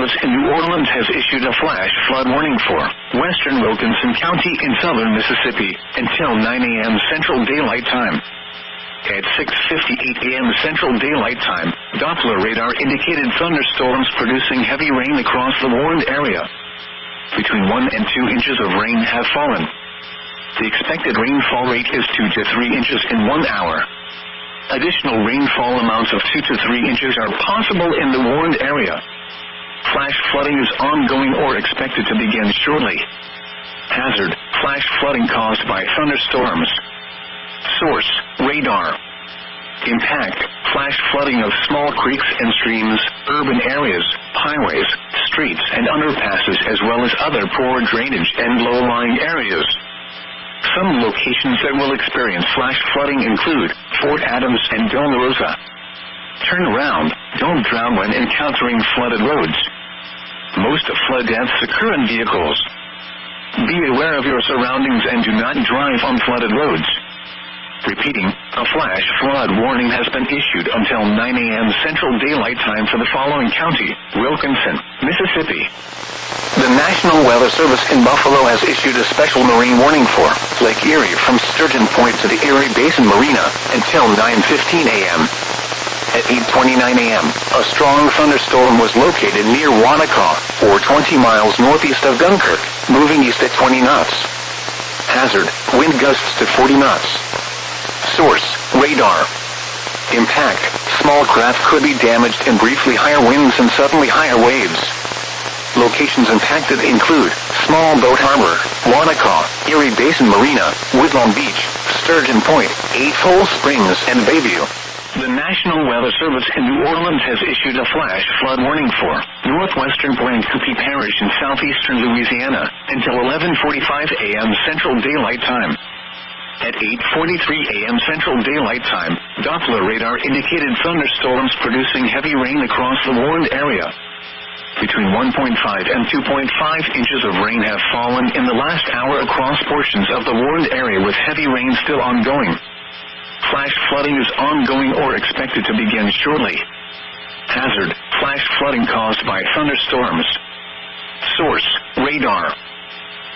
Service in New Orleans has issued a flash flood warning for western Wilkinson County in southern Mississippi until 9 a.m. Central Daylight Time. At 6:58 a.m. Central Daylight Time, Doppler radar indicated thunderstorms producing heavy rain across the warned area. Between 1 and 2 inches of rain have fallen. The expected rainfall rate is 2 to 3 inches in 1 hour. Additional rainfall amounts of 2 to 3 inches are possible in the warned area. Flash flooding is ongoing or expected to begin shortly. Hazard: flash flooding caused by thunderstorms. Source: radar. Impact: flash flooding of small creeks and streams, urban areas, highways, streets, and underpasses, as well as other poor drainage and low-lying areas. Some locations that will experience flash flooding include Fort Adams and Dela Rosa. Turn around. Don't drown when encountering flooded roads. Most flood deaths occur in vehicles. Be aware of your surroundings and do not drive on flooded roads. Repeating, a flash flood warning has been issued until 9 a.m. Central Daylight Time for the following county: Wilkinson, Mississippi. The National Weather Service in Buffalo has issued a special marine warning for Lake Erie from Sturgeon Point to the Erie Basin Marina until 9:15 a.m. At 8:29 a.m., a strong thunderstorm was located near Wanacue, or 20 miles northeast of Dunkirk, moving east at 20 knots. Hazard: wind gusts to 40 knots. Source: radar. Impact: small craft could be damaged in briefly higher winds and suddenly higher waves. Locations impacted include Small Boat Harbor, Wanacue, Erie Basin Marina, Woodlawn Beach, Sturgeon Point, 8 Hole Springs, and Bayview. The National Weather Service in New Orleans has issued a flash flood warning for northwestern Blanc-Coupee Parish in southeastern Louisiana until 11:45 a.m. Central Daylight Time. At 8:43 a.m. Central Daylight Time, Doppler radar indicated thunderstorms producing heavy rain across the warned area. Between 1.5 and 2.5 inches of rain have fallen in the last hour across portions of the warned area, with heavy rain still ongoing. Flash flooding is ongoing or expected to begin shortly. Hazard: flash flooding caused by thunderstorms. Source: radar.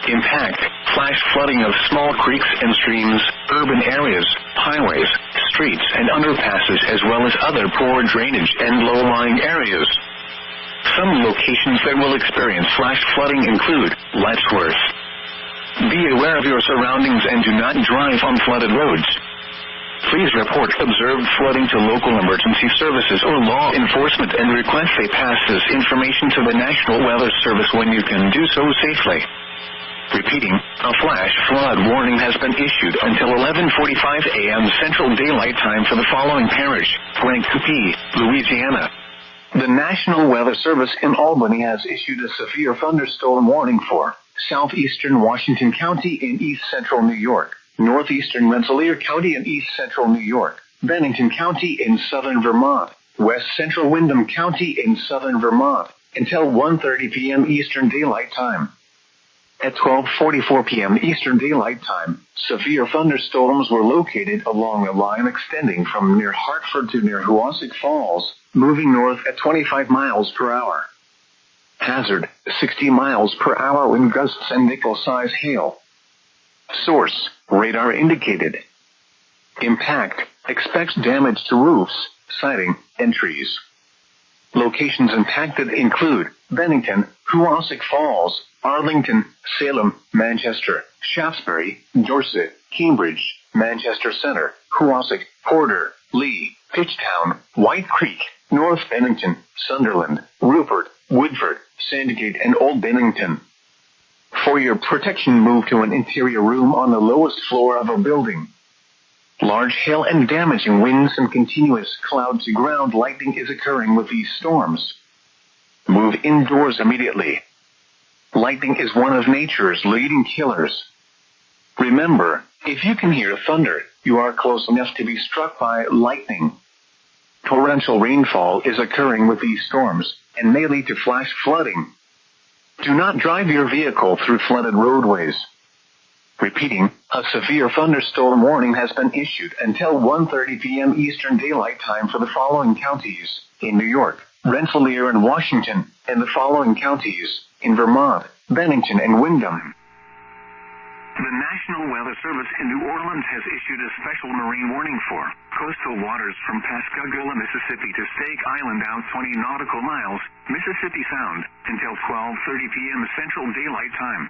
Impact: flash flooding of small creeks and streams, urban areas, highways, streets, and underpasses, as well as other poor drainage and low-lying areas. Some locations that will experience flash flooding include Letchworth. Be aware of your surroundings and do not drive on flooded roads. Please report observed flooding to local emergency services or law enforcement and request they pass this information to the National Weather Service when you can do so safely. Repeating, a flash flood warning has been issued until 11:45 a.m. Central Daylight Time for the following parish: Blanc-Coupee, Louisiana. The National Weather Service in Albany has issued a severe thunderstorm warning for southeastern Washington County in east central New York, northeastern Rensselaer County in east central New York, Bennington County in southern Vermont, west central Windham County in southern Vermont, until 1:30 p.m. Eastern Daylight Time. At 12:44 p.m. Eastern Daylight Time, severe thunderstorms were located along a line extending from near Hartford to near Hoosick Falls, moving north at 25 miles per hour. Hazard: 60 miles per hour wind gusts and nickel-size hail. Source: radar indicated. Impact: expects damage to roofs, siding, and trees. Locations impacted include Bennington, Hoosick Falls, Arlington, Salem, Manchester, Shaftesbury, Dorset, Cambridge, Manchester Center, Hoosick, Porter, Lee, Pitchtown, White Creek, North Bennington, Sunderland, Rupert, Woodford, Sandgate, and Old Bennington. For your protection, move to an interior room on the lowest floor of a building. Large hail and damaging winds and continuous cloud-to-ground lightning is occurring with these storms. Move indoors immediately. Lightning is one of nature's leading killers. Remember, if you can hear thunder, you are close enough to be struck by lightning. Torrential rainfall is occurring with these storms and may lead to flash flooding. Do not drive your vehicle through flooded roadways. Repeating, a severe thunderstorm warning has been issued until 1:30 p.m. Eastern Daylight Time for the following counties in New York, Rensselaer and Washington, and the following counties in Vermont, Bennington and Windham. The National Weather Service in New Orleans has issued a special marine warning for coastal waters from Pascagoula, Mississippi to Stake Island out 20 nautical miles, Mississippi Sound, until 12:30 p.m. Central Daylight Time.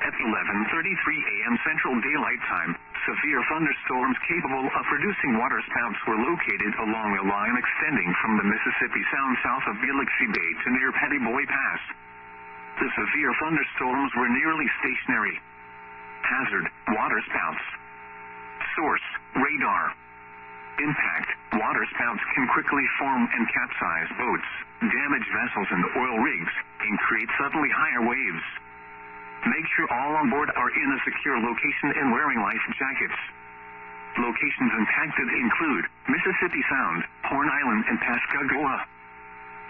At 11:33 a.m. Central Daylight Time, severe thunderstorms capable of producing waterspouts were located along a line extending from the Mississippi Sound south of Biloxi Bay to near Petty Boy Pass. The severe thunderstorms were nearly stationary. Hazard, waterspouts. Source, radar. Impact, waterspouts can quickly form and capsize boats, damage vessels and oil rigs, and create suddenly higher waves. Make sure all on board are in a secure location and wearing life jackets. Locations impacted include Mississippi Sound, Horn Island, and Pascagoula.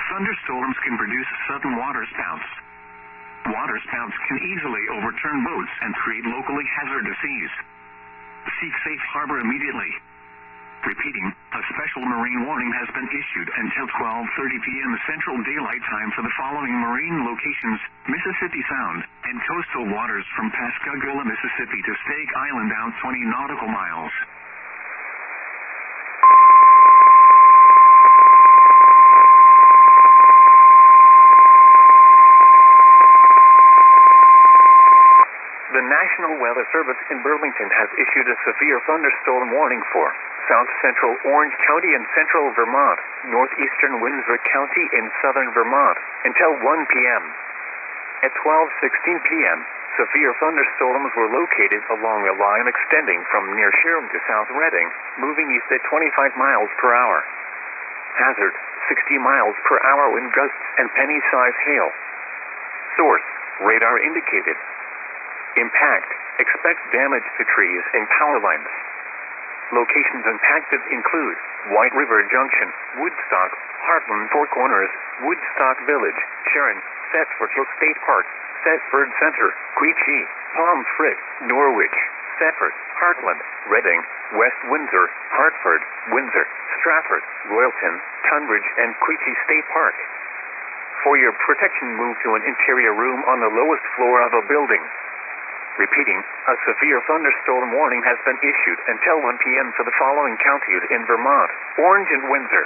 Thunderstorms can produce sudden waterspouts. Waterspouts can easily overturn boats and create locally hazardous seas. Seek safe harbor immediately. Repeating, a special marine warning has been issued until 12:30 p.m. Central Daylight Time for the following marine locations: Mississippi Sound and coastal waters from Pascagoula, Mississippi to Stake Island out 20 nautical miles. The National Weather Service in Burlington has issued a severe thunderstorm warning for South Central Orange County in central Vermont, northeastern Windsor County in southern Vermont, until 1 p.m. At 12:16 p.m., severe thunderstorms were located along a line extending from near Sharon to South Reading, moving east at 25 miles per hour. Hazard, 60 miles per hour wind gusts and penny-sized hail. Source, radar indicated. Impact, expect damage to trees and power lines. Locations impacted include White River Junction, Woodstock, Heartland Four Corners, Woodstock Village, Sharon, Thetford Hill State Park, Thetford Center, Quechee, Palm Frit, Norwich, Thetford, Heartland, Reading, West Windsor, Hartford, Windsor, Stratford, Royalton, Tunbridge, and Quechee State Park. For your protection, move to an interior room on the lowest floor of a building. Repeating, a severe thunderstorm warning has been issued until 1 p.m. for the following counties in Vermont, Orange and Windsor.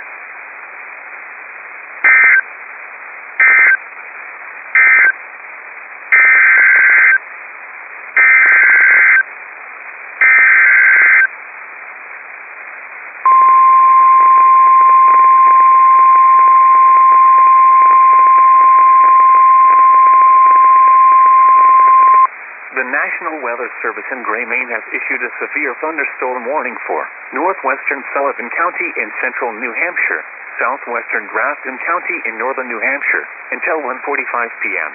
The National Weather Service in Gray, Maine has issued a severe thunderstorm warning for northwestern Sullivan County in central New Hampshire, southwestern Grafton County in northern New Hampshire, until 1:45 p.m.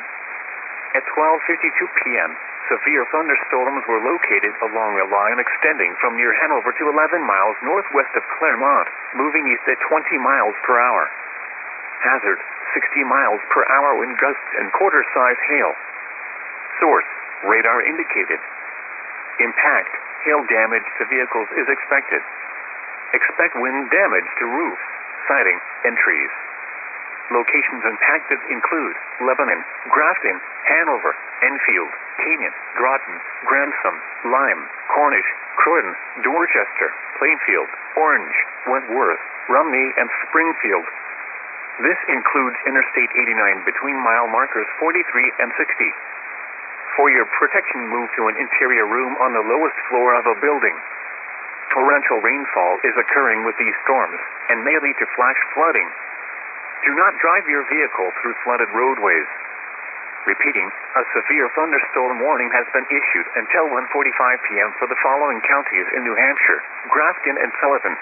At 12:52 p.m., severe thunderstorms were located along a line extending from near Hanover to 11 miles northwest of Claremont, moving east at 20 miles per hour. Hazard, 60 miles per hour wind gusts and quarter-size hail. Source, radar indicated. Impact, hail damage to vehicles is expected. Expect wind damage to roofs, siding, and trees. Locations impacted include Lebanon, Grafton, Hanover, Enfield, Canyon, Groton, Grantham, Lyme, Cornish, Croydon, Dorchester, Plainfield, Orange, Wentworth, Rumney, and Springfield. This includes Interstate 89 between mile markers 43 and 60. For your protection, move to an interior room on the lowest floor of a building. Torrential rainfall is occurring with these storms and may lead to flash flooding. Do not drive your vehicle through flooded roadways. Repeating, a severe thunderstorm warning has been issued until 1:45 p.m. for the following counties in New Hampshire, Grafton and Sullivan.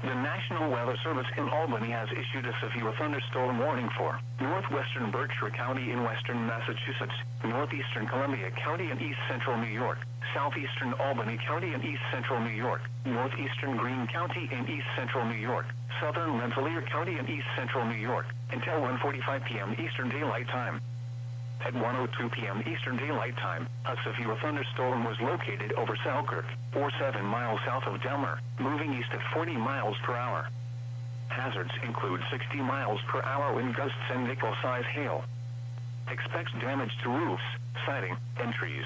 The National Weather Service in Albany has issued a severe thunderstorm warning for northwestern Berkshire County in western Massachusetts, northeastern Columbia County in east central New York, southeastern Albany County in east central New York, northeastern Greene County in east central New York, southern Rensselaer County in east central New York, until 1:45 p.m. Eastern Daylight Time. At 1:02 p.m. Eastern Daylight Time, a severe thunderstorm was located over Selkirk, 47 miles south of Delmer, moving east at 40 miles per hour. Hazards include 60 miles per hour wind gusts and nickel-size hail. Expect damage to roofs, siding, and trees.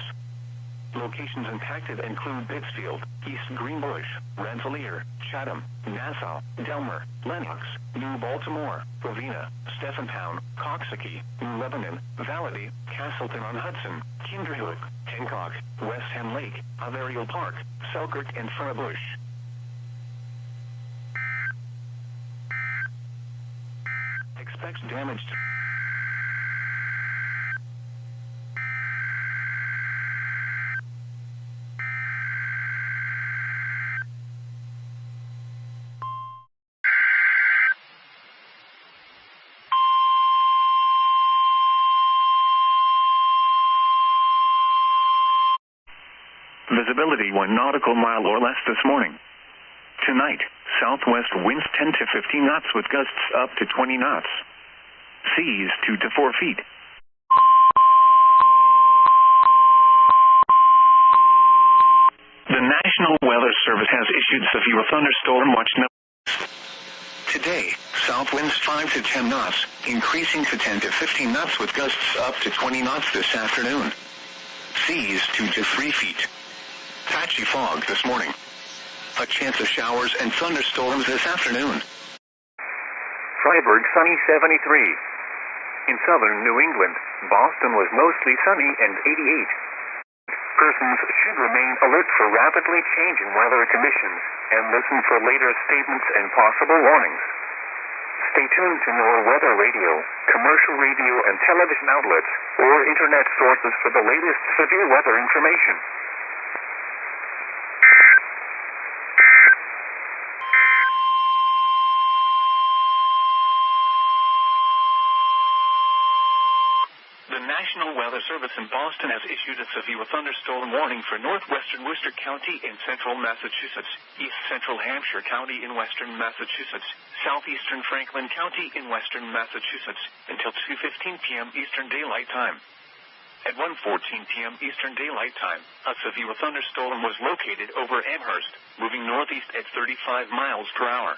Locations impacted include Pittsfield, East Greenbush, Rensselaer, Chatham, Nassau, Delmer, Lenox, New Baltimore, Ravenna, Stephentown, Coxsackie, New Lebanon, Valady, Castleton-on-Hudson, Kinderhook, Hancock, West Hen Lake, Averill Park, Selkirk, and Furnabush. Expect damage to visibility 1 nautical mile or less this morning. Tonight, southwest winds 10 to 15 knots with gusts up to 20 knots. Seas 2 to 4 feet. The National Weather Service has issued severe thunderstorm watch notice. Today, south winds 5 to 10 knots, increasing to 10 to 15 knots with gusts up to 20 knots this afternoon. Seas 2 to 3 feet. Patchy fog this morning. A chance of showers and thunderstorms this afternoon. Freiburg, sunny 73. In southern New England, Boston was mostly sunny and 88. Persons should remain alert for rapidly changing weather conditions and listen for later statements and possible warnings. Stay tuned to NOAA weather radio, commercial radio and television outlets, or internet sources for the latest severe weather information. The National Weather Service in Boston has issued a severe thunderstorm warning for northwestern Worcester County in central Massachusetts, east central Hampshire County in western Massachusetts, southeastern Franklin County in western Massachusetts, until 2:15 p.m. Eastern Daylight Time. At 1:14 p.m. Eastern Daylight Time, a severe thunderstorm was located over Amherst, moving northeast at 35 miles per hour.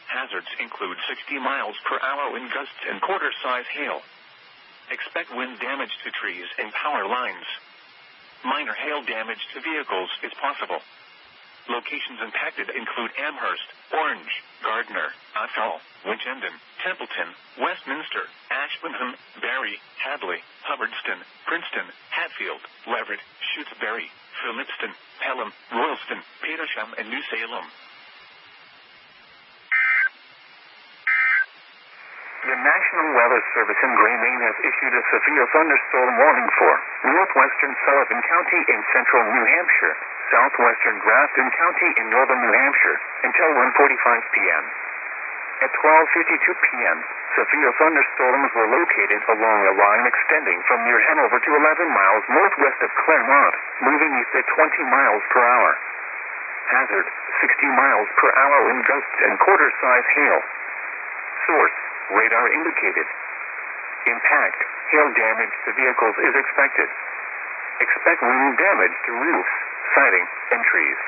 Hazards include 60 miles per hour wind gusts and quarter-size hail. Expect wind damage to trees and power lines. Minor hail damage to vehicles is possible. Locations impacted include Amherst, Orange, Gardner, Athol, Winchendon, Templeton, Westminster, Ashburnham, Barry, Hadley, Hubbardston, Princeton, Hatfield, Leverett, Shutesbury, Phillipston, Pelham, Royalston, Petersham, and New Salem. The National Weather Service in Gray, Maine has issued a severe thunderstorm warning for northwestern Sullivan County in central New Hampshire, southwestern Grafton County in northern New Hampshire, until 1:45 p.m. At 12:52 p.m., severe thunderstorms were located along a line extending from near Hanover to 11 miles northwest of Claremont, moving east at 20 miles per hour. Hazard, 60 miles per hour wind gusts and quarter-size hail. Source, radar indicated. Impact, hail damage to vehicles is expected. Expect wind damage to roofs, siding, and trees.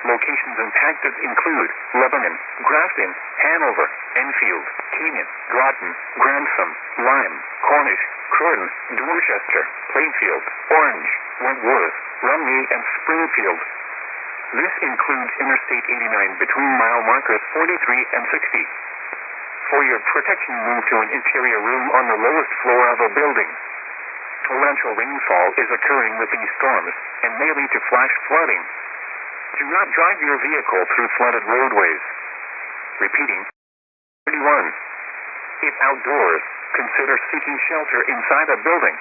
Locations impacted include Lebanon, Grafton, Hanover, Enfield, Canaan, Groton, Grantham, Lyme, Cornish, Croydon, Dorchester, Plainfield, Orange, Wentworth, Rumney, and Springfield. This includes Interstate 89 between mile markers 43 and 60. For your protection, move to an interior room on the lowest floor of a building. Torrential rainfall is occurring with these storms and may lead to flash flooding. Do not drive your vehicle through flooded roadways. Repeating. 31. If outdoors, consider seeking shelter inside a building.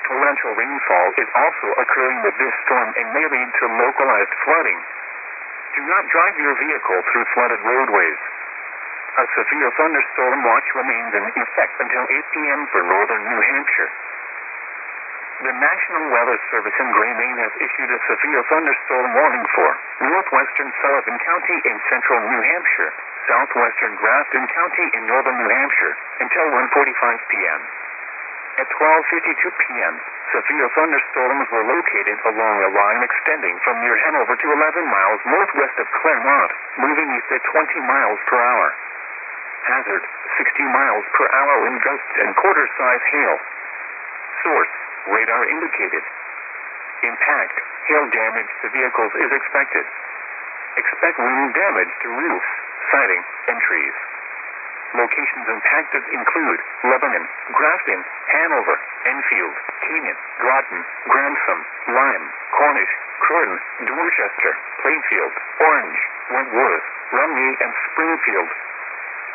Torrential rainfall is also occurring with this storm and may lead to localized flooding. Do not drive your vehicle through flooded roadways. A severe thunderstorm watch remains in effect until 8 p.m. for northern New Hampshire. The National Weather Service in Gray, Maine has issued a severe thunderstorm warning for northwestern Sullivan County in central New Hampshire, southwestern Grafton County in northern New Hampshire, until 1:45 p.m. At 12:52 p.m., severe thunderstorms were located along a line extending from near Hanover to 11 miles northwest of Claremont, moving east at 20 miles per hour. Hazard, 60 miles per hour wind gusts and quarter-size hail. Source, radar indicated. Impact, hail damage to vehicles is expected. Expect wind damage to roofs, siding, and trees. Locations impacted include Lebanon, Grafton, Hanover, Enfield, Canyon, Groton, Grantham, Lyme, Cornish, Croydon, Dorchester, Plainfield, Orange, Wentworth, Rumney, and Springfield.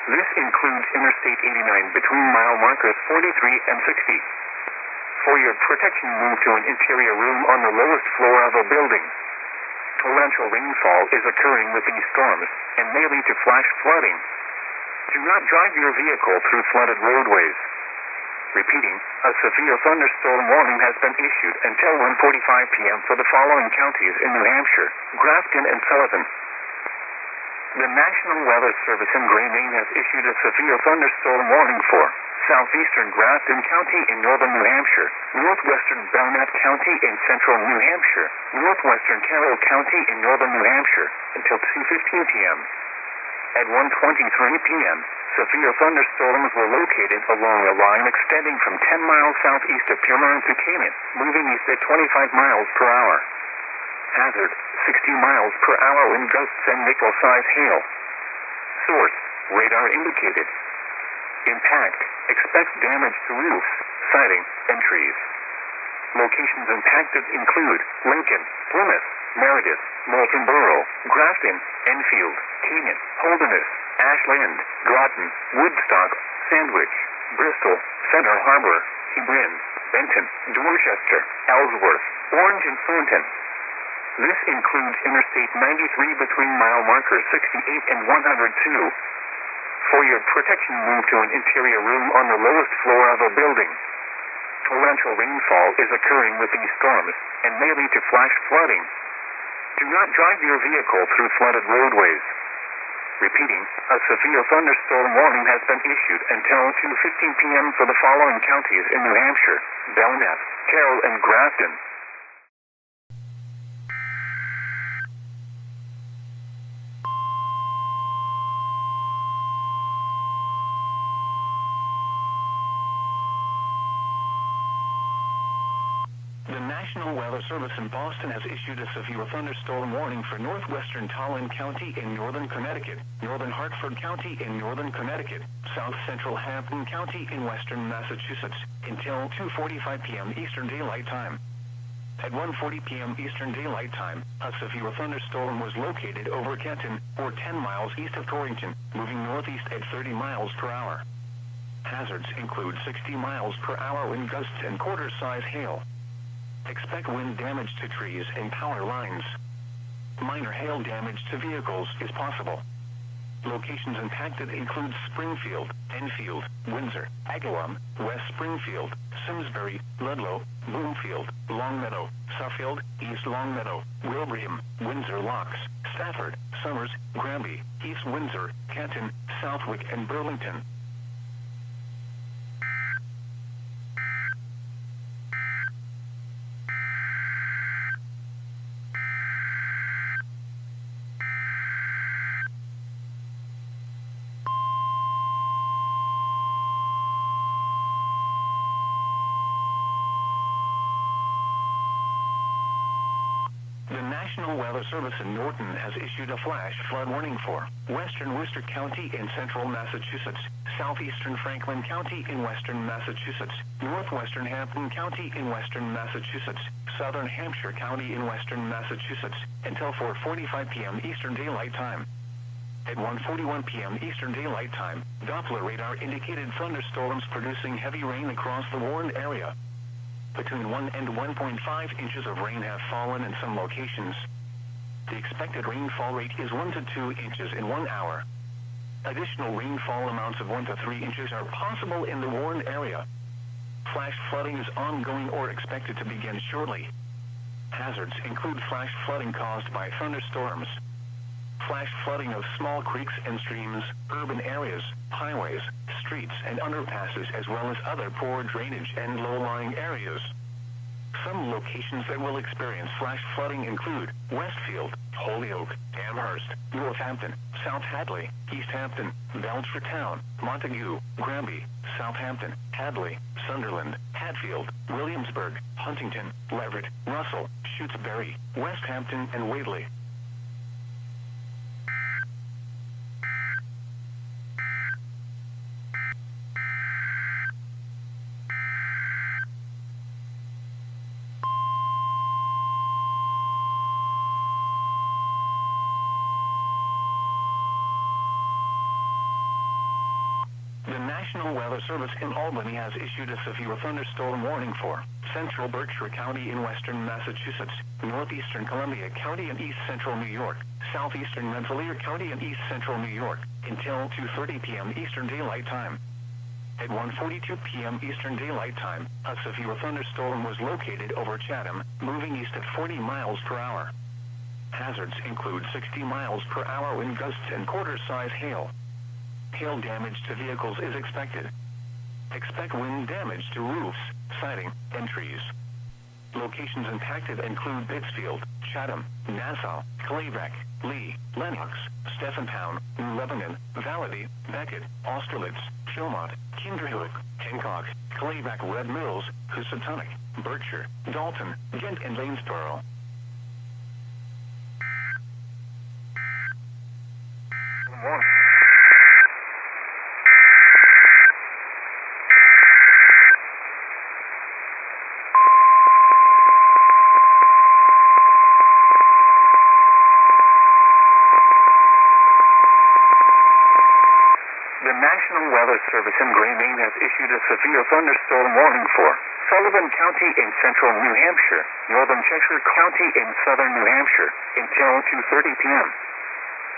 This includes Interstate 89 between mile markers 43 and 60. For your protection, move to an interior room on the lowest floor of a building. Torrential rainfall is occurring with these storms and may lead to flash flooding. Do not drive your vehicle through flooded roadways. Repeating, a severe thunderstorm warning has been issued until 1:45 p.m. for the following counties in New Hampshire: Grafton and Sullivan. The National Weather Service in Gray, Maine has issued a severe thunderstorm warning for southeastern Grafton County in northern New Hampshire, northwestern Belknap County in central New Hampshire, northwestern Carroll County in northern New Hampshire until 2:15 p.m. At 1:23 p.m., severe thunderstorms were located along a line extending from 10 miles southeast of Piermont to Canyon, moving east at 25 miles per hour. Hazard, 60 miles per hour wind gusts and nickel-size hail. Source, radar indicated. Impact, expect damage to roofs, siding, and trees. Locations impacted include Lincoln, Plymouth, Meredith, Moulton Borough, Grafton, Enfield, Canyon, Holderness, Ashland, Groton, Woodstock, Sandwich, Bristol, Center Harbor, Hebron, Benton, Dorchester, Ellsworth, Orange, and Thornton. This includes Interstate 93 between mile markers 68 and 102. For your protection, move to an interior room on the lowest floor of a building. Torrential rainfall is occurring with these storms and may lead to flash flooding. Do not drive your vehicle through flooded roadways. Repeating, a severe thunderstorm warning has been issued until 2:15 p.m. for the following counties in New Hampshire: Belknap, Carroll, and Grafton. The National Weather Service in Boston has issued a severe thunderstorm warning for northwestern Tolland County in northern Connecticut, northern Hartford County in northern Connecticut, south central Hampden County in western Massachusetts until 2:45 p.m. Eastern Daylight Time. At 1:40 p.m. Eastern Daylight Time, a severe thunderstorm was located over Kenton, or 10 miles east of Torrington, moving northeast at 30 miles per hour. Hazards include 60 miles per hour wind gusts and quarter-size hail. Expect wind damage to trees and power lines. Minor hail damage to vehicles is possible. Locations impacted include Springfield, Enfield, Windsor, Agawam, West Springfield, Simsbury, Ludlow, Bloomfield, Longmeadow, Suffield, East Longmeadow, Wilbraham, Windsor Locks, Stafford, Somers, Granby, East Windsor, Canton, Southwick, and Burlington. The National Weather Service in Norton has issued a flash flood warning for western Worcester County in central Massachusetts, southeastern Franklin County in western Massachusetts, northwestern Hampden County in western Massachusetts, southern Hampshire County in western Massachusetts, until 4:45 p.m. Eastern Daylight Time. At 1:41 p.m. Eastern Daylight Time, Doppler radar indicated thunderstorms producing heavy rain across the warned area. Between 1 and 1.5 inches of rain have fallen in some locations. The expected rainfall rate is 1 to 2 inches in 1 hour. Additional rainfall amounts of 1 to 3 inches are possible in the warned area. Flash flooding is ongoing or expected to begin shortly. Hazards include flash flooding caused by thunderstorms. flash flooding of small creeks and streams, urban areas, highways, streets and underpasses, as well as other poor drainage and low-lying areas. Some locations that will experience flash flooding include Westfield, Holyoke, Amherst, Northampton, South Hadley, East Hampton, Belchertown, Montague, Granby, Southampton, Hadley, Sunderland, Hatfield, Williamsburg, Huntington, Leverett, Russell, Shutesbury, West Hampton, and Whately. The National Weather Service in Albany has issued a severe thunderstorm warning for central Berkshire County in western Massachusetts, northeastern Columbia County and east central New York, southeastern Rensselaer County and east central New York, until 2:30 p.m. Eastern Daylight Time. At 1:42 p.m. Eastern Daylight Time, a severe thunderstorm was located over Chatham, moving east at 40 miles per hour. Hazards include 60 miles per hour wind gusts and quarter-size hail. Hail damage to vehicles is expected. Expect wind damage to roofs, siding, and trees. Locations impacted include Pittsfield, Chatham, Nassau, Claybeck, Lee, Lenox, Stephentown, New Lebanon, Valady, Beckett, Austerlitz, Philmont, Kinderhook, Hancock, Claybeck, Red Mills, Housatonic, Berkshire, Dalton, Ghent, and Lanesboro. Good morning. The National Weather Service in Gray, Maine has issued a severe thunderstorm warning for Sullivan County in central New Hampshire, northern Cheshire County in southern New Hampshire, until 2:30 p.m.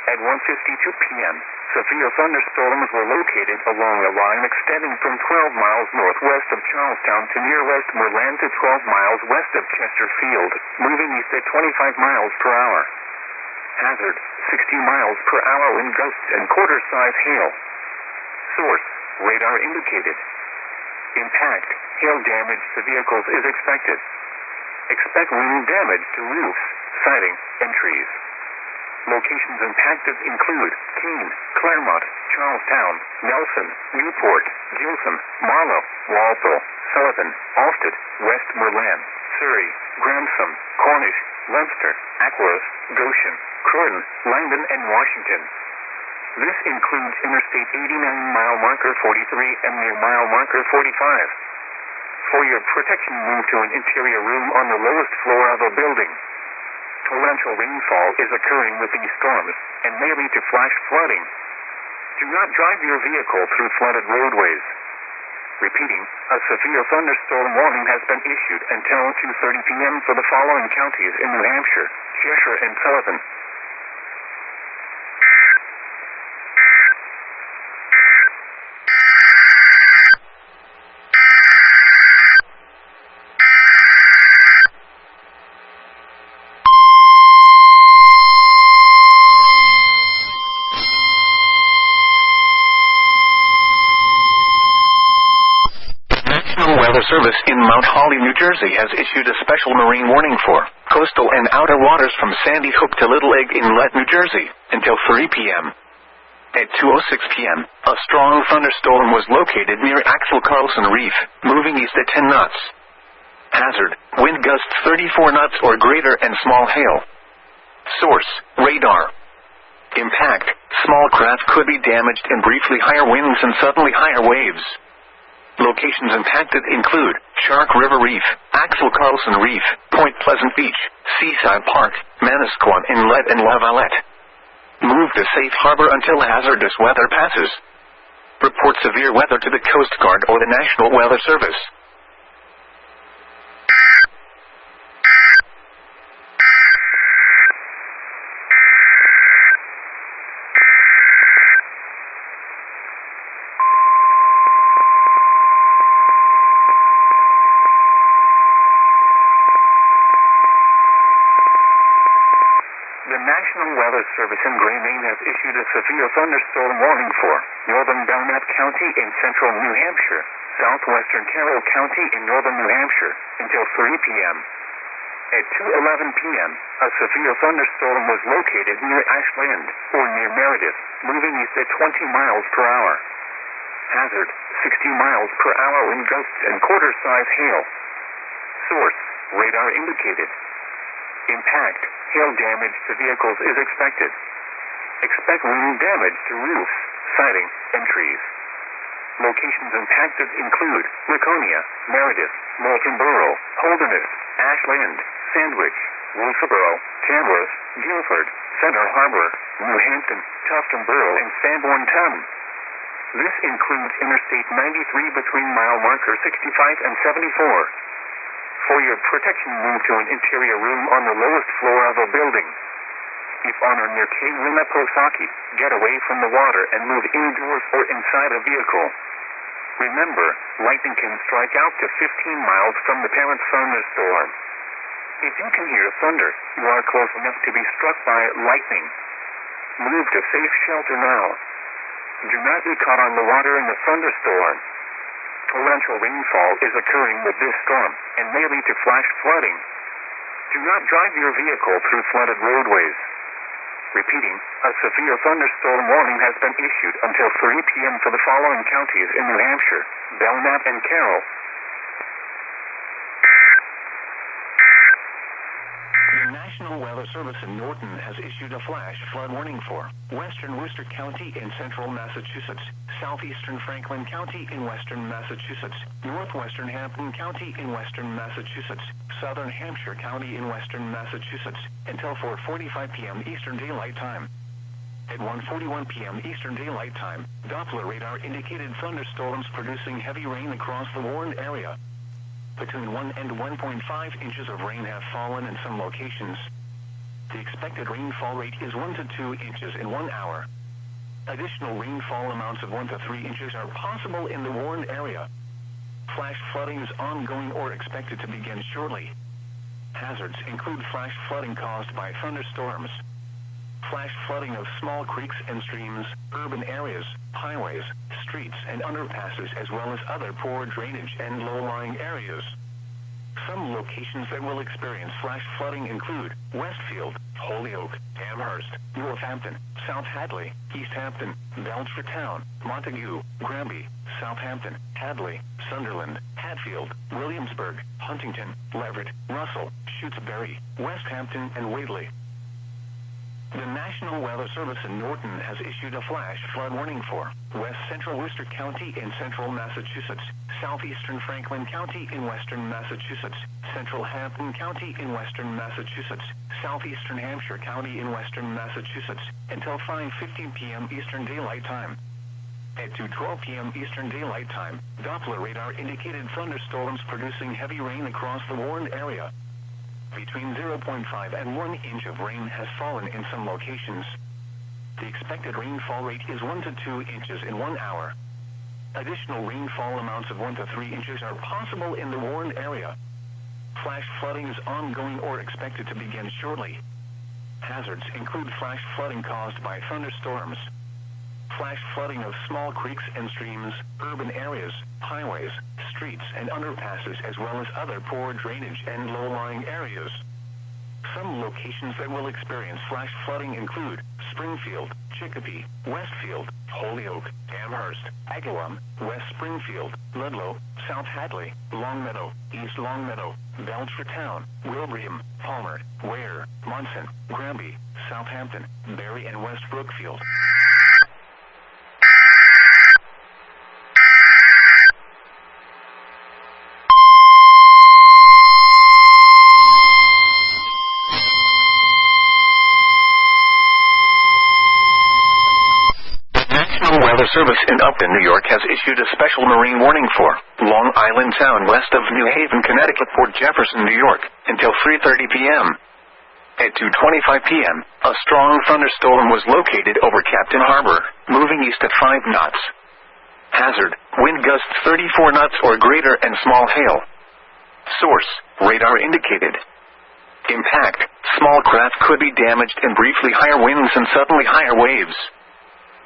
At 1:52 p.m., severe thunderstorms were located along a line extending from 12 miles northwest of Charlestown to near Westmoreland to 12 miles west of Chesterfield, moving east at 25 miles per hour. Hazard, 60 miles per hour wind gusts and quarter-size hail. Source, radar indicated. Impact, hail damage to vehicles is expected. Expect wind damage to roofs, siding, and trees. Locations impacted include Keene, Claremont, Charlestown, Nelson, Newport, Gilson, Marlow, Walpole, Sullivan, Alsted, Westmoreland, Cerri, Grantham, Cornish, Webster, Ackworth, Goshen, Croydon, Langdon, and Washington. This includes Interstate 89 mile marker 43 and near mile marker 45. For your protection, move to an interior room on the lowest floor of a building. Torrential rainfall is occurring with these storms and may lead to flash flooding. Do not drive your vehicle through flooded roadways. Repeating, a severe thunderstorm warning has been issued until 2:30 p.m. for the following counties in New Hampshire, Cheshire, and Sullivan. Weather Service in Mount Holly, New Jersey has issued a special marine warning for coastal and outer waters from Sandy Hook to Little Egg Inlet, New Jersey, until 3 p.m. At 2:06 p.m., a strong thunderstorm was located near Axel Carlson Reef, moving east at 10 knots. Hazard, wind gusts 34 knots or greater and small hail. Source, radar. Impact, small craft could be damaged and briefly higher winds and suddenly higher waves. Locations impacted include Shark River Reef, Axel Carlson Reef, Point Pleasant Beach, Seaside Park, Manasquan Inlet, and La Valette. Move to safe harbor until hazardous weather passes. Report severe weather to the Coast Guard or the National Weather Service. The National Weather Service in Gray, Maine has issued a severe thunderstorm warning for northern Belknap County in central New Hampshire, southwestern Carroll County in northern New Hampshire, until 3 p.m. At 2:11 p.m., a severe thunderstorm was located near Ashland, or near Meredith, moving east at 20 miles per hour. Hazard, 60 miles per hour wind gusts and quarter-size hail. Source, radar indicated. Impact, hail damage to vehicles is expected. Expect wind damage to roofs, siding, and trees. Locations impacted include Laconia, Meredith, Moultonboro, Holderness, Ashland, Sandwich, Wolfeboro, Tamworth, Guilford, Center Harbor, New Hampton, Tuftonboro, and Sanborn Town. This includes Interstate 93 between mile marker 65 and 74. For your protection, move to an interior room on the lowest floor of a building. If on or near Winnipeg, get away from the water and move indoors or inside a vehicle. Remember, lightning can strike out to 15 miles from the parent thunderstorm. If you can hear thunder, you are close enough to be struck by lightning. Move to safe shelter now. Do not be caught on the water in the thunderstorm. Torrential rainfall is occurring with this storm and may lead to flash flooding. Do not drive your vehicle through flooded roadways. Repeating, a severe thunderstorm warning has been issued until 3 p.m. for the following counties in New Hampshire: Belknap and Carroll. The National Weather Service in Norton has issued a flash flood warning for western Worcester County in central Massachusetts, southeastern Franklin County in western Massachusetts, northwestern Hampton County in western Massachusetts, southern Hampshire County in western Massachusetts, until 4:45 p.m. Eastern Daylight Time. At 1:41 p.m. Eastern Daylight Time, Doppler radar indicated thunderstorms producing heavy rain across the warned area. Between 1 and 1.5 inches of rain have fallen in some locations. The expected rainfall rate is 1 to 2 inches in 1 hour. Additional rainfall amounts of 1 to 3 inches are possible in the warned area. Flash flooding is ongoing or expected to begin shortly. Hazards include flash flooding caused by thunderstorms, flash flooding of small creeks and streams, urban areas, highways, streets, and underpasses, as well as other poor drainage and low-lying areas. Some locations that will experience flash flooding include Westfield, Holyoke, Amherst, Northampton, South Hadley, East Hampton, Belchertown, Montague, Granby, Southampton, Hadley, Sunderland, Hatfield, Williamsburg, Huntington, Leverett, Russell, Shutesbury, West Hampton, and Whately. The National Weather Service in Norton has issued a flash flood warning for west central Worcester County in central Massachusetts, southeastern Franklin County in western Massachusetts, central Hampton County in western Massachusetts, southeastern Hampshire County in western Massachusetts, until 5:15 p.m. Eastern Daylight Time. At 2:12 p.m. Eastern Daylight Time, Doppler radar indicated thunderstorms producing heavy rain across the warned area. Between 0.5 and 1 inch of rain has fallen in some locations. The expected rainfall rate is 1 to 2 inches in 1 hour. Additional rainfall amounts of 1 to 3 inches are possible in the warned area. Flash flooding is ongoing or expected to begin shortly. Hazards include flash flooding caused by thunderstorms, flash flooding of small creeks and streams, urban areas, highways, streets, and underpasses, as well as other poor drainage and low-lying areas. Some locations that will experience flash flooding include Springfield, Chicopee, Westfield, Holyoke, Amherst, Agawam, West Springfield, Ludlow, South Hadley, Longmeadow, East Longmeadow, Belchertown, Wilbraham, Palmer, Ware, Monson, Granby, Southampton, Barry, and West Brookfield. Weather Service in Upton, New York has issued a special marine warning for Long Island Sound west of New Haven, Connecticut, Port Jefferson, New York, until 3:30 p.m. At 2:25 p.m., a strong thunderstorm was located over Captain Harbor, moving east at 5 knots. Hazard, wind gusts 34 knots or greater and small hail. Source, radar indicated. Impact. Small craft could be damaged and briefly higher winds and suddenly higher waves.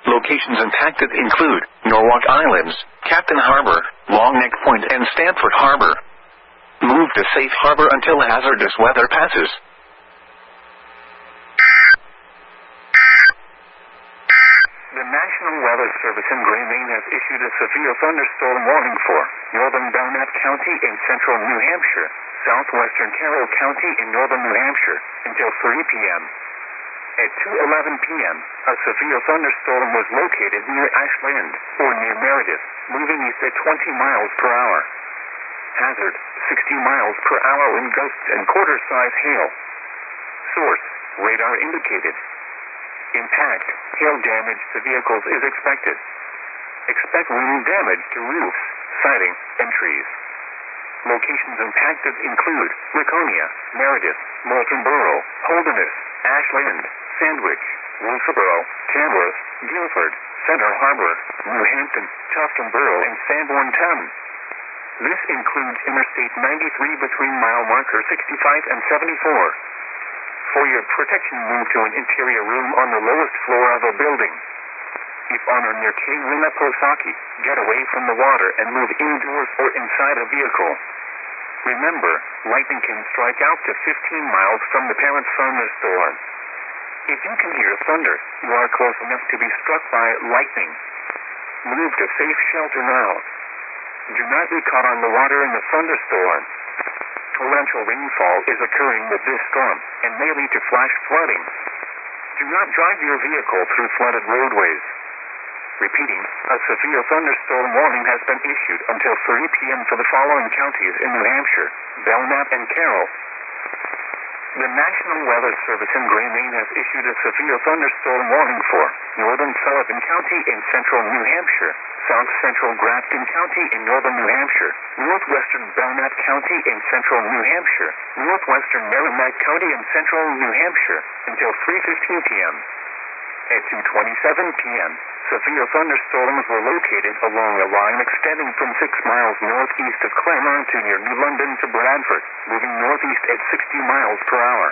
Locations impacted include Norwalk Islands, Captain Harbor, Long Neck Point, and Stamford Harbor. Move to safe harbor until hazardous weather passes. The National Weather Service in Gray, Maine has issued a severe thunderstorm warning for northern Belknap County in central New Hampshire, southwestern Carroll County in northern New Hampshire, until 3 p.m. At 2:11 p.m., a severe thunderstorm was located near Ashland, or near Meredith, moving east at 20 miles per hour. Hazard, 60 miles per hour wind gusts and quarter-size hail. Source, radar indicated. Impact, hail damage to vehicles is expected. Expect wind damage to roofs, siding, and trees. Locations impacted include Laconia, Meredith, Moultonboro, Holderness, Ashland, Sandwich, Wilkesboro, Tamworth, Guilford, Center Harbor, New Hampton, Tuftonboro, and Sanborn Town. This includes Interstate 93 between mile marker 65 and 74. For your protection, move to an interior room on the lowest floor of a building. If on or near Winnipesaukee, get away from the water and move indoors or inside a vehicle. Remember, lightning can strike out to 15 miles from the parent thunderstorm. If you can hear thunder, you are close enough to be struck by lightning. Move to safe shelter now. Do not be caught on the water in the thunderstorm. Torrential rainfall is occurring with this storm and may lead to flash flooding. Do not drive your vehicle through flooded roadways. Repeating, a severe thunderstorm warning has been issued until 3 p.m. for the following counties in New Hampshire, Belknap and Carroll. The National Weather Service in Gray, Maine has issued a severe thunderstorm warning for northern Sullivan County in central New Hampshire, south central Grafton County in northern New Hampshire, northwestern Belknap County in central New Hampshire, northwestern Merrimack County in central New Hampshire, until 3:15 p.m. At 2:27 p.m., severe thunderstorms were located along a line extending from 6 miles northeast of Claremont to near New London to Bradford, moving northeast at 60 miles per hour.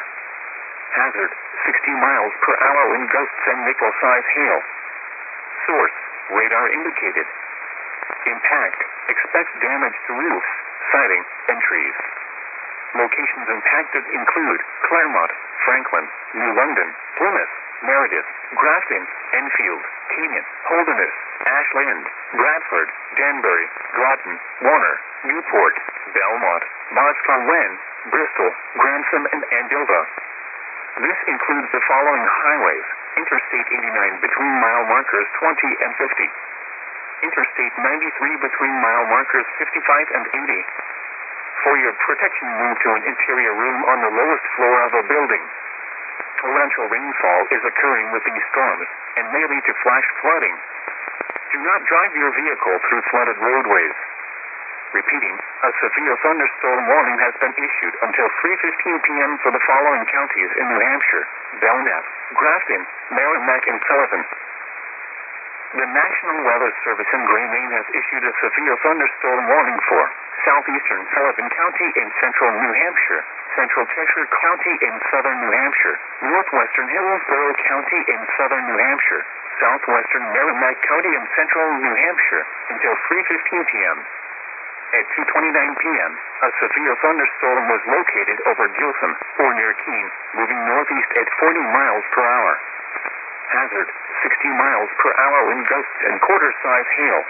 Hazard, 60 miles per hour wind gusts and nickel-size hail. Source, radar indicated. Impact, expect damage to roofs, siding, and trees. Locations impacted include Claremont, Franklin, New London, Plymouth, Meredith, Grafton, Enfield, Canyon, Holderness, Ashland, Bradford, Danbury, Groton, Warner, Newport, Belmont, Bosco Wen, Bristol, Grantham, and Andover. This includes the following highways: Interstate 89 between mile markers 20 and 50. Interstate 93 between mile markers 55 and 80. For your protection, move to an interior room on the lowest floor of a building. Torrential rainfall is occurring with these storms and may lead to flash flooding. Do not drive your vehicle through flooded roadways. Repeating, a severe thunderstorm warning has been issued until 3:15 p.m. for the following counties in New Hampshire: Belknap, Grafton, Merrimack, and Sullivan. The National Weather Service in Gray, Maine has issued a severe thunderstorm warning for southeastern Sullivan County in central New Hampshire, central Cheshire County in southern New Hampshire, northwestern Hillsborough County in southern New Hampshire, southwestern Merrimack County in central New Hampshire, until 3:15 p.m. At 2:29 p.m., a severe thunderstorm was located over Gilsum, or near Keene, moving northeast at 40 miles per hour. Hazard, 60 miles per hour wind gusts and quarter-size hail.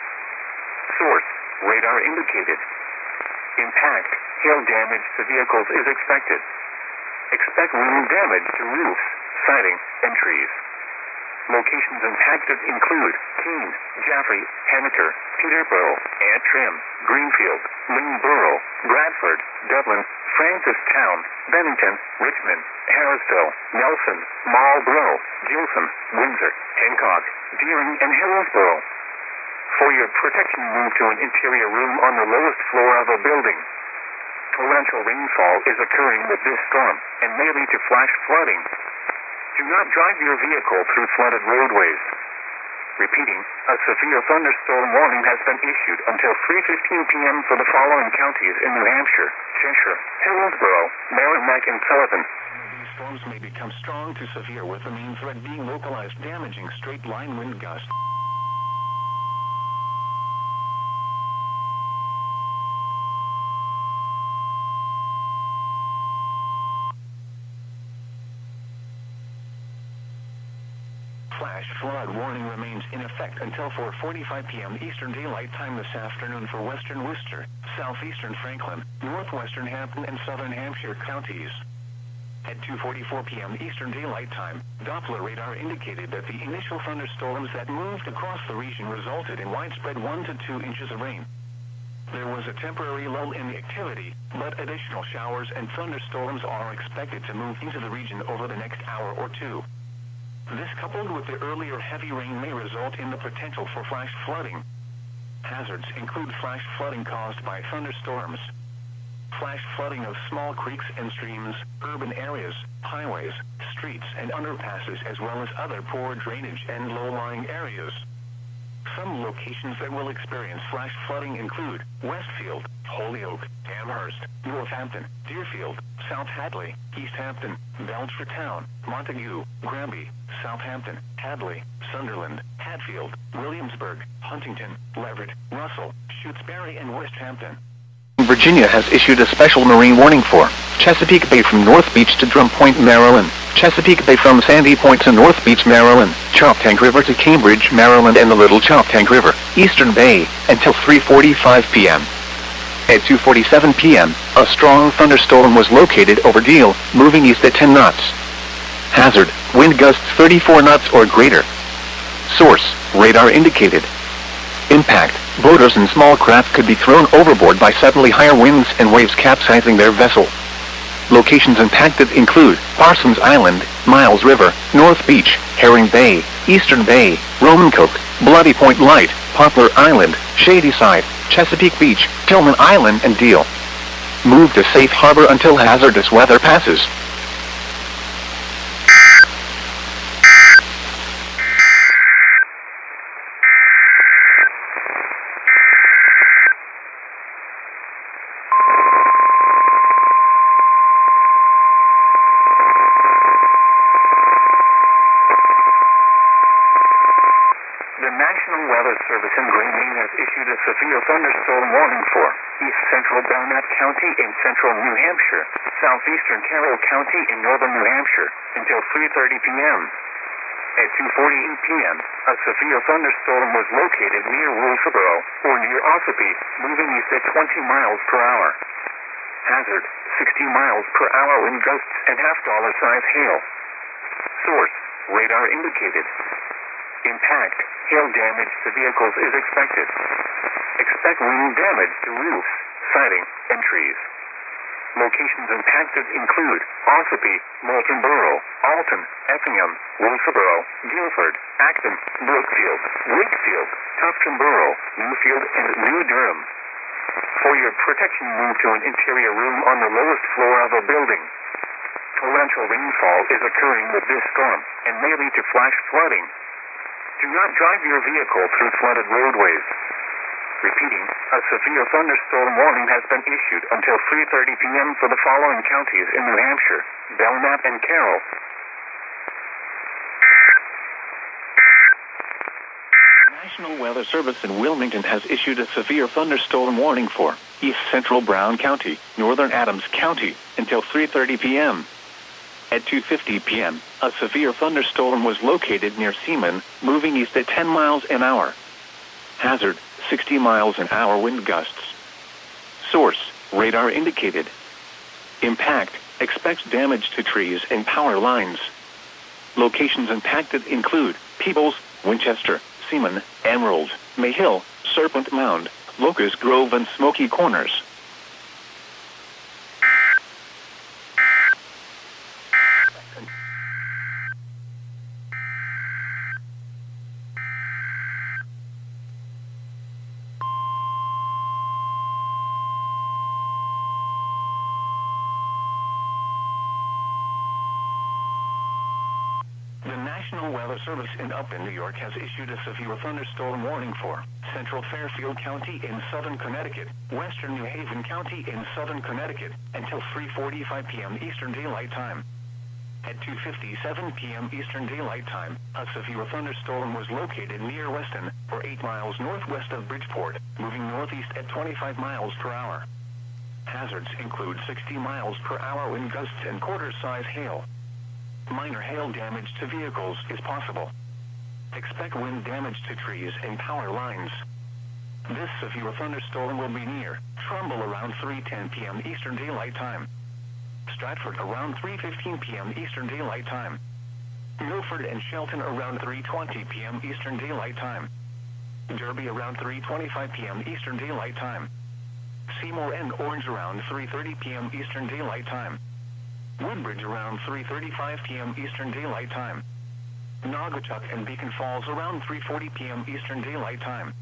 Source, radar indicated. Impact, hail damage to vehicles is expected. Expect wind damage to roofs, siding, and trees. Locations impacted include Keene, Jaffrey, Henniker, Peterborough, Antrim, Greenfield, Lynnborough, Bradford, Dublin, Francistown, Bennington, Richmond, Harrisville, Nelson, Marlborough, Gilsum, Windsor, Hancock, Deering, and Hillsborough. For your protection, move to an interior room on the lowest floor of a building. Torrential rainfall is occurring with this storm and may lead to flash flooding. Do not drive your vehicle through flooded roadways. Repeating, a severe thunderstorm warning has been issued until 3:15 p.m. for the following counties in New Hampshire: Cheshire, Hillsborough, Merrimack, and Sullivan. These storms may become strong to severe, with the main threat being localized damaging straight-line wind gusts. Flash flood warning remains in effect until 4:45 p.m. Eastern Daylight Time this afternoon for western Worcester, southeastern Franklin, northwestern Hampton, and southern Hampshire counties. At 2:44 p.m. Eastern Daylight Time, Doppler radar indicated that the initial thunderstorms that moved across the region resulted in widespread 1 to 2 inches of rain. There was a temporary lull in the activity, but additional showers and thunderstorms are expected to move into the region over the next hour or two. This, coupled with the earlier heavy rain, may result in the potential for flash flooding. Hazards include flash flooding caused by thunderstorms, flash flooding of small creeks and streams, urban areas, highways, streets, and underpasses, as well as other poor drainage and low-lying areas. Some locations that will experience flash flooding include Westfield, Holyoke, Amherst, Northampton, Deerfield, South Hadley, East Hampton, Belchertown, Montague, Granby, Southampton, Hadley, Sunderland, Hatfield, Williamsburg, Huntington, Leverett, Russell, Shutesbury, and West Hampton. Virginia has issued a special marine warning for Chesapeake Bay from North Beach to Drum Point, Maryland, Chesapeake Bay from Sandy Point to North Beach, Maryland, Choptank River to Cambridge, Maryland, and the Little Choptank River, Eastern Bay, until 3:45 p.m. At 2:47 p.m., a strong thunderstorm was located over Deal, moving east at 10 knots. Hazard, wind gusts 34 knots or greater. Source, radar indicated. Impact, boaters and small craft could be thrown overboard by suddenly higher winds and waves capsizing their vessel. Locations impacted include Parsons Island, Miles River, North Beach, Herring Bay, Eastern Bay, Romancoke, Bloody Point Light, Poplar Island, Shadyside, Chesapeake Beach, Tillman Island, and Deal. Move to safe harbor until hazardous weather passes. The National Weather Service in Great Maine has issued a severe thunderstorm warning for East Central Belknap County in central New Hampshire, southeastern Carroll County in northern New Hampshire, until 3:30 p.m. At 2:48 p.m., a severe thunderstorm was located near Wilkesboro, or near Ossipee, moving east at 20 miles per hour. Hazard, 60 miles per hour wind gusts and half-dollar size hail. Source, radar indicated. Impact, hail damage to vehicles is expected. Expect wind damage to roofs, siding, and trees. Locations impacted include Ossipee, Moulton Borough, Alton, Effingham, Wilkesboro, Guilford, Acton, Brookfield, Wakefield, Tufton Borough, Newfield, and New Durham. For your protection, move to an interior room on the lowest floor of a building. Torrential rainfall is occurring with this storm and may lead to flash flooding. Do not drive your vehicle through flooded roadways. Repeating, a severe thunderstorm warning has been issued until 3:30 p.m. for the following counties in New Hampshire: Belknap and Carroll. The National Weather Service in Wilmington has issued a severe thunderstorm warning for East Central Brown County, northern Adams County, until 3:30 p.m. At 2:50 p.m., a severe thunderstorm was located near Seaman, moving east at 10 miles an hour. Hazard, 60 miles an hour wind gusts. Source, radar indicated. Impact, expect damage to trees and power lines. Locations impacted include Peebles, Winchester, Seaman, Emerald, Mayhill, Serpent Mound, Locust Grove, and Smoky Corners. The National Weather Service in Upton, New York has issued a severe thunderstorm warning for central Fairfield County in southern Connecticut, western New Haven County in southern Connecticut, until 3:45 p.m. Eastern Daylight Time. At 2:57 p.m. Eastern Daylight Time, a severe thunderstorm was located near Weston, or 8 miles northwest of Bridgeport, moving northeast at 25 miles per hour. Hazards include 60 miles per hour wind gusts and quarter-size hail. Minor hail damage to vehicles is possible. Expect wind damage to trees and power lines. This severe thunderstorm will be near Trumbull around 3:10 p.m. Eastern Daylight Time. Stratford around 3:15 p.m. Eastern Daylight Time. Milford and Shelton around 3:20 p.m. Eastern Daylight Time. Derby around 3:25 p.m. Eastern Daylight Time. Seymour and Orange around 3:30 p.m. Eastern Daylight Time. Woodbridge around 3:35 p.m. Eastern Daylight Time. Naugatuck and Beacon Falls around 3:40 p.m. Eastern Daylight Time.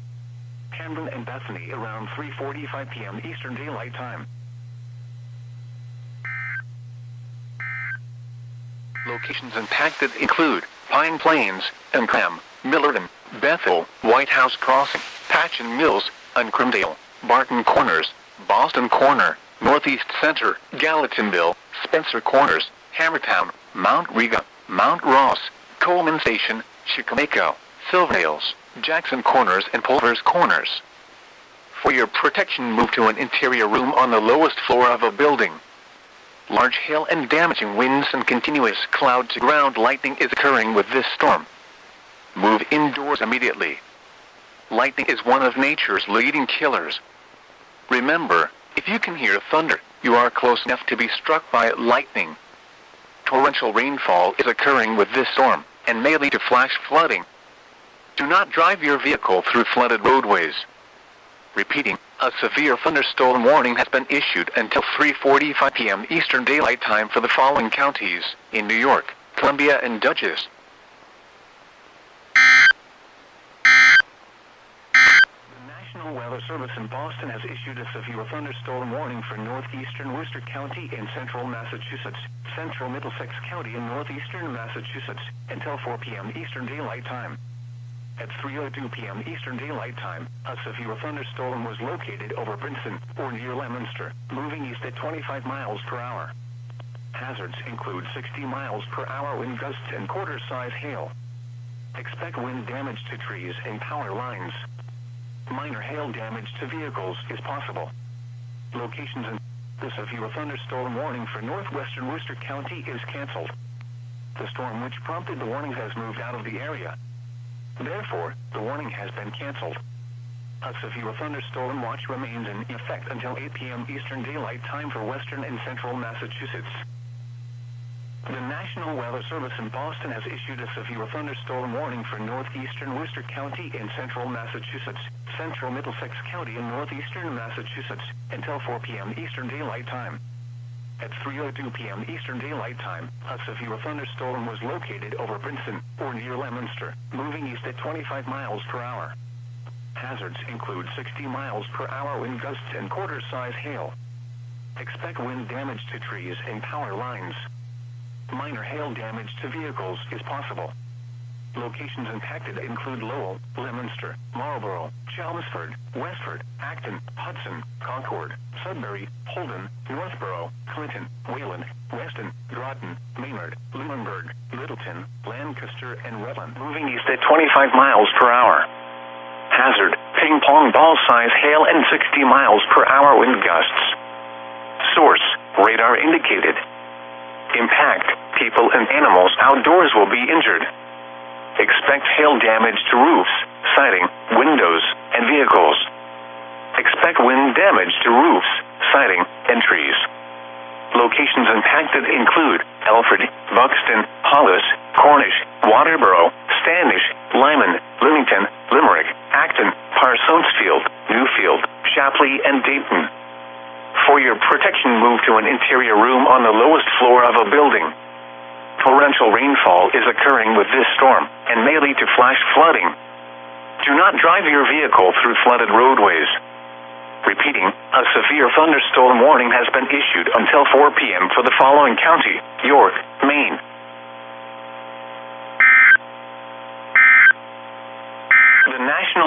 Camden and Bethany around 3:45 p.m. Eastern Daylight Time. Locations impacted include Pine Plains, Ancram, Millerton, Bethel, White House Crossing, Patchen Mills, Uncrumdale, Barton Corners, Boston Corner, Northeast Center, Gallatinville, Spencer Corners, Hammertown, Mount Riga, Mount Ross, Coleman Station, Chicomaco, Silverdales, Jackson Corners and Pulvers Corners. For your protection, move to an interior room on the lowest floor of a building. Large hail and damaging winds and continuous cloud-to-ground lightning is occurring with this storm. Move indoors immediately. Lightning is one of nature's leading killers. Remember, if you can hear thunder, you are close enough to be struck by lightning. Torrential rainfall is occurring with this storm, and may lead to flash flooding. Do not drive your vehicle through flooded roadways. Repeating, a severe thunderstorm warning has been issued until 3:45 p.m. Eastern Daylight Time for the following counties in New York, Columbia, and Dutchess. The National Weather Service in Boston has issued a severe thunderstorm warning for northeastern Worcester County in central Massachusetts, central Middlesex County in northeastern Massachusetts, until 4 p.m. Eastern Daylight Time. At 3:02 p.m. Eastern Daylight Time, a severe thunderstorm was located over Princeton, or near Leominster, moving east at 25 miles per hour. Hazards include 60 miles per hour wind gusts and quarter-size hail. Expect wind damage to trees and power lines. Minor hail damage to vehicles is possible. Locations in the severe thunderstorm warning for northwestern Worcester County is canceled. The storm which prompted the warning has moved out of the area. Therefore, the warning has been canceled. A severe thunderstorm watch remains in effect until 8 p.m. Eastern Daylight Time for western and central Massachusetts. The National Weather Service in Boston has issued a severe thunderstorm warning for northeastern Worcester County in central Massachusetts, central Middlesex County in northeastern Massachusetts, until 4 p.m. Eastern Daylight Time. At 3:02 p.m. Eastern Daylight Time, a severe thunderstorm was located over Princeton, or near Leominster, moving east at 25 miles per hour. Hazards include 60 miles per hour wind gusts and quarter-size hail. Expect wind damage to trees and power lines. Minor hail damage to vehicles is possible. Locations impacted include Lowell, Leominster, Marlborough, Chelmsford, Westford, Acton, Hudson, Concord, Sudbury, Holden, Northborough, Clinton, Wayland, Weston, Groton, Maynard, Lunenburg, Littleton, Lancaster, and Rutland, moving east at 25 miles per hour. Hazard, ping-pong ball-size hail and 60 miles per hour wind gusts. Source, radar indicated. Impact, people and animals outdoors will be injured. Expect hail damage to roofs, siding, windows, and vehicles. Expect wind damage to roofs, siding, and trees. Locations impacted include Alfred, Buxton, Hollis, Cornish, Waterboro, Standish, Lyman, Leamington, Limerick, Acton, Parsonsfield, Newfield, Shapley, and Dayton. For your protection, move to an interior room on the lowest floor of a building. Torrential rainfall is occurring with this storm, and may lead to flash flooding. Do not drive your vehicle through flooded roadways. Repeating, a severe thunderstorm warning has been issued until 4 p.m. for the following county: York, Maine.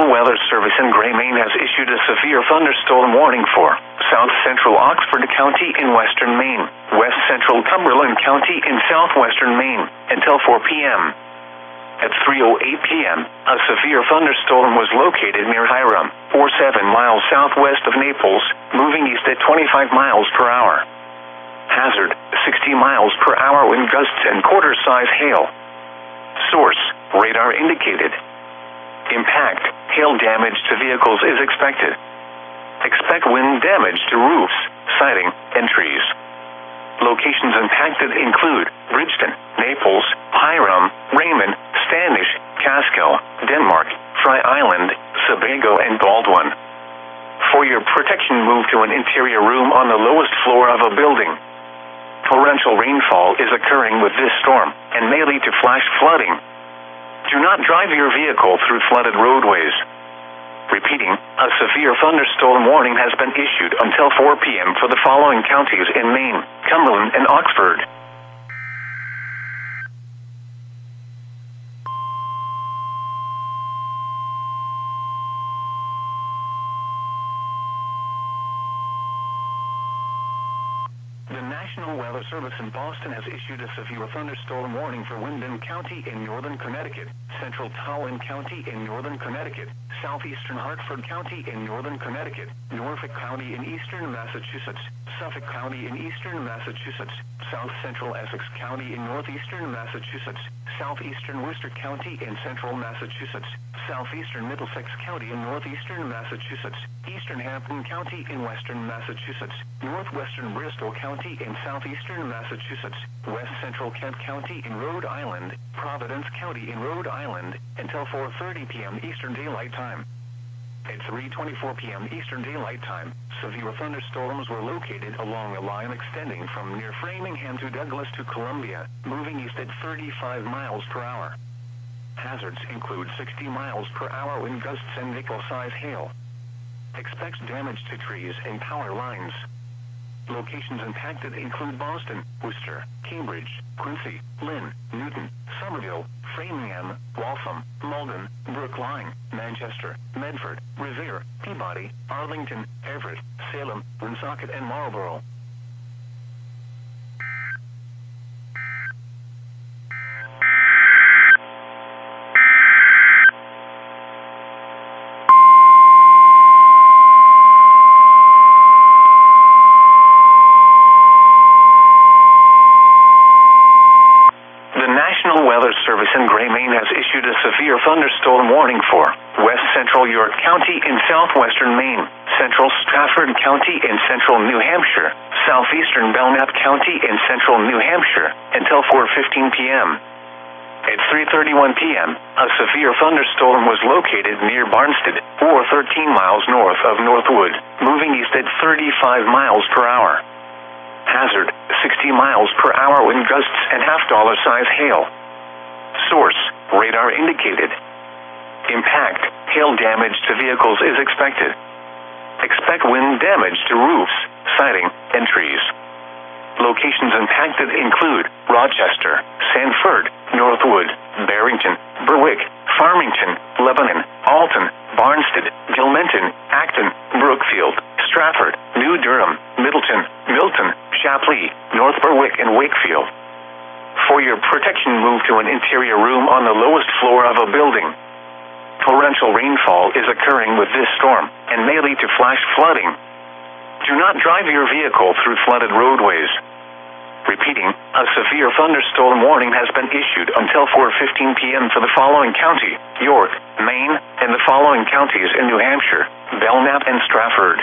National Weather Service in Gray, Maine has issued a severe thunderstorm warning for south central Oxford County in western Maine, west central Cumberland County in southwestern Maine, until 4 p.m. At 3:08 p.m., a severe thunderstorm was located near Hiram, 7 miles southwest of Naples, moving east at 25 miles per hour. Hazard, 60 miles per hour wind gusts and quarter-size hail. Source, radar indicated. Impact, hail damage to vehicles is expected. Expect wind damage to roofs, siding, and trees. Locations impacted include Bridgeton, Naples, Hiram, Raymond, Standish, Casco, Denmark, Fry Island, Sebago, and Baldwin. For your protection, move to an interior room on the lowest floor of a building. Torrential rainfall is occurring with this storm and may lead to flash flooding. Do not drive your vehicle through flooded roadways. Repeating, a severe thunderstorm warning has been issued until 4 p.m. for the following counties in Maine, Cumberland, and Oxford. The National Weather Service in Boston has issued a severe thunderstorm warning for Windham County in northern Connecticut, central Towin County in northern Connecticut, southeastern Hartford County in northern Connecticut, Norfolk County in eastern Massachusetts, Suffolk County in eastern Massachusetts, south central Essex County in northeastern Massachusetts, southeastern Worcester County in central Massachusetts, southeastern Middlesex County in northeastern Massachusetts, eastern Hampton County in western Massachusetts, northwestern Bristol County in southeastern Massachusetts, west central Kent County in Rhode Island, Providence County in Rhode Island, until 4:30 p.m. Eastern Daylight Time. At 3:24 p.m. Eastern Daylight Time, severe thunderstorms were located along a line extending from near Framingham to Douglas to Columbia, moving east at 35 miles per hour. Hazards include 60 miles per hour wind gusts and nickel-size hail. Expect damage to trees and power lines. Locations impacted include Boston, Worcester, Cambridge, Quincy, Lynn, Newton, Somerville, Framingham, Waltham, Malden, Brookline, Manchester, Medford, Revere, Peabody, Arlington, Everett, Salem, Woonsocket, and Marlborough. National Weather Service in Gray, Maine has issued a severe thunderstorm warning for west central York County in southwestern Maine, central Strafford County in central New Hampshire, southeastern Belknap County in central New Hampshire, until 4:15 p.m. At 3:31 p.m., a severe thunderstorm was located near Barnstead, 13 miles north of Northwood, moving east at 35 miles per hour. Hazard, 60 miles per hour wind gusts and half-dollar-size hail. Source, radar indicated. Impact, hail damage to vehicles is expected. Expect wind damage to roofs, siding, and trees. Locations impacted include Rochester, Sanford, Northwood, Barrington, Berwick, Farmington, Lebanon, Alton, Barnstead, Gilmanton, Acton, Brookfield, Stratford, New Durham, Middleton, Milton, Shapley, North Berwick, and Wakefield. For your protection, move to an interior room on the lowest floor of a building. Torrential rainfall is occurring with this storm and may lead to flash flooding. Do not drive your vehicle through flooded roadways. Repeating, a severe thunderstorm warning has been issued until 4:15 p.m. for the following county, York, Maine, and the following counties in New Hampshire, Belknap and Strafford.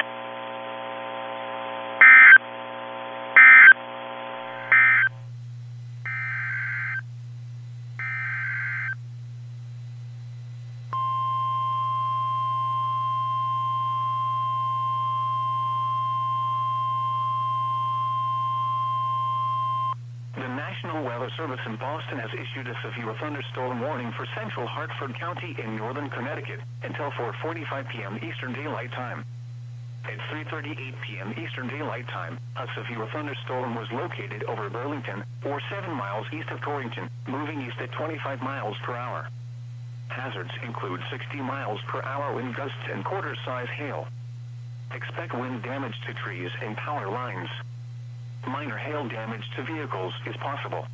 The National Weather Service in Boston has issued a severe thunderstorm warning for central Hartford County in northern Connecticut until 4:45 p.m. Eastern Daylight Time. At 3:38 p.m. Eastern Daylight Time, a severe thunderstorm was located over Burlington, 7 miles east of Torrington, moving east at 25 miles per hour. Hazards include 60 miles per hour wind gusts and quarter-size hail. Expect wind damage to trees and power lines. Minor hail damage to vehicles is possible.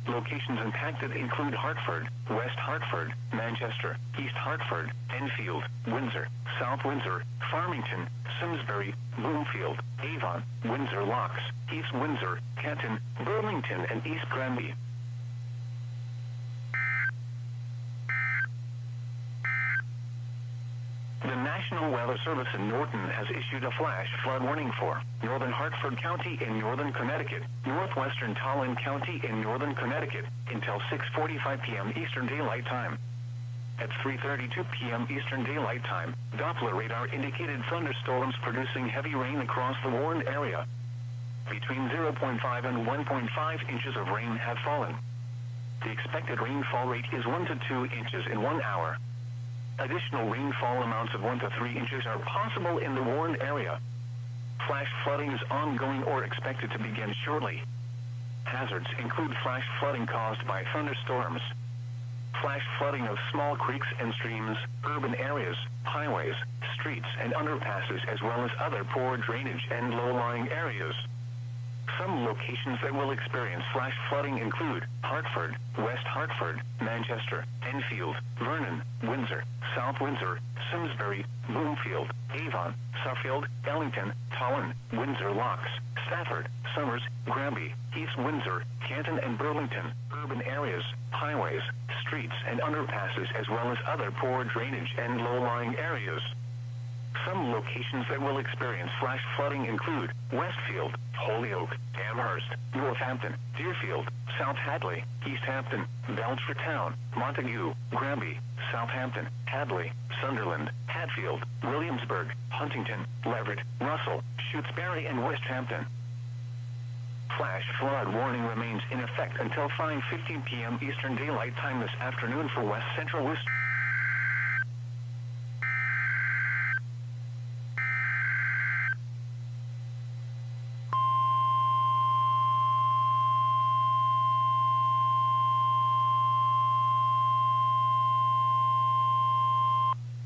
Locations impacted include Hartford, West Hartford, Manchester, East Hartford, Enfield, Windsor, South Windsor, Farmington, Simsbury, Bloomfield, Avon, Windsor Locks, East Windsor, Canton, Burlington, and East Granby. The National Weather Service in Norton has issued a flash flood warning for northern Hartford County in northern Connecticut, northwestern Tolland County in northern Connecticut, until 6:45 p.m. Eastern Daylight Time. At 3:32 p.m. Eastern Daylight Time, Doppler radar indicated thunderstorms producing heavy rain across the warned area. Between 0.5 and 1.5 inches of rain have fallen. The expected rainfall rate is 1 to 2 inches in 1 hour. Additional rainfall amounts of 1 to 3 inches are possible in the warned area. Flash flooding is ongoing or expected to begin shortly. Hazards include flash flooding caused by thunderstorms, flash flooding of small creeks and streams, urban areas, highways, streets, and underpasses, as well as other poor drainage and low-lying areas. Some locations that will experience flash flooding include Hartford, West Hartford, Manchester, Enfield, Vernon, Windsor, South Windsor, Simsbury, Bloomfield, Avon, Suffield, Ellington, Tolland, Windsor Locks, Stafford, Somers, Granby, East Windsor, Canton, and Burlington, urban areas, highways, streets, and underpasses, as well as other poor drainage and low-lying areas. Some locations that will experience flash flooding include Westfield, Holyoke, Amherst, Northampton, Deerfield, South Hadley, East Hampton, Belchertown, Montague, Granby, Southampton, Hadley, Sunderland, Hatfield, Williamsburg, Huntington, Leverett, Russell, Shutesbury, and West Hampton. Flash flood warning remains in effect until 5:15 p.m. Eastern Daylight Time this afternoon for West Central West.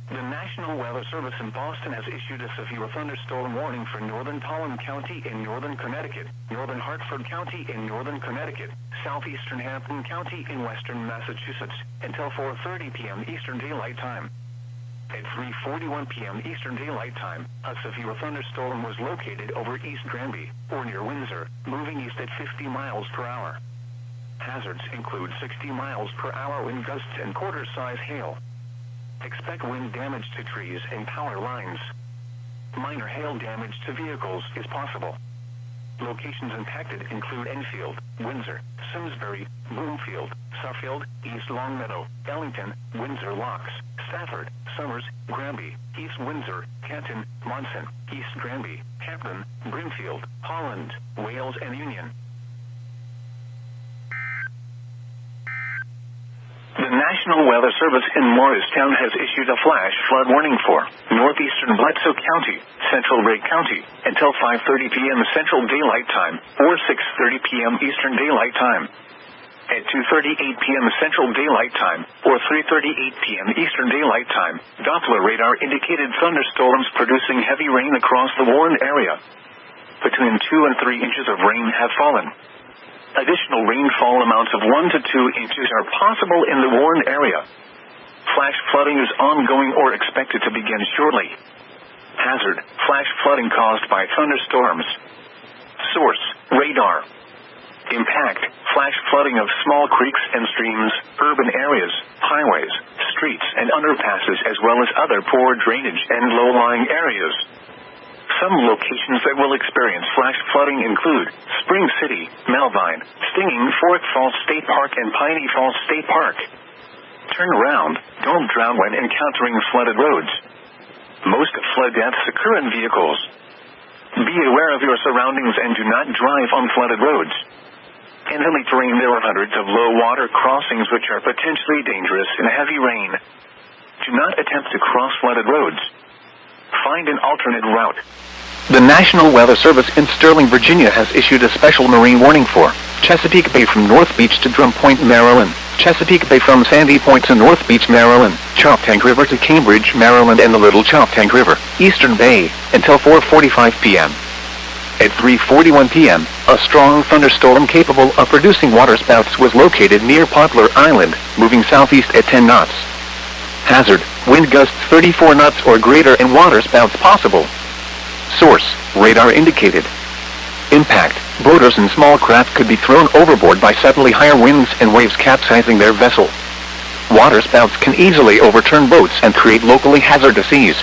The National Weather Service in Boston has issued a severe thunderstorm warning for northern Tolland County in northern Connecticut, northern Hartford County in northern Connecticut, southeastern Hampton County in western Massachusetts, until 4:30 p.m. Eastern Daylight Time. At 3:41 p.m. Eastern Daylight Time, a severe thunderstorm was located over East Granby, or near Windsor, moving east at 50 miles per hour. Hazards include 60 miles per hour wind gusts and quarter-size hail. Expect wind damage to trees and power lines. Minor hail damage to vehicles is possible. Locations impacted include Enfield, Windsor, Simsbury, Bloomfield, Suffield, East Longmeadow, Ellington, Windsor Locks, Stafford, Somers, Granby, East Windsor, Canton, Monson, East Granby, Hampton, Brimfield, Holland, Wales, and Union. The National Weather Service in Morristown has issued a flash flood warning for northeastern Bledsoe County, central Ray County, until 5:30 p.m. Central Daylight Time, or 6:30 p.m. Eastern Daylight Time. At 2:38 p.m. Central Daylight Time, or 3:38 p.m. Eastern Daylight Time, Doppler radar indicated thunderstorms producing heavy rain across the warned area. Between 2 and 3 inches of rain have fallen. Additional rainfall amounts of 1 to 2 inches are possible in the warned area. Flash flooding is ongoing or expected to begin shortly. Hazard, flash flooding caused by thunderstorms. Source, radar. Impact, flash flooding of small creeks and streams, urban areas, highways, streets, and underpasses, as well as other poor drainage and low-lying areas. Some locations that will experience flash flooding include Spring City, Melvine, Stinging, Fork Falls State Park, and Piney Falls State Park. Turn around, don't drown when encountering flooded roads. Most flood deaths occur in vehicles. Be aware of your surroundings and do not drive on flooded roads. In hilly terrain, there are hundreds of low water crossings which are potentially dangerous in heavy rain. Do not attempt to cross flooded roads. Find an alternate route. The National Weather Service in Sterling, Virginia has issued a special marine warning for Chesapeake Bay from North Beach to Drum Point, Maryland, Chesapeake Bay from Sandy Point to North Beach, Maryland, Choptank River to Cambridge, Maryland, and the Little Choptank River, Eastern Bay, until 4:45 p.m. At 3:41 p.m., a strong thunderstorm capable of producing waterspouts was located near Poplar Island, moving southeast at 10 knots. Hazard, wind gusts 34 knots or greater and waterspouts possible. Source, radar indicated. Impact, boaters and small craft could be thrown overboard by suddenly higher winds and waves capsizing their vessel. Waterspouts can easily overturn boats and create locally hazardous seas.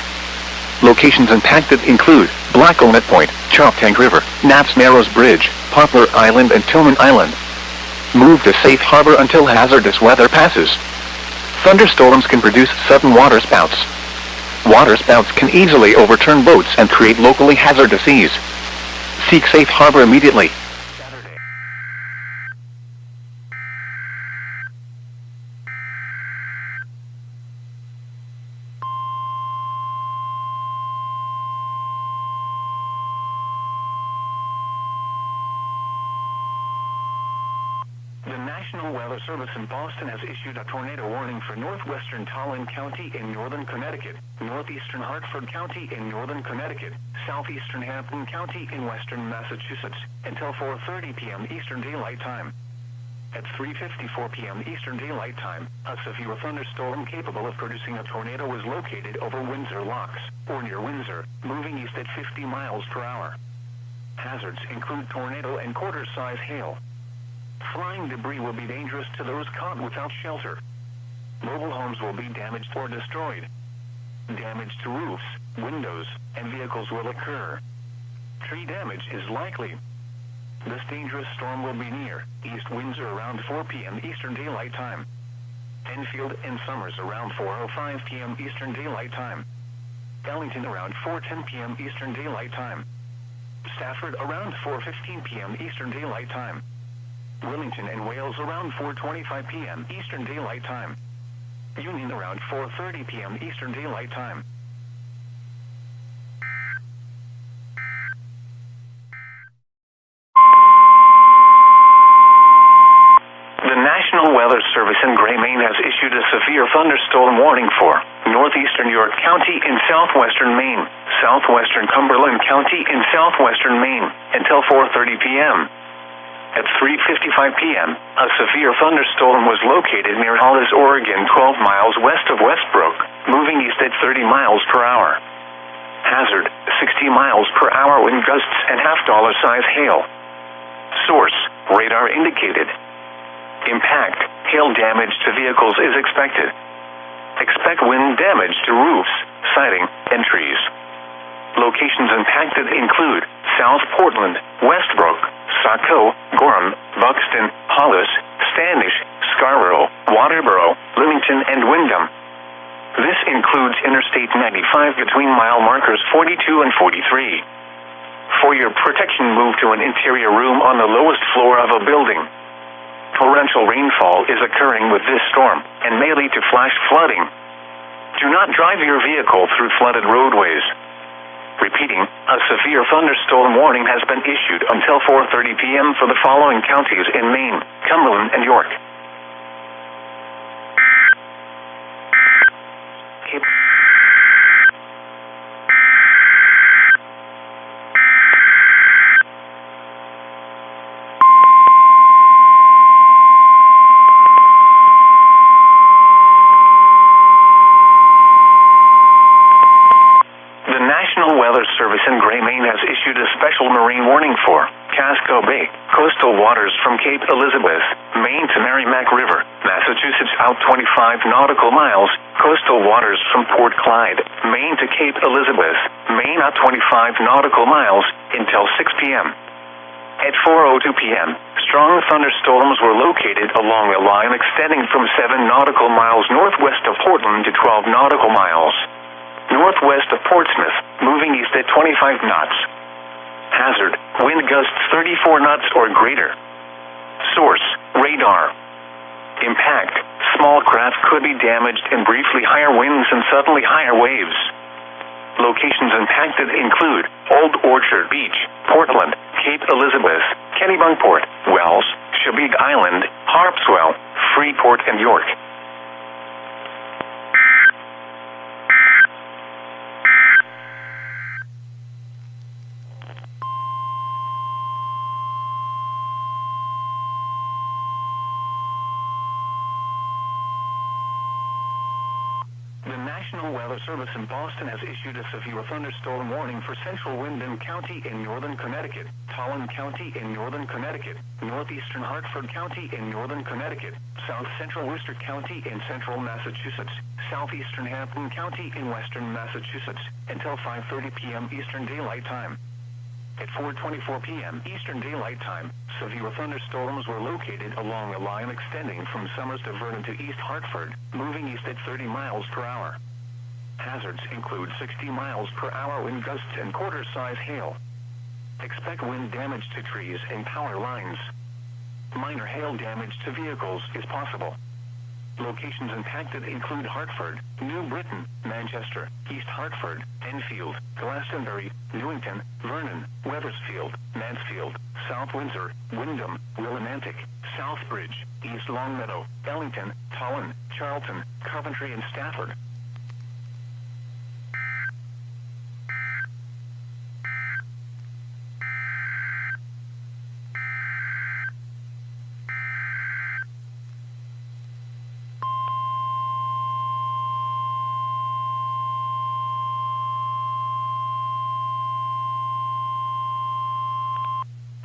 Locations impacted include Blacklenet Point, Choptank River, Knapp's Narrows Bridge, Poplar Island and Tillman Island. Move to safe harbor until hazardous weather passes. Thunderstorms can produce sudden waterspouts. Waterspouts can easily overturn boats and create locally hazardous seas. Seek safe harbor immediately. The National Weather Service in Boston has issued a tornado warning for northwestern Tolland County in northern Connecticut, northeastern Hartford County in northern Connecticut, southeastern Hampton County in western Massachusetts, until 4:30 p.m. Eastern Daylight Time. At 3:54 p.m. Eastern Daylight Time, a severe thunderstorm capable of producing a tornado was located over Windsor Locks, or near Windsor, moving east at 50 miles per hour. Hazards include tornado and quarter-size hail. Flying debris will be dangerous to those caught without shelter. Mobile homes will be damaged or destroyed. Damage to roofs, windows, and vehicles will occur. Tree damage is likely. This dangerous storm will be near East Windsor around 4 p.m. Eastern Daylight Time. Enfield and Somers around 4:05 p.m. Eastern Daylight Time. Ellington around 4:10 p.m. Eastern Daylight Time. Stafford around 4:15 p.m. Eastern Daylight Time. Wilmington and Wales around 4:25 p.m. Eastern Daylight Time. Union around 4:30 p.m. Eastern Daylight Time. The National Weather Service in Gray, Maine has issued a severe thunderstorm warning for northeastern York County in southwestern Maine, southwestern Cumberland County in southwestern Maine, until 4:30 p.m. At 3:55 p.m., a severe thunderstorm was located near Hollis, Oregon, 12 miles west of Westbrook, moving east at 30 miles per hour. Hazard, 60 miles per hour wind gusts and half-dollar-size hail. Source, radar indicated. Impact, hail damage to vehicles is expected. Expect wind damage to roofs, siding, and trees. Locations impacted include South Portland, Westbrook, Saco, Gorham, Buxton, Hollis, Standish, Scarborough, Waterboro, Leamington, and Windham. This includes Interstate 95 between mile markers 42 and 43. For your protection, move to an interior room on the lowest floor of a building. Torrential rainfall is occurring with this storm and may lead to flash flooding. Do not drive your vehicle through flooded roadways. Repeating, a severe thunderstorm warning has been issued until 4:30 p.m. for the following counties in Maine, Cumberland, and York. The National Weather Service in Gray, Maine has issued a special marine warning for Casco Bay, coastal waters from Cape Elizabeth, Maine to Merrimack River, Massachusetts out 25 nautical miles, coastal waters from Port Clyde, Maine to Cape Elizabeth, Maine out 25 nautical miles, until 6 p.m. At 4:02 p.m., strong thunderstorms were located along a line extending from 7 nautical miles northwest of Portland to 12 nautical miles northwest of Portsmouth, moving east at 25 knots. Hazard, wind gusts 34 knots or greater. Source, radar. Impact, small craft could be damaged in briefly higher winds and suddenly higher waves. Locations impacted include Old Orchard Beach, Portland, Cape Elizabeth, Kennebunkport, Wells, Chesapeake Island, Harpswell, Freeport, and York. The National Weather Service in Boston has issued a severe thunderstorm warning for central Windham County in northern Connecticut, Tolland County in northern Connecticut, northeastern Hartford County in northern Connecticut, south central Worcester County in central Massachusetts, southeastern Hampton County in western Massachusetts, until 5:30 p.m. Eastern Daylight Time. At 4:24 p.m. Eastern Daylight Time, severe thunderstorms were located along a line extending from Somers to Vernon to East Hartford, moving east at 30 miles per hour. Hazards include 60 miles per hour wind gusts and quarter-size hail. Expect wind damage to trees and power lines. Minor hail damage to vehicles is possible. Locations impacted include Hartford, New Britain, Manchester, East Hartford, Enfield, Glastonbury, Newington, Vernon, Wethersfield, Mansfield, South Windsor, Windham, Willimantic, Southbridge, East Longmeadow, Ellington, Tolland, Charlton, Coventry, and Stafford.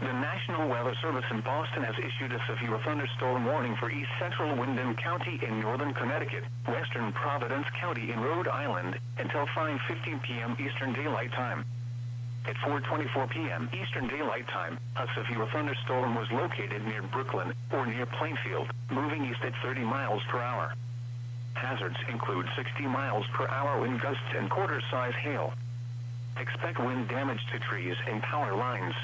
The National Weather Service in Boston has issued a severe thunderstorm warning for east central Windham County in northern Connecticut, western Providence County in Rhode Island, until 5:15 p.m. Eastern Daylight Time. At 4:24 p.m. Eastern Daylight Time, a severe thunderstorm was located near Brooklyn or near Plainfield, moving east at 30 miles per hour. Hazards include 60 miles per hour wind gusts and quarter-size hail. Expect wind damage to trees and power lines.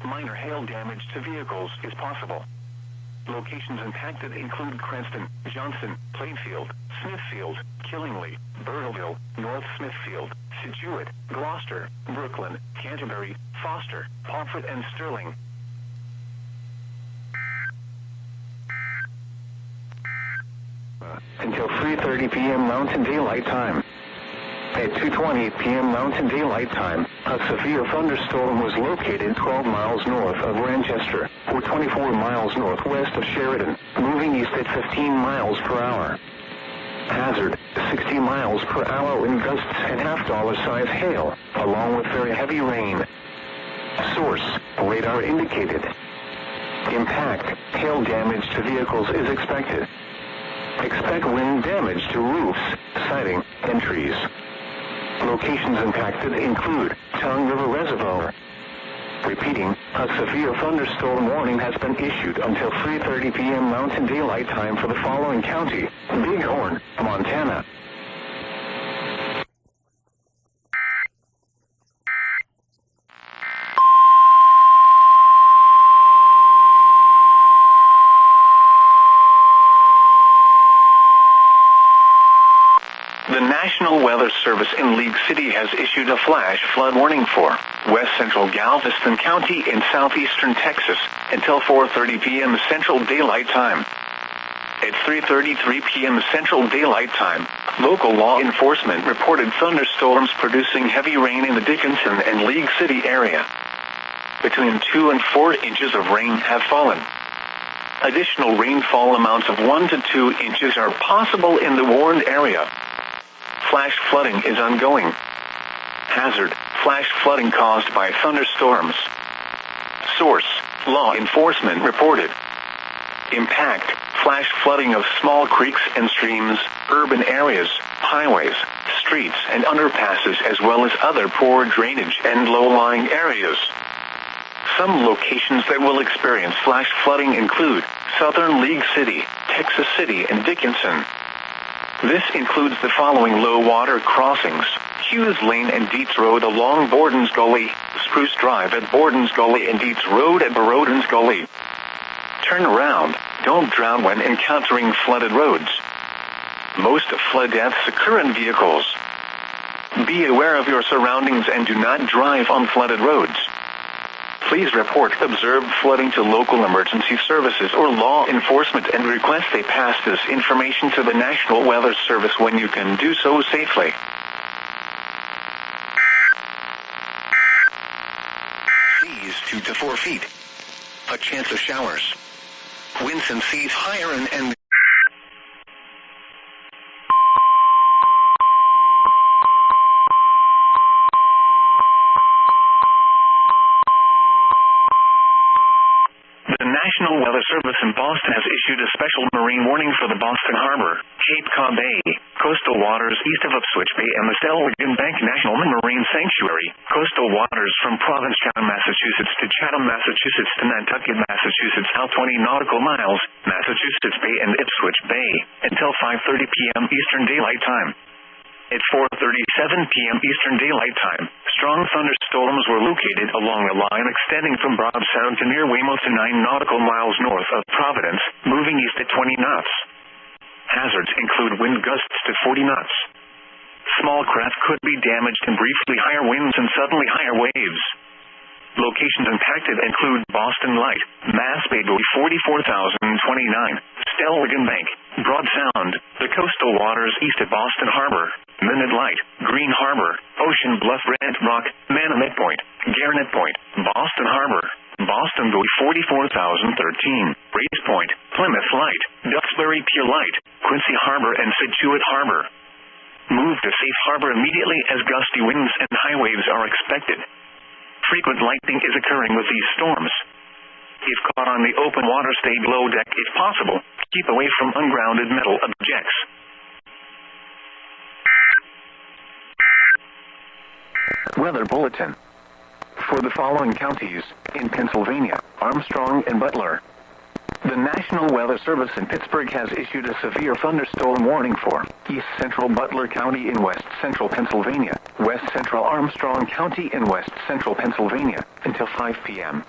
Minor hail damage to vehicles is possible. Locations impacted include Cranston, Johnson, Plainfield, Smithfield, Killingly, Burteville, North Smithfield, Situate, Gloucester, Brooklyn, Canterbury, Foster, Pomfret, and Sterling. Until 3:30 p.m. Mountain Daylight Time. At 2:20 p.m. Mountain Daylight Time, a severe thunderstorm was located 12 miles north of Manchester, or 24 miles northwest of Sheridan, moving east at 15 miles per hour. Hazard, 60 miles per hour wind gusts and half-dollar-size hail, along with very heavy rain. Source, radar indicated. Impact, hail damage to vehicles is expected. Expect wind damage to roofs, siding, and trees. Locations impacted include Tongue River Reservoir. Repeating, a severe thunderstorm warning has been issued until 3:30 p.m. Mountain Daylight Time for the following county: Bighorn, Montana. The National Weather Service in League City has issued a flash flood warning for west central Galveston County in southeastern Texas until 4:30 p.m. Central Daylight Time. At 3:33 p.m. Central Daylight Time, local law enforcement reported thunderstorms producing heavy rain in the Dickinson and League City area. Between 2 and 4 inches of rain have fallen. Additional rainfall amounts of 1 to 2 inches are possible in the warned area. Flash flooding is ongoing. Hazard, flash flooding caused by thunderstorms. Source, law enforcement reported. Impact, flash flooding of small creeks and streams, urban areas, highways, streets and underpasses, as well as other poor drainage and low-lying areas. Some locations that will experience flash flooding include Southern League City, Texas City, and Dickinson. This includes the following low-water crossings: Hughes Lane and Dietz Road along Borden's Gully, Spruce Drive at Borden's Gully, and Dietz Road at Borden's Gully. Turn around, don't drown when encountering flooded roads. Most flood deaths occur in vehicles. Be aware of your surroundings and do not drive on flooded roads. Please report observed flooding to local emergency services or law enforcement and request they pass this information to the National Weather Service when you can do so safely. Seas 2 to 4 feet. A chance of showers. Winds and seas higher and The National Weather Service in Boston has issued a special marine warning for the Boston Harbor, Cape Cod Bay, coastal waters east of Ipswich Bay and the Stellwagen Bank National Marine Sanctuary, coastal waters from Provincetown, Massachusetts to Chatham, Massachusetts to Nantucket, Massachusetts south 20 nautical miles, Massachusetts Bay and Ipswich Bay, until 5:30 p.m. Eastern Daylight Time. At 4:37 p.m. Eastern Daylight Time, strong thunderstorms were located along a line extending from Broad Sound to near Weymouth to 9 nautical miles north of Providence, moving east at 20 knots. Hazards include wind gusts to 40 knots. Small craft could be damaged and briefly higher winds and suddenly higher waves. Locations impacted include Boston Light, Mass Bay Buoy 44,029, Stellwagen Bank, Broad Sound, the coastal waters east of Boston Harbor, Minute Light, Green Harbor, Ocean Bluff, Red Rock, Manamet Point, Garnet Point, Boston Harbor, Boston Buoy 44,013, Race Point, Plymouth Light, Duxbury Pier Light, Quincy Harbor and Scituate Harbor. Move to safe harbor immediately as gusty winds and high waves are expected. Frequent lightning is occurring with these storms. If caught on the open water, stay below deck if possible. Keep away from ungrounded metal objects. Weather Bulletin. For the following counties in Pennsylvania, Armstrong and Butler. The National Weather Service in Pittsburgh has issued a severe thunderstorm warning for East Central Butler County in West Central Pennsylvania, West Central Armstrong County in West Central Pennsylvania, until 5 p.m.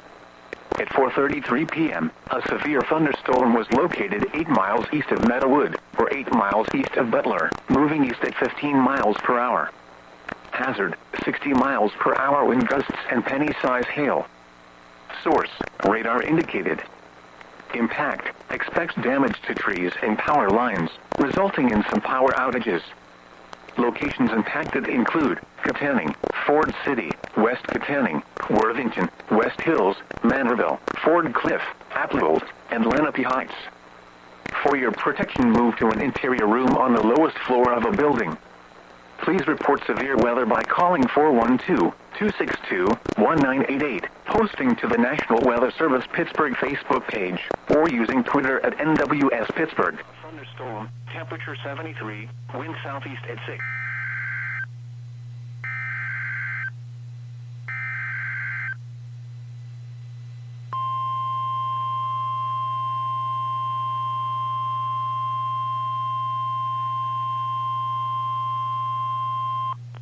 At 4:33 p.m., a severe thunderstorm was located 8 miles east of Meadowood, or 8 miles east of Butler, moving east at 15 miles per hour. Hazard, 60 miles per hour wind gusts and penny-size hail. Source, radar indicated. Impact, expects damage to trees and power lines, resulting in some power outages. Locations impacted include Katanning, Ford City, West Katanning, Worthington, West Hills, Manorville, Ford Cliff, Applewold, and Lenape Heights. For your protection, move to an interior room on the lowest floor of a building. Please report severe weather by calling 412-262-1988, posting to the National Weather Service Pittsburgh Facebook page, or using Twitter at NWS Pittsburgh. Thunderstorm, temperature 73, wind southeast at 6.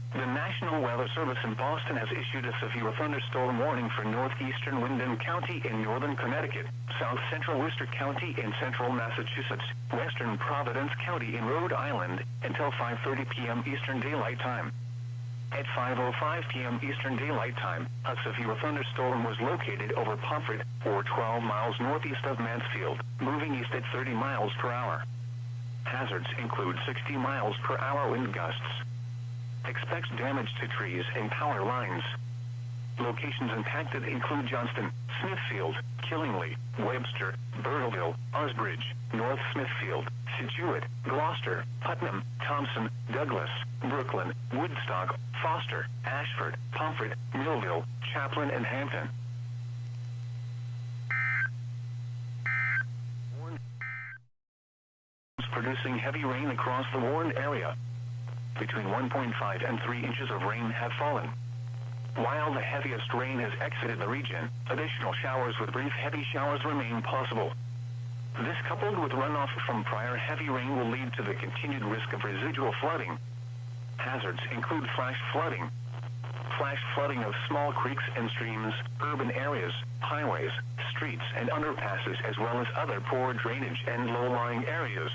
The National Weather Service in Boston has issued a severe thunderstorm warning for northeastern Windham County in northern Connecticut, south central Worcester County in central Massachusetts, western Providence County in Rhode Island, until 5:30 p.m. Eastern Daylight Time. At 5:05 p.m. Eastern Daylight Time, a severe thunderstorm was located over Pomfret, or 12 miles northeast of Mansfield, moving east at 30 miles per hour. Hazards include 60 miles per hour wind gusts. Expects damage to trees and power lines. Locations impacted include Johnston, Smithfield, Killingly, Webster, Burteville, Osbridge, North Smithfield, Scituate, Gloucester, Putnam, Thompson, Douglas, Brooklyn, Woodstock, Foster, Ashford, Pomfret, Millville, Chaplin, and Hampton. Producing heavy rain across the Warren area. Between 1.5 and 3 inches of rain have fallen. While the heaviest rain has exited the region, additional showers with brief heavy showers remain possible. This, coupled with runoff from prior heavy rain, will lead to the continued risk of residual flooding. Hazards include flash flooding of small creeks and streams, urban areas, highways, streets, and underpasses, as well as other poor drainage and low-lying areas.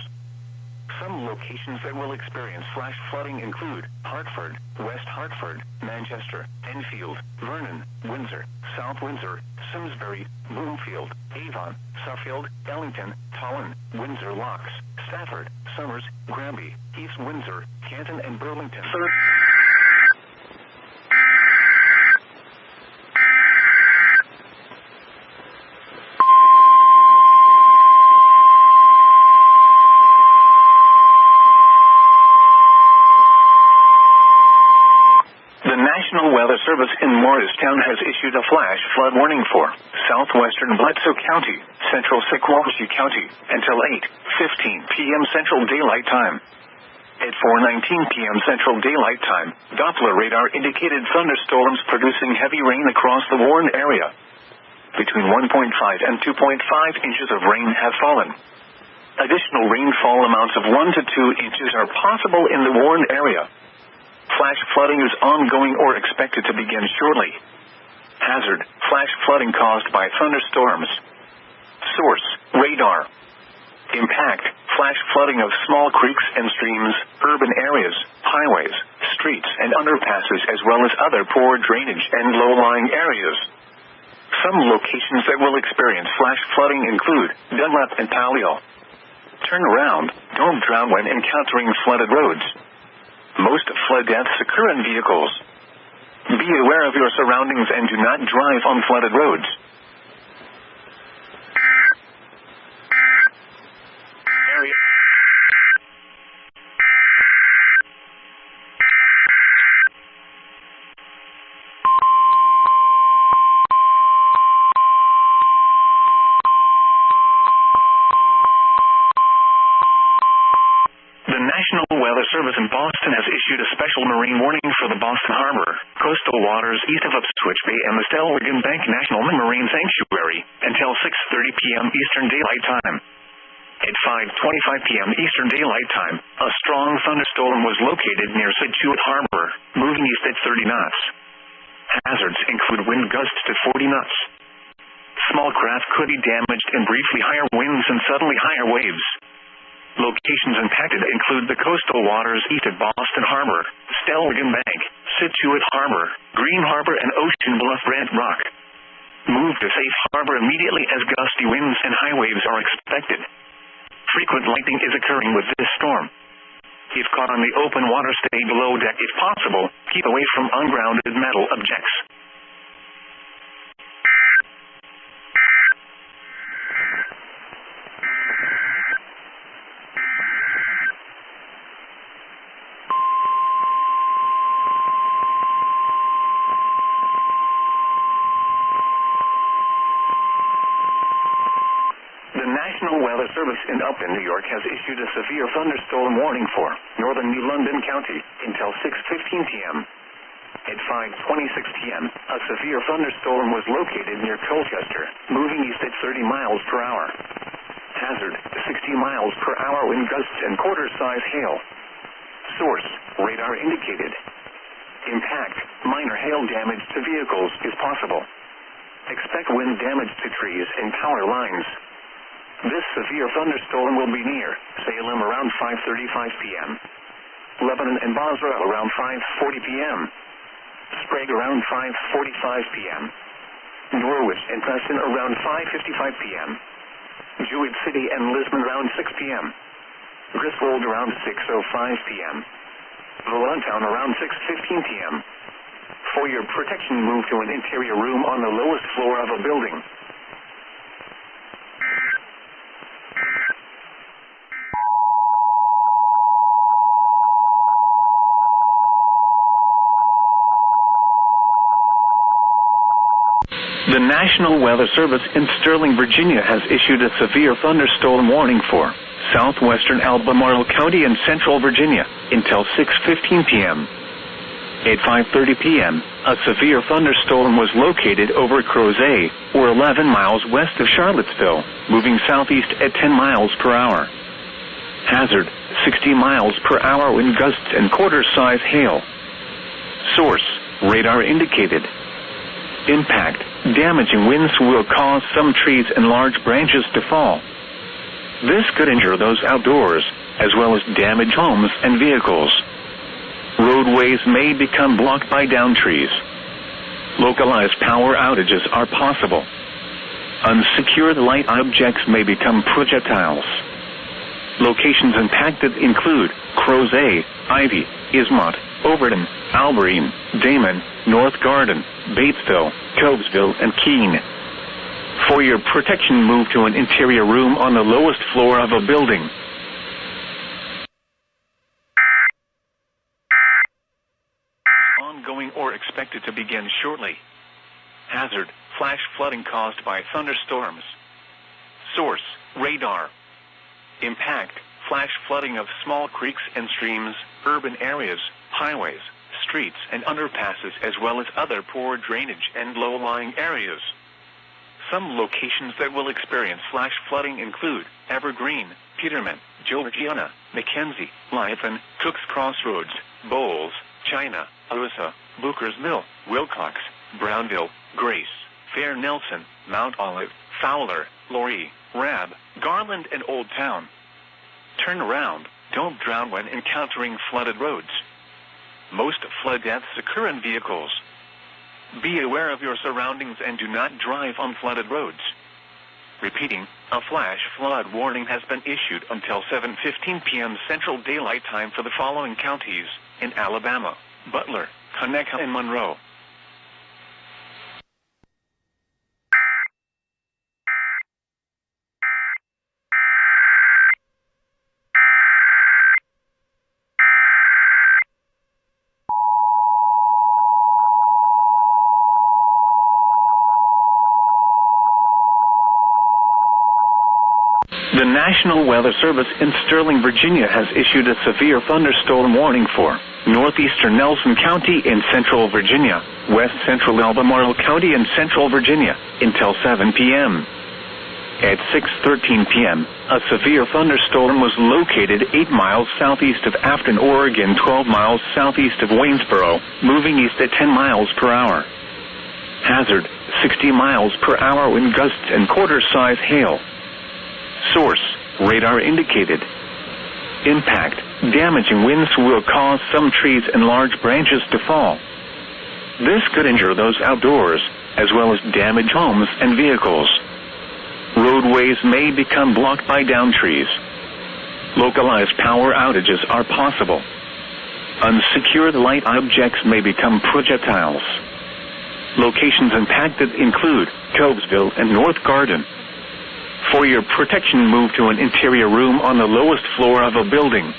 Some locations that will experience flash flooding include Hartford, West Hartford, Manchester, Enfield, Vernon, Windsor, South Windsor, Simsbury, Bloomfield, Avon, Suffield, Ellington, Tolland, Windsor Locks, Stafford, Somers, Granby, East Windsor, Canton, and Burlington. The National Weather Service in Morristown has issued a flash flood warning for southwestern Bledsoe County, central Sequatchie County, until 8:15 p.m. Central Daylight Time. At 4:19 p.m. Central Daylight Time, Doppler radar indicated thunderstorms producing heavy rain across the warned area. Between 1.5 and 2.5 inches of rain have fallen. Additional rainfall amounts of 1 to 2 inches are possible in the warned area. Flash flooding is ongoing or expected to begin shortly. Hazard: flash flooding caused by thunderstorms. Source: radar. Impact: flash flooding of small creeks and streams, urban areas, highways, streets, and underpasses, as well as other poor drainage and low-lying areas. Some locations that will experience flash flooding include Dunlap and Palio. Turn around. Don't drown when encountering flooded roads. Most flood deaths occur in vehicles. Be aware of your surroundings and do not drive on flooded roads. The National Weather Service in Boston has issued a special marine warning for the Boston Harbor, coastal waters east of Ipswich Bay, and the Stellwagen Bank National Marine Sanctuary until 6:30 p.m. Eastern Daylight Time. At 5:25 p.m. Eastern Daylight Time, a strong thunderstorm was located near Scituate Harbor, moving east at 30 knots. Hazards include wind gusts to 40 knots. Small craft could be damaged and briefly higher winds and suddenly higher waves. Locations impacted include the coastal waters east of Boston Harbor, Stellwagen Bank, Scituate Harbor, Green Harbor, and Ocean Bluff Red Rock. Move to safe harbor immediately as gusty winds and high waves are expected. Frequent lightning is occurring with this storm. If caught on the open water, stay below deck if possible. Keep away from ungrounded metal objects. The National Weather Service in Upton, New York has issued a severe thunderstorm warning for northern New London County until 6:15 p.m. At 5:26 p.m., a severe thunderstorm was located near Colchester, moving east at 30 miles per hour. Hazard: 60 miles per hour wind gusts and quarter-size hail. Source: radar indicated. Impact: minor hail damage to vehicles is possible. Expect wind damage to trees and power lines. This severe thunderstorm will be near Salem around 5:35 p.m. Lebanon and Basra around 5:40 p.m. Sprague around 5:45 p.m. Norwich and Preston around 5:55 p.m. Jewett City and Lisbon around 6 p.m. Griswold around 6:05 p.m. Voluntown around 6:15 p.m. For your protection, move to an interior room on the lowest floor of a building. The National Weather Service in Sterling, Virginia has issued a severe thunderstorm warning for southwestern Albemarle County and central Virginia until 6:15 p.m. At 5:30 p.m., a severe thunderstorm was located over Crozet, or 11 miles west of Charlottesville, moving southeast at 10 miles per hour. Hazard: 60 miles per hour wind gusts and quarter-size hail. Source: radar indicated. Impact: damaging winds will cause some trees and large branches to fall. This could injure those outdoors. as well as damaged homes and vehicles. Roadways may become blocked by downed trees. Localized power outages are possible. Unsecured light objects may become projectiles. Locations impacted include Crozet, Ivy, Ismont, Overton, Alberine, Damon, North Garden, Batesville, Covesville, and Keene. For your protection, move to an interior room on the lowest floor of a building. Ongoing or expected to begin shortly. Hazard, flash flooding caused by thunderstorms. Source, radar. Impact, flash flooding of small creeks and streams, urban areas, highways, streets, and underpasses, as well as other poor drainage and low-lying areas. Some locations that will experience flash flooding include Evergreen, Peterman, Georgiana, McKenzie, Lytton, Cook's Crossroads, Bowles, China, Alyssa, Booker's Mill, Wilcox, Brownville, Grace, Fair Nelson, Mount Olive, Fowler, Laurie, Rab, Garland, and Old Town. Turn around. Don't drown when encountering flooded roads. Most flood deaths occur in vehicles. Be aware of your surroundings and do not drive on flooded roads. Repeating, a flash flood warning has been issued until 7:15 p.m. Central Daylight Time for the following counties in Alabama: Butler, Conecuh, and Monroe. The National Weather Service in Sterling, Virginia has issued a severe thunderstorm warning for northeastern Nelson County in central Virginia, west central Albemarle County in central Virginia, until 7 p.m. At 6:13 p.m., a severe thunderstorm was located 8 miles southeast of Afton, Oregon, 12 miles southeast of Waynesboro, moving east at 10 miles per hour. Hazard, 60 miles per hour wind gusts and quarter-size hail. Source, radar indicated. Impact, damaging winds will cause some trees and large branches to fall. This could injure those outdoors, as well as damage homes and vehicles. Roadways may become blocked by downed trees. Localized power outages are possible. Unsecured light objects may become projectiles. Locations impacted include Covesville and North Garden. For your protection, move to an interior room on the lowest floor of a building.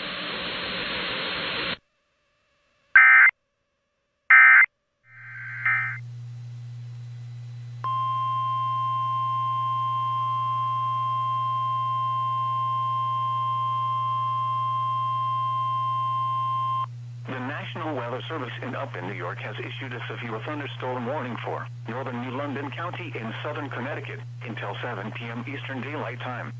The National Weather Service in Upton, New York has issued a severe thunderstorm warning for northern New London County in southern Connecticut until 7 p.m. Eastern Daylight Time.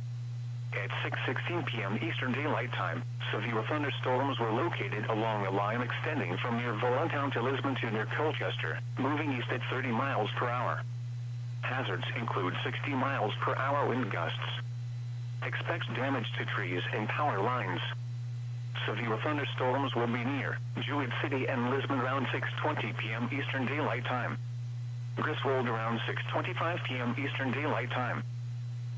At 6:16 p.m. Eastern Daylight Time, severe thunderstorms were located along a line extending from near Voluntown to Lisbon to near Colchester, moving east at 30 miles per hour. Hazards include 60 miles per hour wind gusts. Expect damage to trees and power lines. Severe thunderstorms will be near Jewett City and Lisbon around 6:20 p.m. Eastern Daylight Time. Griswold around 6:25 p.m. Eastern Daylight Time.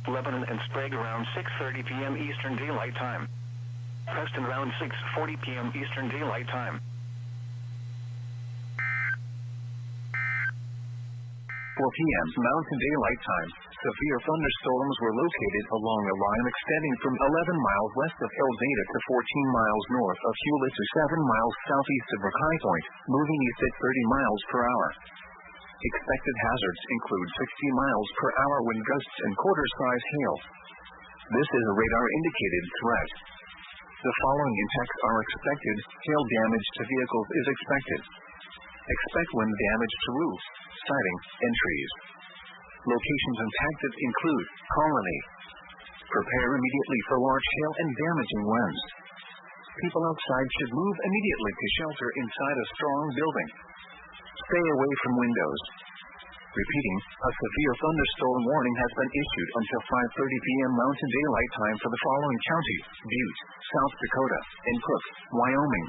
Lebanon and Sprague around 6:30 p.m. Eastern Daylight Time. Preston around 6:40 p.m. Eastern Daylight Time. 4 p.m. Mountain Daylight Time. Severe thunderstorms were located along a line extending from 11 miles west of Eldada to 14 miles north of Hewlett to 7 miles southeast of High Point, moving east at 30 miles per hour. Expected hazards include 60 miles per hour wind gusts and quarter-size hail. This is a radar-indicated threat. The following impacts are expected. Hail damage to vehicles is expected. Expect wind damage to roofs, siding, and trees. Locations impacted include Colony. Prepare immediately for large hail and damaging winds. People outside should move immediately to shelter inside a strong building. Stay away from windows. Repeating, a severe thunderstorm warning has been issued until 5:30 p.m. Mountain Daylight Time for the following counties: Butte, South Dakota, and Cook, Wyoming.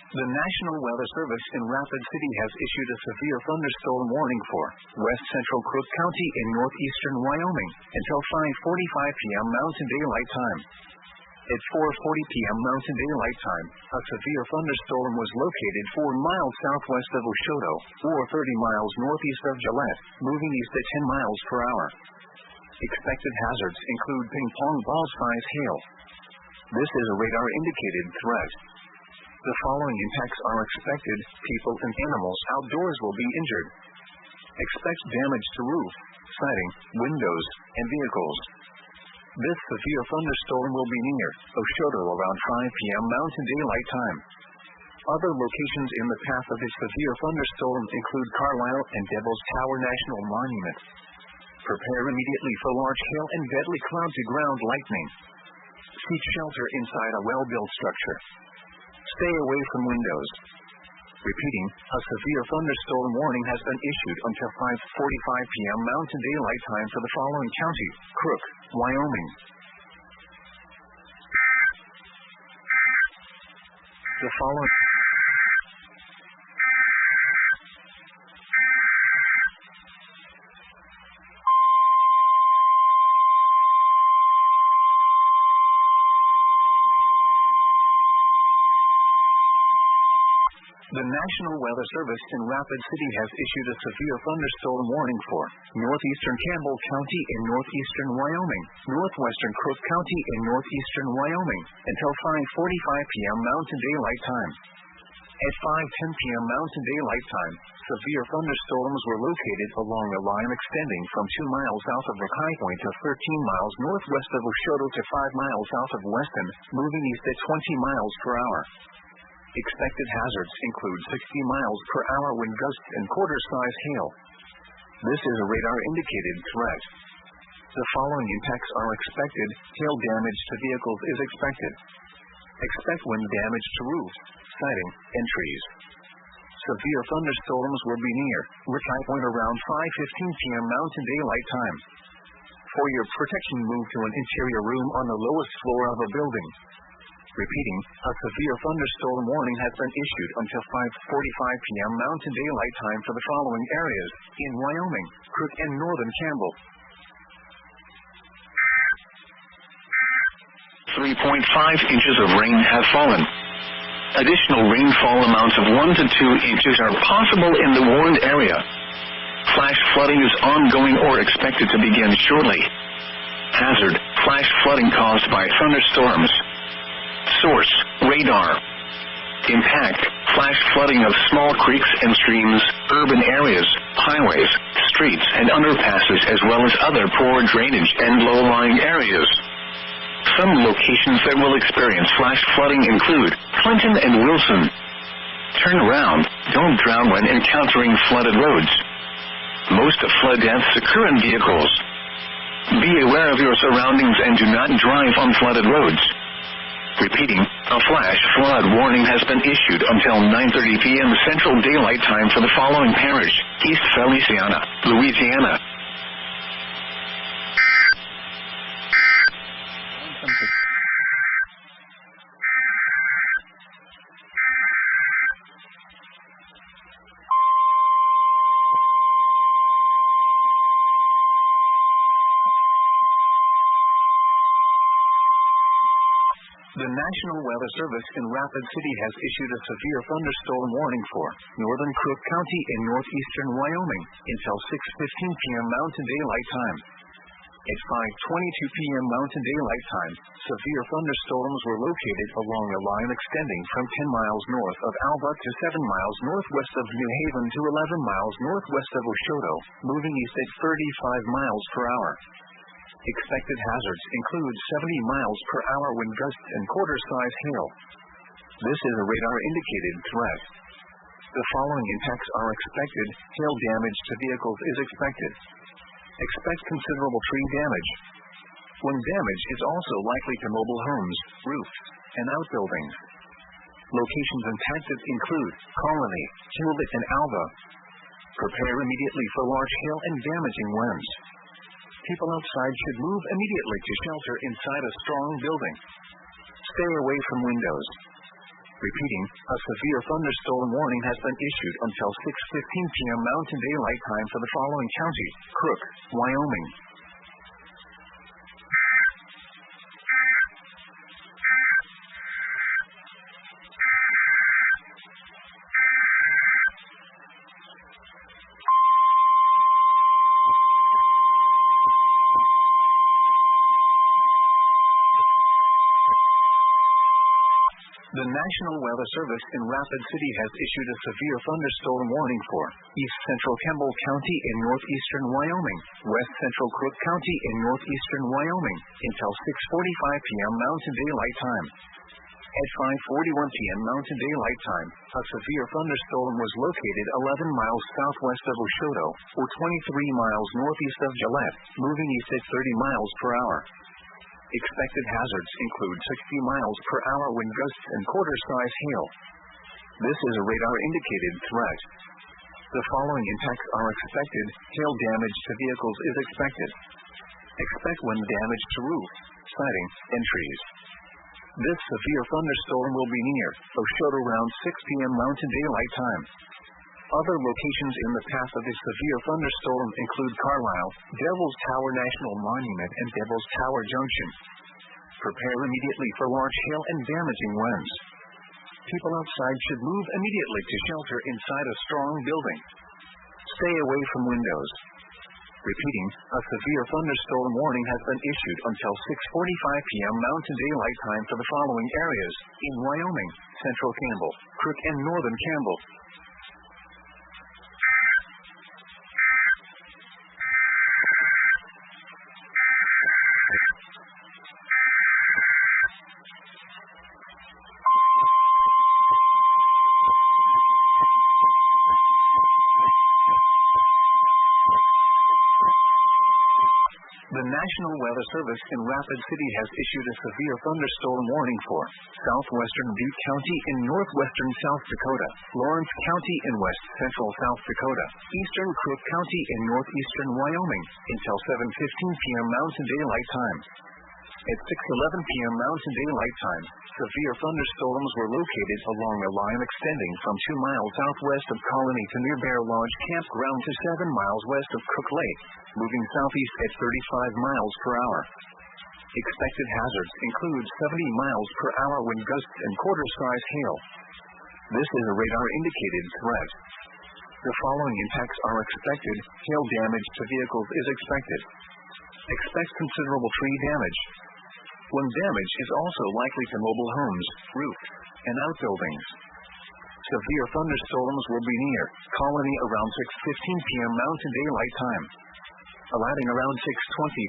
The National Weather Service in Rapid City has issued a severe thunderstorm warning for West Central Cook County in northeastern Wyoming until 5:45 p.m. Mountain Daylight Time. At 4:40 p.m. Mountain Daylight Time, a severe thunderstorm was located 4 miles southwest of Oshodo, or 30 miles northeast of Gillette, moving east at 10 miles per hour. Expected hazards include ping-pong ball-size hail. This is a radar-indicated threat. The following impacts are expected: people and animals outdoors will be injured. Expect damage to roof, siding, windows, and vehicles. This severe thunderstorm will be near Oshodo around 5 p.m. Mountain Daylight Time. Other locations in the path of a severe thunderstorm include Carlisle and Devil's Tower National Monument. Prepare immediately for large hail and deadly cloud-to-ground lightning. Seek shelter inside a well-built structure. Stay away from windows. Repeating, a severe thunderstorm warning has been issued until 5:45 p.m. Mountain Daylight Time for the following county: Crook, Wyoming. The following The National Weather Service in Rapid City has issued a severe thunderstorm warning for northeastern Campbell County in northeastern Wyoming, northwestern Crook County in northeastern Wyoming, until 5:45 p.m. Mountain Daylight Time. At 5:10 p.m. Mountain Daylight Time, severe thunderstorms were located along a line extending from 2 miles south of Rocky Point to 13 miles northwest of Oshodo to 5 miles south of Weston, moving east at 20 miles per hour. Expected hazards include 60 miles per hour wind gusts and quarter-size hail. This is a radar-indicated threat. The following impacts are expected: hail damage to vehicles is expected. Expect wind damage to roofs, siding, and trees. Severe thunderstorms will be near Rocky Point around 5:15 p.m. Mountain Daylight Time. For your protection, move to an interior room on the lowest floor of a building. Repeating, a severe thunderstorm warning has been issued until 5:45 p.m. Mountain Daylight Time for the following areas: in Wyoming, Crook, and northern Campbell. 3.5 inches of rain have fallen. Additional rainfall amounts of 1 to 2 inches are possible in the warned area. Flash flooding is ongoing or expected to begin shortly. Hazard: flash flooding caused by thunderstorms. Source: radar. Impact: flash flooding of small creeks and streams, urban areas, highways, streets, and underpasses, as well as other poor drainage and low-lying areas. Some locations that will experience flash flooding include Clinton and Wilson. Turn around. Don't drown when encountering flooded roads. Most of flood deaths occur in vehicles. Be aware of your surroundings and do not drive on flooded roads. Repeating, a flash flood warning has been issued until 9:30 p.m. Central Daylight Time for the following parish: East Feliciana, Louisiana. The National Weather Service in Rapid City has issued a severe thunderstorm warning for northern Crook County in northeastern Wyoming until 6:15 p.m. Mountain Daylight Time. At 5:22 p.m. Mountain Daylight Time, severe thunderstorms were located along a line extending from 10 miles north of Alba to 7 miles northwest of New Haven to 11 miles northwest of Oshodo, moving east at 35 miles per hour. Expected hazards include 70 miles per hour wind gusts and quarter-size hail. This is a radar-indicated threat. The following impacts are expected. Hail damage to vehicles is expected. Expect considerable tree damage. Wind damage is also likely to mobile homes, roofs, and outbuildings. Locations impacted include Colony, Hewlett, and Alva. Prepare immediately for large hail and damaging winds. People outside should move immediately to shelter inside a strong building. Stay away from windows. Repeating, a severe thunderstorm warning has been issued until 6:15 p.m. Mountain Daylight Time for the following county: Crook, Wyoming. The National Weather Service in Rapid City has issued a severe thunderstorm warning for East Central Campbell County in northeastern Wyoming, West Central Crook County in northeastern Wyoming, until 6:45 p.m. Mountain Daylight Time. At 5:41 p.m. Mountain Daylight Time, a severe thunderstorm was located 11 miles southwest of Oshodo, or 23 miles northeast of Gillette, moving east at 30 miles per hour. Expected hazards include 60 miles per hour wind gusts and quarter-size hail. This is a radar-indicated threat. The following impacts are expected. Hail damage to vehicles is expected. Expect wind damage to roof, siding, and trees. This severe thunderstorm will be near Oshodo around 6 p.m. Mountain Daylight Time. Other locations in the path of this severe thunderstorm include Carlisle, Devil's Tower National Monument, and Devil's Tower Junction. Prepare immediately for large hail and damaging winds. People outside should move immediately to shelter inside a strong building. Stay away from windows. Repeating, a severe thunderstorm warning has been issued until 6:45 p.m. Mountain Daylight Time for the following areas: in Wyoming, Central Campbell, Crook, and Northern Campbell. The National Weather Service in Rapid City has issued a severe thunderstorm warning for southwestern Butte County in northwestern South Dakota, Lawrence County in west central South Dakota, eastern Crook County in northeastern Wyoming, until 7:15 p.m. Mountain Daylight Time. At 6:11 p.m. Mountain Daylight Time, severe thunderstorms were located along a line extending from 2 miles southwest of Colony to near Bear Lodge Campground to 7 miles west of Cook Lake, moving southeast at 35 miles per hour. Expected hazards include 70 miles per hour wind gusts and quarter-size hail. This is a radar-indicated threat. The following impacts are expected. Hail damage to vehicles is expected. Expect considerable tree damage. Wind damage is also likely to mobile homes, roofs, and outbuildings. Severe thunderstorms will be near Colony around 6:15 p.m. Mountain Daylight Time. Aladdin around 6:20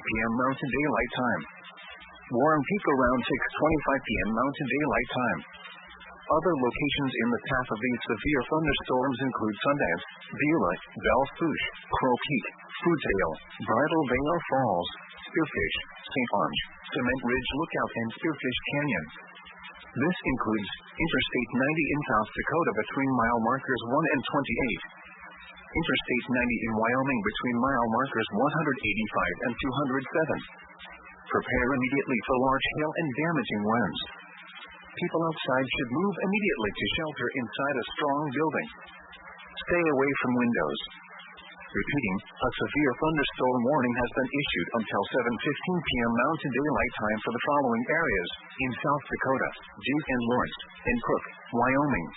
p.m. Mountain Daylight Time. Warren Peak around 6:25 p.m. Mountain Daylight Time. Other locations in the path of these severe thunderstorms include Sundance, Beulah, Belle Fourche, Crow Peak, Footsdale, Bridal Veil Falls, Spearfish, St. Ange, Cement Ridge Lookout, and Spearfish Canyon. This includes Interstate 90 in South Dakota between mile markers 1 and 28. Interstate 90 in Wyoming between mile markers 185 and 207. Prepare immediately for large hail and damaging winds. People outside should move immediately to shelter inside a strong building. Stay away from windows. Repeating, a severe thunderstorm warning has been issued until 7:15 p.m. Mountain Daylight Time for the following areas: in South Dakota, Duke and Lawrence, and Crook, Wyoming.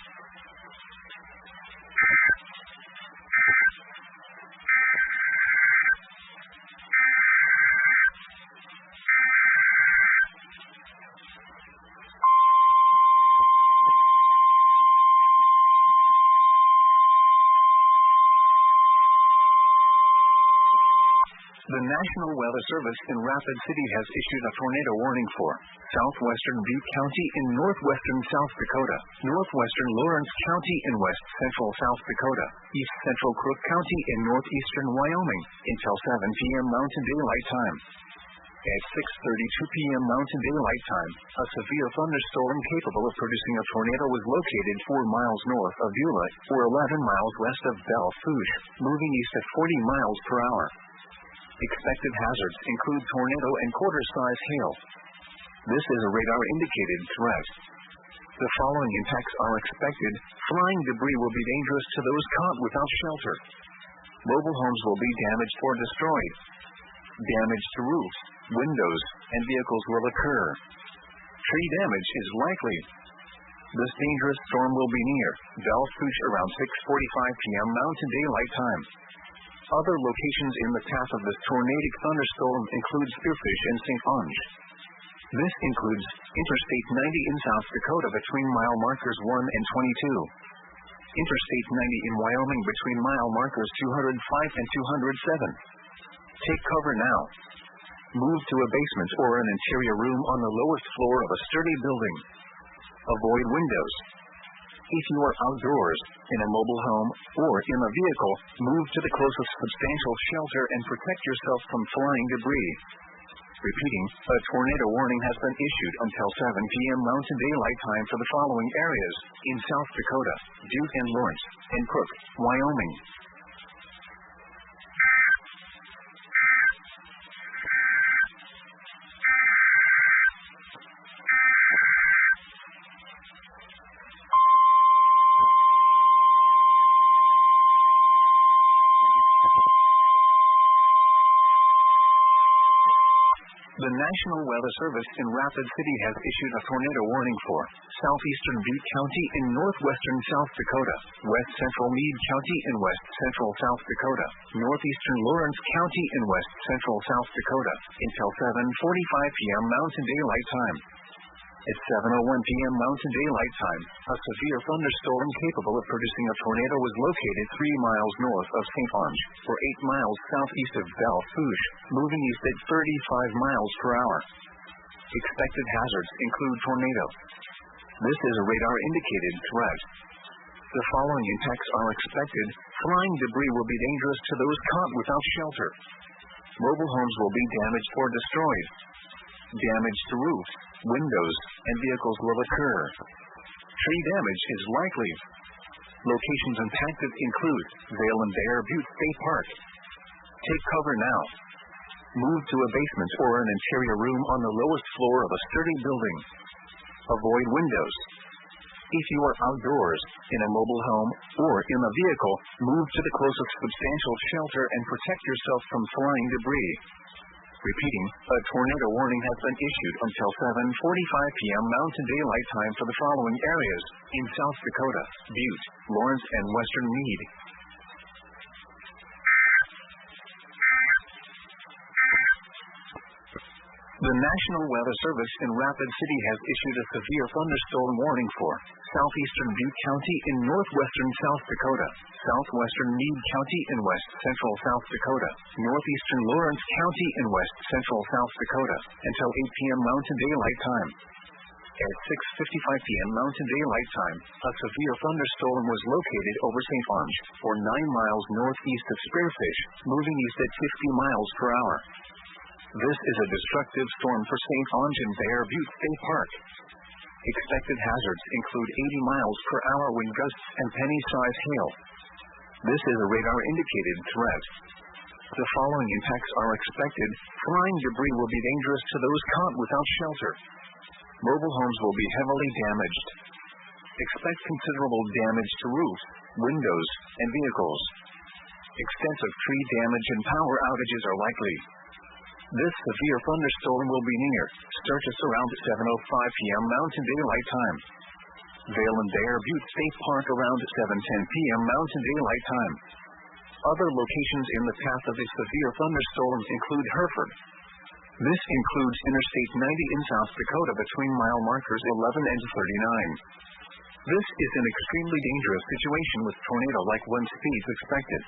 The National Weather Service in Rapid City has issued a tornado warning for southwestern Butte County in northwestern South Dakota, northwestern Lawrence County in west central South Dakota, east central Crook County in northeastern Wyoming, until 7 p.m. Mountain Daylight Time. At 6:32 p.m. Mountain Daylight Time, a severe thunderstorm capable of producing a tornado was located 4 miles north of Beulah, or 11 miles west of Belle Fourche, moving east at 40 miles per hour. Expected hazards include tornado and quarter-size hail. This is a radar-indicated threat. The following impacts are expected. Flying debris will be dangerous to those caught without shelter. Mobile homes will be damaged or destroyed. Damage to roofs, windows, and vehicles will occur. Tree damage is likely. This dangerous storm will be near Belle Fourche around 6:45 p.m. Mountain Daylight Time. Other locations in the path of this tornadic thunderstorm include Spearfish and St. Ange. This includes Interstate 90 in South Dakota between mile markers 1 and 22. Interstate 90 in Wyoming between mile markers 205 and 207. Take cover now. Move to a basement or an interior room on the lowest floor of a sturdy building. Avoid windows. If you are outdoors, in a mobile home, or in a vehicle, move to the closest substantial shelter and protect yourself from flying debris. Repeating, a tornado warning has been issued until 7 p.m. Mountain Daylight Time for the following areas in South Dakota, Butte and Lawrence, and Crook, Wyoming. The National Weather Service in Rapid City has issued a tornado warning for southeastern Butte County in northwestern South Dakota, west central Meade County in west central South Dakota, northeastern Lawrence County in west central South Dakota, until 7:45 p.m. Mountain Daylight Time. At 7:01 p.m. Mountain Daylight Time, a severe thunderstorm capable of producing a tornado was located 3 miles north of St. Ange, or 8 miles southeast of Belle Fourche, moving east at 35 miles per hour. Expected hazards include tornado. This is a radar-indicated threat. The following impacts are expected. Flying debris will be dangerous to those caught without shelter. Mobile homes will be damaged or destroyed. Damage to roofs, windows, and vehicles will occur. Tree damage is likely. Locations impacted include Vail and Bear Butte State Park. Take cover now. Move to a basement or an interior room on the lowest floor of a sturdy building. Avoid windows. If you are outdoors, in a mobile home, or in a vehicle, move to the closest substantial shelter and protect yourself from flying debris. Repeating, a tornado warning has been issued until 7:45 p.m. Mountain Daylight Time for the following areas in South Dakota, Butte, Lawrence, and western Meade. The National Weather Service in Rapid City has issued a severe thunderstorm warning for southeastern Butte County in northwestern South Dakota, southwestern Meade County in west central South Dakota, northeastern Lawrence County in west central South Dakota, until 8 p.m. Mountain Daylight Time. At 6:55 p.m. Mountain Daylight Time, a severe thunderstorm was located over St. Ange, or 9 miles northeast of Spearfish, moving east at 50 miles per hour. This is a destructive storm for St. Ange and Bear Butte State Park. Expected hazards include 80 miles per hour wind gusts and penny-size hail. This is a radar-indicated threat. The following impacts are expected. Flying debris will be dangerous to those caught without shelter. Mobile homes will be heavily damaged. Expect considerable damage to roofs, windows, and vehicles. Extensive tree damage and power outages are likely. This severe thunderstorm will be near Sturgis around 7:05 p.m. Mountain Daylight Time. Vail and Bear Butte State Park around 7:10 p.m. Mountain Daylight Time. Other locations in the path of the severe thunderstorms include Hereford. This includes Interstate 90 in South Dakota between mile markers 11 and 39. This is an extremely dangerous situation with tornado-like wind speeds expected.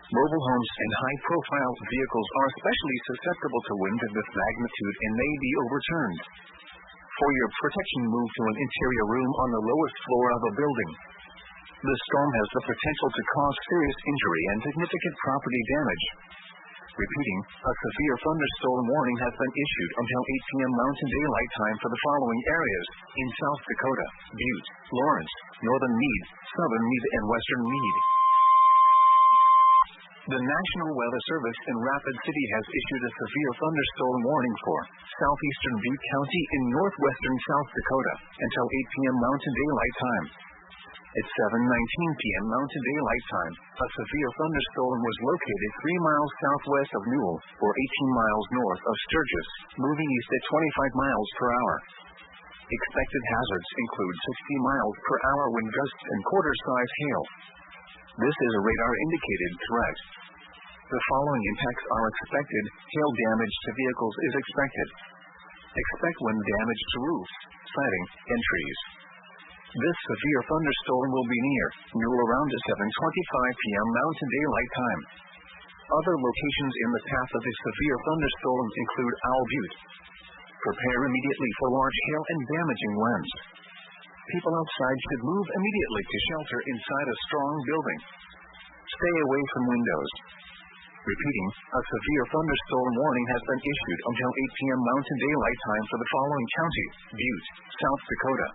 Mobile homes and high-profile vehicles are especially susceptible to winds of this magnitude and may be overturned. For your protection, move to an interior room on the lowest floor of a building. The storm has the potential to cause serious injury and significant property damage. Repeating, a severe thunderstorm warning has been issued until 8 p.m. Mountain Daylight Time for the following areas: in South Dakota, Butte, Lawrence, Northern Meade, Southern Meade, and Western Meade. The National Weather Service in Rapid City has issued a severe thunderstorm warning for southeastern Butte County in northwestern South Dakota until 8 p.m. Mountain Daylight Time. At 7:19 p.m. Mountain Daylight Time, a severe thunderstorm was located 3 miles southwest of Newell, or 18 miles north of Sturgis, moving east at 25 miles per hour. Expected hazards include 60 miles per hour wind gusts and quarter-size hail. This is a radar-indicated threat. The following impacts are expected. Hail damage to vehicles is expected. Expect wind damage to roofs, siding, and trees. This severe thunderstorm will be near Newell around 7:25 p.m. Mountain Daylight Time. Other locations in the path of this severe thunderstorm include Owl Butte. Prepare immediately for large hail and damaging winds. People outside should move immediately to shelter inside a strong building. Stay away from windows. Repeating, a severe thunderstorm warning has been issued until 8 p.m. Mountain Daylight Time for the following counties: Butte, South Dakota.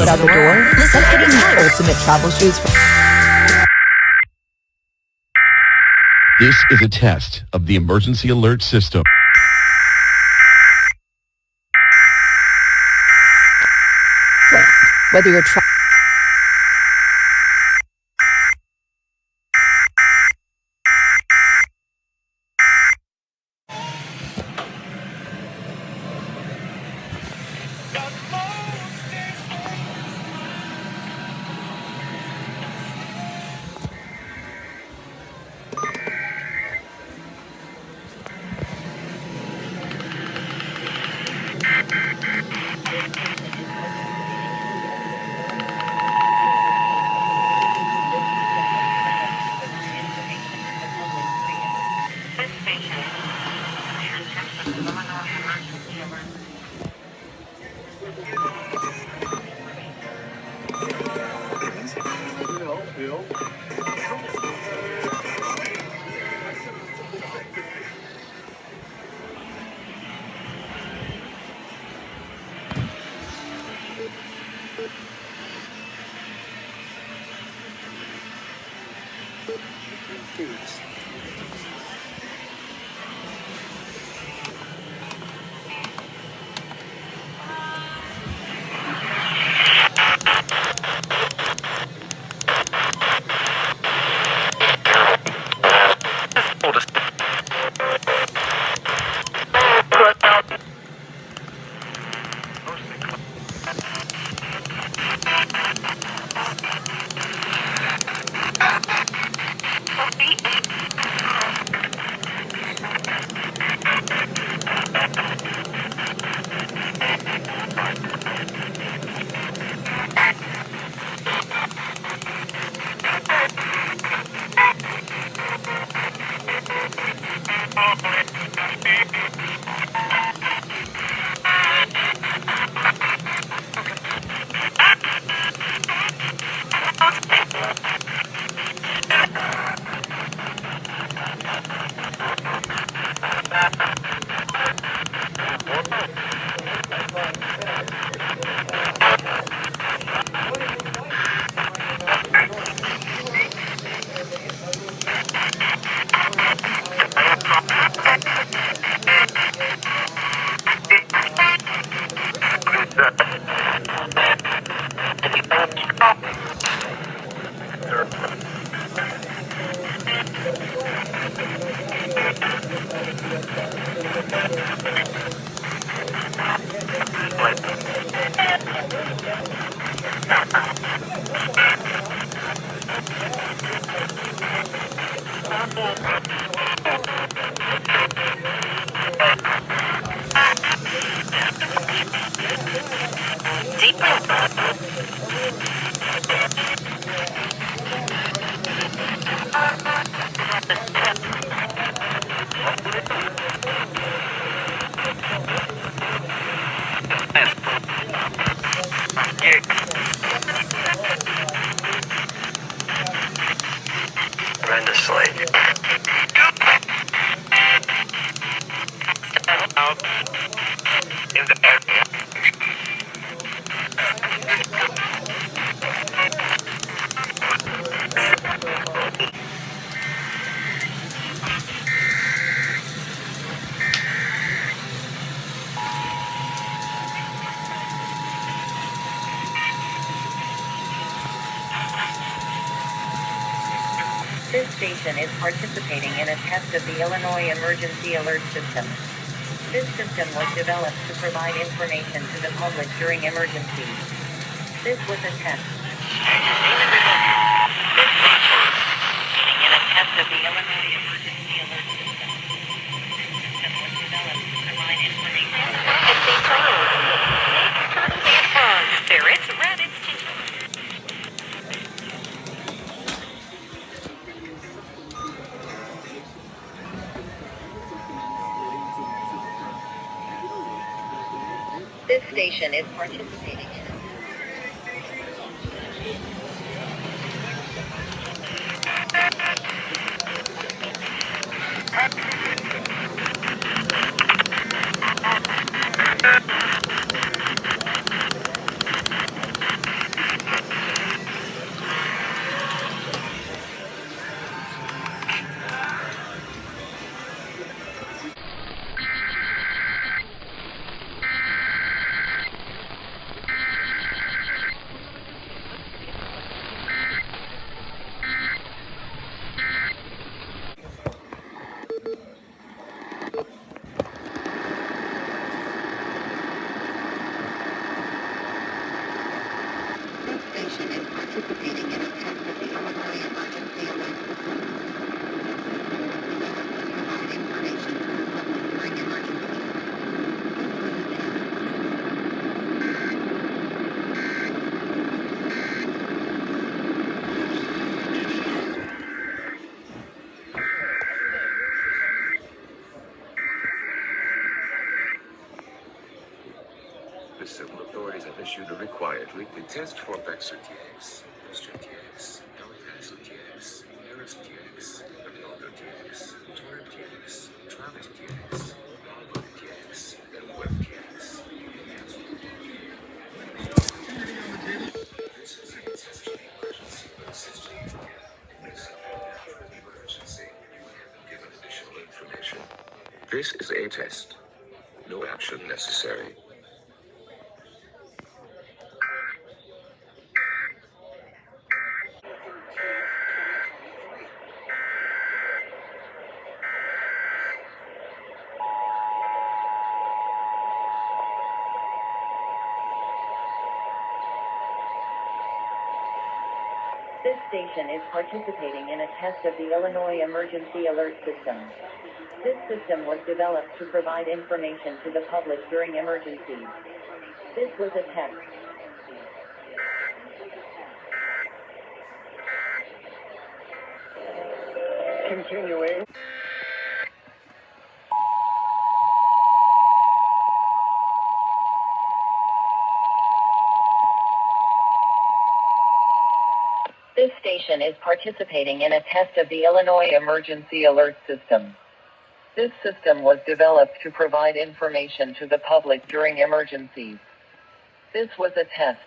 Out the door, let's get the ultimate travel shoes. This is a test of the emergency alert system. Whether you're Tremendously. Out in the area. This station is participating in a test of the Illinois Emergency Alert System. This system was developed to provide information to the public during emergencies. This was a test. In a test of the Illinois Emergency Alert System. This system was developed to provide information. Spirits, rabbits, This station is participating in The civil authorities have issued a required weekly test for FairfaxCountyEAS, TheWeatherMen, TheWeatherMen, TheWeatherMen, TheWeatherMen, TravisEAS, EAS, and WebEAS. This is a test of emergency assisting you. This is an emergency. You have been given additional information. This is a test. No action necessary. This station is participating in a test of the Illinois Emergency Alert System. This system was developed to provide information to the public during emergencies. This was a test. continuing. This station is participating in a test of the Illinois Emergency Alert System. This system was developed to provide information to the public during emergencies. This was a test.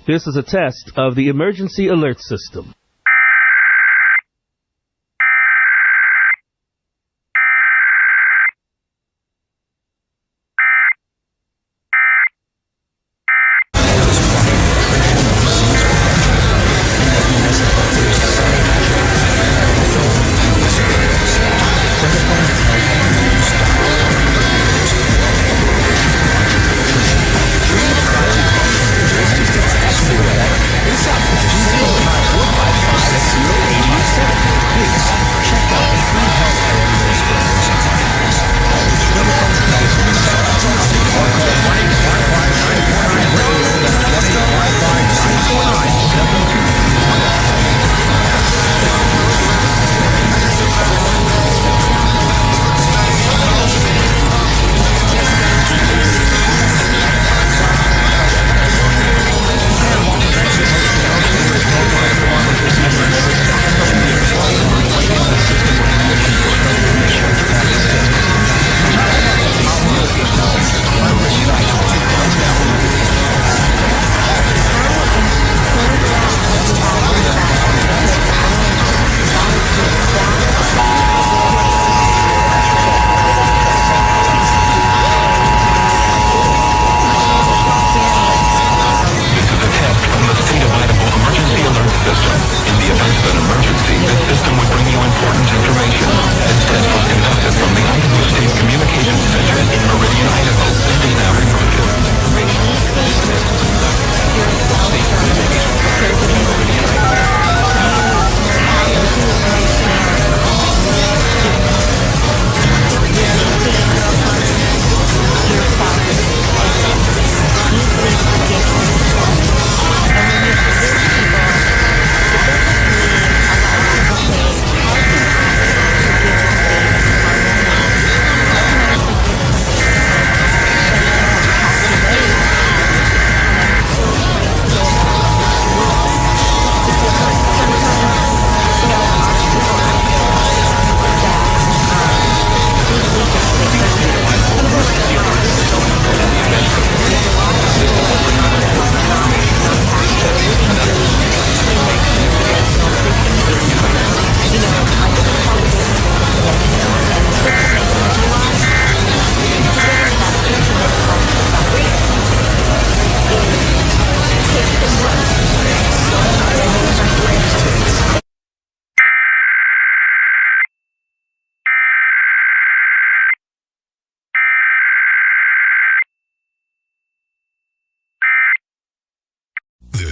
This is a test of the emergency alert system.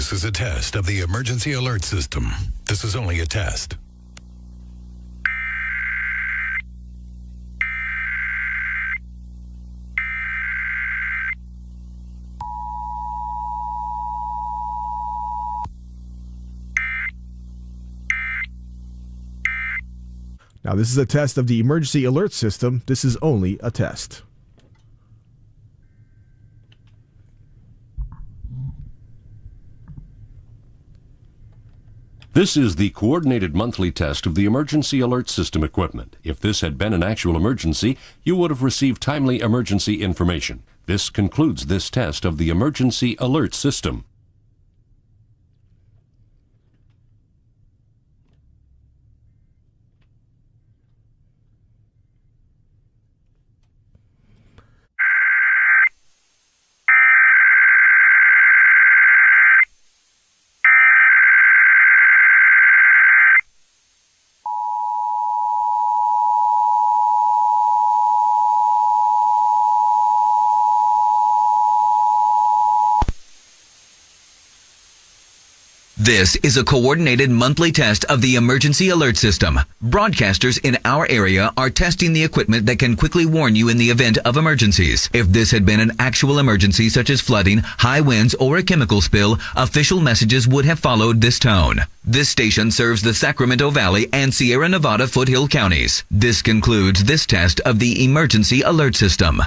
This is a test of the emergency alert system. This is only a test. Now, this is a test of the emergency alert system. This is only a test. This is the coordinated monthly test of the emergency alert system equipment. If this had been an actual emergency, you would have received timely emergency information. This concludes this test of the emergency alert system. This is a coordinated monthly test of the emergency alert system. Broadcasters in our area are testing the equipment that can quickly warn you in the event of emergencies. If this had been an actual emergency such as flooding, high winds, or a chemical spill, official messages would have followed this tone. This station serves the Sacramento Valley and Sierra Nevada Foothill counties. This concludes this test of the emergency alert system.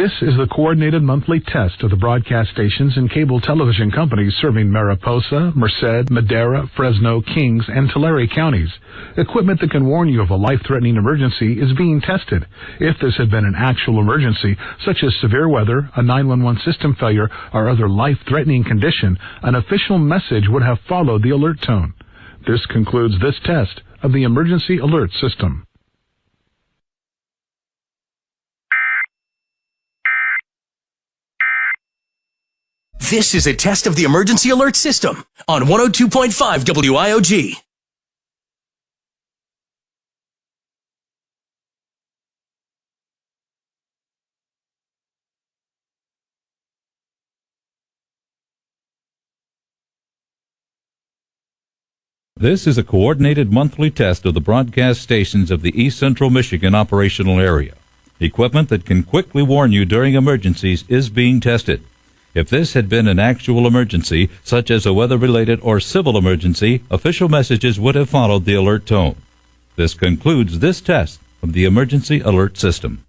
This is the coordinated monthly test of the broadcast stations and cable television companies serving Mariposa, Merced, Madera, Fresno, Kings, and Tulare counties. Equipment that can warn you of a life-threatening emergency is being tested. If this had been an actual emergency, such as severe weather, a 911 system failure, or other life-threatening condition, an official message would have followed the alert tone. This concludes this test of the emergency alert system. This is a test of the emergency alert system on 102.5 WIOG. This is a coordinated monthly test of the broadcast stations of the East Central Michigan operational area. Equipment that can quickly warn you during emergencies is being tested. If this had been an actual emergency, such as a weather-related or civil emergency, official messages would have followed the alert tone. This concludes this test of the emergency alert system.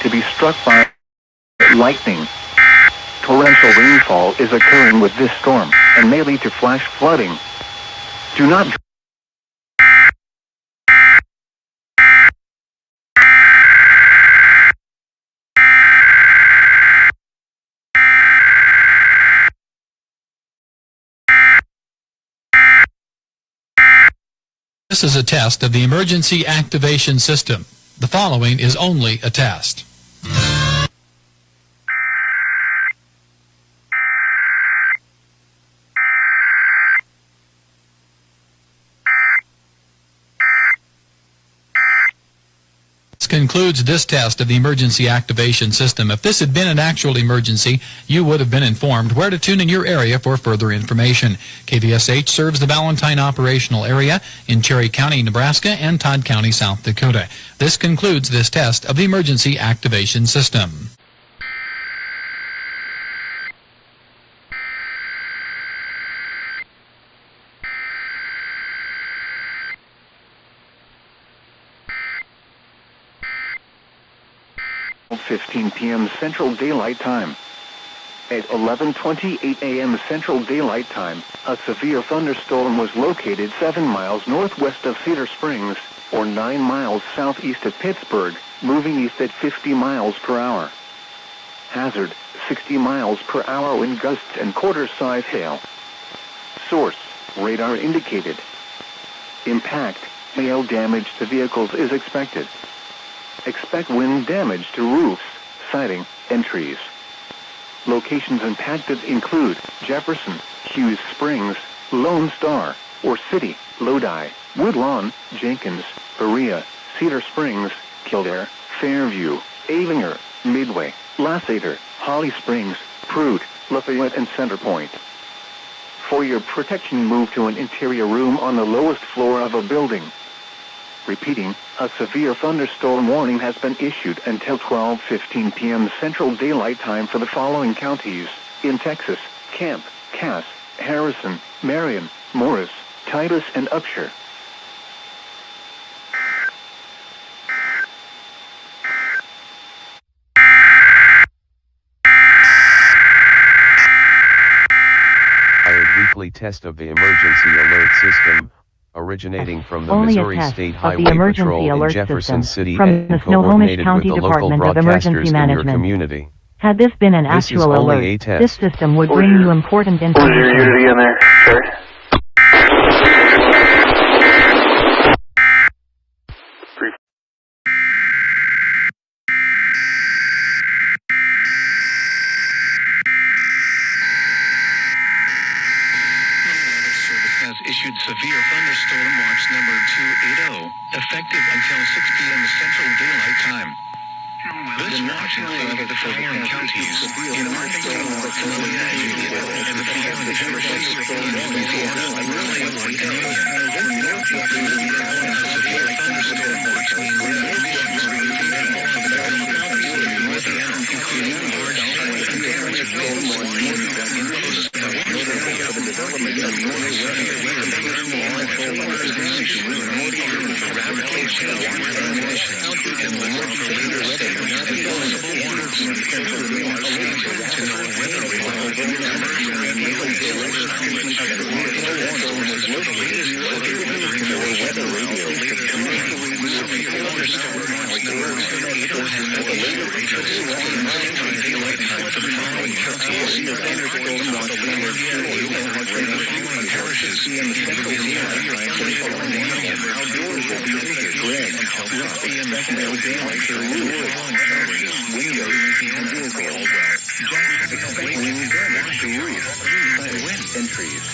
To be struck by lightning. Torrential rainfall is occurring with this storm and may lead to flash flooding. Do not This is a test of the emergency activation system. The following is only a test. This concludes this test of the emergency activation system. If this had been an actual emergency, you would have been informed where to tune in your area for further information. KVSH serves the Ballantyne operational area in Cerri County, Nebraska, and Todd County, South Dakota. This concludes this test of the emergency activation system. 12:15 p.m. Central Daylight Time. At 11:28 a.m. Central Daylight Time, a severe thunderstorm was located 7 miles northwest of Cedar Springs, or 9 miles southeast of Pittsburgh, moving east at 50 miles per hour. Hazard, 60 miles per hour wind gusts and quarter-size hail. Source, radar indicated. Impact, hail damage to vehicles is expected. Expect wind damage to roofs, siding, and trees. Locations impacted include Jefferson, Hughes Springs, Lone Star, or City, Lodi, Woodlawn, Jenkins, Berea, Cedar Springs, Kildare, Fairview, Avinger, Midway, Lasseter, Holly Springs, Pruitt, Lafayette, and Centerpoint. For your protection, move to an interior room on the lowest floor of a building. Repeating, a severe thunderstorm warning has been issued until 12:15 p.m. Central Daylight Time for the following counties in Texas: Camp, Cass, Harrison, Marion, Morris, Titus, and Upshur. Weekly test of the emergency alert system, originating from the Only Missouri a test State of Highway the emergency Patrol in alert Jefferson system City from and the Snohomish coordinated County with the local Department of broadcasters Emergency in your Management. community. Had this been an This is actual only alert, a test. this system would bring you important information. Where's your unity in there, Cerri? Has issued severe thunderstorm watch number 280, effective until 6 p.m. Central Daylight Time. This watch includes the following counties in Arkansas, Louisiana, and the following parishes in Louisiana, Illinois, and Indiana. A severe thunderstorm watch means that emissions from the counties in Louisiana, including large hail and damage to roads, in close to the water area, for the development of more severe weather eradication of weather conditions, and lower for later stages and possible warnings. Stay tuned to know weather radar, commercial radio, and source knowledge. All sources for the latest severe weather information. Severe thunderstorm watch number 280 has been issued until 6 p.m. Central Daylight Time for the following counties in Arkansas, Louisiana, and the following parishes in Louisiana, Illinois, and Indiana. Greg, until 6 p.m. Central Daylight Time for the following parishes in Louisiana, Caldwell, Jackson, Wind damage to roofs, and trees.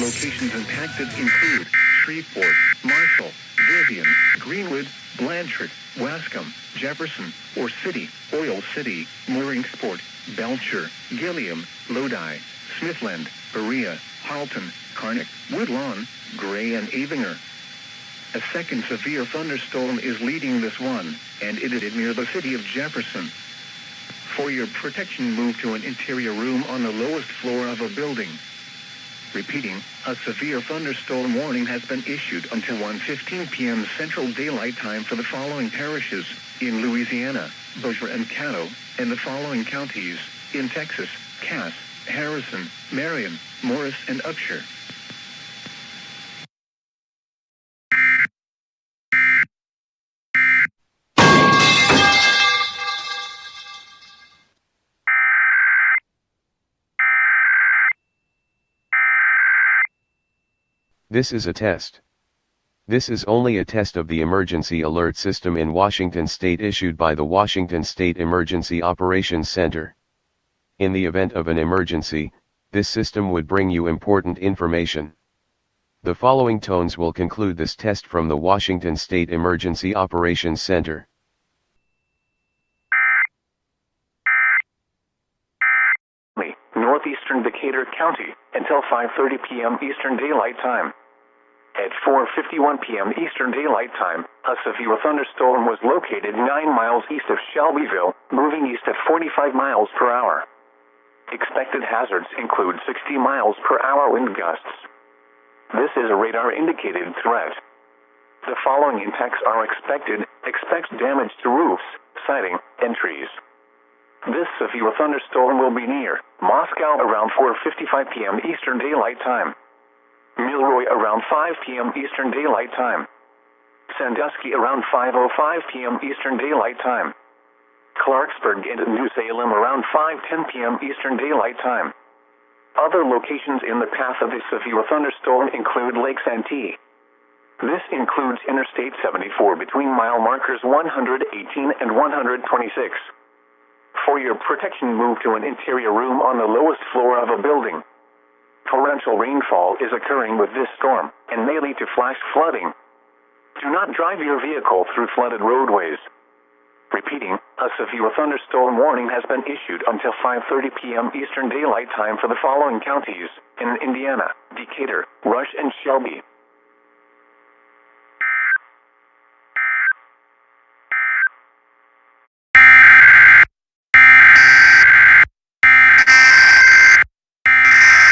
Locations impacted include Shreveport, Marshall, Vivian, Greenwood, Blanchard, Wascom, Jefferson, or City, Oil City, Mooringsport, Belcher, Gilliam, Lodi, Smithland, Berea, Halton, Carnick, Woodlawn, Gray, and Avinger. A second severe thunderstorm is leading this one, and it is near the city of Jefferson. For your protection, move to an interior room on the lowest floor of a building. Repeating, a severe thunderstorm warning has been issued until 1:15 p.m. Central Daylight Time for the following parishes in Louisiana, Bossier and Caddo, and the following counties in Texas: Cass, Harrison, Marion, Morris, and Upshur. This is a test. This is only a test of the emergency alert system in Washington State issued by the Washington State Emergency Operations Center. In the event of an emergency, this system would bring you important information. The following tones will conclude this test from the Washington State Emergency Operations Center. Northeastern Decatur County until 5:30 p.m. Eastern Daylight Time. At 4:51 p.m. Eastern Daylight Time, a severe thunderstorm was located 9 miles east of Shelbyville, moving east at 45 miles per hour. Expected hazards include 60 miles per hour wind gusts. This is a radar-indicated threat. The following impacts are expected Expect damage to roofs, siding, and trees. This severe thunderstorm will be near Moscow around 4:55 p.m. Eastern Daylight Time. Milroy around 5 p.m. Eastern Daylight Time. Sandusky around 5:05 p.m. Eastern Daylight Time. Clarksburg and New Salem around 5:10 p.m. Eastern Daylight Time. Other locations in the path of the severe thunderstorm include Lake Santee. This includes Interstate 74 between mile markers 118 and 126. For your protection, move to an interior room on the lowest floor of a building. Torrential rainfall is occurring with this storm and may lead to flash flooding. Do not drive your vehicle through flooded roadways. Repeating, a severe thunderstorm warning has been issued until 5:30 p.m. Eastern Daylight Time for the following counties in Indiana: Decatur, Rush, and Shelby.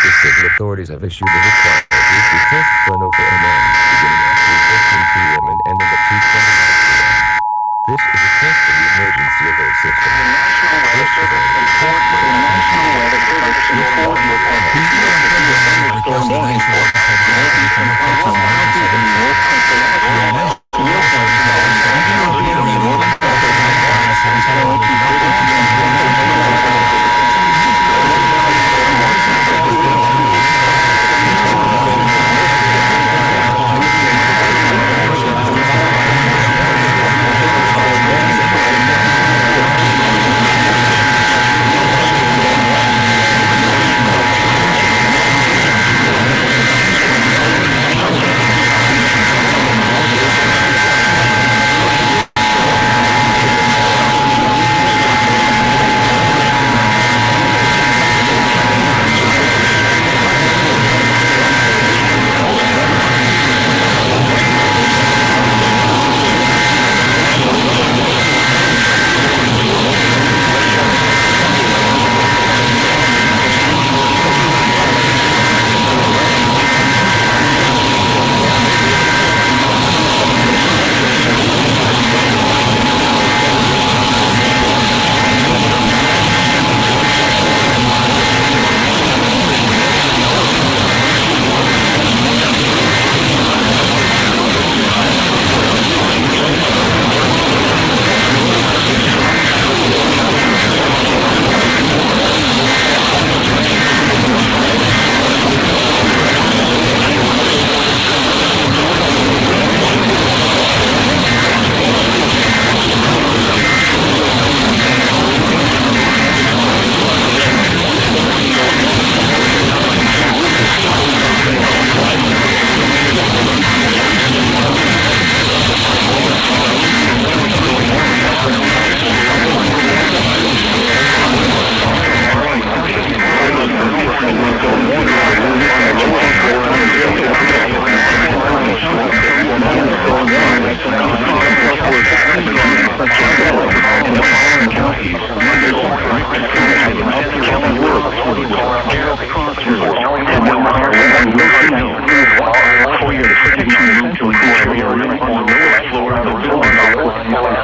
The city authorities have issued a requirement to test for an open beginning at 3:15 p.m. and ending at 2:29 p.m. This is a test of the emergency alert system. The National Weather Service informed the National Weather Service informed with a thunderstorm warning for northeastern Pennsylvania and north Pennsylvania.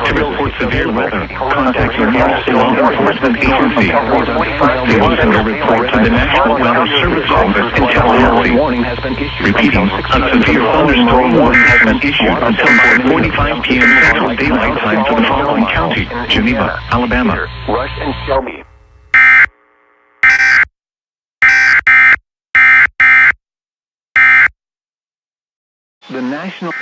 To report severe weather, contact your nearest law enforcement agency. They also report to the National Weather Service Office in Tallahassee. Repeating, a severe thunderstorm warning has been issued until 5:45 p.m. Central Daylight Time for the following counties: Geneva, Alabama, Rush, and Shelby. The National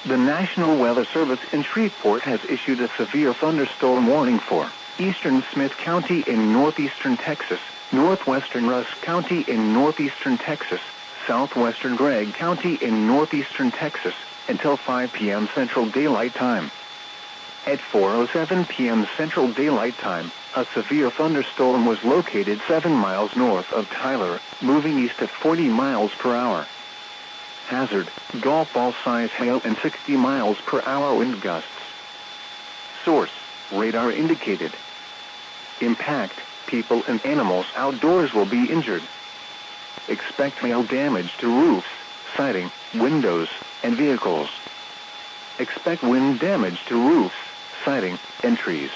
The National Weather Service in Shreveport has issued a severe thunderstorm warning for eastern Smith County in northeastern Texas, northwestern Rusk County in northeastern Texas, southwestern Gregg County in northeastern Texas, until 5 p.m. Central Daylight Time. At 4:07 p.m. Central Daylight Time, a severe thunderstorm was located 7 miles north of Tyler, moving east at 40 miles per hour. Hazard, golf ball size hail and 60 miles per hour wind gusts. Source, radar indicated. Impact, people and animals outdoors will be injured. Expect hail damage to roofs, siding, windows, and vehicles. Expect wind damage to roofs, siding, and trees.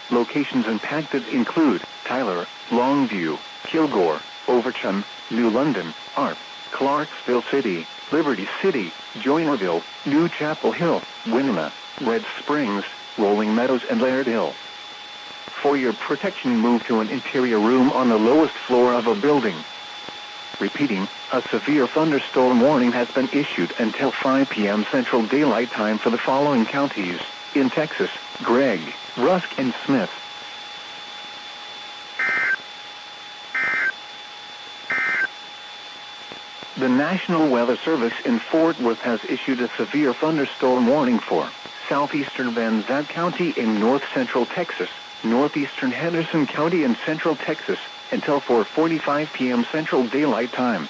Locations impacted include Tyler, Longview, Kilgore, Overton, New London, Arp, Clarksville City, Liberty City, Joinerville, New Chapel Hill, Winona, Red Springs, Rolling Meadows, and Laird Hill. For your protection, move to an interior room on the lowest floor of a building. Repeating, a severe thunderstorm warning has been issued until 5 p.m. Central Daylight Time for the following counties in Texas: Gregg, Rusk, and Smith. The National Weather Service in Fort Worth has issued a severe thunderstorm warning for southeastern Van Zandt County in north-central Texas, northeastern Henderson County in central Texas, until 4:45 p.m. Central Daylight Time.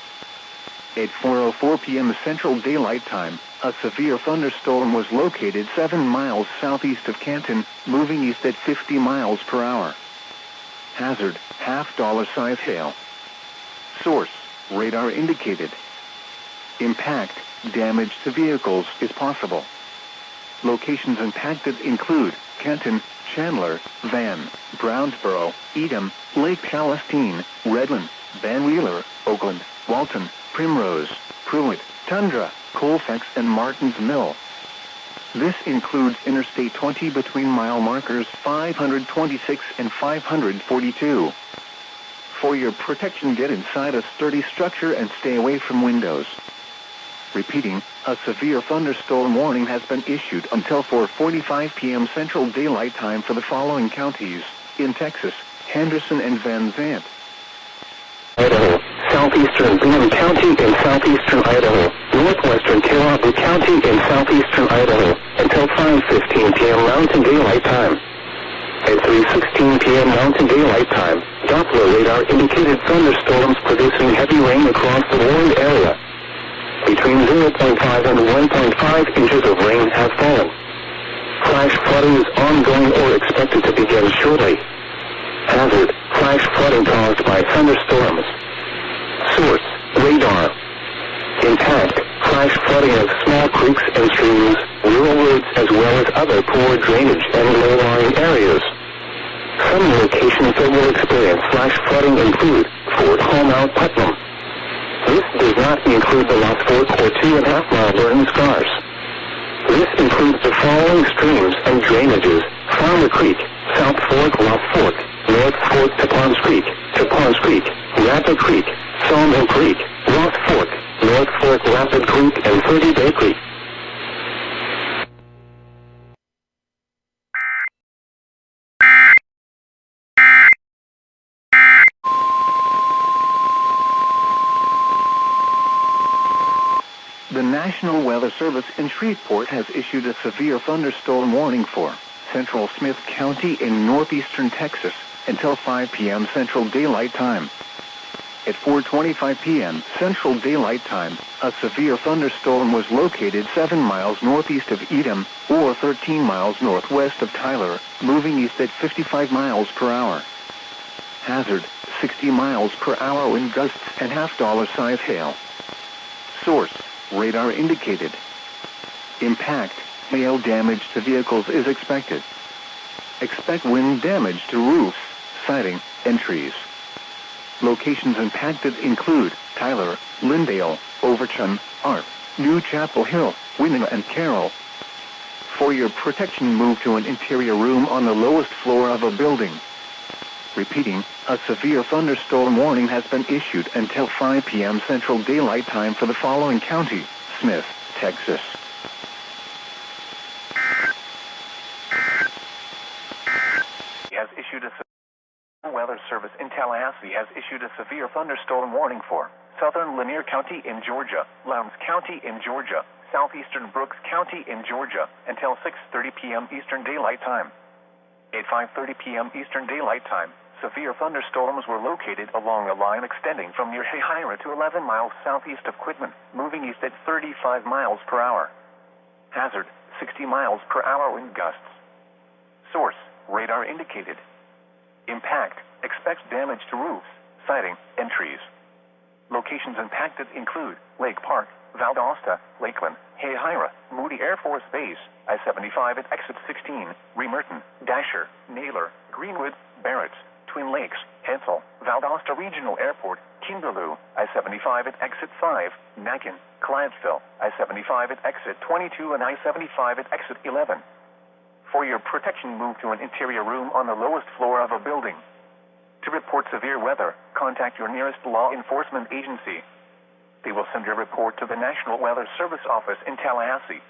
At 4:04 p.m. Central Daylight Time, a severe thunderstorm was located 7 miles southeast of Canton, moving east at 50 miles per hour. Hazard, $half size hail. Source, radar indicated. Impact, damage to vehicles is possible. Locations impacted include Canton, Chandler, Van, Brownsboro, Edam, Lake Palestine, Redland, Van Wheeler, Oakland, Walton, Primrose, Pruitt, Tundra, Colfax, and Martins Mill. This includes Interstate 20 between mile markers 526 and 542. For your protection, get inside a sturdy structure and stay away from windows. Repeating, a severe thunderstorm warning has been issued until 4:45 p.m. Central Daylight Time for the following counties in Texas: Henderson and Van Zandt. Idaho, southeastern Boone County in southeastern Idaho, northwestern Caribou County in southeastern Idaho, until 5:15 p.m. Mountain Daylight Time. At 3:16 p.m. Mountain Daylight Time, Doppler radar indicated thunderstorms producing heavy rain across the warned area. Between 0.5 and 1.5 inches of rain have fallen. Flash flooding is ongoing or expected to begin shortly. Hazard, flash flooding caused by thunderstorms. Source, radar. Impact, flash flooding of small creeks and streams, rural roads, as well as other poor drainage and low-lying areas. Some locations that will experience flash flooding include Fort Home, Putnam. This does not include the Lost Fork or 2.5 mile Burton Scars. This includes the following streams and drainages: Farmer Creek, South Fork, Lost Fork, North Fork, Tapons Creek, Rapid Creek, Sawmill Creek, Lost Fork, North Fork, Rapid Creek, and 30 Bay Creek. The National Weather Service in Shreveport has issued a severe thunderstorm warning for central Smith County in northeastern Texas until 5 p.m. Central Daylight Time. At 4:25 p.m. Central Daylight Time, a severe thunderstorm was located 7 miles northeast of Edam or 13 miles northwest of Tyler, moving east at 55 miles per hour. Hazard, 60 miles per hour wind gusts and $half size hail. Source, radar indicated. Impact, hail damage to vehicles is expected. Expect wind damage to roofs, siding, and trees. Locations impacted include Tyler, Lindale, Overton, Arp, New Chapel Hill, Winona, and Carroll. For your protection, move to an interior room on the lowest floor of a building. Repeating, a severe thunderstorm warning has been issued until 5 p.m. Central Daylight Time for the following county: Smith, Texas. Has issued a Weather Service in Tallahassee has issued a severe thunderstorm warning for southern Lanier County in Georgia, Lowndes County in Georgia, southeastern Brooks County in Georgia until 6:30 p.m. Eastern Daylight Time. At 5:30 p.m. Eastern Daylight Time, Severe thunderstorms were located along a line extending from near Hahira to 11 miles southeast of Quitman, moving east at 35 miles per hour. Hazard, 60 miles per hour wind gusts. Source, radar indicated. Impact, expects damage to roofs, siding, and trees. Locations impacted include Lake Park, Valdosta, Lakeland, Hahira, Moody Air Force Base, I-75 at exit 16, Remerton, Dasher, Naylor, Greenwood, Barretts, Twin Lakes, Hensel, Valdosta Regional Airport, Kimberloo, I-75 at exit 5, Mackin, Clientesville, I-75 at exit 22 and I-75 at exit 11. For your protection, move to an interior room on the lowest floor of a building. To report severe weather, contact your nearest law enforcement agency. They will send your report to the National Weather Service office in Tallahassee.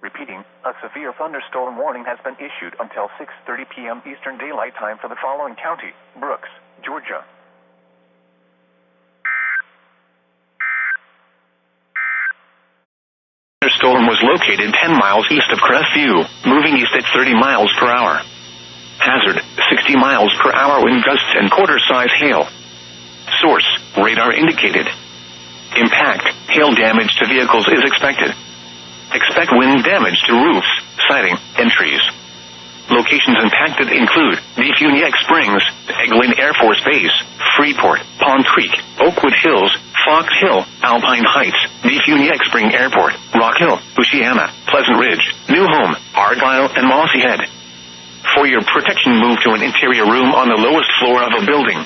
Repeating, a severe thunderstorm warning has been issued until 6:30 p.m. Eastern Daylight Time for the following county: Brooks, Georgia. The thunderstorm was located 10 miles east of Crestview, moving east at 30 miles per hour. Hazard, 60 miles per hour wind gusts and quarter-size hail. Source, radar indicated. Impact, hail damage to vehicles is expected. Expect wind damage to roofs, siding, and trees. Locations impacted include Defuniak Springs, Eglin Air Force Base, Freeport, Pond Creek, Oakwood Hills, Fox Hill, Alpine Heights, Defuniak Spring Airport, Rock Hill, Oceana, Pleasant Ridge, New Home, Argyle, and Mossy Head. For your protection, move to an interior room on the lowest floor of a building.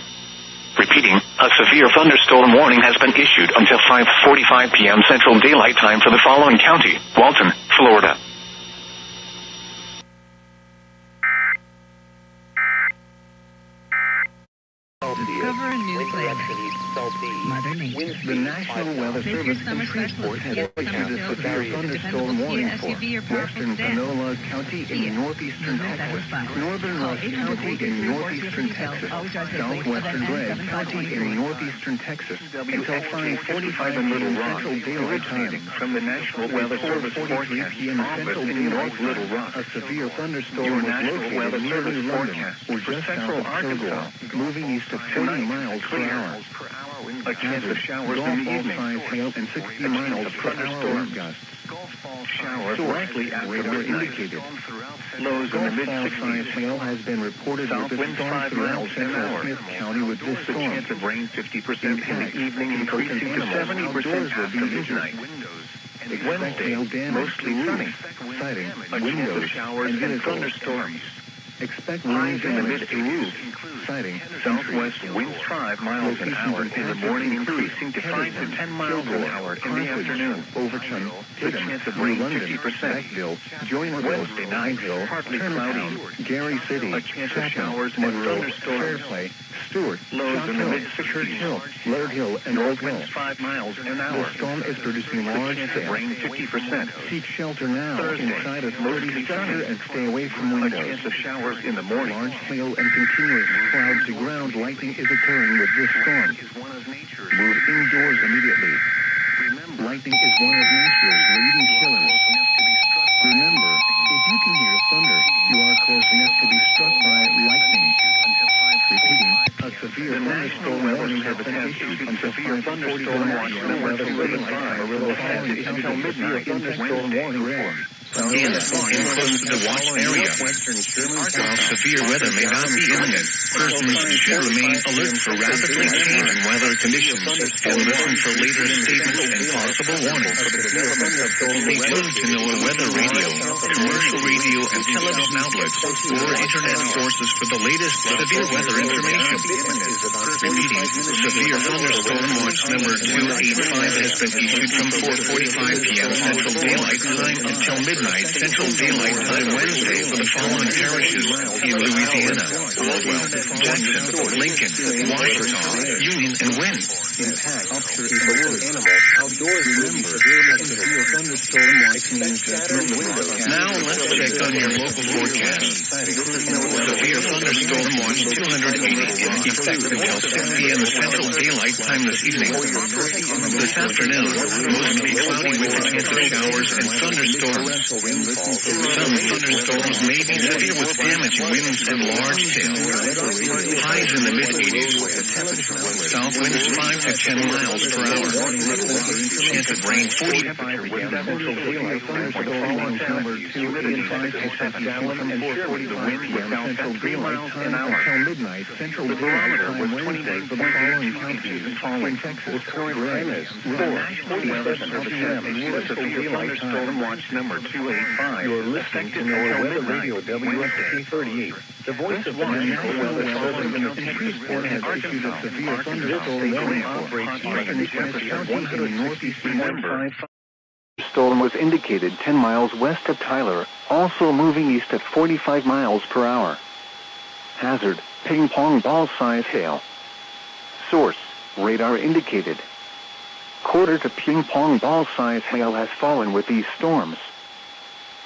Repeating, a severe thunderstorm warning has been issued until 5:45 p.m. Central Daylight Time for the following county: Walton, Florida. Discover a new place. Mother Nature. The National Weather Service in Shreveport has issued a severe thunderstorm warning for western Panola County in northeastern Texas, northern Rush County in northeastern Texas, southwestern Gregg County in northeastern Texas, until 5:45 in Little Rock, Central Daylight Time. From the National Weather Service forecast office in North Little Rock, a severe thunderstorm was located near London, or just south of Kilgore, moving east of 20 miles per hour. A chance of showers in the evening, hail and 60 miles per hour wind gusts. Showers likely after radar indicated. Lows in the mid-60s. Hail has been reported with this storm throughout central Smith County with this storm. Chance of rain 50% in the evening, increasing to 70% after midnight. Wednesday, mostly sunny, siding, windows, showers, and thunderstorms. Expect winds in the mid-80s, siding, southwest winds 5 miles an hour in the morning, increasing to 5 to 10 miles an hour in the afternoon. Overton, the chance of rain 50%. Joinville, Wednesday night, partly cloudy. Gary City, a chance of showers and thunderstorms. Fairplay, Stewart, lows in the mid-60s. Laird Hill, and Oak winds 5 miles an hour. The storm is producing large hail. The chance of rain 50%. Seek shelter now. Thursday, inside a mostly sunny and stay away from windows. A chance of showers in the morning. Large hail and continuous cloud to ground lightning is occurring with this storm. Move indoors immediately. Lightning is one of nature's leading killers. Remember, if you can hear thunder, you are close enough to be struck by lightning. Repeating, a severe thunderstorm warning has been issued until 5:45 Amarillo County until midnight thunderstorm warning red. In close to the watch area. While severe weather may not be imminent, persons should remain alert for rapidly changing weather conditions and listen for later statements and possible warnings. Stay tuned to NOAA weather radio, commercial radio and television outlets, or internet sources for the latest severe weather information. Repeating, severe thunderstorm watch number 285 has been issued from 4:45 p.m. Central Daylight Time until midnight Central Daylight Time Wednesday for the following parishes in Louisiana: Caldwell, Jackson, Lincoln, Washington, Union, and Wynn. Impact, upshur, and alert animals outdoors. Remember, severe thunderstorm watch means windows. Now let's check on your local forecast. Severe thunderstorm thunderstorm watch 280, effective until 6 p.m. Central Daylight Time this evening. This afternoon, mostly cloudy with a chance of showers and thunderstorms. Some thunderstorms may be severe with damaging winds and large hail. Highs in the mid-80s. South winds 5 to 10 miles per hour. Chance of rain 45 with Central Daylight Time for the following counties. In Texas, Dallas and Cerri, the wind was south 3 miles an hour. Until midnight, Central Daylight Time was 29 for the following counties. In Texas, current time is 4. Weather Service has Central Daylight Storm Watch number 285. You're listening to NOAA Weather Radio WSP 38. The voice of the National Weather Service in the Shreveport has issued a severe thunderstorm warning outbreak eastern Texas County in northeast November. Storm was indicated 10 miles west of Tyler, also moving east at 45 miles per hour. Hazard, ping-pong ball-size hail. Source, radar indicated. Quarter to ping-pong ball-size hail has fallen with these storms.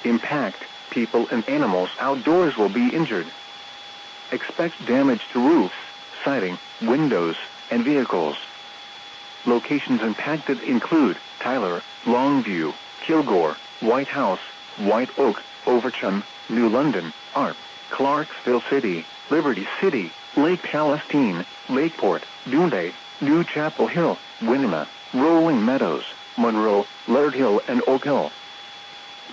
Impact, people and animals outdoors will be injured. Expect damage to roofs, siding, windows, and vehicles. Locations impacted include Tyler, Longview, Kilgore, White House, White Oak, Overton, New London, Arp, Clarksville City, Liberty City, Lake Palestine, Lakeport, Dunday, New Chapel Hill, Winema, Rolling Meadows, Monroe, Laird Hill, and Oak Hill.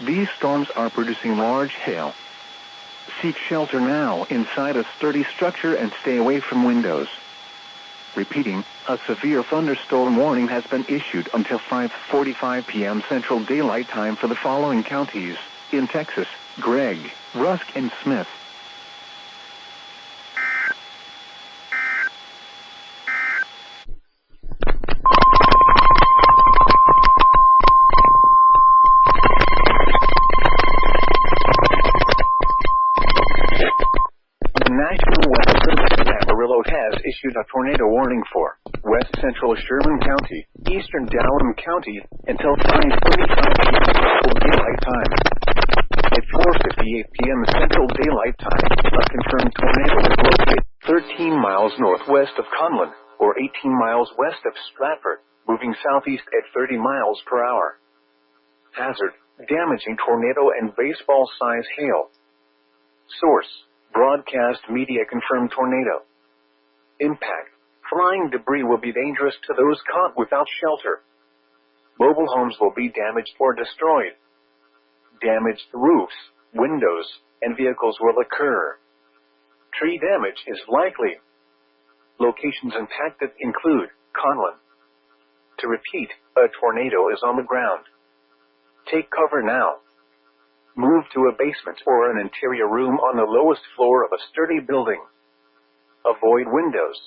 These storms are producing large hail. Seek shelter now inside a sturdy structure and stay away from windows. Repeating, a severe thunderstorm warning has been issued until 5:45 p.m. Central Daylight Time for the following counties. In Texas, Gregg, Rusk, and Smith. Issued a tornado warning for west central Sherman County, eastern Dallam County, until 5:35 p.m. Central Daylight Time. At 4:58 p.m. Central Daylight Time, a confirmed tornado is located 13 miles northwest of Conlin, or 18 miles west of Stratford, moving southeast at 30 miles per hour. Hazard, damaging tornado and baseball-size hail. Source, broadcast media confirmed tornado. Impact, flying debris will be dangerous to those caught without shelter. Mobile homes will be damaged or destroyed. Damaged roofs, windows, and vehicles will occur. Tree damage is likely. Locations impacted include Conlin. To repeat, a tornado is on the ground. Take cover now. Move to a basement or an interior room on the lowest floor of a sturdy building. Avoid windows.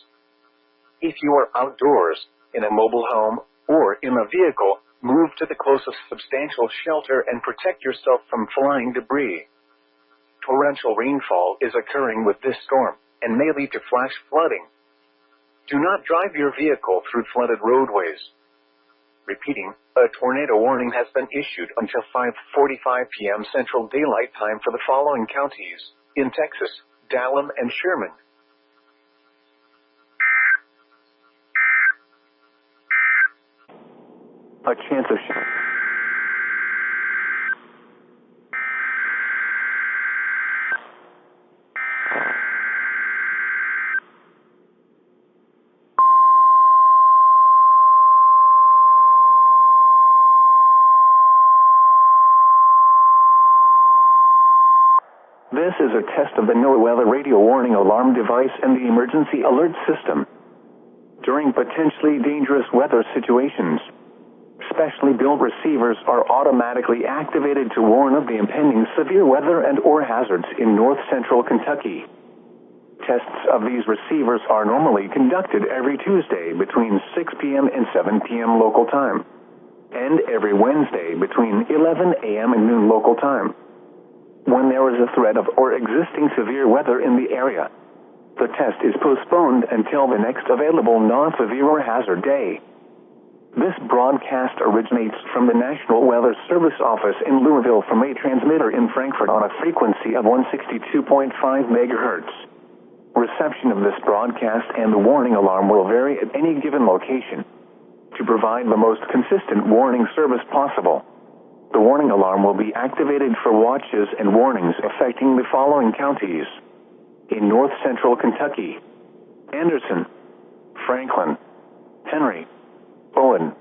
If you are outdoors, in a mobile home, or in a vehicle, move to the closest substantial shelter and protect yourself from flying debris. Torrential rainfall is occurring with this storm, and may lead to flash flooding. Do not drive your vehicle through flooded roadways. Repeating, a tornado warning has been issued until 5:45 p.m. Central Daylight Time for the following counties. In Texas, Dallam and Sherman. A chance of This is a test of the NOAA Weather Radio Warning Alarm device and the Emergency Alert System. During potentially dangerous weather situations, specially built receivers are automatically activated to warn of the impending severe weather and or hazards in north-central Kentucky. Tests of these receivers are normally conducted every Tuesday between 6 p.m. and 7 p.m. local time, and every Wednesday between 11 a.m. and noon local time. When there is a threat of or existing severe weather in the area, the test is postponed until the next available non-severe or hazard day. This broadcast originates from the National Weather Service office in Louisville from a transmitter in Frankfurt on a frequency of 162.5 megahertz. Reception of this broadcast and the warning alarm will vary at any given location. To provide the most consistent warning service possible, the warning alarm will be activated for watches and warnings affecting the following counties: in north central Kentucky: Anderson, Franklin, Henry, Owen,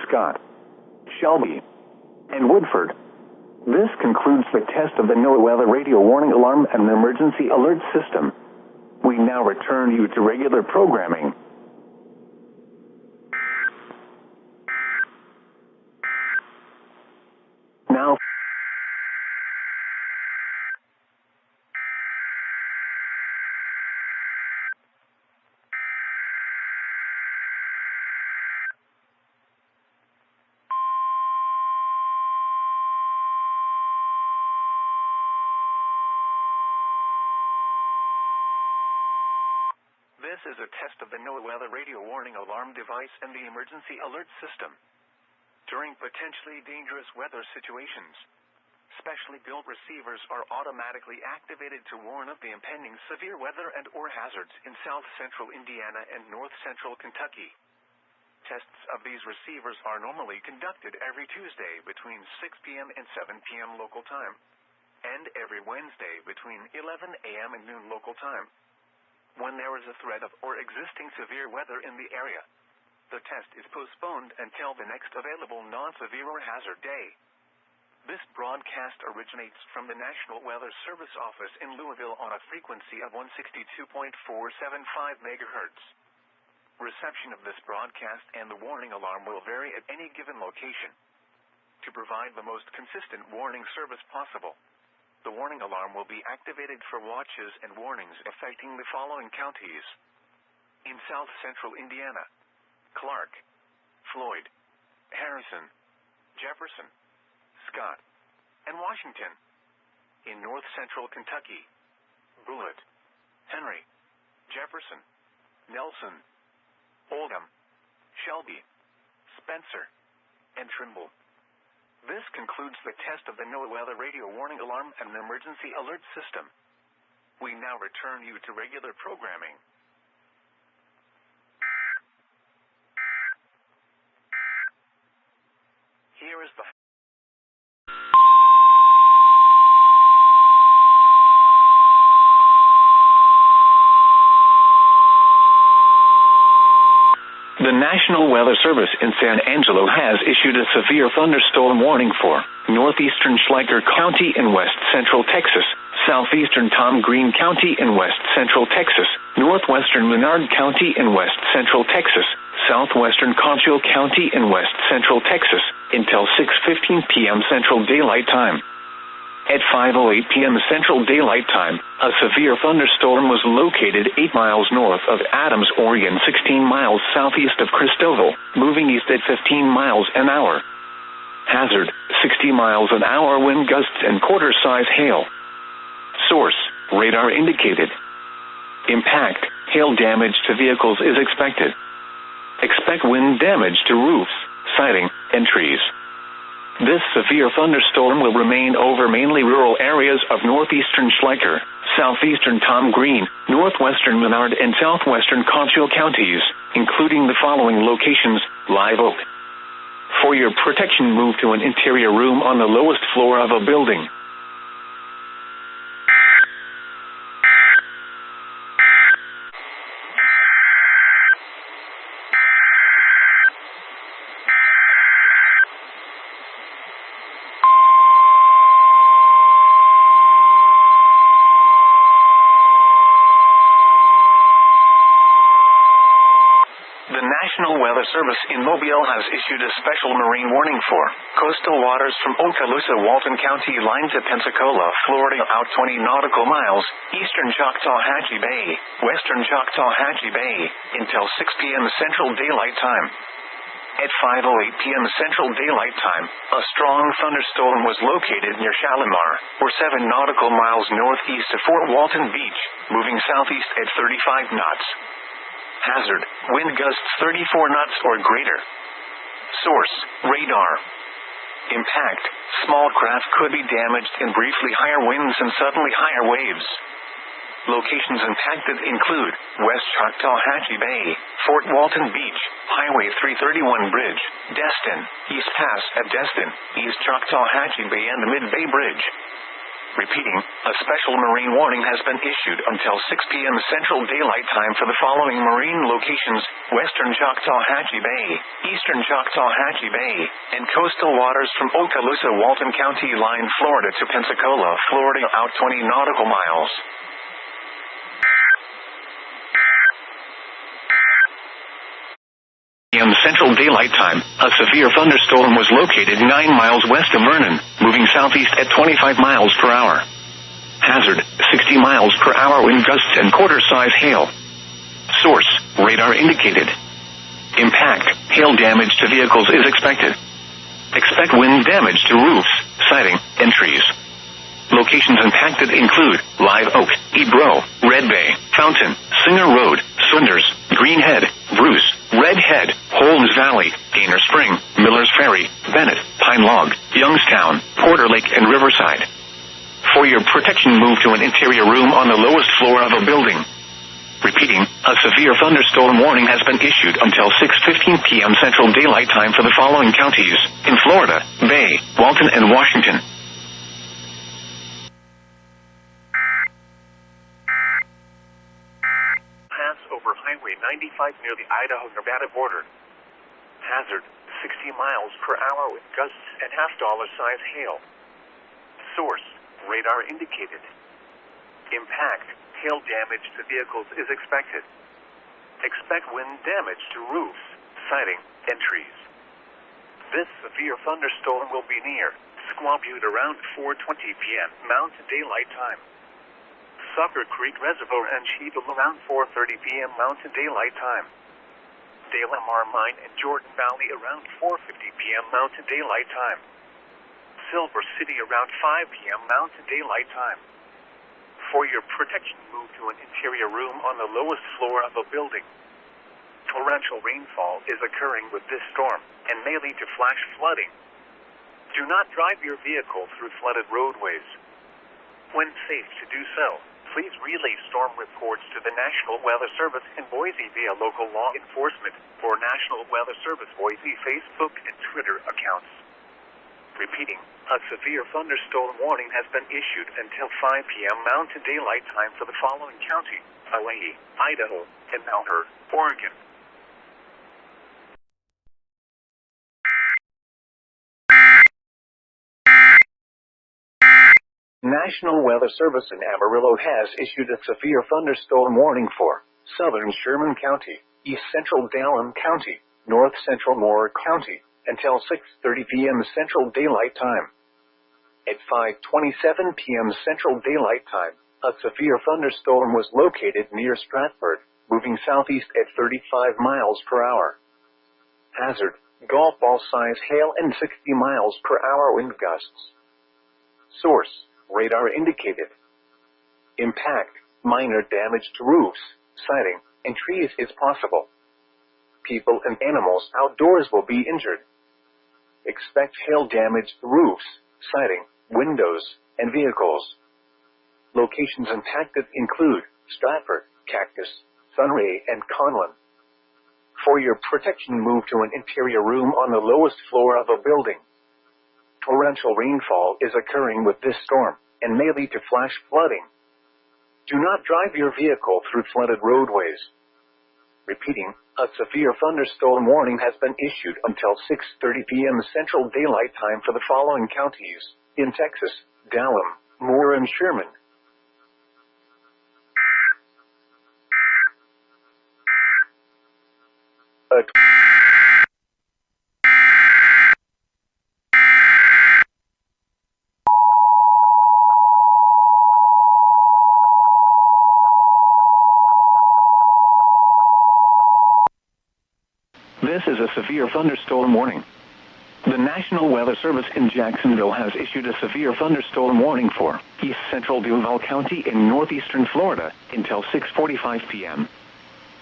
Scott, Shelby, and Woodford. This concludes the test of the NOAA Weather Radio Warning Alarm and Emergency Alert System. We now return you to regular programming. Now, this is a test of the NOAA Weather Radio Warning Alarm device and the Emergency Alert System. During potentially dangerous weather situations, specially built receivers are automatically activated to warn of the impending severe weather and/or hazards in south central Indiana and north central Kentucky. Tests of these receivers are normally conducted every Tuesday between 6 p.m. and 7 p.m. local time, and every Wednesday between 11 a.m. and noon local time. When there is a threat of or existing severe weather in the area, the test is postponed until the next available non-severe or hazard day. This broadcast originates from the National Weather Service Office in Louisville on a frequency of 162.475 MHz. Reception of this broadcast and the warning alarm will vary at any given location. To provide the most consistent warning service possible, the warning alarm will be activated for watches and warnings affecting the following counties: in south central Indiana: Clark, Floyd, Harrison, Jefferson, Scott, and Washington. In north central Kentucky: Bullitt, Henry, Jefferson, Nelson, Oldham, Shelby, Spencer, and Trimble. This concludes the test of the NOAA Weather Radio Warning Alarm and Emergency Alert System. We now return you to regular programming. Here is the The National Weather Service in San Angelo has issued a severe thunderstorm warning for northeastern Schleicher County in west central Texas, southeastern Tom Green County in west central Texas, northwestern Menard County in west central Texas, southwestern Concho County in west central Texas, until 6:15 p.m. Central Daylight Time. At 5:08 p.m. Central Daylight Time, a severe thunderstorm was located 8 miles north of Adams, Oregon, 16 miles southeast of Christoville, moving east at 15 miles an hour. Hazard: 60 miles an hour wind gusts and quarter-size hail. Source: radar indicated. Impact: hail damage to vehicles is expected. Expect wind damage to roofs, siding, and trees. This severe thunderstorm will remain over mainly rural areas of northeastern Schleicher, southeastern Tom Green, northwestern Menard, and southwestern Concho counties, including the following locations: Live Oak. For your protection, move to an interior room on the lowest floor of a building. National Weather Service in Mobile has issued a special marine warning for coastal waters from Okaloosa, Walton County line to Pensacola, Florida, out 20 nautical miles, eastern Choctawhatchee Bay, western Choctawhatchee Bay, until 6 p.m. Central Daylight Time. At 5:08 p.m. Central Daylight Time, a strong thunderstorm was located near Shalimar, or 7 nautical miles northeast of Fort Walton Beach, moving southeast at 35 knots. Hazard: wind gusts 34 knots or greater. Source: radar. Impact: small craft could be damaged in briefly higher winds and suddenly higher waves. Locations impacted include West Choctawhatchee Bay, Fort Walton Beach, Highway 331 Bridge, Destin, East Pass at Destin, East Choctawhatchee Bay and the Mid-Bay Bridge. Repeating, a special marine warning has been issued until 6 p.m. Central Daylight Time for the following marine locations: Western Choctawhatchee Bay, Eastern Choctawhatchee Bay, and coastal waters from Okaloosa, Walton County line, Florida to Pensacola, Florida, out 20 nautical miles. Central Daylight Time, a severe thunderstorm was located 9 miles west of Vernon, moving southeast at 25 miles per hour. Hazard, 60 miles per hour wind gusts and quarter-size hail. Source, radar indicated. Impact, hail damage to vehicles is expected. Expect wind damage to roofs, siding, and trees. Locations impacted include Live Oak, Ebro, Red Bay, Fountain, Singer Road, Swinders, Greenhead, Bruce, Red Head, Holmes Valley, Gainer Spring, Miller's Ferry, Bennett, Pine Log, Youngstown, Porter Lake, and Riverside. For your protection, move to an interior room on the lowest floor of a building. Repeating, a severe thunderstorm warning has been issued until 6:15 p.m. Central Daylight Time for the following counties in Florida: Bay, Walton, and Washington. Over Highway 95 near the Idaho-Nevada border. Hazard, 60 miles per hour with gusts and half-dollar-size hail. Source, radar indicated. Impact, hail damage to vehicles is expected. Expect wind damage to roofs, siding, and trees. This severe thunderstorm will be near Squaw Butte around 4:20 p.m. Mountain Daylight Time. Sucker Creek Reservoir and Cheadle around 4:30 p.m. Mountain Daylight Time. Dale Lamar Mine and Jordan Valley around 4:50 p.m. Mountain Daylight Time. Silver City around 5 p.m. Mountain Daylight Time. For your protection, move to an interior room on the lowest floor of a building. Torrential rainfall is occurring with this storm and may lead to flash flooding. Do not drive your vehicle through flooded roadways. When safe to do so, please relay storm reports to the National Weather Service in Boise via local law enforcement or National Weather Service Boise Facebook and Twitter accounts. Repeating, a severe thunderstorm warning has been issued until 5 p.m. Mountain Daylight Time for the following county: Hawaii, Idaho, and Mount Hood, Oregon. National Weather Service in Amarillo has issued a severe thunderstorm warning for southern Sherman County, east central Dallam County, north central Moore County, until 6:30 p.m. Central Daylight Time. At 5:27 p.m. Central Daylight Time, a severe thunderstorm was located near Stratford, moving southeast at 35 miles per hour. Hazard, golf ball size hail and 60 miles per hour wind gusts. Source, radar indicated. Impact, minor damage to roofs, siding, and trees is possible. People and animals outdoors will be injured. Expect hail damage to roofs, siding, windows, and vehicles. Locations impacted include Stratford, Cactus, Sunray, and Conlin. For your protection, move to an interior room on the lowest floor of a building. Torrential rainfall is occurring with this storm and may lead to flash flooding. Do not drive your vehicle through flooded roadways. Repeating, a severe thunderstorm warning has been issued until 6:30 p.m. Central Daylight Time for the following counties in Texas: Dallam, Moore, and Sherman. This is a severe thunderstorm warning. The National Weather Service in Jacksonville has issued a severe thunderstorm warning for east central Duval County in northeastern Florida until 6:45 p.m.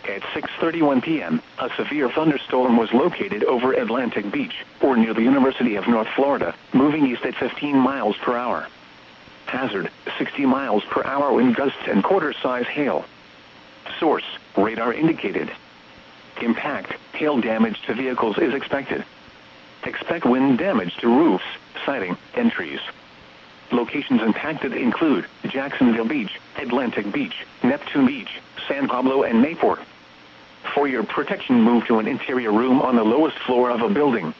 At 6:31 p.m., a severe thunderstorm was located over Atlantic Beach, or near the University of North Florida, moving east at 15 miles per hour. Hazard, 60 miles per hour wind gusts and quarter-size hail. Source, radar indicated. Impact, hail damage to vehicles is expected. Expect wind damage to roofs, siding, and trees. Locations impacted include Jacksonville Beach, Atlantic Beach, Neptune Beach, San Pablo, and Mayport. For your protection, move to an interior room on the lowest floor of a building.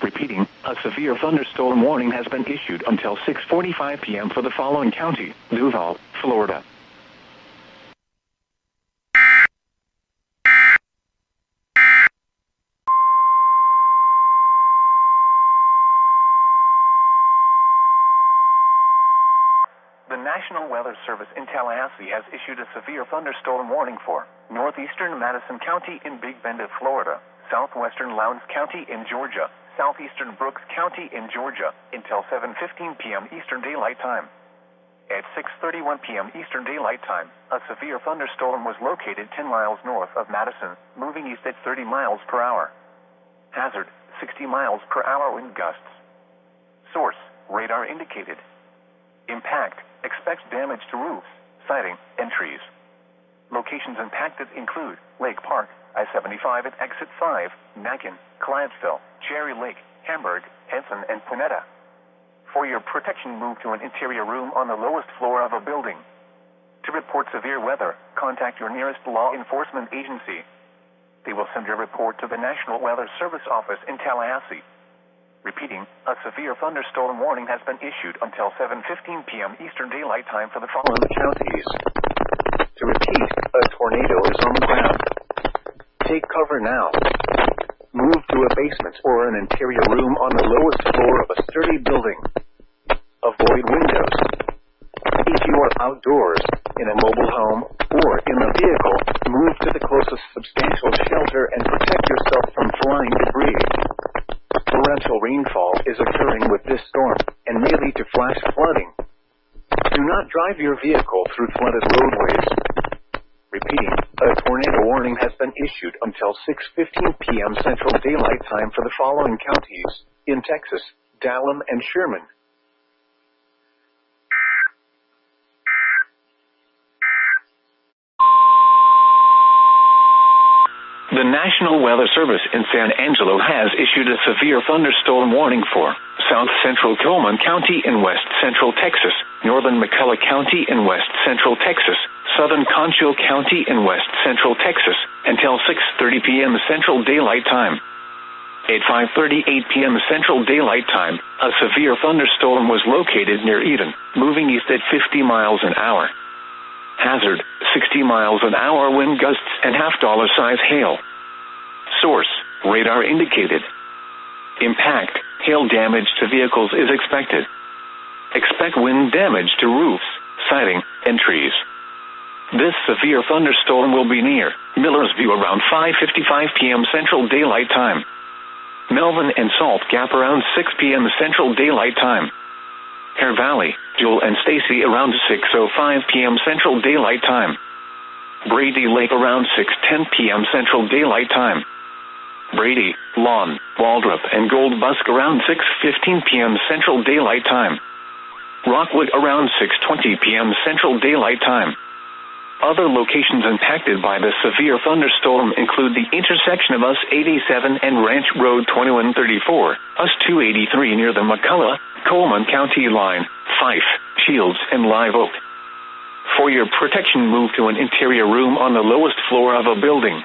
Repeating, a severe thunderstorm warning has been issued until 6:45 p.m. for the following county: Duval, Florida. The National Weather Service in Tallahassee has issued a severe thunderstorm warning for northeastern Madison County in Big Bend of Florida, southwestern Lowndes County in Georgia, southeastern Brooks County in Georgia, until 7:15 p.m. Eastern Daylight Time. At 6:31 p.m. Eastern Daylight Time, a severe thunderstorm was located 10 miles north of Madison, moving east at 30 miles per hour. Hazard, 60 miles per hour wind gusts. Source, radar indicated. Impact, expects damage to roofs, siding, and trees. Locations impacted include Lake Park, I-75 at Exit 5, Macon, Clydesdale, Cherry Lake, Hamburg, Henson, and Punetta. For your protection, move to an interior room on the lowest floor of a building. To report severe weather, contact your nearest law enforcement agency. They will send your report to the National Weather Service office in Tallahassee. Repeating, a severe thunderstorm warning has been issued until 7:15 p.m. Eastern Daylight Time for the following counties. To repeat, a tornado is on the ground. Take cover now. Move to a basement or an interior room on the lowest floor of a sturdy building. Avoid windows. If you are outdoors, in a mobile home, or in a vehicle, move to the closest substantial shelter and protect yourself from flying debris. Torrential rainfall is occurring with this storm and may lead to flash flooding. Do not drive your vehicle through flooded roadways. Repeating, a tornado warning has been issued until 6:15 p.m. Central Daylight Time for the following counties in Texas: Dallam and Sherman. The National Weather Service in San Angelo has issued a severe thunderstorm warning for South Central Coleman County in West Central Texas, Northern McCulloch County in West Central Texas, Southern Concho County in West Central Texas, until 6:30 p.m. Central Daylight Time. At 5:38 p.m. Central Daylight Time, a severe thunderstorm was located near Eden, moving east at 50 miles an hour. Hazard, 60 miles an hour wind gusts and half-dollar-size hail. Source, radar indicated. Impact, hail damage to vehicles is expected. Expect wind damage to roofs, siding, and trees. This severe thunderstorm will be near Millersview around 5:55 p.m. Central Daylight Time. Melvin and Salt Gap around 6 p.m. Central Daylight Time. Hare Valley, Jewel and Stacy around 6:05 p.m. Central Daylight Time. Brady Lake around 6:10 p.m. Central Daylight Time. Brady, Lawn, Waldrop, and Gold Busk around 6:15 p.m. Central Daylight Time. Rockwood around 6:20 p.m. Central Daylight Time. Other locations impacted by the severe thunderstorm include the intersection of US 87 and Ranch Road 2134, US 283 near the McCulloch, Coleman County line, Fife, Shields, and Live Oak. For your protection, move to an interior room on the lowest floor of a building.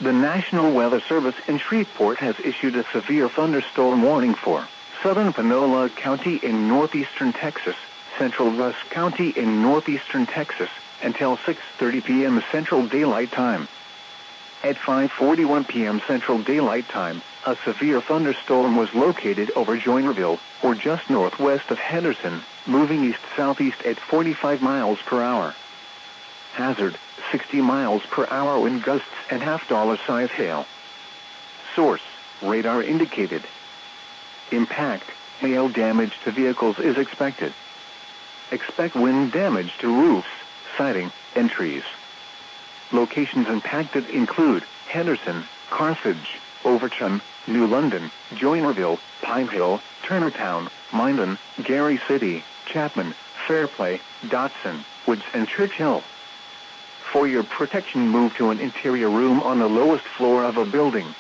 The National Weather Service in Shreveport has issued a severe thunderstorm warning for Southern Panola County in northeastern Texas, Central Rusk County in northeastern Texas, until 6:30 p.m. Central Daylight Time. At 5:41 p.m. Central Daylight Time, a severe thunderstorm was located over Joinerville, or just northwest of Henderson, moving east-southeast at 45 miles per hour. Hazard, 60 miles per hour wind gusts and half-dollar-size hail. Source, radar indicated. Impact, hail damage to vehicles is expected. Expect wind damage to roofs, siding, Entries. Locations impacted include Henderson, Carthage, Overton, New London, Joinerville, Pine Hill, Turnertown, Minden, Gary City, Chapman, Fairplay, Dotson, Woods and Churchill. For your protection, move to an interior room on the lowest floor of a building.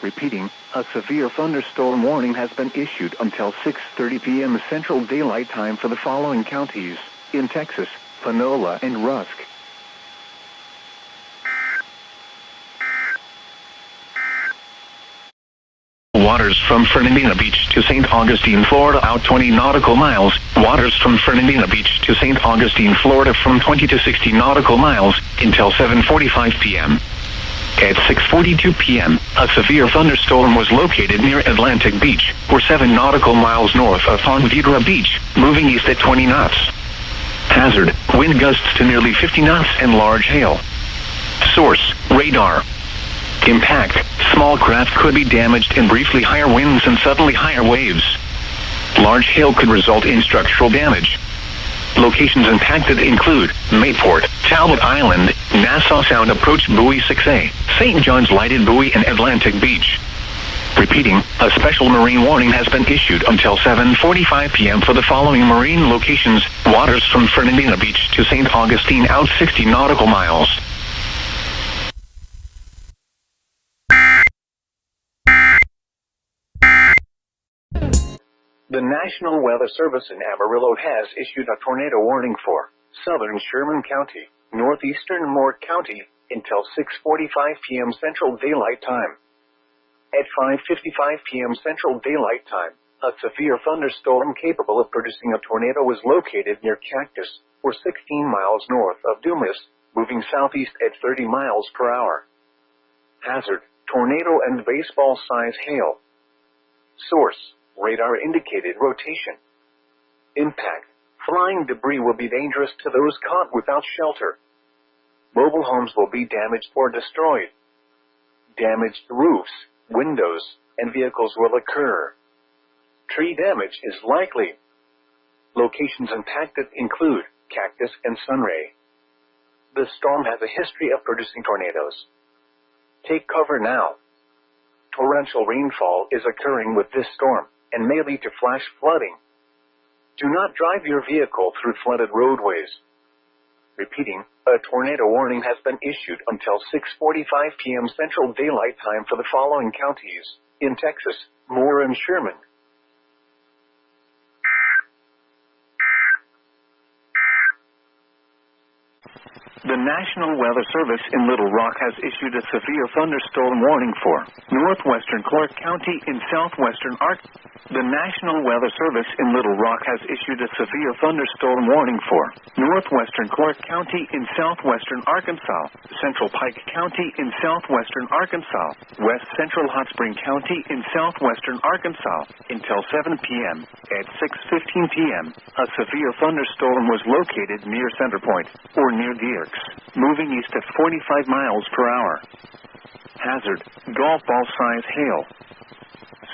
Repeating, a severe thunderstorm warning has been issued until 6:30 p.m. Central Daylight Time for the following counties in Texas: Panola and Rusk. Waters from Fernandina Beach to St. Augustine, Florida out 20 nautical miles. Waters from Fernandina Beach to St. Augustine, Florida from 20 to 60 nautical miles until 7:45 p.m. At 6:42 p.m., a severe thunderstorm was located near Atlantic Beach, or 7 nautical miles north of Ponvidra Beach, moving east at 20 knots. Hazard, wind gusts to nearly 50 knots and large hail. Source, radar. Impact, small craft could be damaged in briefly higher winds and suddenly higher waves. Large hail could result in structural damage. Locations impacted include Mayport, Talbot Island, Nassau Sound Approach Buoy 6A, St. John's Lighted Buoy and Atlantic Beach. Repeating, a special marine warning has been issued until 7:45 p.m. for the following marine locations: waters from Fernandina Beach to St. Augustine out 60 nautical miles. The National Weather Service in Amarillo has issued a tornado warning for southern Sherman County, northeastern Moore County, until 6:45 p.m. Central Daylight Time. At 5:55 p.m. Central Daylight Time, a severe thunderstorm capable of producing a tornado was located near Cactus, or 16 miles north of Dumas, moving southeast at 30 miles per hour. Hazard, tornado and baseball-size hail. Source, radar indicated rotation. Impact, flying debris will be dangerous to those caught without shelter. Mobile homes will be damaged or destroyed. Damaged roofs, windows, and vehicles will occur. Tree damage is likely. Locations impacted include Cactus and Sunray. The storm has a history of producing tornadoes. Take cover now. Torrential rainfall is occurring with this storm and may lead to flash flooding. Do not drive your vehicle through flooded roadways. Repeating, a tornado warning has been issued until 6:45 p.m. Central Daylight Time for the following counties in Texas: Moore and Sherman. The National Weather Service in Little Rock has issued a severe thunderstorm warning for northwestern Clark County in southwestern Arkansas. The National Weather Service in Little Rock has issued a severe thunderstorm warning for northwestern Clark County in southwestern Arkansas, central Pike County in southwestern Arkansas, west central Hot Spring County in southwestern Arkansas, until 7 p.m. At 6:15 p.m., a severe thunderstorm was located near Center Point, or near Dierks, moving east at 45 miles per hour. Hazard, golf ball-size hail.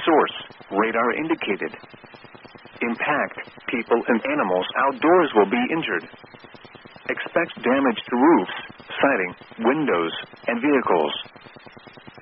Source, radar indicated. Impact, people and animals outdoors will be injured. Expect damage to roofs, siding, windows, and vehicles.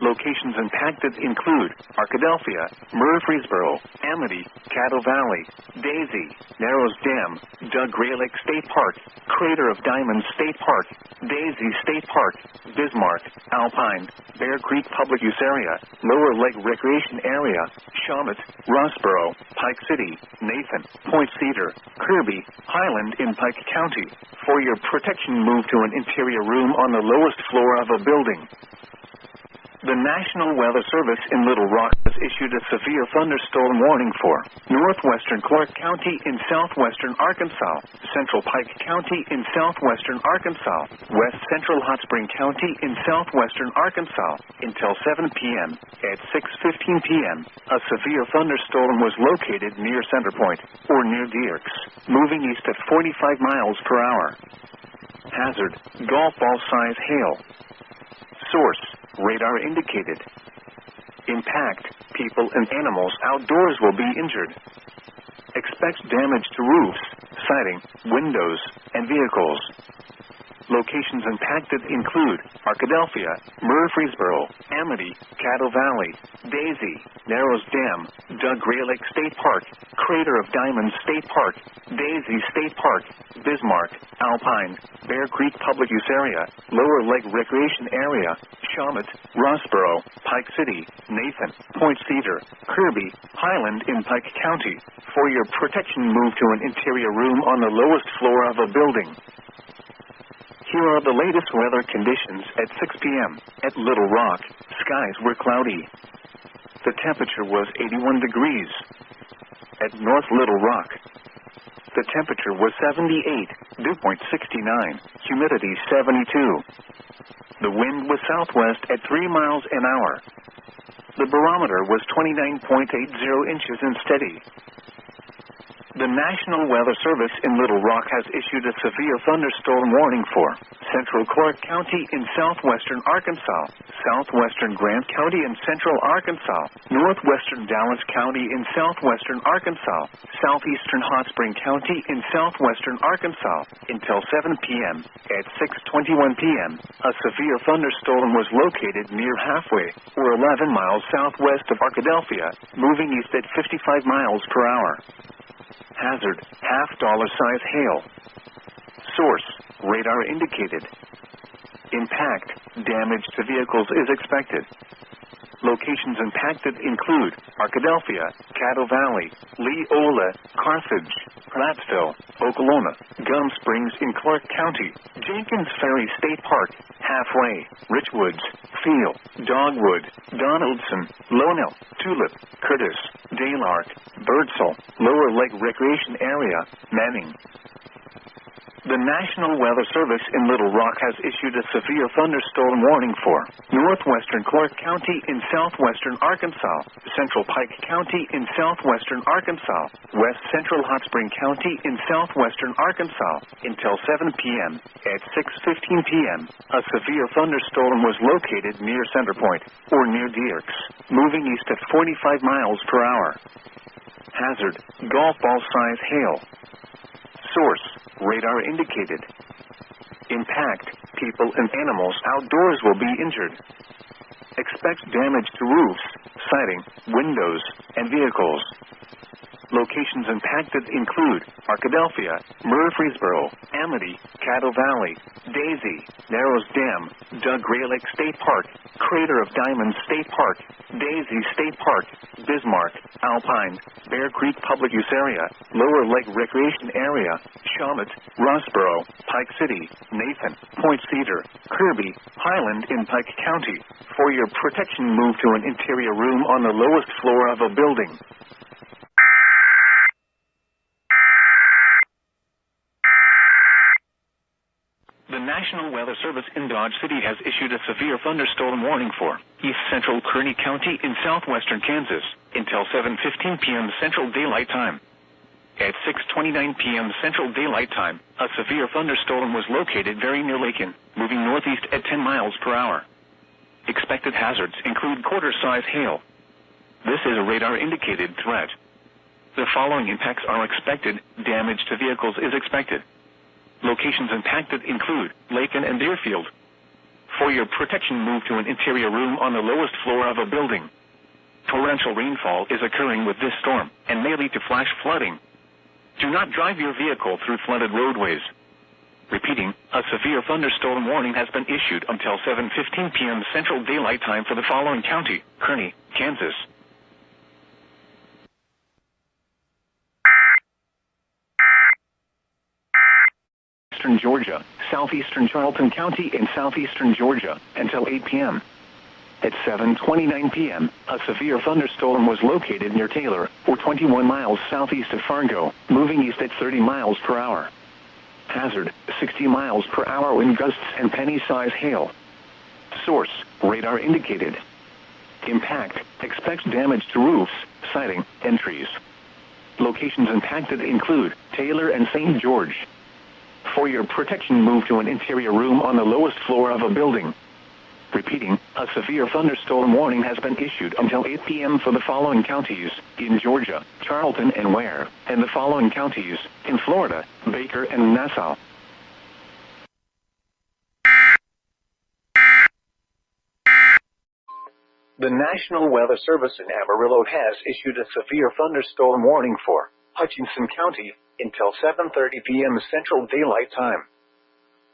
Locations impacted include Arkadelphia, Murfreesboro, Amity, Caddo Valley, Daisy, Narrows Dam, Doug Graylick State Park, Crater of Diamonds State Park, Daisy State Park, Bismarck, Alpine, Bear Creek Public Use Area, Lower Lake Recreation Area, Shawmut, Rossboro, Pike City, Nathan, Point Cedar, Kirby, Highland in Pike County. For your protection, move to an interior room on the lowest floor of a building. The National Weather Service in Little Rock has issued a severe thunderstorm warning for northwestern Clark County in southwestern Arkansas, central Pike County in southwestern Arkansas, west central Hot Spring County in southwestern Arkansas, until 7 p.m. At 6:15 p.m., a severe thunderstorm was located near Center Point, or near Dierks, moving east at 45 miles per hour. Hazard, golf ball-size hail. Source, radar indicated. Impact, people and animals outdoors will be injured. Expect damage to roofs, siding, windows, and vehicles. Locations impacted include Arkadelphia, Murfreesboro, Amity, Caddo Valley, Daisy, Narrows Dam, Doug Gray Lake State Park, Crater of Diamonds State Park, Daisy State Park, Bismarck, Alpine, Bear Creek Public Use Area, Lower Lake Recreation Area, Shawmut, Rossboro, Pike City, Nathan, Point Cedar, Kirby, Highland in Pike County. For your protection, move to an interior room on the lowest floor of a building. Here are the latest weather conditions at 6 p.m. At Little Rock, skies were cloudy. The temperature was 81 degrees. At North Little Rock, the temperature was 78, dew point 69, humidity 72. The wind was southwest at 3 miles an hour. The barometer was 29.80 inches and steady. The National Weather Service in Little Rock has issued a severe thunderstorm warning for Central Clark County in southwestern Arkansas, southwestern Grant County in central Arkansas, northwestern Dallas County in southwestern Arkansas, southeastern Hot Spring County in southwestern Arkansas. Until 7 p.m. At 6:21 p.m., a severe thunderstorm was located near Halfway, or 11 miles southwest of Arkadelphia, moving east at 55 miles per hour. Hazard, $half size hail. Source, radar indicated. Impact, damage to vehicles is expected. Locations impacted include Arkadelphia, Caddo Valley, Leola, Carthage, Plattsville, Okolona, Gum Springs in Clark County, Jenkins Ferry State Park, Halfway, Richwoods, Field, Dogwood, Donaldson, Lonell, Tulip, Curtis, Daylark, Birdsall, Lower Lake Recreation Area, Manning. The National Weather Service in Little Rock has issued a severe thunderstorm warning for northwestern Clark County in southwestern Arkansas, central Pike County in southwestern Arkansas, west central Hot Spring County in southwestern Arkansas. Until 7 p.m. At 6:15 p.m., a severe thunderstorm was located near Center Point, or near Dierks, moving east at 45 miles per hour. Hazard, golf ball size hail. Source, radar indicated. Impact, people and animals outdoors will be injured. Expect damage to roofs, siding, windows, and vehicles. Locations impacted include Arkadelphia, Murfreesboro, Amity, Caddo Valley, Daisy, Narrows Dam, Doug Gray Lake State Park, Crater of Diamonds State Park, Daisy State Park, Bismarck, Alpine, Bear Creek Public Use Area, Lower Lake Recreation Area, Shawmut, Rossboro, Pike City, Nathan, Point Cedar, Kirby, Highland in Pike County. For your protection, move to an interior room on the lowest floor of a building. The National Weather Service in Dodge City has issued a severe thunderstorm warning for east central Kearney County in southwestern Kansas until 7:15 p.m. Central Daylight Time. At 6:29 p.m. Central Daylight Time, a severe thunderstorm was located very near Lakin, moving northeast at 10 miles per hour. Expected hazards include quarter-size hail. This is a radar-indicated threat. The following impacts are expected. Damage to vehicles is expected. Locations impacted include Lakin and Deerfield. For your protection, move to an interior room on the lowest floor of a building. Torrential rainfall is occurring with this storm and may lead to flash flooding. Do not drive your vehicle through flooded roadways. Repeating, a severe thunderstorm warning has been issued until 7:15 p.m. Central Daylight Time for the following county: Kearney, Kansas. Eastern Georgia, southeastern Charlton County in southeastern Georgia, until 8 p.m. At 7:29 p.m., a severe thunderstorm was located near Taylor, or 21 miles southeast of Fargo, moving east at 30 miles per hour. Hazard, 60 miles per hour wind gusts and penny-size hail. Source, radar indicated. Impact, expects damage to roofs, siding, and trees. Locations impacted include Taylor and St. George. For your protection, move to an interior room on the lowest floor of a building. Repeating, a severe thunderstorm warning has been issued until 8 p.m. for the following counties: in Georgia, Charlton and Ware, and the following counties: in Florida, Baker and Nassau. The National Weather Service in Amarillo has issued a severe thunderstorm warning for Hutchinson County until 7:30 p.m. Central Daylight Time.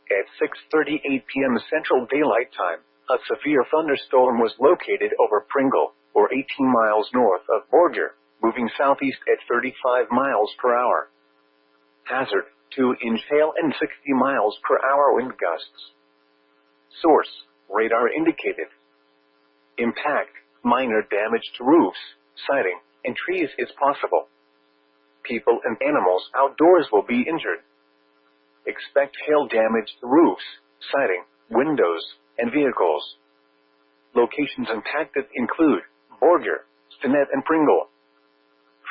At 6:38 p.m. Central Daylight Time, a severe thunderstorm was located over Pringle, or 18 miles north of Borger, moving southeast at 35 miles per hour. Hazard, 2-inch hail and 60 miles per hour wind gusts. Source, radar indicated. Impact, minor damage to roofs, siding, and trees is possible. People and animals outdoors will be injured. Expect hail damage to roofs, siding, windows, and vehicles. Locations impacted include Borger, Stinnett, and Pringle.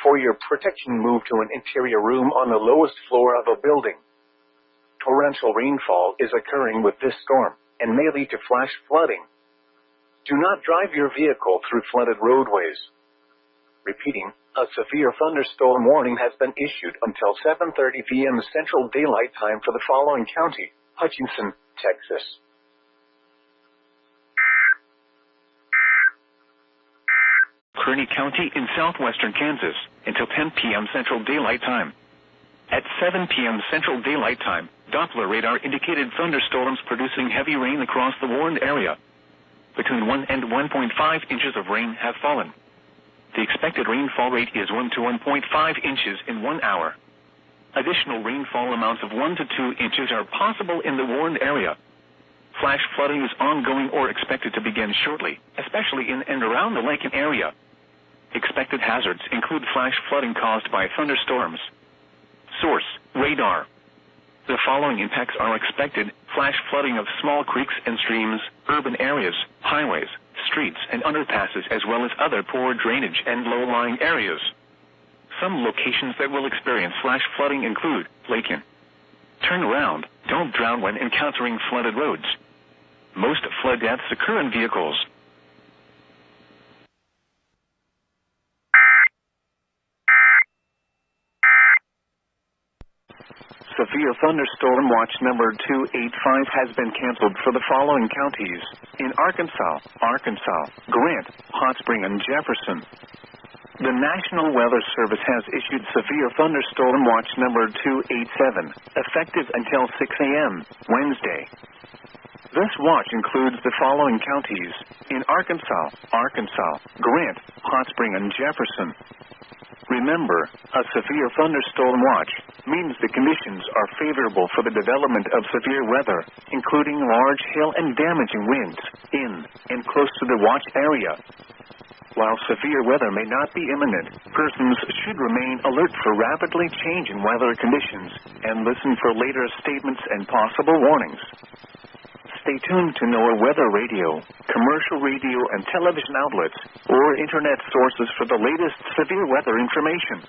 For your protection, move to an interior room on the lowest floor of a building. Torrential rainfall is occurring with this storm and may lead to flash flooding. Do not drive your vehicle through flooded roadways. Repeating, a severe thunderstorm warning has been issued until 7:30 p.m. Central Daylight Time for the following county: Hutchinson, Texas. Cerri County in southwestern Kansas until 10 p.m. Central Daylight Time. At 7 p.m. Central Daylight Time, Doppler radar indicated thunderstorms producing heavy rain across the warned area. Between 1 and 1.5 inches of rain have fallen. The expected rainfall rate is 1 to 1.5 inches in 1 hour. Additional rainfall amounts of 1 to 2 inches are possible in the warned area. Flash flooding is ongoing or expected to begin shortly, especially in and around the Lincoln area. Expected hazards include flash flooding caused by thunderstorms. Source, radar. The following impacts are expected: flash flooding of small creeks and streams, urban areas, highways, streets, and underpasses, as well as other poor drainage and low-lying areas. Some locations that will experience flash flooding include Lincoln. Turn around. Don't drown when encountering flooded roads. Most flood deaths occur in vehicles. Severe thunderstorm watch number 285 has been canceled for the following counties: in Arkansas, Grant, Hot Spring, and Jefferson. The National Weather Service has issued severe thunderstorm watch number 287, effective until 6 a.m. Wednesday. This watch includes the following counties: in Arkansas, Grant, Hot Spring, and Jefferson. Remember, a severe thunderstorm watch means the conditions are favorable for the development of severe weather, including large hail and damaging winds in and close to the watch area. While severe weather may not be imminent, persons should remain alert for rapidly changing weather conditions and listen for later statements and possible warnings. Stay tuned to NOAA Weather Radio, commercial radio and television outlets, or internet sources for the latest severe weather information.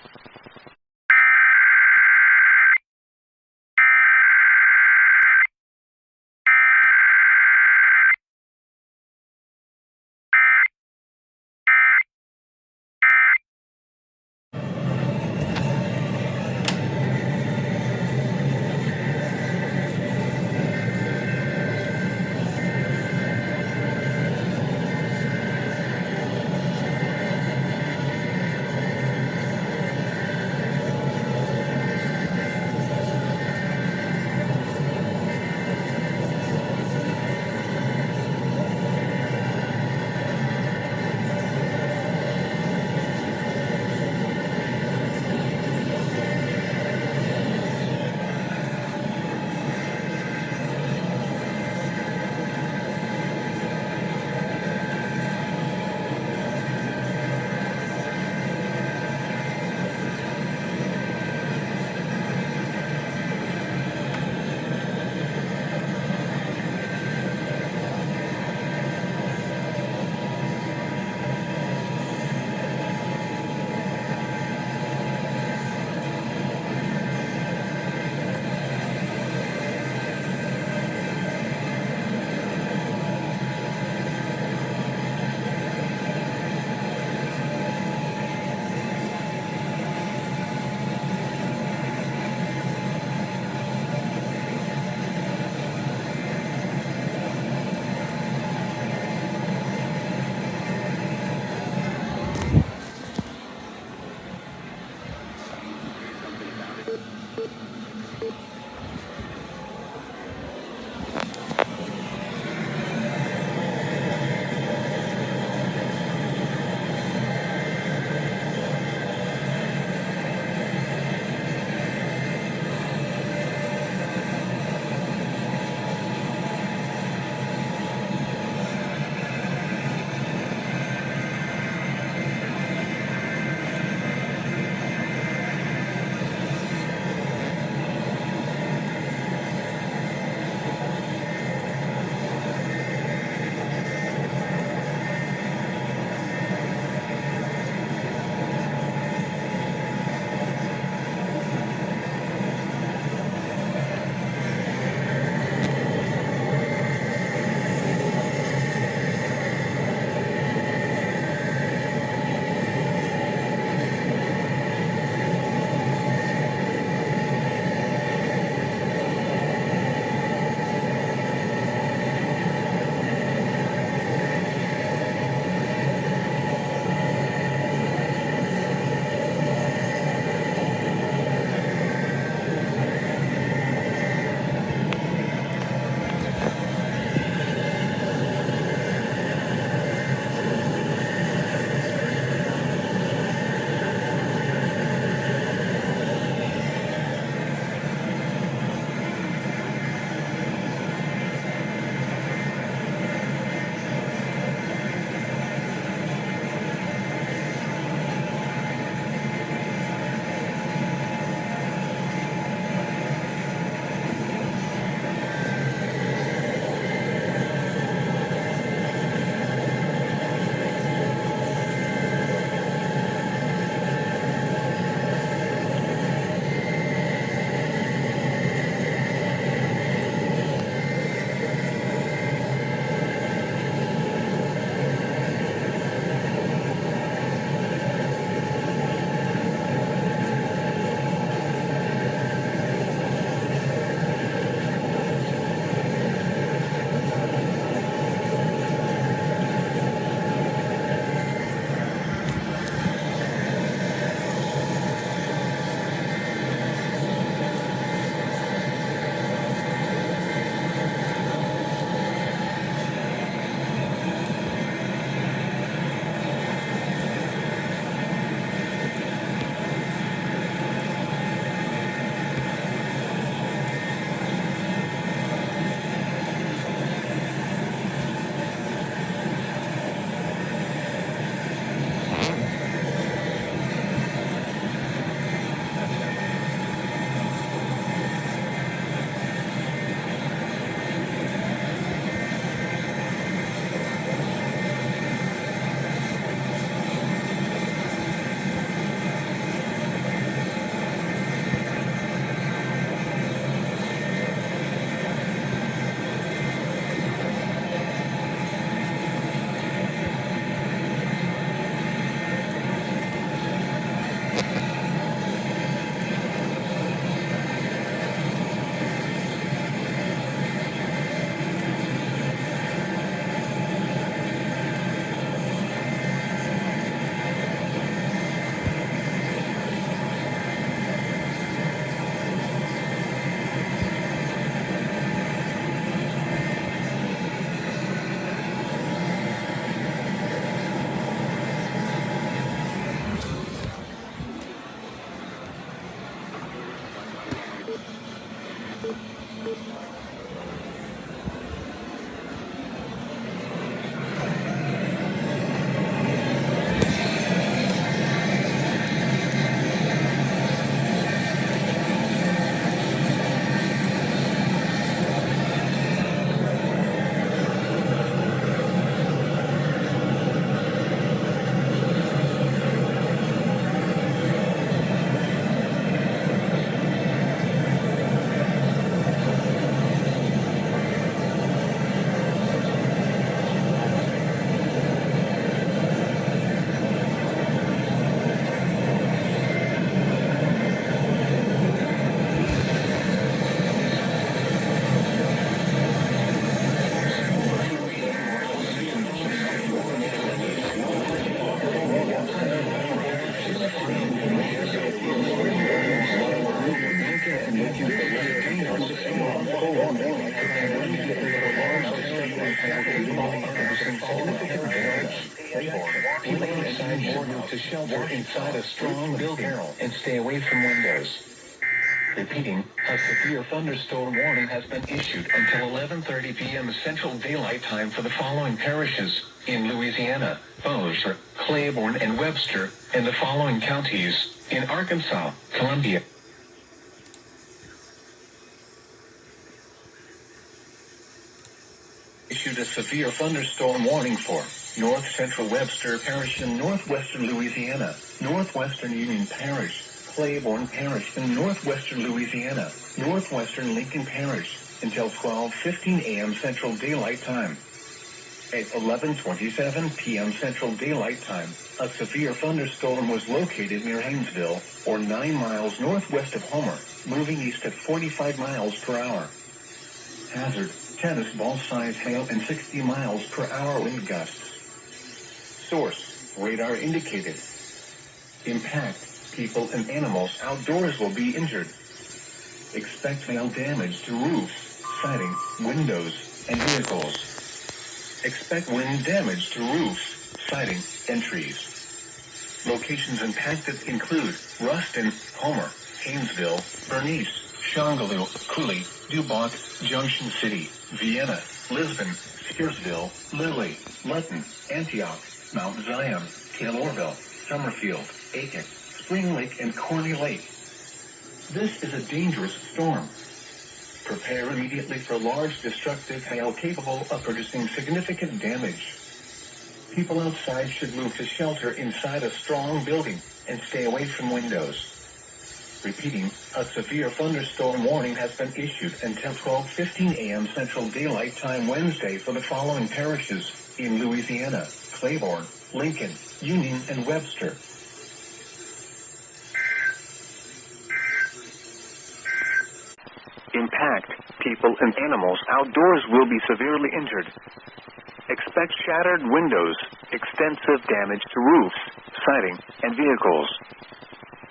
outside should move to shelter inside a strong building and stay away from windows. Repeating, a severe thunderstorm warning has been issued until 11:30 p.m. Central Daylight Time for the following parishes in Louisiana: Bossier, Claiborne, and Webster, and the following counties in Arkansas, Columbia. Issued a severe thunderstorm warning for North Central Webster Parish in northwestern Louisiana, northwestern Union Parish, Claiborne Parish in northwestern Louisiana, northwestern Lincoln Parish, until 12:15 a.m. Central Daylight Time. At 11:27 p.m. Central Daylight Time, a severe thunderstorm was located near Haynesville, or 9 miles northwest of Homer, moving east at 45 miles per hour. Hazard, tennis ball size hail and 60 miles per hour wind gusts. Source, radar indicated. Impact, people and animals outdoors will be injured. Expect hail damage to roofs, siding, windows, and vehicles. Expect wind damage to roofs, siding, and trees. Locations impacted include Ruston, Homer, Haynesville, Bernice, Shongaloo, Cooley, Duboc, Junction City, Vienna, Lisbon, Scarsville, Lilly, Lutton, Antioch, Mount Zion, Taylorville, Summerfield, Aiken, Spring Lake, and Corny Lake. This is a dangerous storm. Prepare immediately for large destructive hail capable of producing significant damage. People outside should move to shelter inside a strong building and stay away from windows. Repeating, a severe thunderstorm warning has been issued until 12:15 a.m. Central Daylight Time Wednesday for the following parishes in Louisiana: Claiborne, Lincoln, Union, and Webster. Impact, people and animals outdoors will be severely injured. Expect shattered windows, extensive damage to roofs, siding, and vehicles.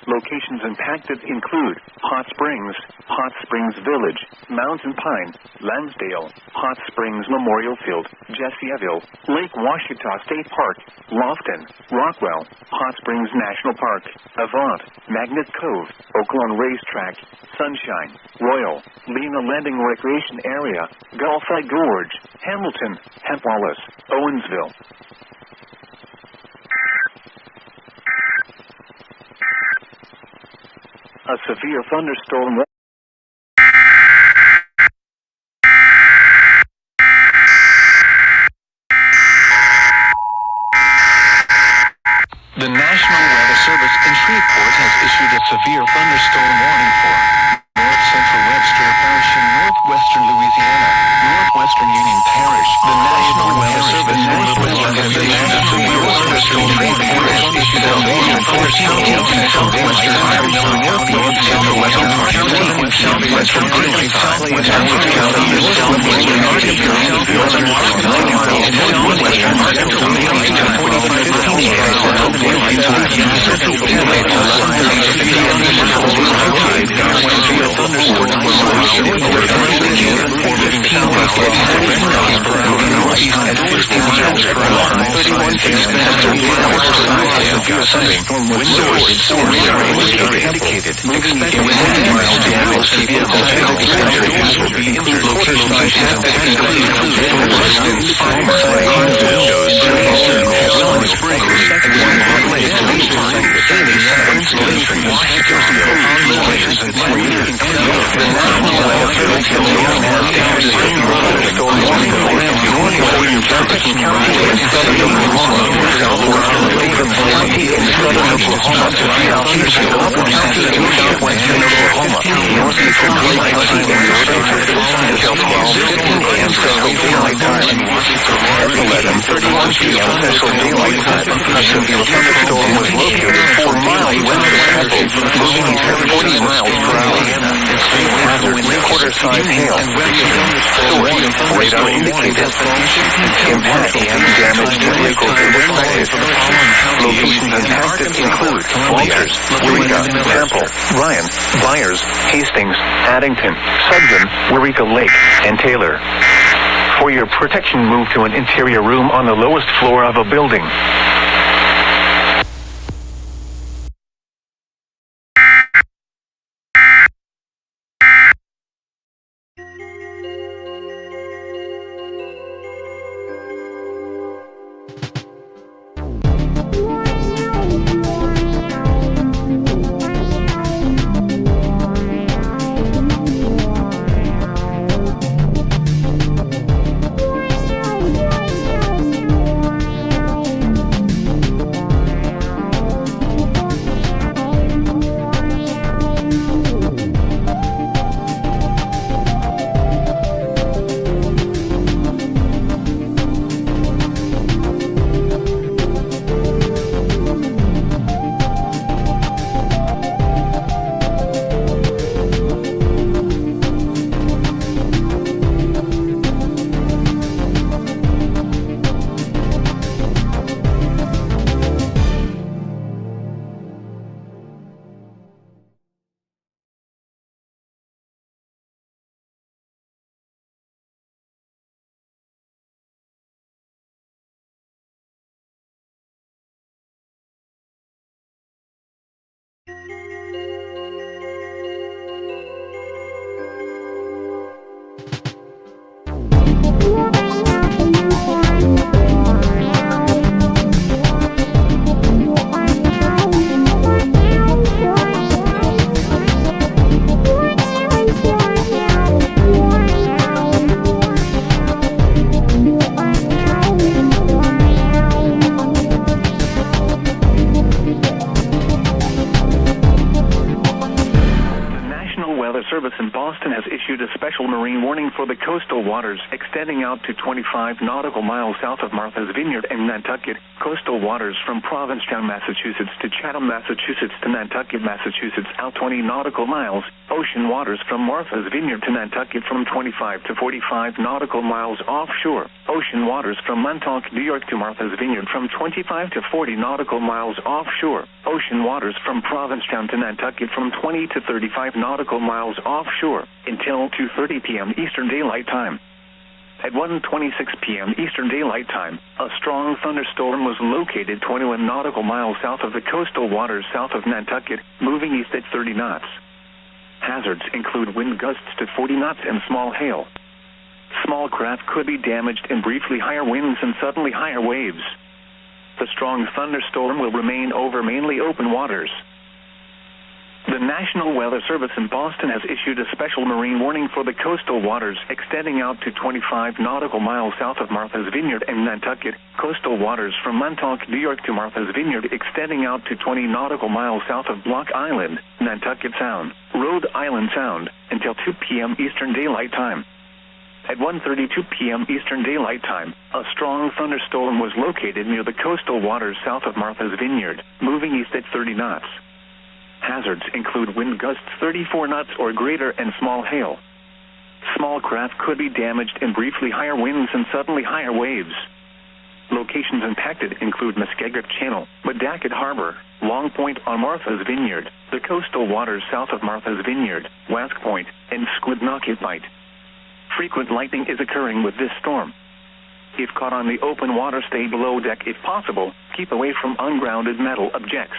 Locations impacted include Hot Springs Village, Mountain Pine, Lansdale, Hot Springs Memorial Field, Jessieville, Lake Washita State Park, Lofton, Rockwell, Hot Springs National Park, Avant, Magnet Cove, Oaklawn Racetrack, Sunshine, Royal, Lena Landing Recreation Area, Gulfside Gorge, Hamilton, Hempwallace, Owensville. A severe thunderstorm. The National Weather Service in Shreveport has issued a severe thunderstorm warning for North Central Webster Parish in northwestern Louisiana, northwestern Union Parish. The National Weather Service in radar indicated. Impact and damage to vehicles is expected. Locations impacted include Walters, Eureka, Temple, Ryan, Byers, Hastings, Addington, Sugden, Eureka Lake, and Taylor. For your protection, move to an interior room on the lowest floor of a building. issued a special marine warning for the coastal waters extending out to 25 nautical miles south of Martha's Vineyard and Nantucket, coastal waters from Provincetown, Massachusetts to Chatham, Massachusetts to Nantucket, Massachusetts out 20 nautical miles, ocean waters from Martha's Vineyard to Nantucket from 25 to 45 nautical miles offshore, ocean waters from Montauk, New York to Martha's Vineyard from 25 to 40 nautical miles offshore, ocean waters from Provincetown to Nantucket from 20 to 35 nautical miles offshore until 2:30 p.m. Eastern Daylight Time. At 1:26 p.m. Eastern Daylight Time, a strong thunderstorm was located 21 nautical miles south of the coastal waters south of Nantucket, moving east at 30 knots. Hazards include wind gusts to 40 knots and small hail. Small craft could be damaged in briefly higher winds and suddenly higher waves. The strong thunderstorm will remain over mainly open waters. The National Weather Service in Boston has issued a special marine warning for the coastal waters extending out to 25 nautical miles south of Martha's Vineyard and Nantucket, coastal waters from Montauk, New York to Martha's Vineyard extending out to 20 nautical miles south of Block Island, Nantucket Sound, Rhode Island Sound, until 2 p.m. Eastern Daylight Time. At 1:32 p.m. Eastern Daylight Time, a strong thunderstorm was located near the coastal waters south of Martha's Vineyard, moving east at 30 knots. Hazards include wind gusts 34 knots or greater and small hail. Small craft could be damaged in briefly higher winds and suddenly higher waves. Locations impacted include Muskegit Channel, Madacot Harbor, Long Point on Martha's Vineyard, the coastal waters south of Martha's Vineyard, Wask Point, and Squidnocket Bight. Frequent lightning is occurring with this storm. If caught on the open water, stay below deck if possible. Keep away from ungrounded metal objects.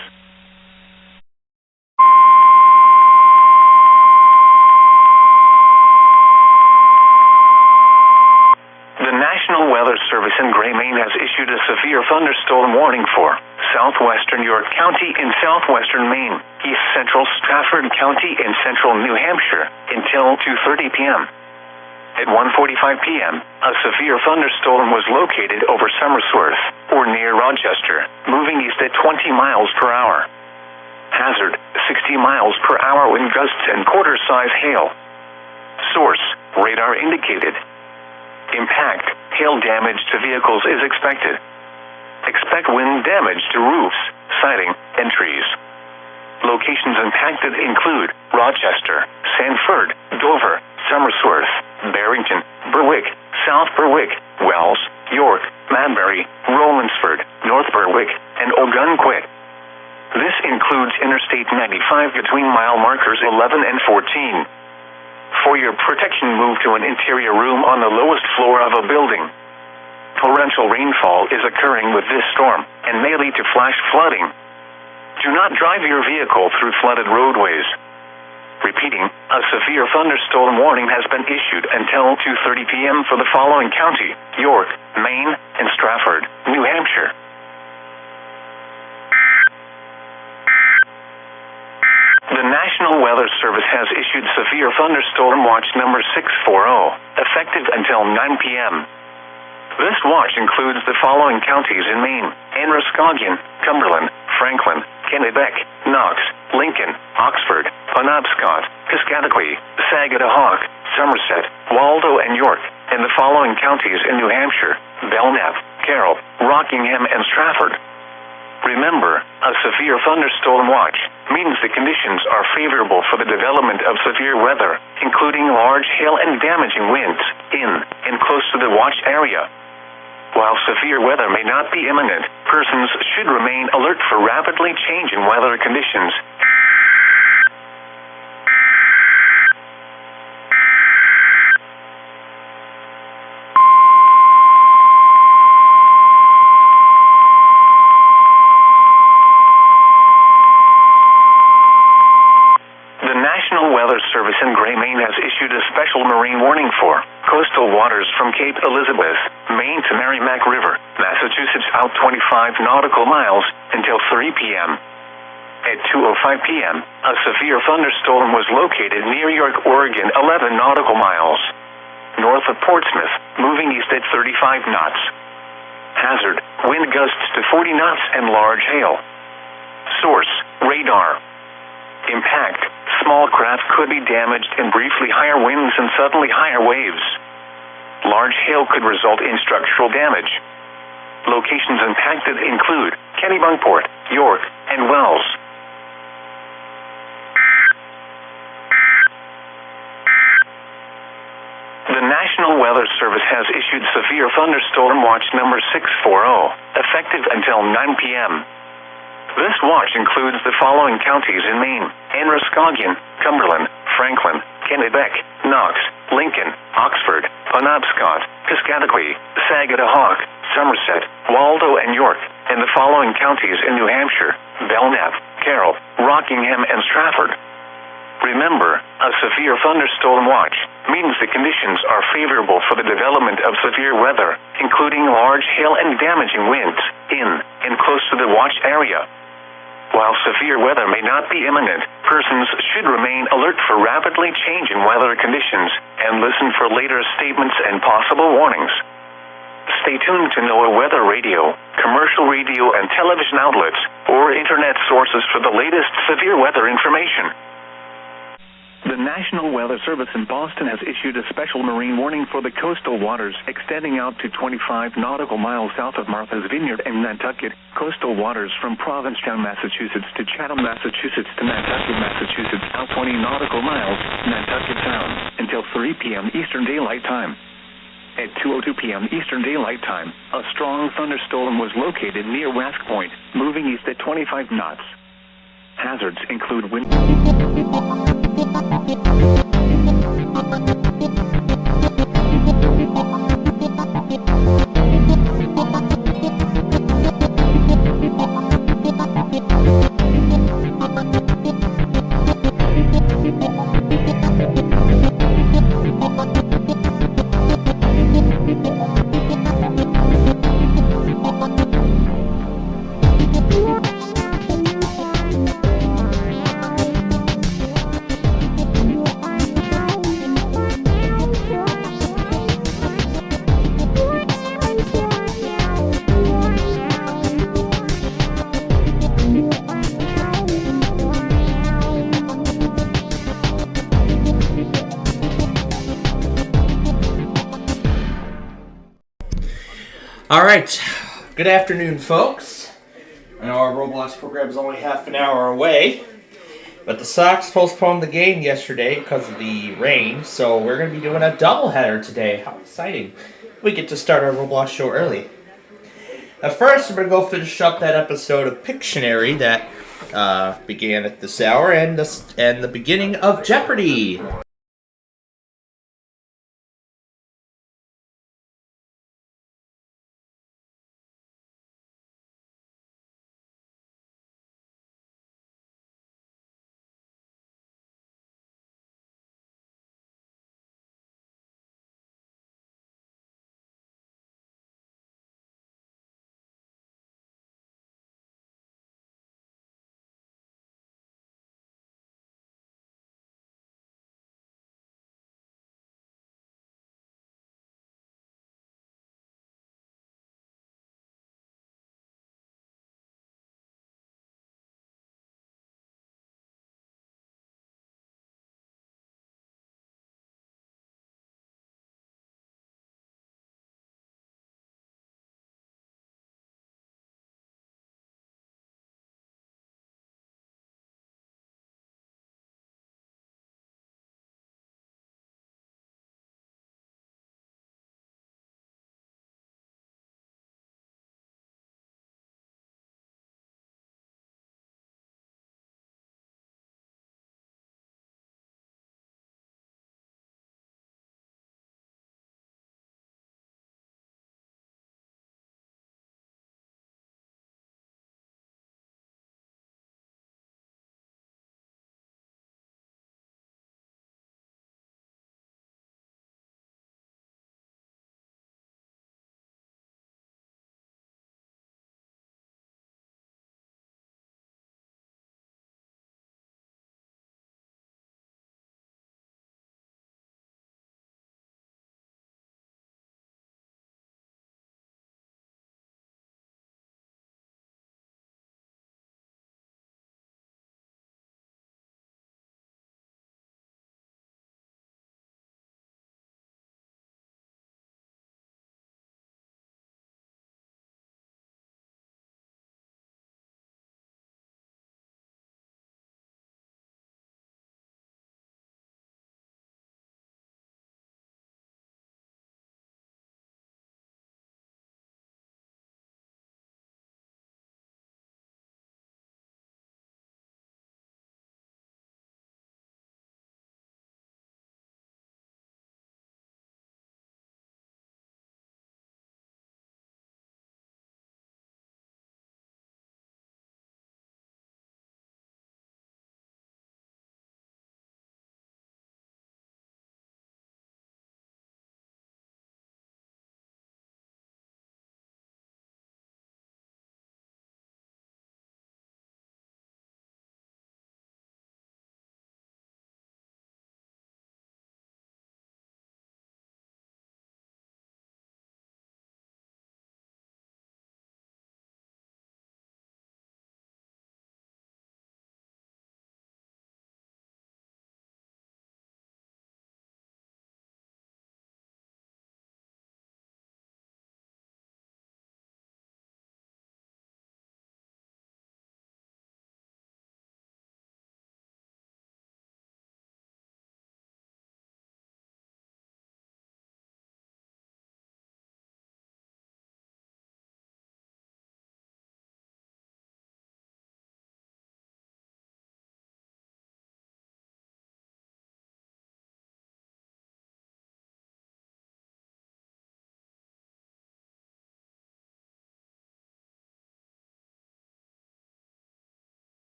The National Weather Service in Gray, Maine has issued a severe thunderstorm warning for southwestern York County in southwestern Maine, east central Strafford County in central New Hampshire until 2:30 p.m. At 1:45 p.m., a severe thunderstorm was located over Somersworth, or near Rochester, moving east at 20 miles per hour. Hazard, 60 miles per hour wind gusts and quarter-size hail. Source, radar indicated. Impact, hail damage to vehicles is expected. Expect wind damage to roofs, siding, and trees. Locations impacted include Rochester, Sanford, Dover, Somersworth, Barrington, Berwick, South Berwick, Wells, York, Madbury, Rollinsford, North Berwick, and Ogunquit. This includes Interstate 95 between mile markers 11 and 14. For your protection, move to an interior room on the lowest floor of a building. Torrential rainfall is occurring with this storm and may lead to flash flooding. Do not drive your vehicle through flooded roadways. Repeating, a severe thunderstorm warning has been issued until 2:30 p.m. for the following county: York, Maine, and Strafford, New Hampshire. The National Weather Service has issued severe thunderstorm watch number 640, effective until 9 p.m. This watch includes the following counties in Maine: Androscoggin, Cumberland, Franklin, Kennebec, Knox, Lincoln, Oxford, Penobscot, Piscataqui, Sagadahoc, Somerset, Waldo, and York, and the following counties in New Hampshire: Belknap, Carroll, Rockingham, and Strafford. Remember, a severe thunderstorm watch means the conditions are favorable for the development of severe weather, including large hail and damaging winds in and close to the watch area. While severe weather may not be imminent, persons should remain alert for rapidly changing weather conditions. Service in Gray, Maine has issued a special marine warning for coastal waters from Cape Elizabeth, Maine to Merrimack River, Massachusetts out 25 nautical miles until 3 p.m. At 2:05 p.m., a severe thunderstorm was located near York, Oregon, 11 nautical miles north of Portsmouth, moving east at 35 knots. Hazard, wind gusts to 40 knots and large hail. Source, radar. Impact, small craft could be damaged in briefly higher winds and suddenly higher waves. Large hail could result in structural damage. Locations impacted include Kennebunkport, York, and Wells. The National Weather Service has issued Severe Thunderstorm Watch number 640, effective until 9 p.m. This watch includes the following counties in Maine: Androscoggin, Cumberland, Franklin, Kennebec, Knox, Lincoln, Oxford, Penobscot, Piscataqui, Sagadahoc, Somerset, Waldo, and York, and the following counties in New Hampshire: Belknap, Carroll, Rockingham, and Stratford. Remember, a severe thunderstorm watch means the conditions are favorable for the development of severe weather, including large hail and damaging winds, in and close to the watch area. While severe weather may not be imminent, persons should remain alert for rapidly changing weather conditions and listen for later statements and possible warnings. Stay tuned to NOAA weather radio, commercial radio and television outlets, or internet sources for the latest severe weather information. The National Weather Service in Boston has issued a special marine warning for the coastal waters extending out to 25 nautical miles south of Martha's Vineyard and Nantucket, coastal waters from Provincetown, Massachusetts to Chatham, Massachusetts to Nantucket, Massachusetts, out 20 nautical miles, Nantucket Sound, until 3 p.m. Eastern Daylight Time. At 2:02 p.m. Eastern Daylight Time, a strong thunderstorm was located near West Point, moving east at 25 knots. Hazards include wind. All right, good afternoon, folks. I know our Roblox program is only half an hour away, but the Sox postponed the game yesterday because of the rain, so we're going to be doing a doubleheader today. How exciting. We get to start our Roblox show early. At first, we're going to go finish up that episode of Pictionary that began at this hour and the beginning of Jeopardy!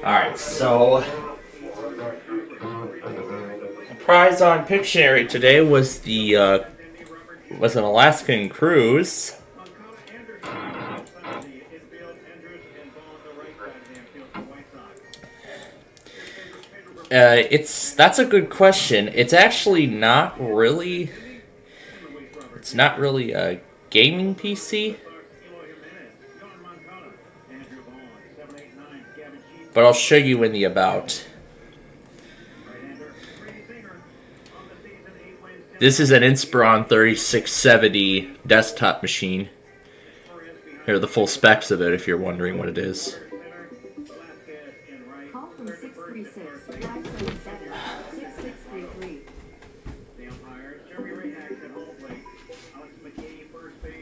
Alright, so the prize on Pictionary today was was an Alaskan cruise. That's a good question. It's actually not really. It's not really a gaming PC. But I'll show you in the about. This is an Inspiron 3670 desktop machine. Here are the full specs of it if you're wondering what it is.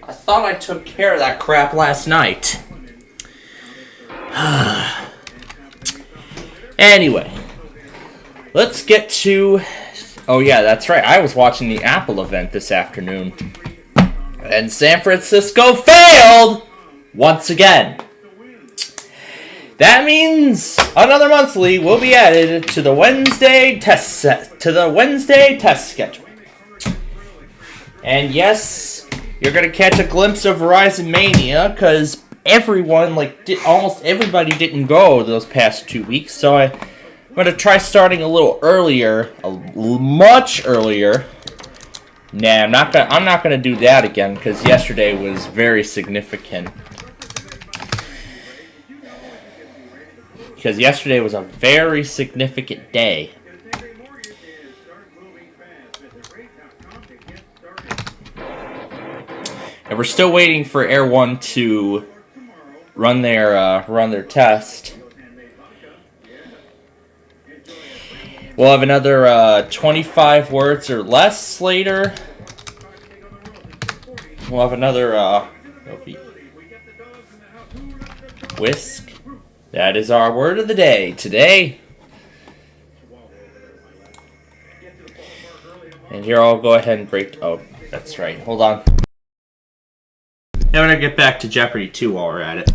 I thought I took care of that crap last night. Anyway, let's get to... Oh yeah, that's right. I was watching the Apple event this afternoon. And San Francisco failed! Once again. That means another monthly will be added to the Wednesday test schedule. And yes, you're gonna catch a glimpse of Verizon Mania, because everyone, almost everybody didn't go those past 2 weeks, so I'm gonna try starting a little earlier, much earlier. Nah, I'm not gonna do that again, because yesterday was very significant. Because yesterday was a very significant day. And we're still waiting for Air 1 to run their test. We'll have another 25 words or less later. We'll have another whisk. That is our word of the day today. And here I'll go ahead and break... Oh, that's right. Hold on. Now we're going to get back to Jeopardy 2 while we're at it.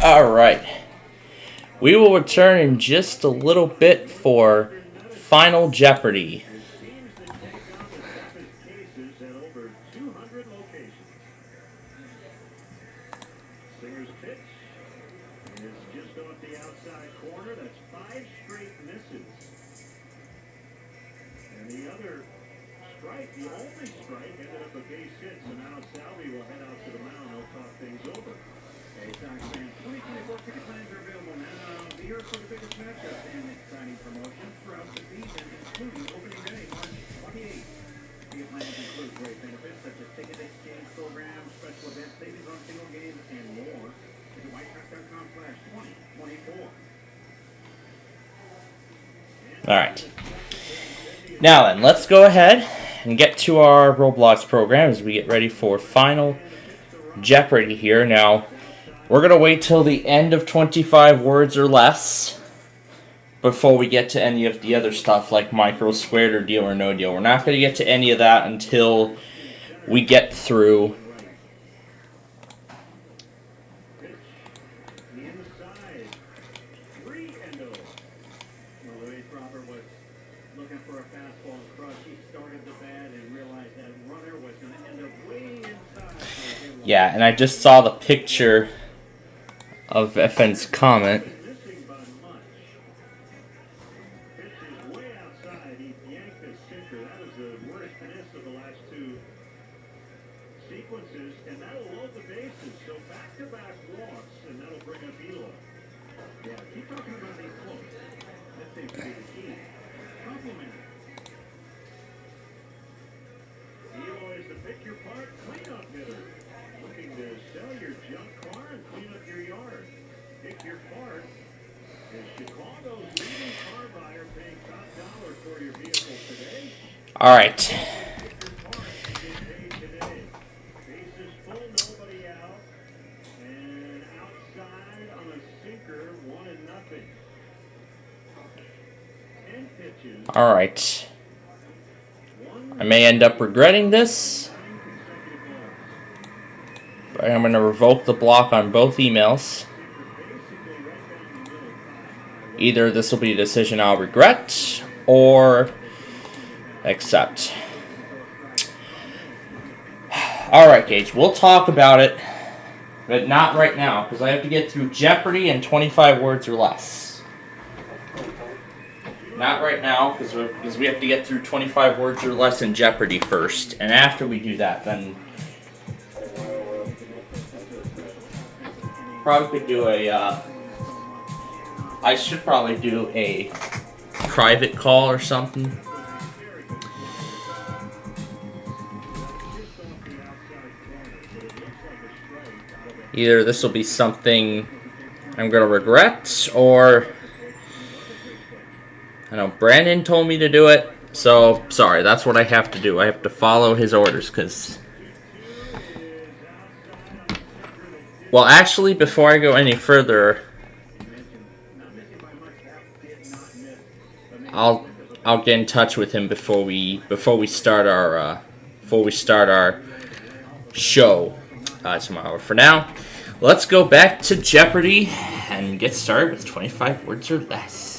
Alright. We will return in just a little bit for Final Jeopardy. Alright. Now then, let's go ahead and get to our Roblox program as we get ready for Final Jeopardy here. Now, we're going to wait till the end of 25 words or less before we get to any of the other stuff like micro, squared, or deal or no deal. We're not going to get to any of that until we get through yeah, and I just saw the picture of FN's comment. Alright. Alright. I may end up regretting this, but I'm going to revoke the block on both emails. Either this will be a decision I'll regret, or accept. Alright, Gage, we'll talk about it, but not right now, because I have to get through Jeopardy in 25 words or less. Not right now, because we have to get through 25 words or less in Jeopardy first, and after we do that, then probably could do a, I should probably do a private call or something. Either this will be something I'm going to regret, or I know Brandon told me to do it, so sorry, that's what I have to do. I have to follow his orders, because... Well, actually, before I go any further, I'll get in touch with him before we start our show tomorrow. For now, let's go back to Jeopardy and get started with 25 words or less.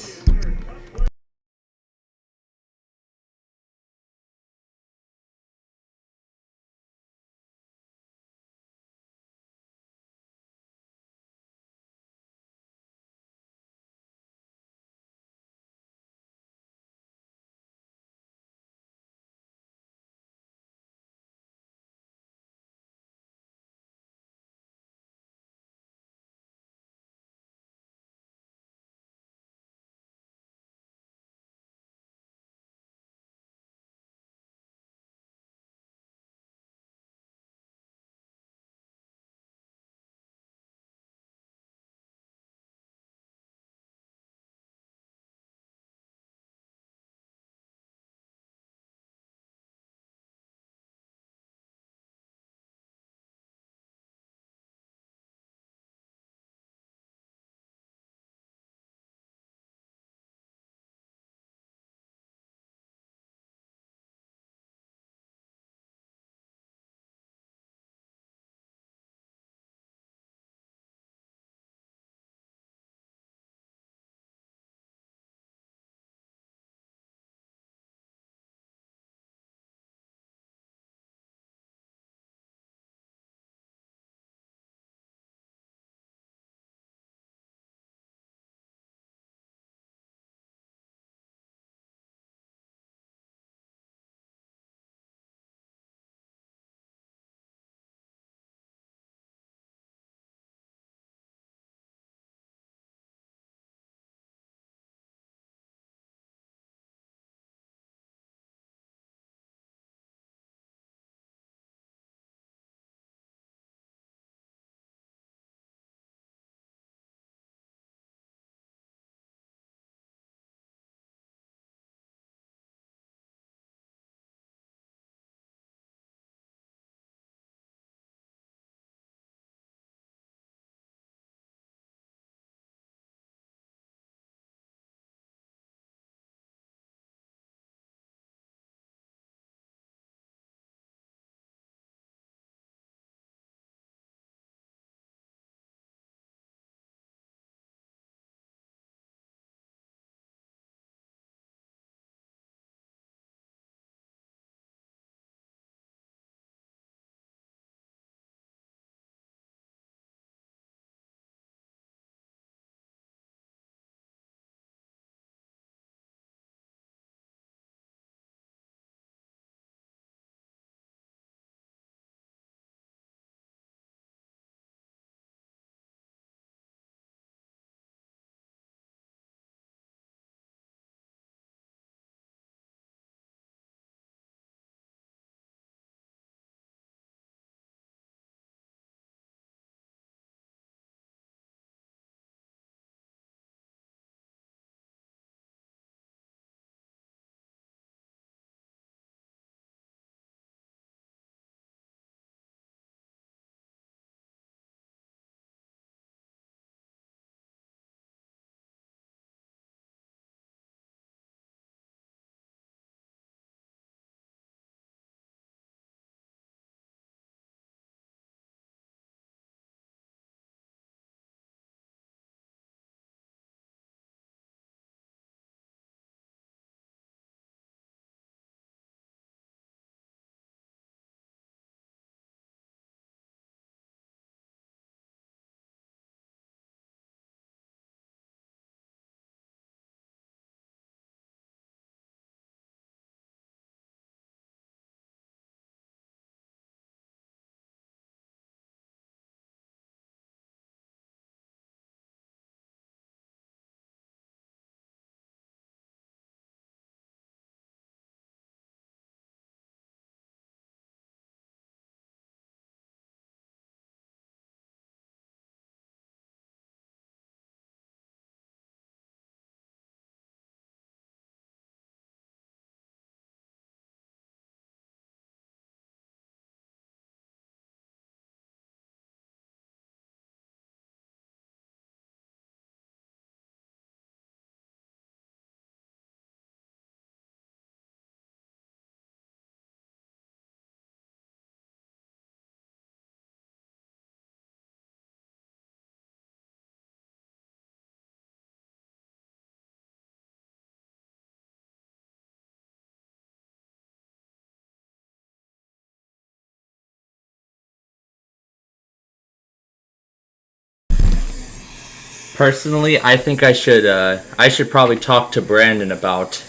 Personally, I think I should probably talk to Brandon about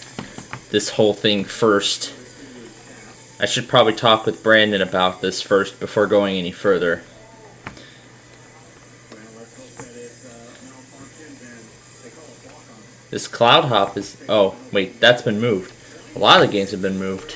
this whole thing first. I should probably talk with Brandon about this first before going any further. This Cloud Hop is... Oh, wait, that's been moved. A lot of the games have been moved.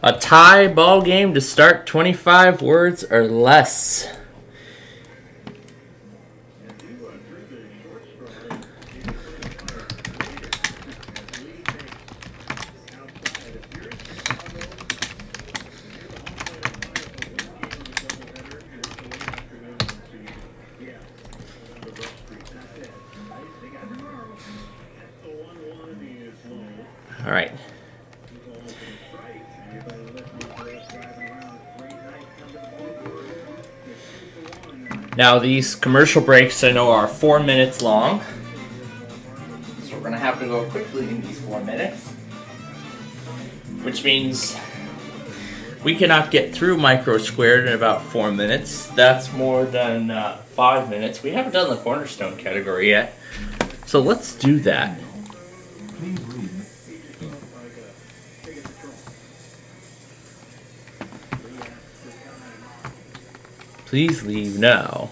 A tie ball game to start 25 words or less. All right. Now these commercial breaks I know are 4 minutes long. So we're going to have to go quickly in these 4 minutes. Which means we cannot get through micro squared in about 4 minutes. That's more than 5 minutes. We haven't done the cornerstone category yet. So let's do that. Please leave now.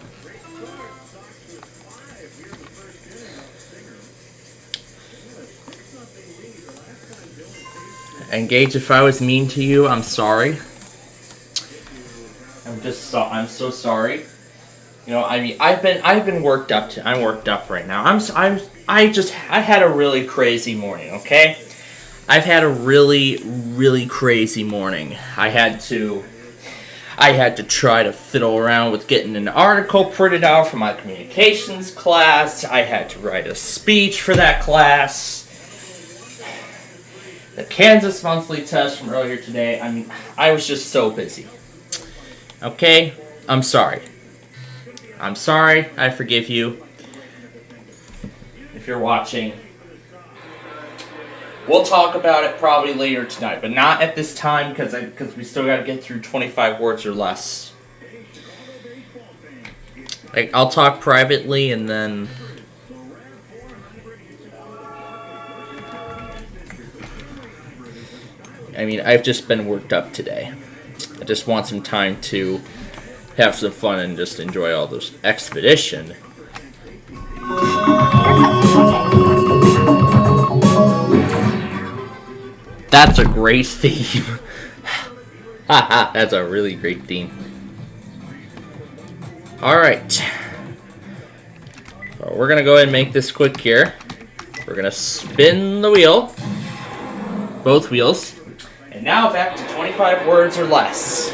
Engage, if I was mean to you, I'm sorry. I'm so sorry. You know, I mean, I've been worked up. I'm worked up right now. I had a really crazy morning. Okay, I've had a really crazy morning. I had to try to fiddle around with getting an article printed out for my communications class. I had to write a speech for that class. The Kansas monthly test from earlier today. I mean, I was just so busy. Okay? I'm sorry. I'm sorry. I forgive you. If you're watching. We'll talk about it probably later tonight, but not at this time because we still got to get through 25 words or less. Like, I'll talk privately and then... I mean, I've just been worked up today. I just want some time to have some fun and just enjoy all this expedition. That's a great theme. Haha, that's a really great theme. Alright. So we're going to go ahead and make this quick here. We're going to spin the wheel. Both wheels. And now back to 25 words or less.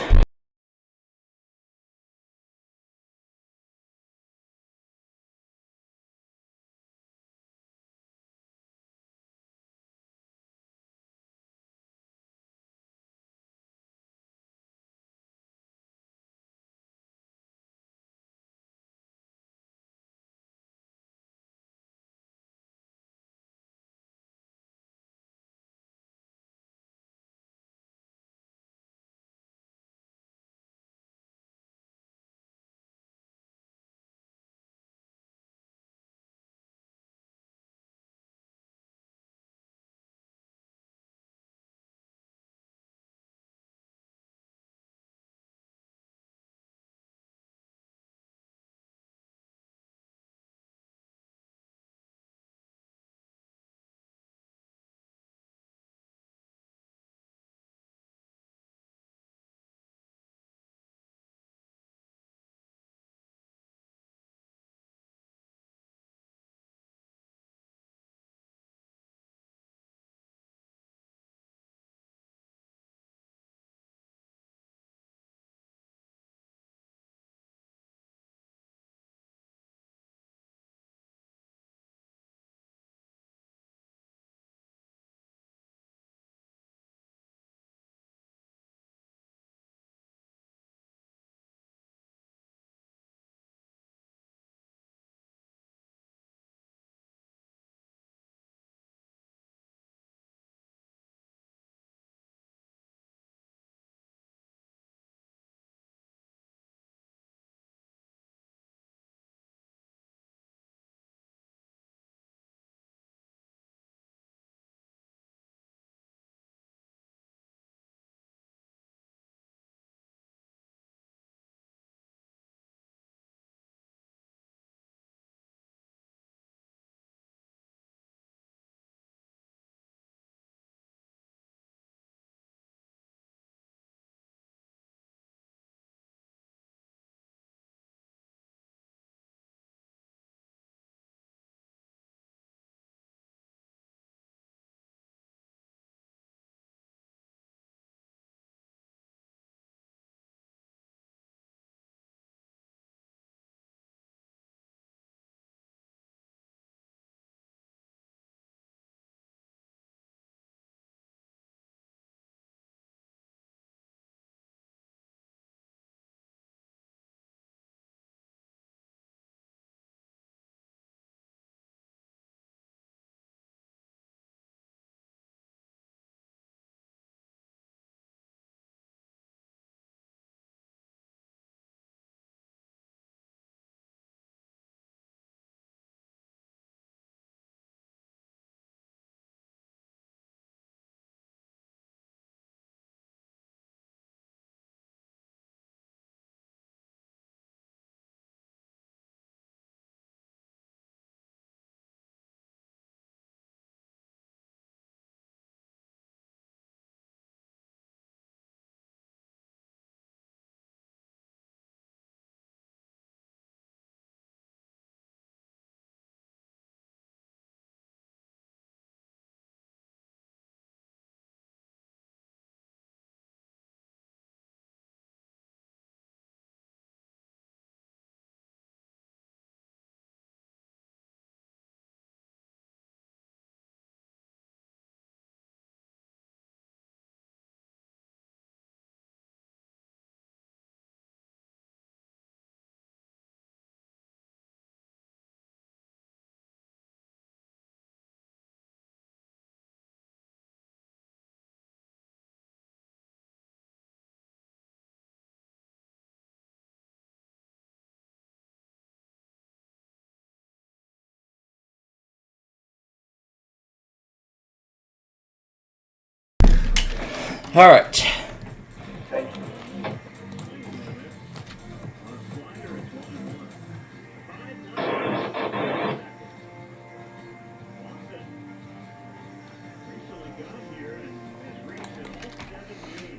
All right.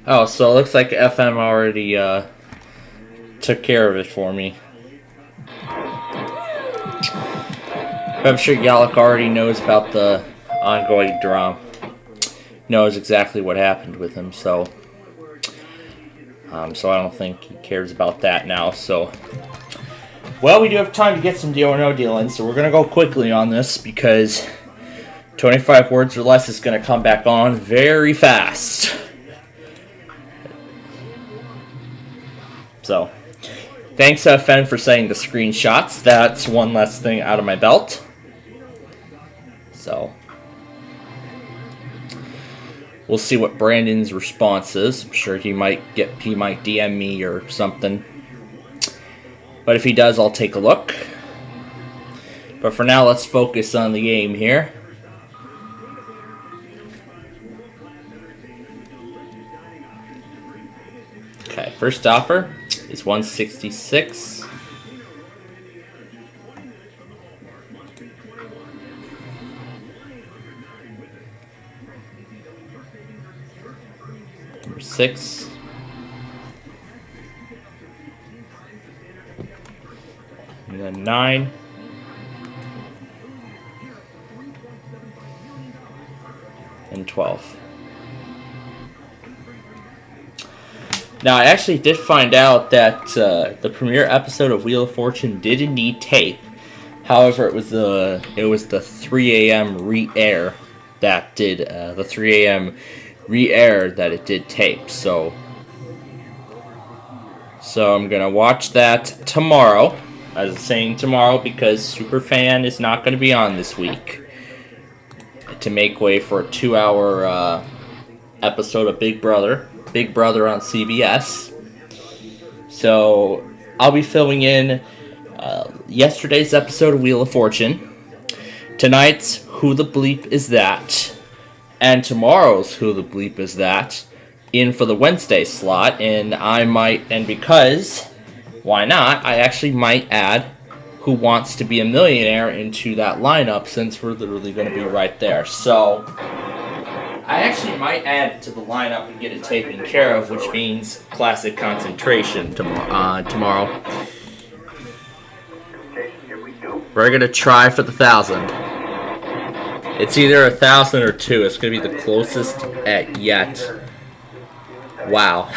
Oh, so it looks like FM already took care of it for me. I'm sure Yalak already knows about the ongoing drama. Knows exactly what happened with him, so I don't think he cares about that now. So, well, we do have time to get some deal or no deal in, so we're gonna go quickly on this because 25 words or less is gonna come back on very fast. So, thanks FN for setting the screenshots. That's one less thing out of my belt. So, we'll see what Brandon's response is. I'm sure he might DM me or something. But if he does, I'll take a look. But for now, let's focus on the game here. Okay, first offer is 166. Number 6. And then 9. And 12. Now, I actually did find out that the premiere episode of Wheel of Fortune did indeed tape. However, it was the 3 a.m. re-air that did the 3 a.m. re-air that it did tape. So I'm gonna watch that tomorrow. I was saying tomorrow because Superfan is not going to be on this week to make way for a 2-hour episode of Big Brother on CBS. So I'll be filling in yesterday's episode of Wheel of Fortune, tonight's Who the Bleep Is That, and tomorrow's Who the Bleep Is That in for the Wednesday slot. And because why not, I actually might add Who Wants to Be a Millionaire into that lineup since we're literally going to be right there. So I actually might add to the lineup and get it taken care of, which means classic concentration tomorrow. We're going to try for the 1,000. It's either 1,000 or 2. It's going to be the closest yet. Wow.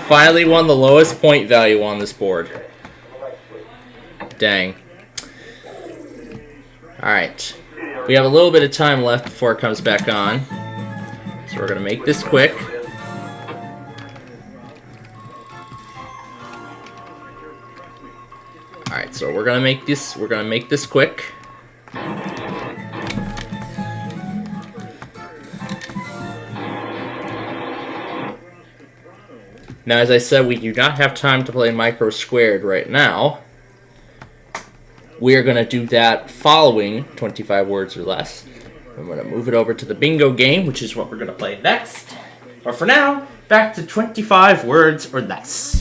Finally won the lowest point value on this board. Dang. Alright. We have a little bit of time left before it comes back on. So we're going to make this quick. Alright, so we're going to make this quick. Now, as I said, we do not have time to play Micro Squared right now. We are going to do that following 25 words or less. I'm going to move it over to the bingo game, which is what we're going to play next. But for now, back to 25 words or less.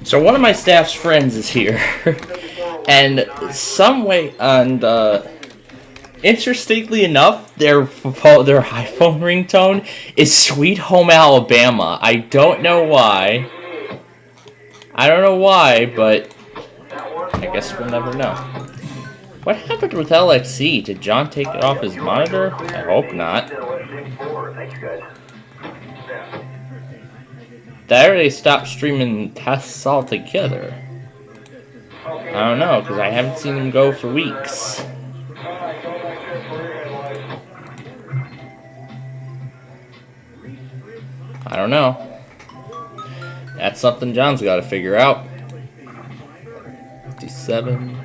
So one of my staff's friends is here, and interestingly enough, their iPhone ringtone is "Sweet Home Alabama." I don't know why. But I guess we'll never know. What happened with LXC? Did John take it off his monitor? I hope not. They stopped streaming tests altogether. I don't know, because I haven't seen them go for weeks. I don't know. That's something John's got to figure out. 57.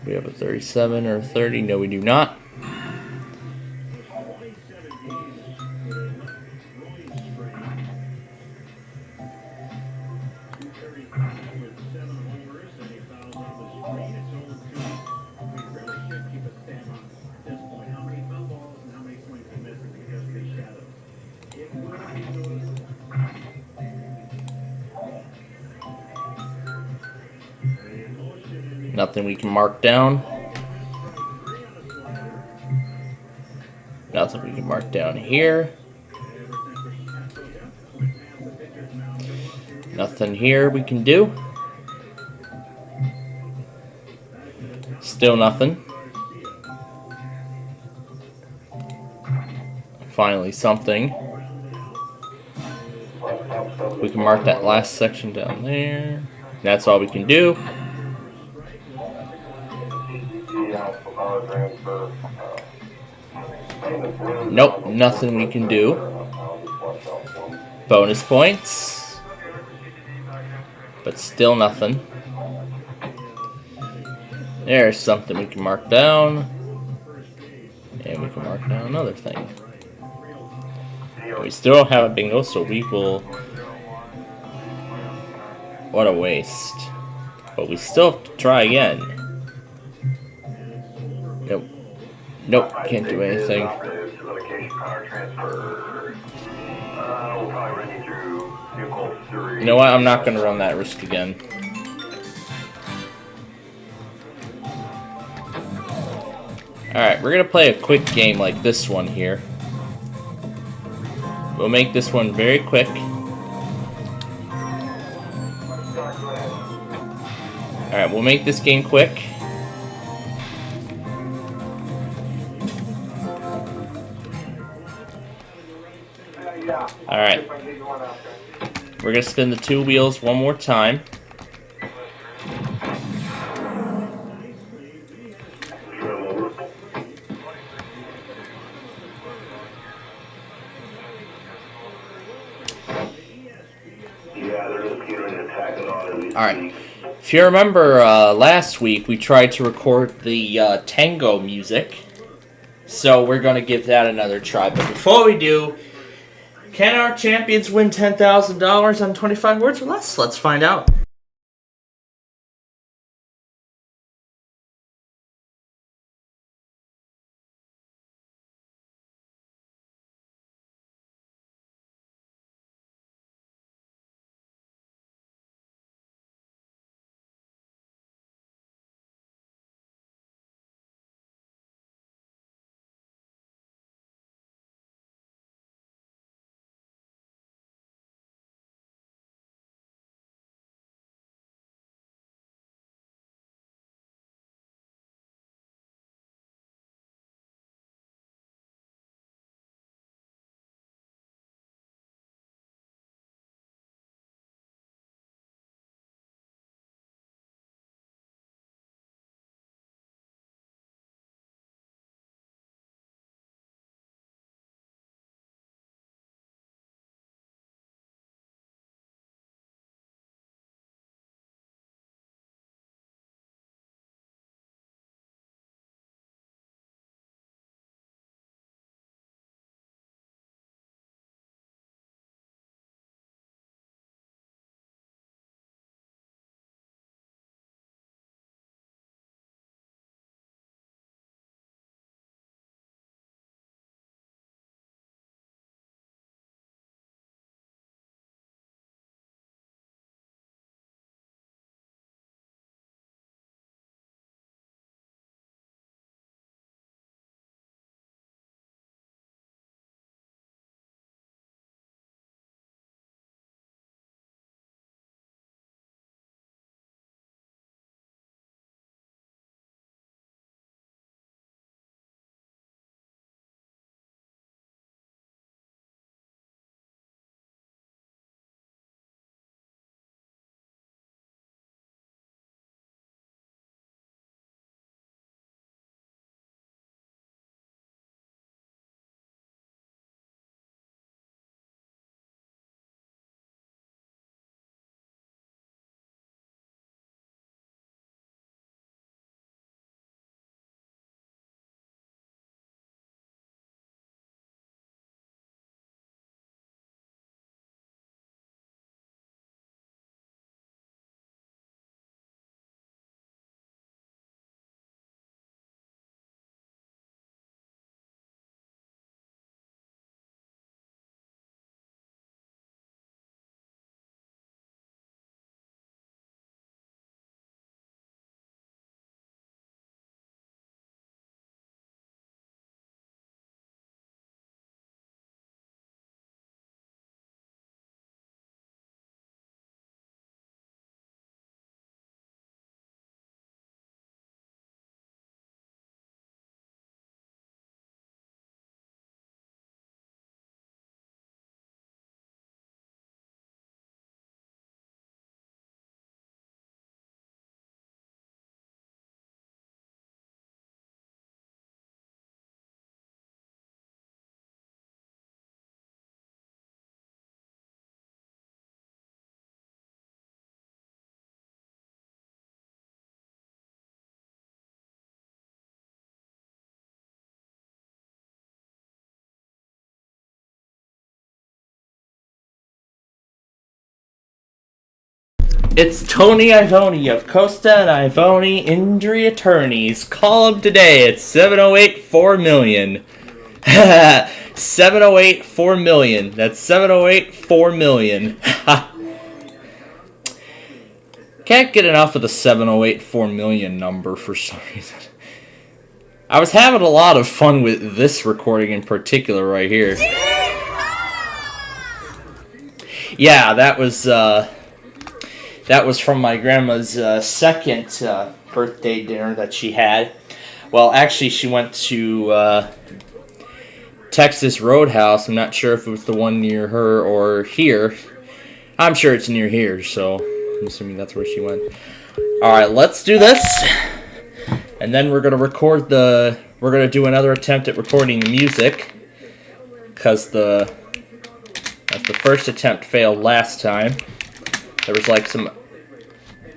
We have a 37 or a 30. No, we do not. Nothing we can mark down. Nothing we can mark down here. Nothing here we can do. Still nothing. Finally something. We can mark that last section down there. That's all we can do. Nope, nothing we can do. Bonus points. But still nothing. There's something we can mark down. And we can mark down another thing. And we still don't have a bingo, so we will... What a waste. But we still have to try again. Nope. Nope, can't do anything. You know what? I'm not going to run that risk again. Alright, we're going to play a quick game like this one here. We'll make this one very quick. Alright, we'll make this game quick. Alright. We're going to spin the two wheels one more time. Alright. If you remember last week, we tried to record the tango music. So we're going to give that another try. But before we do, can our champions win $10,000 on 25 words or less? Let's find out. It's Tony Ivoni of Costa and Ivoni Injury Attorneys. Call him today at 708-4-million. 708-4-million. That's 708-4-million. Can't get enough of the 708-4-million number for some reason. I was having a lot of fun with this recording in particular right here. Yeah, that was from my grandma's second birthday dinner that she had. Well, actually, she went to Texas Roadhouse. I'm not sure if it was the one near her or here. I'm sure it's near here, so I'm assuming that's where she went. Alright, let's do this. And then we're going to record we're going to do another attempt at recording the music. Because the first attempt failed last time.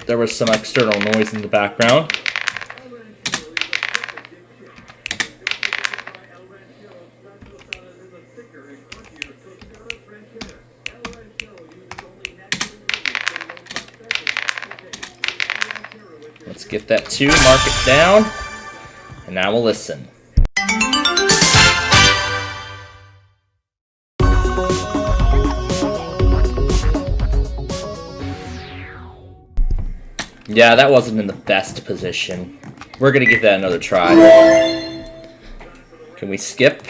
There was some external noise in the background. Let's get that 2, mark it down, and now we'll listen. Yeah, that wasn't in the best position. We're gonna give that another try. Can we skip?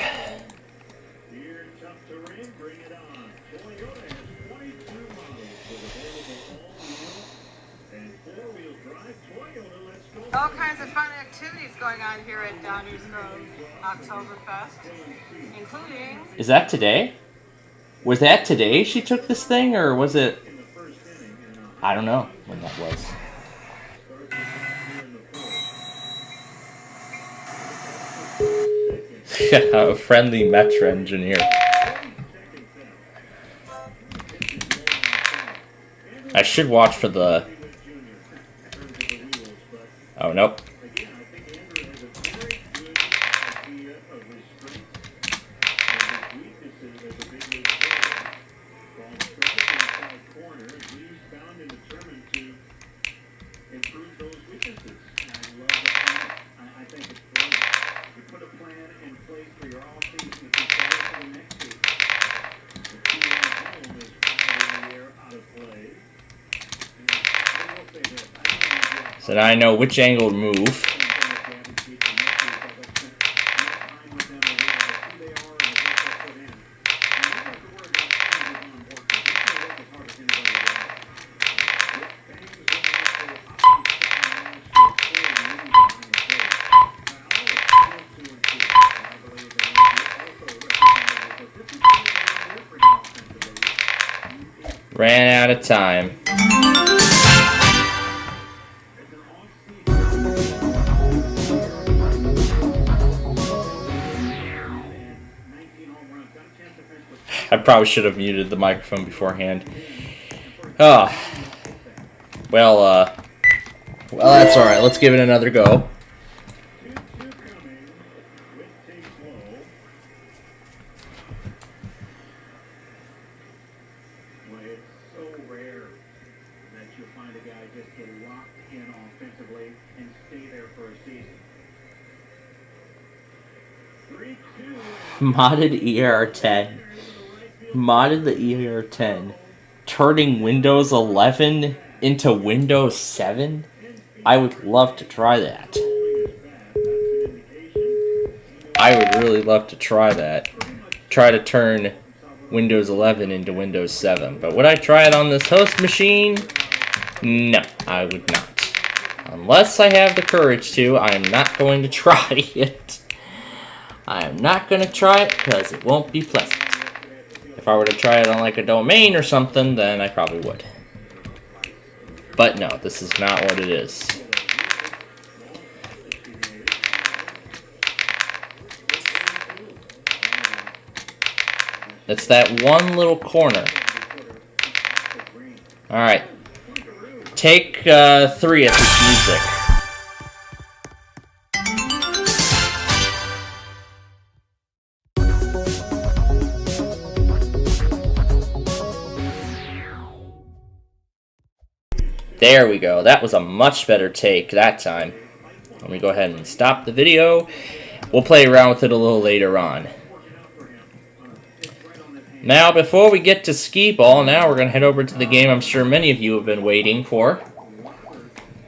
All kinds of fun activities going on here at Downers Grove Oktoberfest, including... Is that today? Was that today she took this thing, or was it... I don't know when that was. A friendly Metro engineer. I should watch for the... Oh, nope. So now I know which angle to move. Ran out of time. I probably should have muted the microphone beforehand. Oh. Well, that's alright. Let's give it another go. Modded ER10. Modded the ER10. Turning Windows 11 into Windows 7? I would love to try that. I would really love to try that. Try to turn Windows 11 into Windows 7. But would I try it on this host machine? No, I would not. Unless I have the courage to, I am not going to try it. I am not going to try it because it won't be pleasant. If I were to try it on like a domain or something, then I probably would. But no, this is not what it is. It's that one little corner. Alright. Take 3 at this music. There we go. That was a much better take that time. Let me go ahead and stop the video. We'll play around with it a little later on. Now, before we get to skee ball, now we're going to head over to the game I'm sure many of you have been waiting for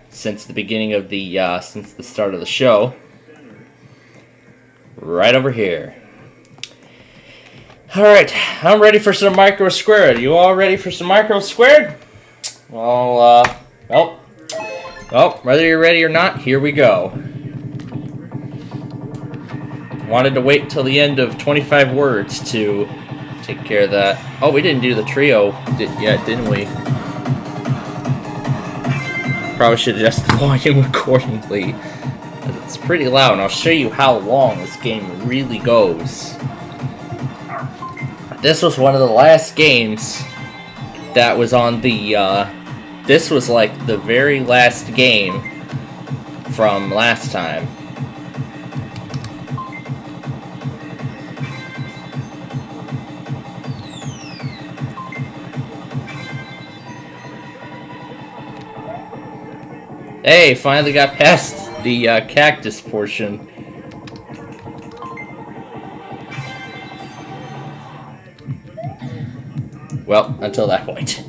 since the beginning of the, since the start of the show. Right over here. Alright, I'm ready for some micro squared. You all ready for some micro squared? Well, well, whether you're ready or not, here we go. Wanted to wait till the end of 25 words to take care of that. Oh, we didn't do the trio yet, didn't we? Probably should adjust the volume accordingly. It's pretty loud, and I'll show you how long this game really goes. This was one of the last games that was on the, this was like the very last game from last time. Hey, finally got past the cactus portion. Well, until that point.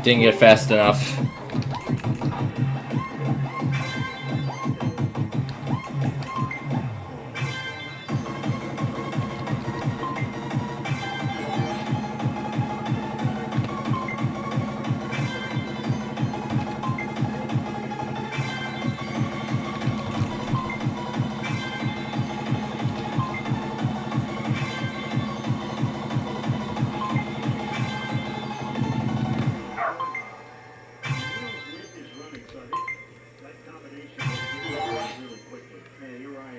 Didn't get fast enough.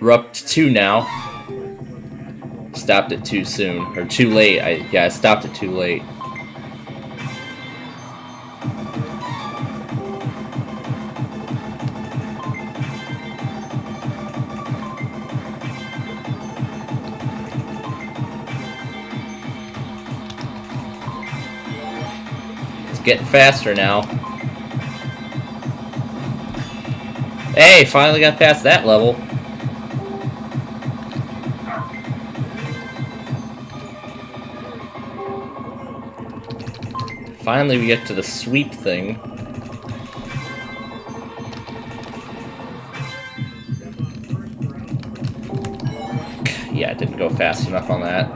We're up to 2 now. Stopped it too soon. Or too late. I stopped it too late. It's getting faster now. Hey, finally got past that level. Finally, we get to the sweep thing. Yeah, it didn't go fast enough on that.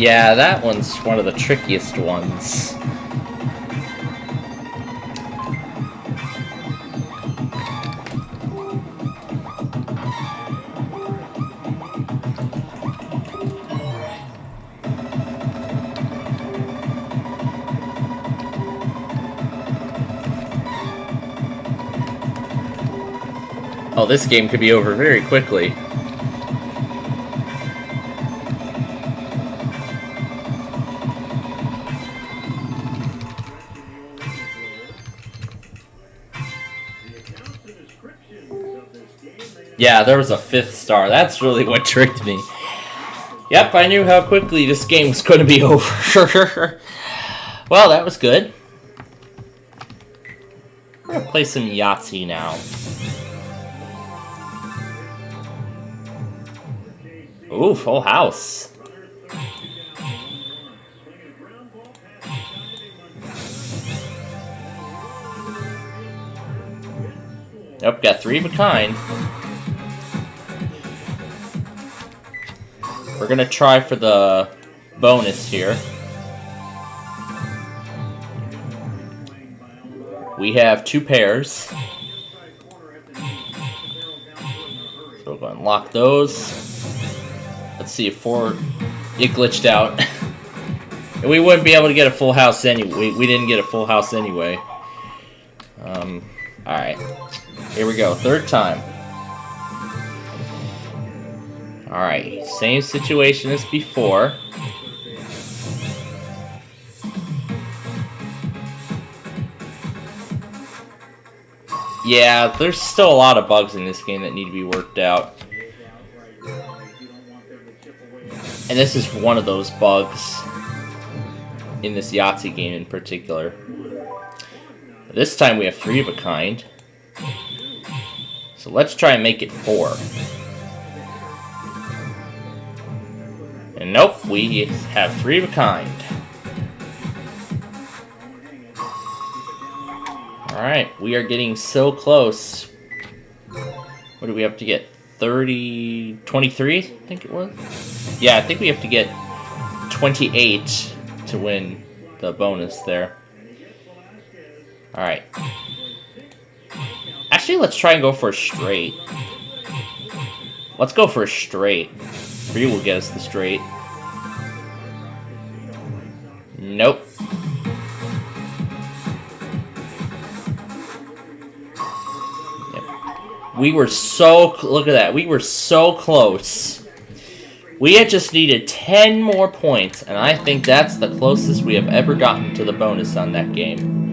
Yeah, that one's one of the trickiest ones. Oh, this game could be over very quickly. Yeah, there was a 5th star. That's really what tricked me. Yep, I knew how quickly this game was going to be over. Well, that was good. I'm going to play some Yahtzee now. Ooh, full house. Nope, got 3 of a kind. We're gonna try for the bonus here. We have 2 pairs. So we're gonna unlock those. Let's see if 4... It glitched out. And we wouldn't be able to get a full house anyway. We didn't get a full house anyway. Alright. Here we go. Third time. Alright. Same situation as before. Yeah, there's still a lot of bugs in this game that need to be worked out. And this is one of those bugs in this Yahtzee game in particular. This time we have 3 of a kind. So let's try and make it 4. And nope, we have 3 of a kind. Alright, we are getting so close. What do we have to get? 23, I think it was? Yeah, I think we have to get 28 to win the bonus there. Alright. Actually, let's try and go for a straight. Let's go for a straight. 3 will get us the straight. Nope. We were so... Look at that. We were so close. We had just needed 10 more points, and I think that's the closest we have ever gotten to the bonus on that game.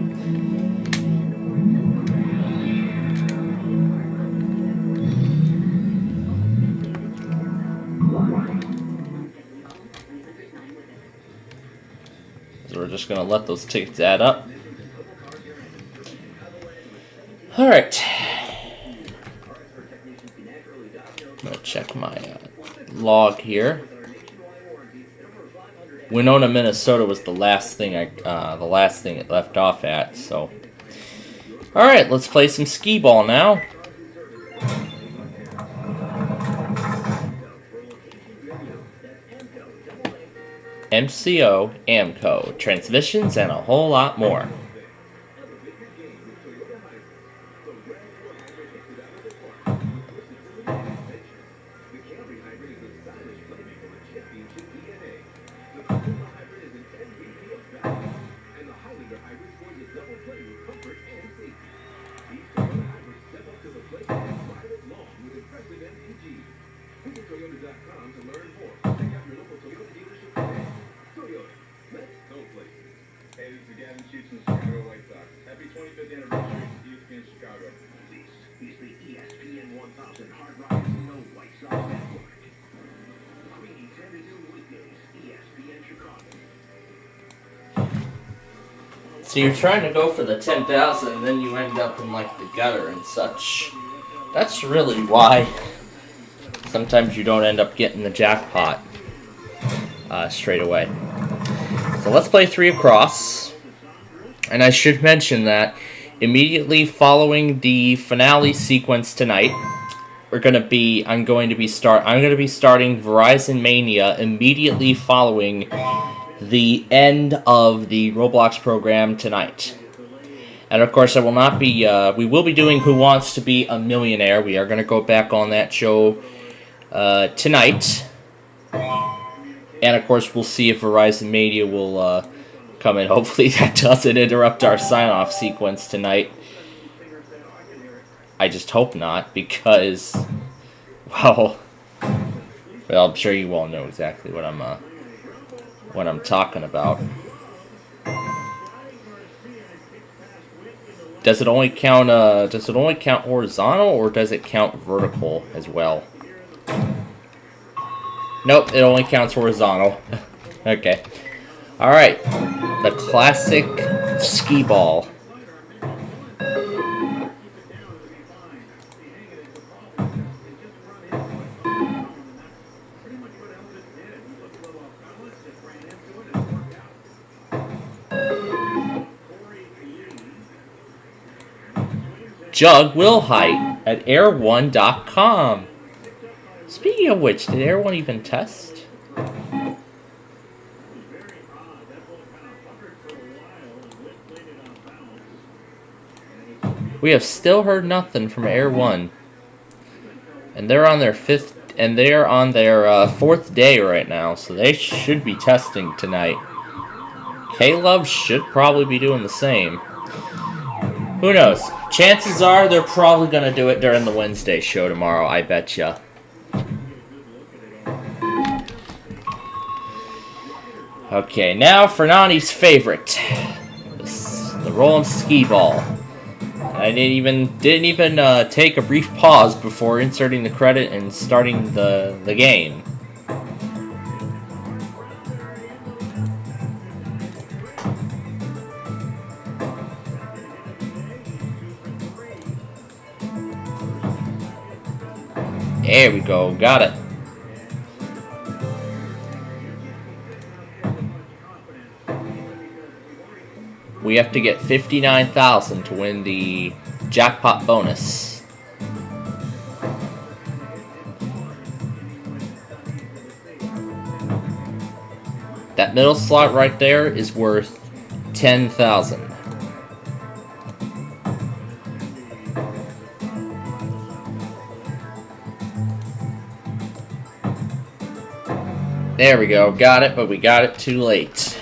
So we're just going to let those tickets add up. Alright. I'm going to check my log here. Winona, Minnesota was the last thing it left off at, so. Alright, let's play some skee ball now. MCO, AMCO, transmissions, and a whole lot more. So you're trying to go for the 10,000 and then you end up in like the gutter and such. That's really why sometimes you don't end up getting the jackpot straight away. So let's play 3 across. And I should mention that immediately following the finale sequence tonight, I'm going to be starting Verizon Mania immediately following the end of the Roblox program tonight. And of course, I will not be, we will be doing Who Wants to Be a Millionaire. We are going to go back on that show tonight. And of course, we'll see if Verizon Mania will come in. Hopefully that doesn't interrupt our sign-off sequence tonight. I just hope not, because, well, I'm sure you all know exactly what I'm talking about. Does it only count horizontal, or does it count vertical as well? Nope, it only counts horizontal. Okay. Alright. The classic skee ball. Jug Wilhite at air1.com. Speaking of which, did Air1 even test? We have still heard nothing from Air1, and they're on their fourth day right now, so they should be testing tonight. K-Love should probably be doing the same. Who knows? Chances are they're probably going to do it during the Wednesday show tomorrow, I betcha. Okay, now for Nani's favorite. The Roll'em Ski Ball. I didn't even take a brief pause before inserting the credit and starting the game. There we go, got it. We have to get 59,000 to win the jackpot bonus. That middle slot right there is worth 10,000. There we go, got it, but we got it too late.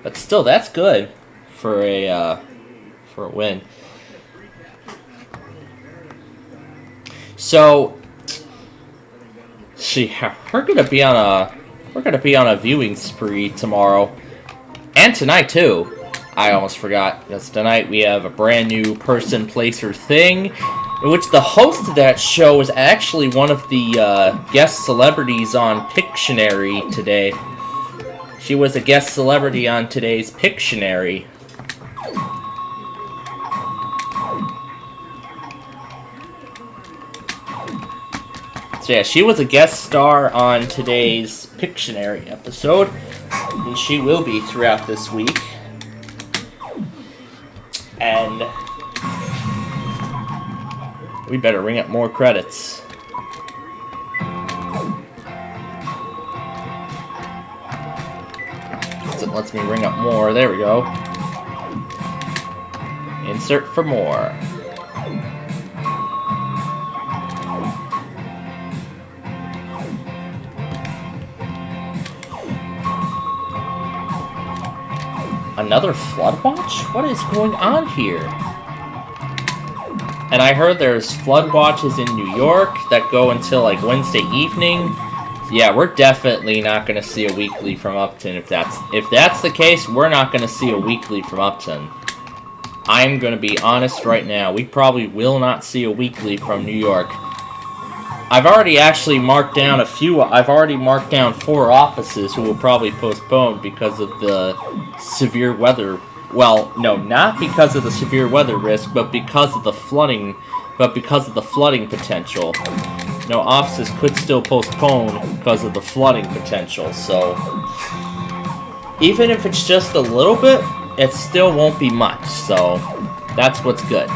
But still, that's good for a win. So, see, we're gonna be on a viewing spree tomorrow and tonight too. I almost forgot, because tonight we have a brand new person, place, or thing, in which the host of that show is actually one of the guest celebrities on Pictionary today. She was a guest celebrity on today's Pictionary. So yeah, she was a guest star on today's Pictionary episode, and she will be throughout this week. And we better ring up more credits. It lets me ring up more. There we go. Insert for more. Another flood watch? What is going on here? And I heard there's flood watches in New York that go until like Wednesday evening. Yeah, we're definitely not going to see a weekly from Upton. If that's the case, we're not going to see a weekly from Upton. I'm going to be honest right now. We probably will not see a weekly from New York. I've already actually marked down I've already marked down 4 offices who will probably postpone because of the severe weather. Well, no, not because of the severe weather risk, but because of the flooding. Potential. No, offices could still postpone because of the flooding potential. So, even if it's just a little bit, it still won't be much. So, that's what's good.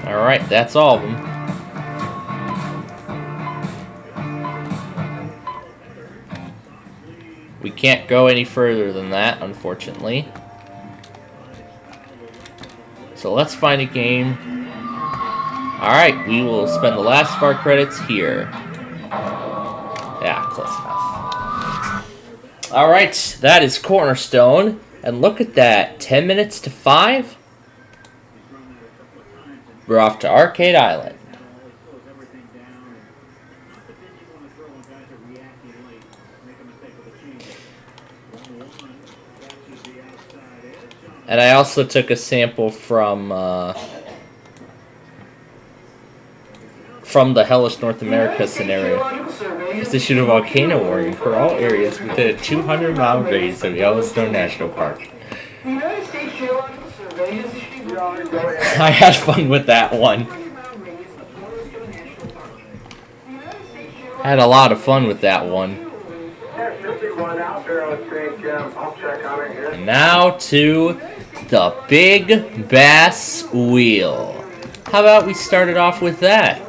Alright, that's all of them. We can't go any further than that, unfortunately. So let's find a game. Alright, we will spend the last of our credits here. Yeah, close enough. Alright, that is Cornerstone. And look at that, 10 minutes to 5? We're off to Arcade Island. And I also took a sample from the Hellish North America scenario. Just issued a volcano warning for all areas within a 200-mile radius of Yellowstone National Park. I had fun with that one. Had a lot of fun with that one. And now to the Big Bass Wheel. How about we start it off with that?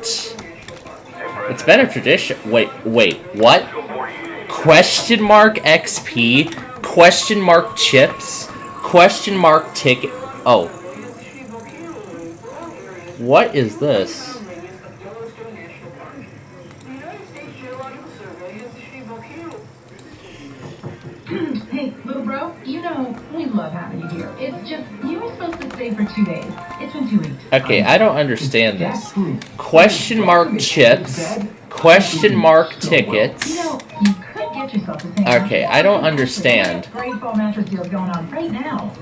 It's been a tradition. Wait, what? Question mark XP? Question mark chips? Question mark ticket? Oh. What is this? Hey, little bro, you know, we love having you here. It's just, you were supposed to stay for 2 days. It's been 2 weeks. Okay, I don't understand this. Question mark chips. Question mark tickets. You know, you could get yourself the same. Okay, I don't understand. Great fall mattress deals going on right now.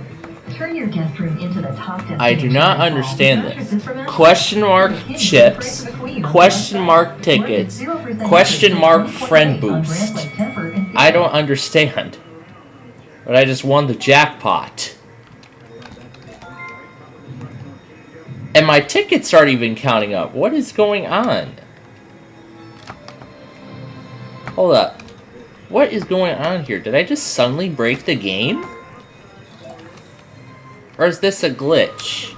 Turn your guest room into the top destination. I do not understand this. Question mark chips. Question mark tickets. Question mark friend boost. I don't understand. But I just won the jackpot. And my tickets aren't even counting up. What is going on? Hold up. What is going on here? Did I just suddenly break the game? Or is this a glitch?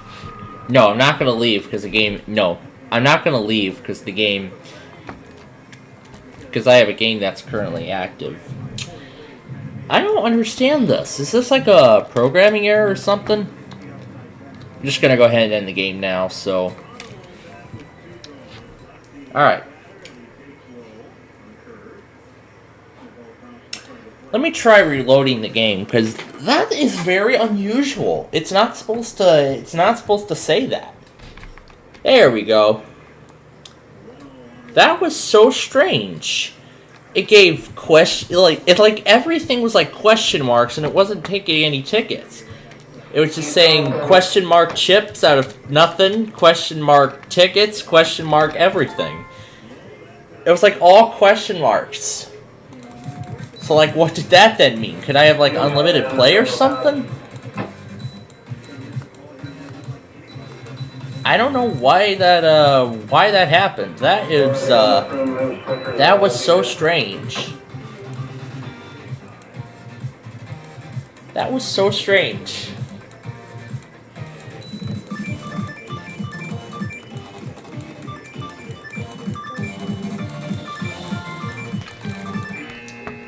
No, I'm not going to leave because the game... No, I'm not going to leave because the game... Because I have a game that's currently active. I don't understand this. Is this like a programming error or something? I'm just going to go ahead and end the game now, so... Alright. Let me try reloading the game, because that is very unusual. It's not supposed to say that. There we go. That was so strange. It gave like everything was like question marks, and it wasn't taking any tickets. It was just saying question mark chips out of nothing, question mark tickets, question mark everything. It was like all question marks. So, like, what did that then mean? Could I have, like, unlimited play or something? I don't know why that happened. That was so strange. That was so strange.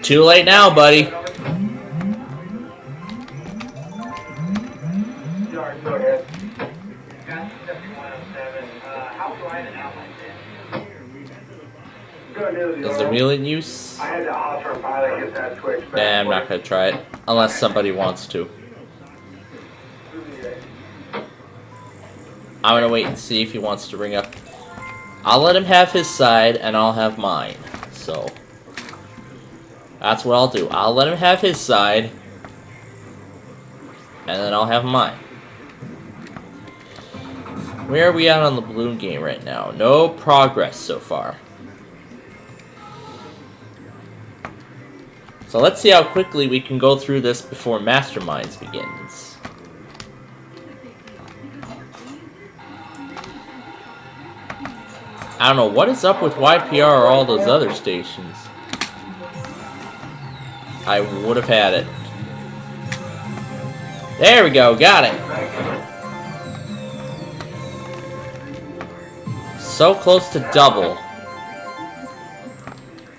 Too late now, buddy. Is the wheel in use? Nah, I'm not gonna try it. Unless somebody wants to. I'm gonna wait and see if he wants to bring up. I'll let him have his side, and I'll have mine. So... that's what I'll do. I'll let him have his side, and then I'll have mine. Where are we at on the balloon game right now? No progress so far. So let's see how quickly we can go through this before Masterminds begins. I don't know, what is up with YPR or all those other stations? I would have had it. There we go, got it. So close to double.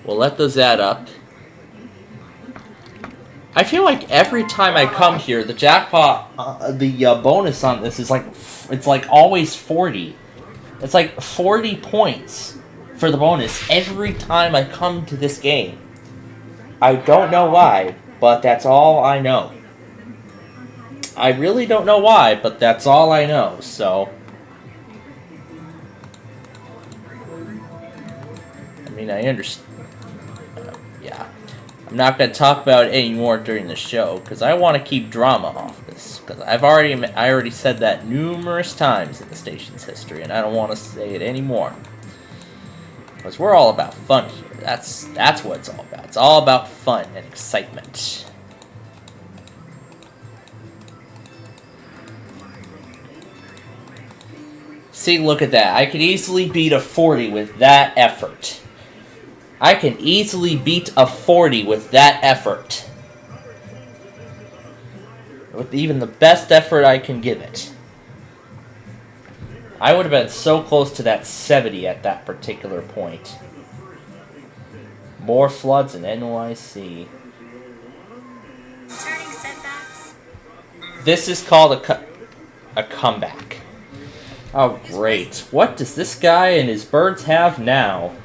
We'll let those add up. I feel like every time I come here, the jackpot, the bonus on this is like, it's like always 40. It's like 40 points for the bonus every time I come to this game. I don't know why, but that's all I know. I really don't know why, but that's all I know, so... I mean, I understand... yeah. I'm not going to talk about it anymore during the show, because I want to keep drama off this. Because I already said that numerous times in the station's history, and I don't want to say it anymore. Because we're all about fun here. That's what it's all about. It's all about fun and excitement. See, look at that. I could easily beat a 40 with that effort. I can easily beat a 40 with that effort. With even the best effort I can give it. I would have been so close to that 70 at that particular point. More floods in NYC. This is called a comeback. Oh, great. What does this guy and his birds have now?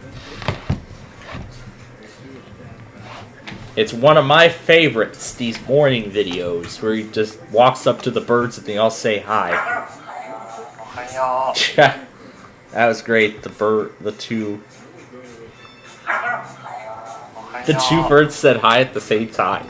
It's one of my favorites, these morning videos, where he just walks up to the birds and they all say hi. Yeah, that was great. The two birds said hi at the same time.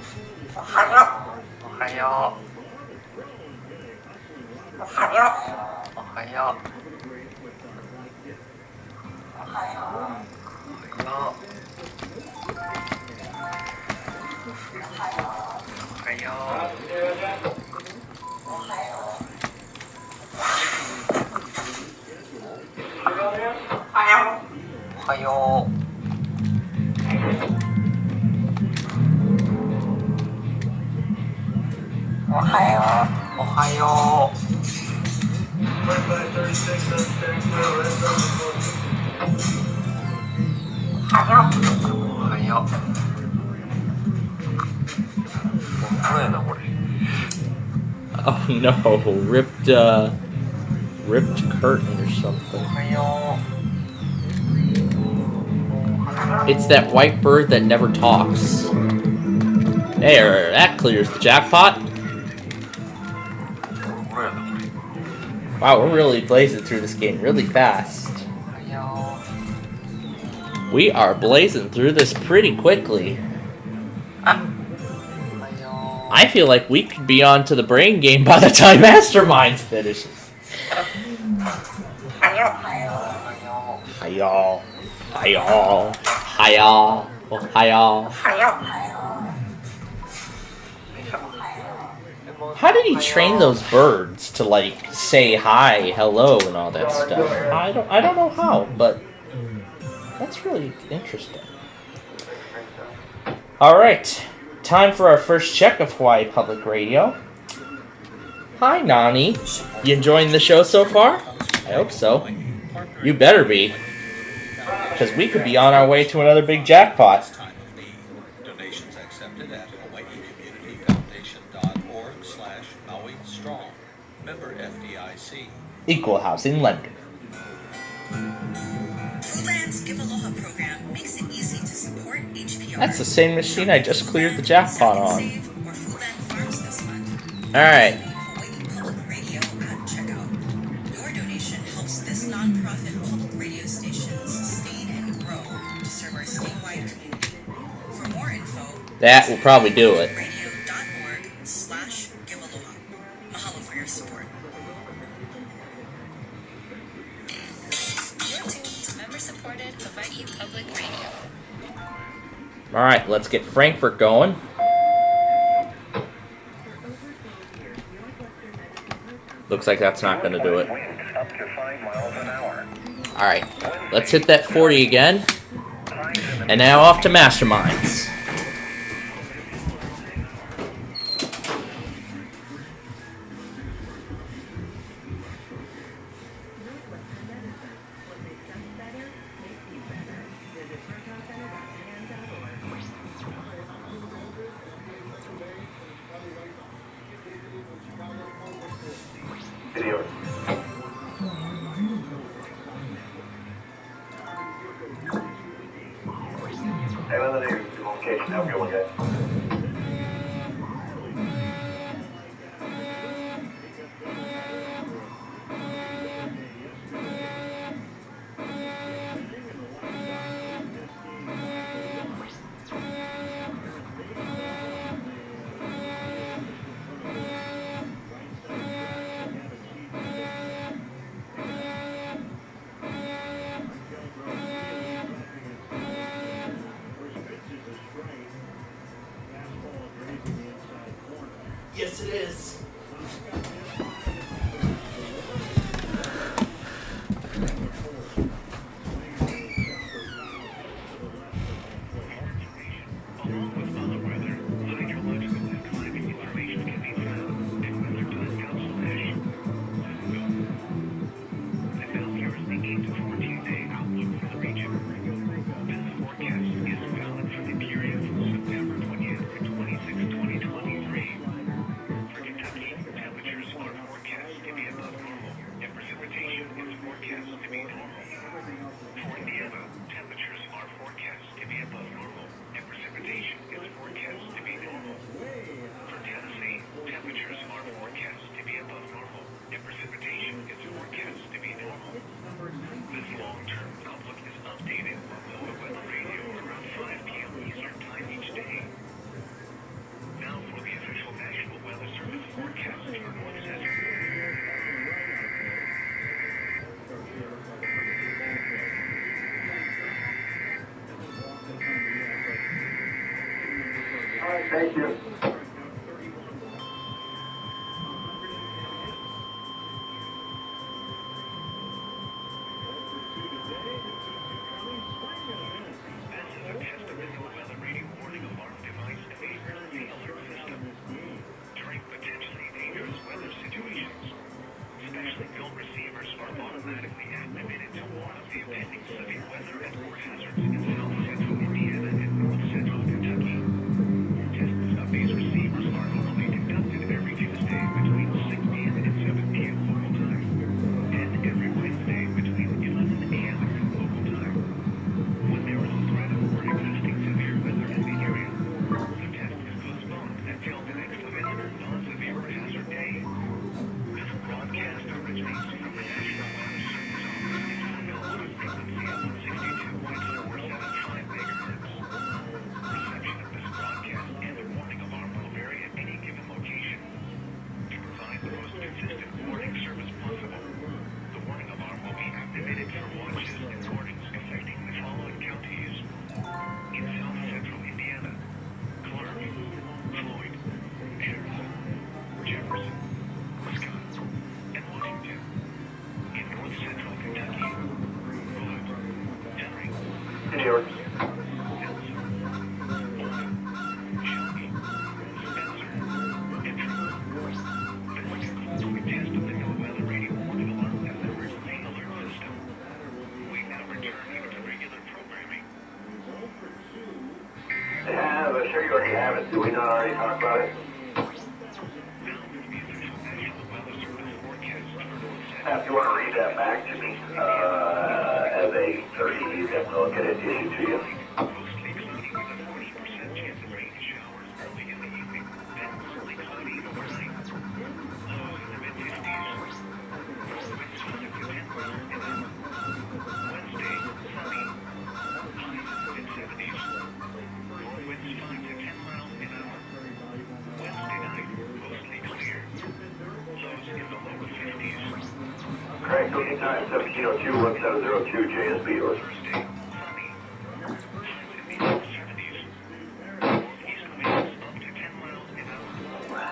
Oh no, ripped curtain or something. It's that white bird that never talks. There, that clears the jackpot. Wow, we're really blazing through this game really fast. We are blazing through this pretty quickly. I feel like we could be on to the brain game by the time Masterminds finishes. Hi-y'all. Hi-y'all. Hi-y'all. Hi-y'all. How did he train those birds to, like, say hi, hello, and all that stuff? I don't know how, but that's really interesting. Alright, time for our first check of Hawaii Public Radio. Hi, Nani. You enjoying the show so far? I hope so. You better be. Because we could be on our way to another big jackpot. Equal housing lender. That's the same machine I just cleared the jackpot on. Alright. That will probably do it. Alright, let's get Frankfurt going. Looks like that's not going to do it. Alright, let's hit that 40 again. And now off to Masterminds. Yes, it is. Temperatures All right, thank you. Specially built receivers are automatically activated to warn of the impending severe weather and or hazards in south central Indiana and north central Kentucky. Tests of these receivers are normally conducted every Tuesday between 6 p.m. and 7 p.m. local time, and every Wednesday between 11 a.m. local time. When there is a threat of or existing severe weather in the area, the test is postponed until the next available non-severe hazard day. This broadcast originates from the National Weather Service Office in Philadelphia frequency of 162.475 megahertz. Reception of this broadcast and the warning alarm will vary at any given location. To provide the most consistent warning service possible, the warning alarm will be activated for watches and warnings affecting the following counties: in south central Indiana, Clark, Floyd, Harrison, Jefferson, Wisconsin, and Washington. In north central Kentucky, Bullitt, Henry, George. Nelson, Oldham, Shelby, Spencer, and Trumbull. This concludes the test of the NOAA Radio Warning Alarm and Emergency Alert System. We now return you to regular programming. Yeah, but sure you already have it. Do we not already talk about it? If you want to read that back to me as a 30, you can look at it issued to you. Mostly cloudy with a 40% chance of rain showers early in the evening, then mostly cloudy overnight. Lows in the mid-50s. Winds 5 to 10 miles an hour. Wednesday, sunny. Highs in the mid-70s. North winds 5 to 10 miles an hour. Wednesday night, mostly clear. Lows in the lower 50s. Craig, go anytime 1702-1702 JSB yours. Thursday, sunny. Highs in the upper 70s. Northeast winds up to 10 miles an hour.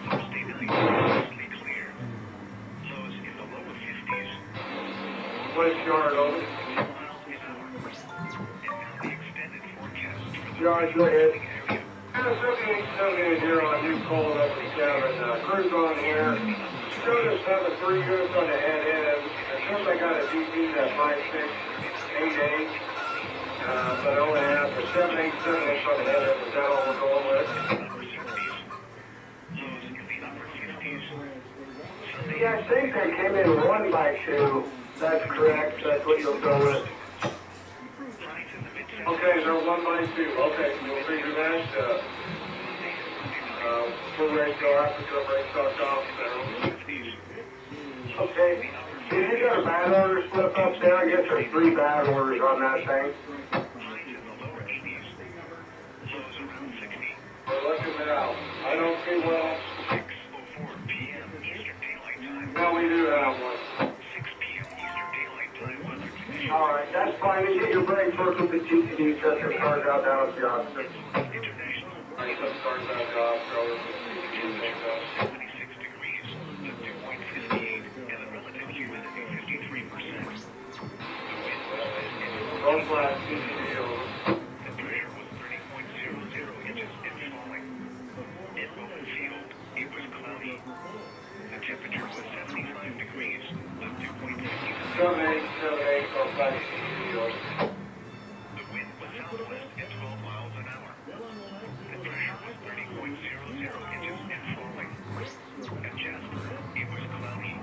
Thursday night, mostly clear. Lows in the lower 50s. What is George over? 10 miles an hour. And now the extended forecast for the George, go ahead. area. 7870 here on New Cold up to 7. Cruise on here. Showed us having 3 units on the head end. As soon as I got a DP that 5688, but I only have the 7878 on the head end. Is that all we're going with? Upper 70s. Lows in the upper 50s. Sunday, Yeah, I think they came in 1 by 2. That's correct. That's what you'll go with. highs in the mid-70s. Okay, they're 1 by 2. Okay, you'll figure that. Full rate go Africa, rate starts off. Okay. If you got a bad order slip up there, I guess there's 3 bad orders on that thing. Highs in the lower 80s. Lows around 60. We're looking it out. I don't see well. 6:04 p.m. Eastern Daylight Time. No, we do have one. 6 p.m. Eastern Daylight Time weather conditions. All right, that's fine. You get your break first with the GTD. Set your cars out down at the office. International. All right, set the cars out to office. 76 degrees. The dew point 58 and the relative humidity 53%. The wind was west Roll and flat, GTD over. the pressure was 30.00 inches and falling. In Bowman Field, it was cloudy. The temperature was 75 degrees. The dew point 59. 7878, roll flat, GTD over. The wind was southwest at 12 miles an hour. The pressure was 30.00 inches and falling. At Jasper, it was cloudy.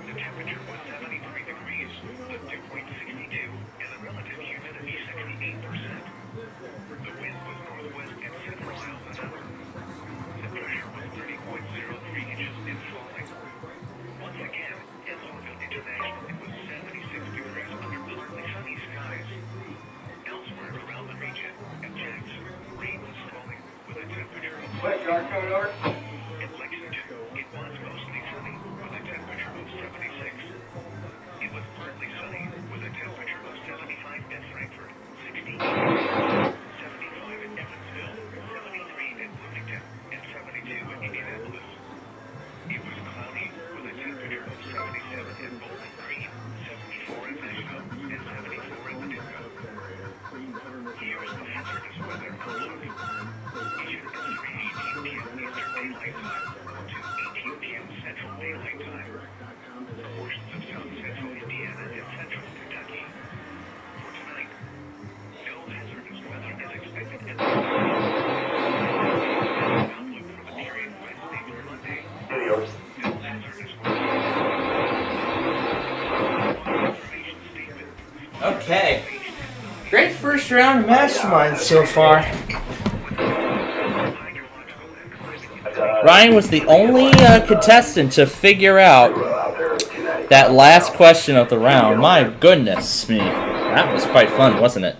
The temperature was 73 degrees, the dew point 62, and the relative humidity 68%. The wind was northwest at 7 miles an hour. The pressure was 30.03 inches and falling. Once again, in Louisville International, it was 76 degrees under partly sunny skies. Elsewhere around the region, at Jackson, rain was falling with a temperature of Quick, dark coming over. in Lexington, it was mostly sunny with a temperature of 76. It was partly sunny with a temperature of 75 at Frankfurt, 68. 75 at Evansville, 73 to 18 p.m. Central Daylight Time. Portions of South Central Indiana and Central Kentucky. For tonight, no hazardous weather is expected in the outlook for the period Wednesday through Monday. No hazardous weather. Okay. Great first round of Masterminds so far. Ryan was the only contestant to figure out that last question of the round. My goodness me. That was quite fun, wasn't it?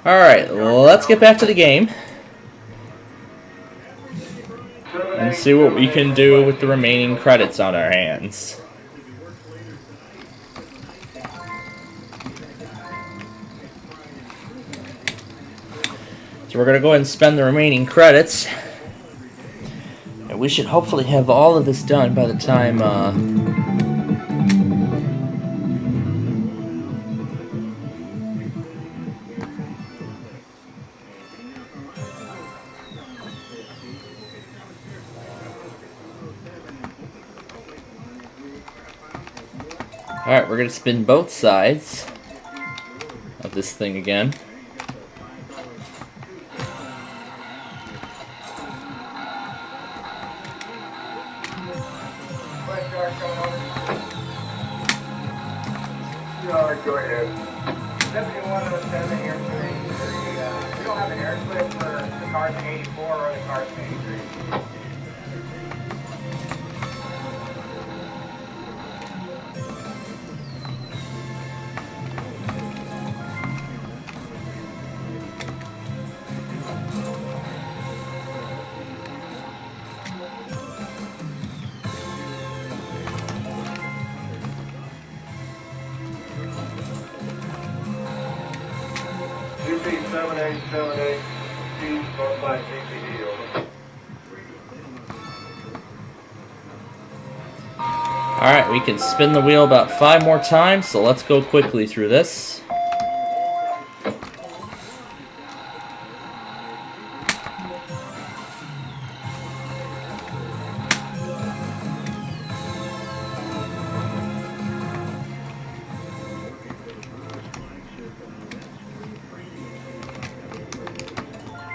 Alright, let's get back to the game. And see what we can do with the remaining credits on our hands. So we're going to go ahead and spend the remaining credits. And we should hopefully have all of this done by the time... Alright, we're going to spin both sides of this thing again. Go ahead. 7107 here. We don't have an air clip for the cars in 84 or the cars in 83. UP 7878, Northside CPD, over. Alright, we can spin the wheel about 5 more times, so let's go quickly through this.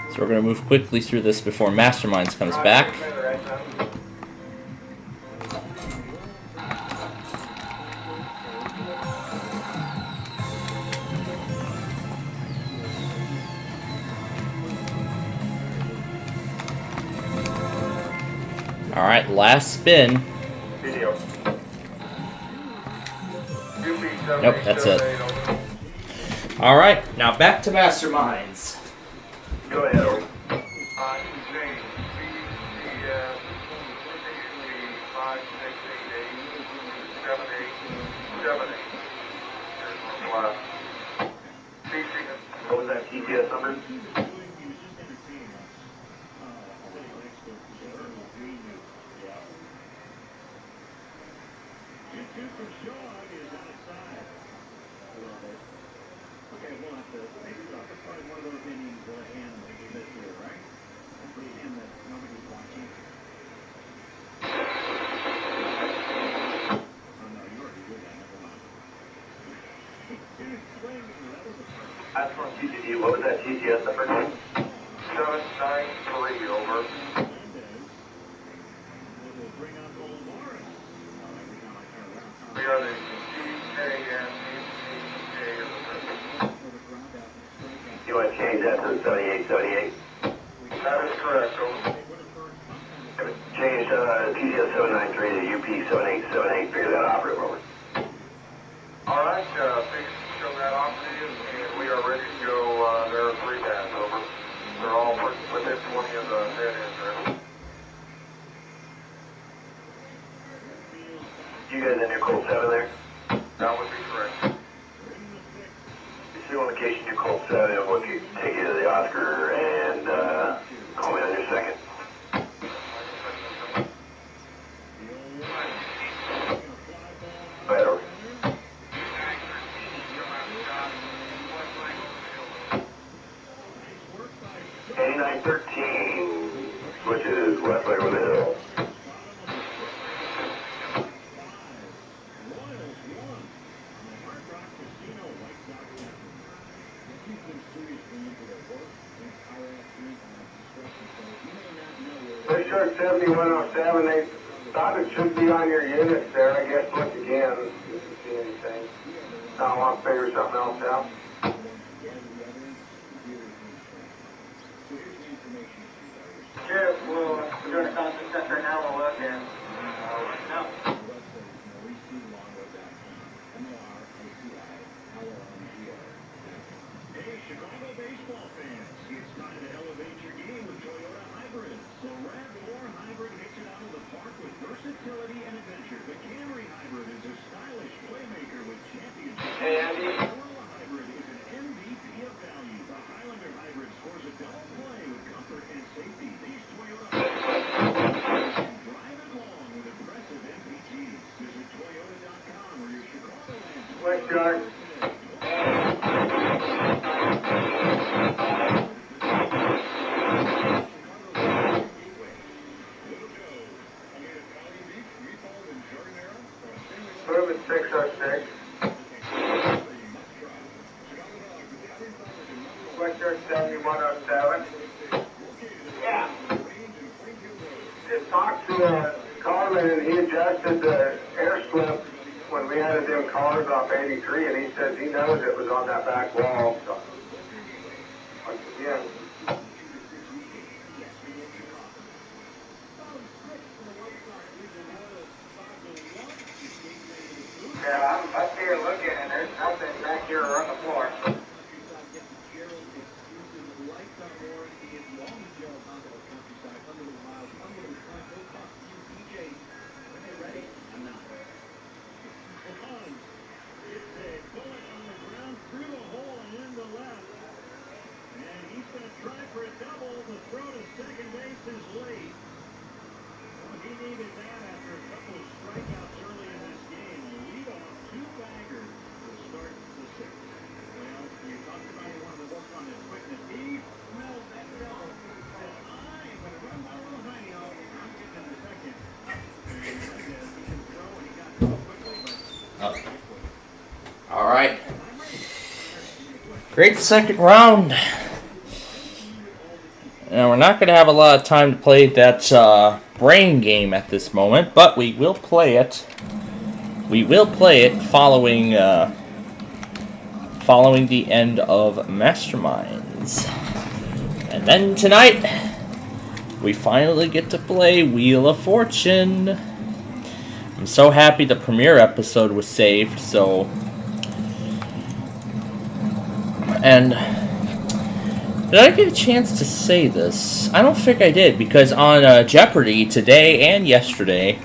So we're going to move quickly through this before Masterminds comes back. Alright, last spin. Nope, that's it. Alright, now back to Masterminds. Go ahead, over. What was that TTS number? That's from TTD. What was that TTS number? 793, over. We are the TAN. You want to change that to 7878? That is correct, over. Change TTS 793 to UP 7878. Figure that operative, over. All right, please show that operative, and we are ready to go. There are 3 bands, over. They're all within 20 of the head ends there. You guys in your Colt 7 there? That would be correct. If you on location, your Colt 7, we'll take you to the Oscar and call me on your second. Go ahead, over. 913, switches west leg over the hill. Fish Shark 7107, they thought it should be on your units there. I guess look again if you see anything. I want to figure something else out. Sure, we're doing a constant test right now. We'll look and no. Hey, Chicago baseball fans, it's time to elevate your game with Toyota Hybrid. So RAV4 Hybrid hits it out of the park with versatility and adventure. The Camry Hybrid is a stylish playmaker with championship. Hey, Andy. The Corolla Hybrid is an MVP of value. The Highlander Hybrid scores a double play with comfort and safety. These Toyota Hybrids drive along with impressive MPGs. Visit Toyota.com or your Chicagoland. West Shark. Moving 606. West Shark 7107. Yeah. Just talked to Carmen and he adjusted the air slip when we added them cars off 83, and he says he knows it was on that back wall. So, once again. Yeah, I'm up here looking, and there's nothing back here on the floor. All right. Great second round. Now, we're not going to have a lot of time to play that brain game at this moment, but we will play it. We will play it following the end of Masterminds. And then tonight, we finally get to play Wheel of Fortune. I'm so happy the premiere episode was saved, so... And... Did I get a chance to say this? I don't think I did, because on Jeopardy today and yesterday,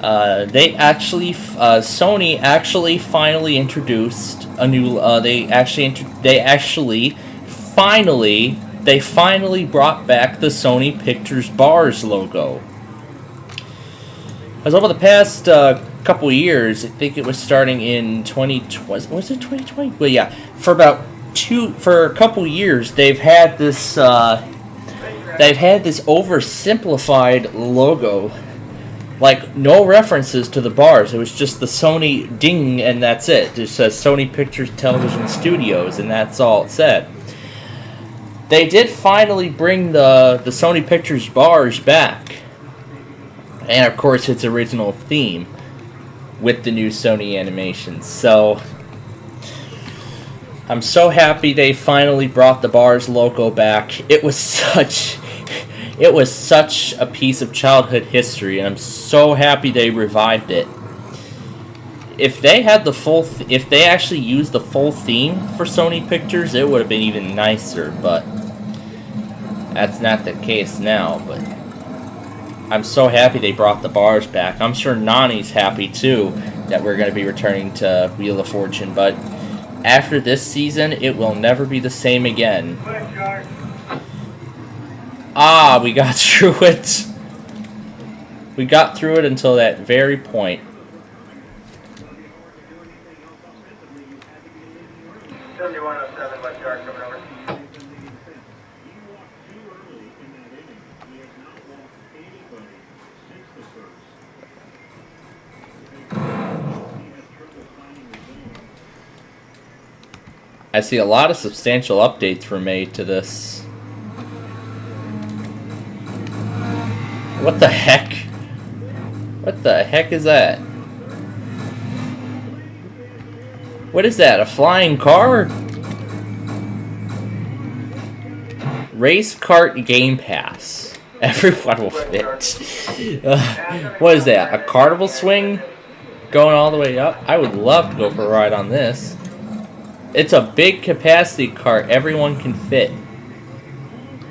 they actually, Sony actually finally introduced a new, they finally brought back the Sony Pictures Bars logo. Because over the past couple years, I think it was starting in 2020, was it 2020? Well, yeah, for a couple years, they've had this oversimplified logo, like no references to the bars. It was just the Sony ding, and that's it. It says Sony Pictures Television Studios, and that's all it said. They did finally bring the Sony Pictures bars back, and of course its original theme with the new Sony animations. So I'm so happy they finally brought the bars logo back. It was such a piece of childhood history, and I'm so happy they revived it. If they had if they actually used the full theme for Sony Pictures, it would have been even nicer, but that's not the case now. But I'm so happy they brought the bars back. I'm sure Nani's happy too that we're going to be returning to Wheel of Fortune, but after this season, it will never be the same again. Ah, we got through it. We got through it until that very point. 7107, West Shark coming over. I see a lot of substantial updates were made to this. What the heck? What the heck is that? What is that? A flying car? Race Kart Game Pass. Everyone will fit. What is that? A carnival swing? Going all the way up? I would love to go for a ride on this. It's a big capacity cart. Everyone can fit.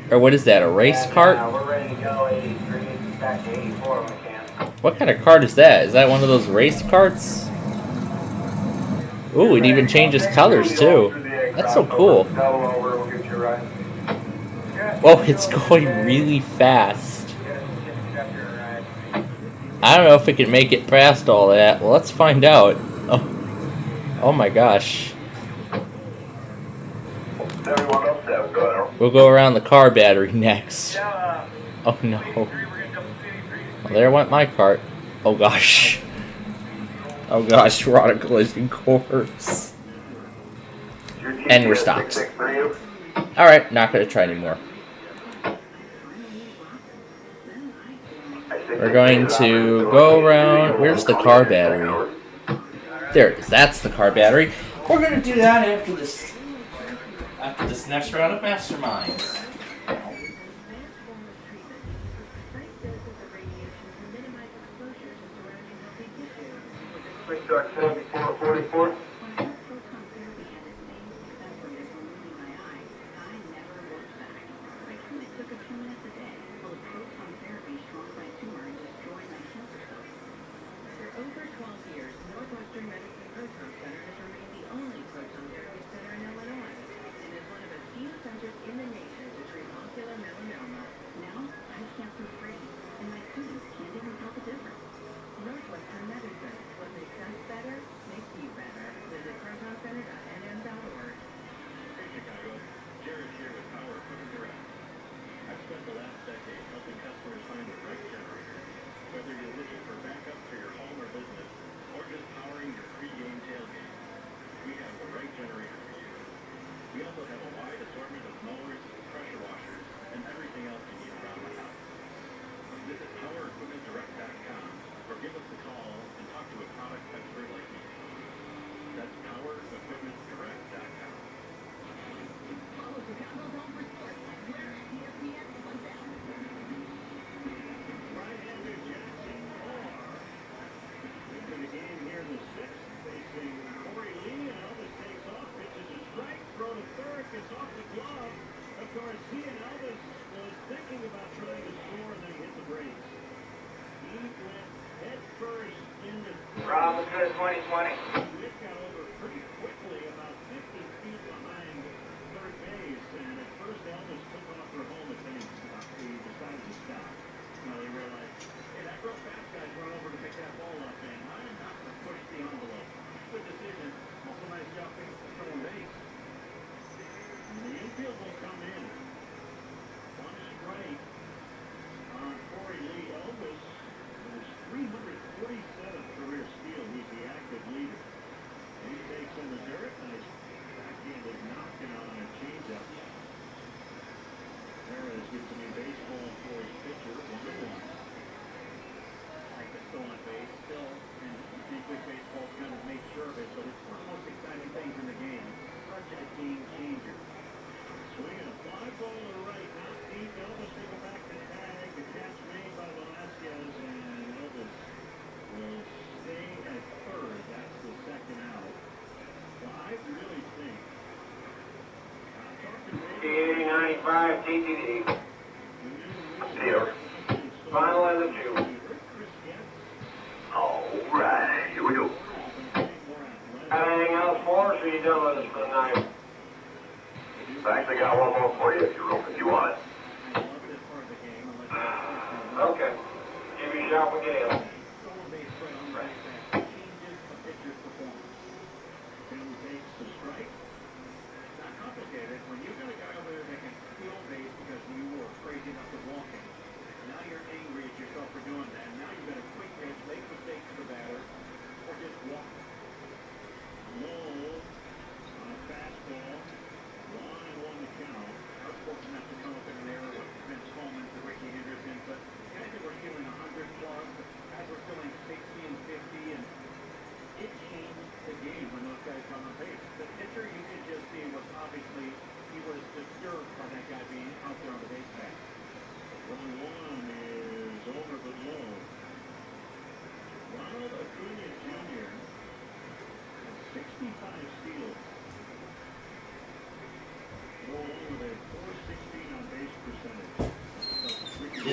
Or what is that? A race cart? We're ready to go 83, back to 84 when we can. What kind of cart is that? Is that one of those race carts? Ooh, it even changes colors too. That's so cool. Double over, we'll get you right. Whoa, it's going really fast. I don't know if it can make it past all that. Well, let's find out. Oh my gosh. We'll go around the car battery next. Oh no. Well, there went my cart. Oh gosh. Oh gosh, we're on a collision course. And we're stopped. Alright, not going to try anymore. We're going to go around. Where's the car battery? There it is. That's the car battery. We're going to do that after this next round of Masterminds. Quick start 7444. Robinson 2020. T85 TTD. Here. Final end of June. All right, here we go. Got anything else for us, or you done with us for the night? I actually got one more for you if you want it. Okay. Give you a shot with Gale.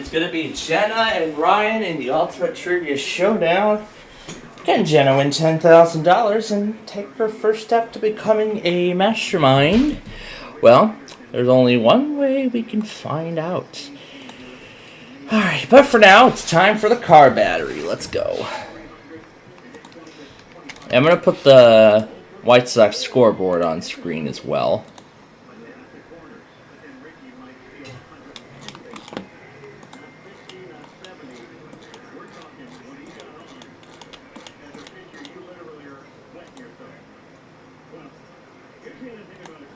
it's going to be Jenna and Ryan in the Ultimate Trivia Showdown. Can Jenna win $10,000 and take her first step to becoming a mastermind? Well, there's only one way we can find out. Alright, but for now, it's time for the car battery. Let's go. I'm going to put the White Sox scoreboard on screen as well.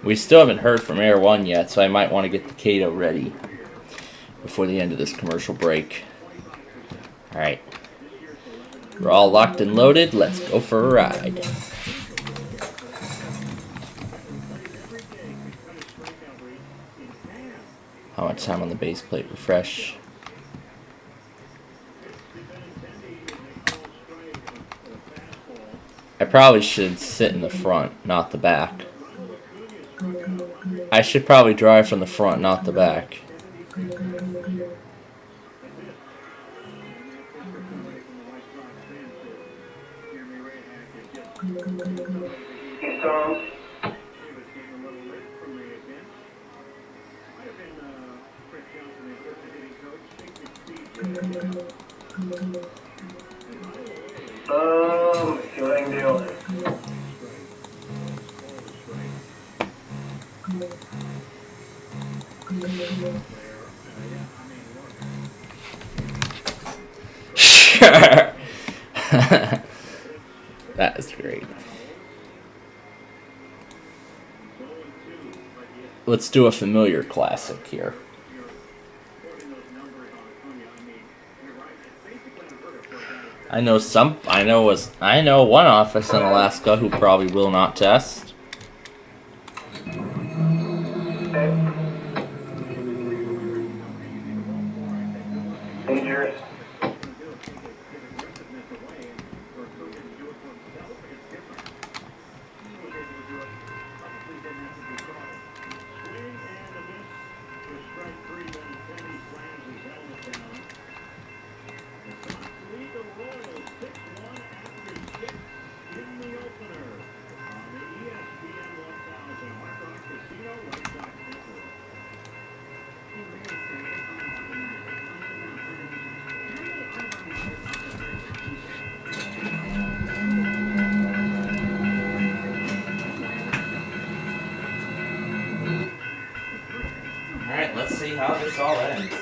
We still haven't heard from Air 1 yet, so I might want to get the Cato ready before the end of this commercial break. Alright. We're all locked and loaded. Let's go for a ride. How much time on the base plate? Refresh. I probably should sit in the front, not the back. I should probably drive from the front, not the back. Feeling deal. That is great. Let's do a familiar classic here. I know one office in Alaska who probably will not test. Dangerous. Alright, let's see how this all ends.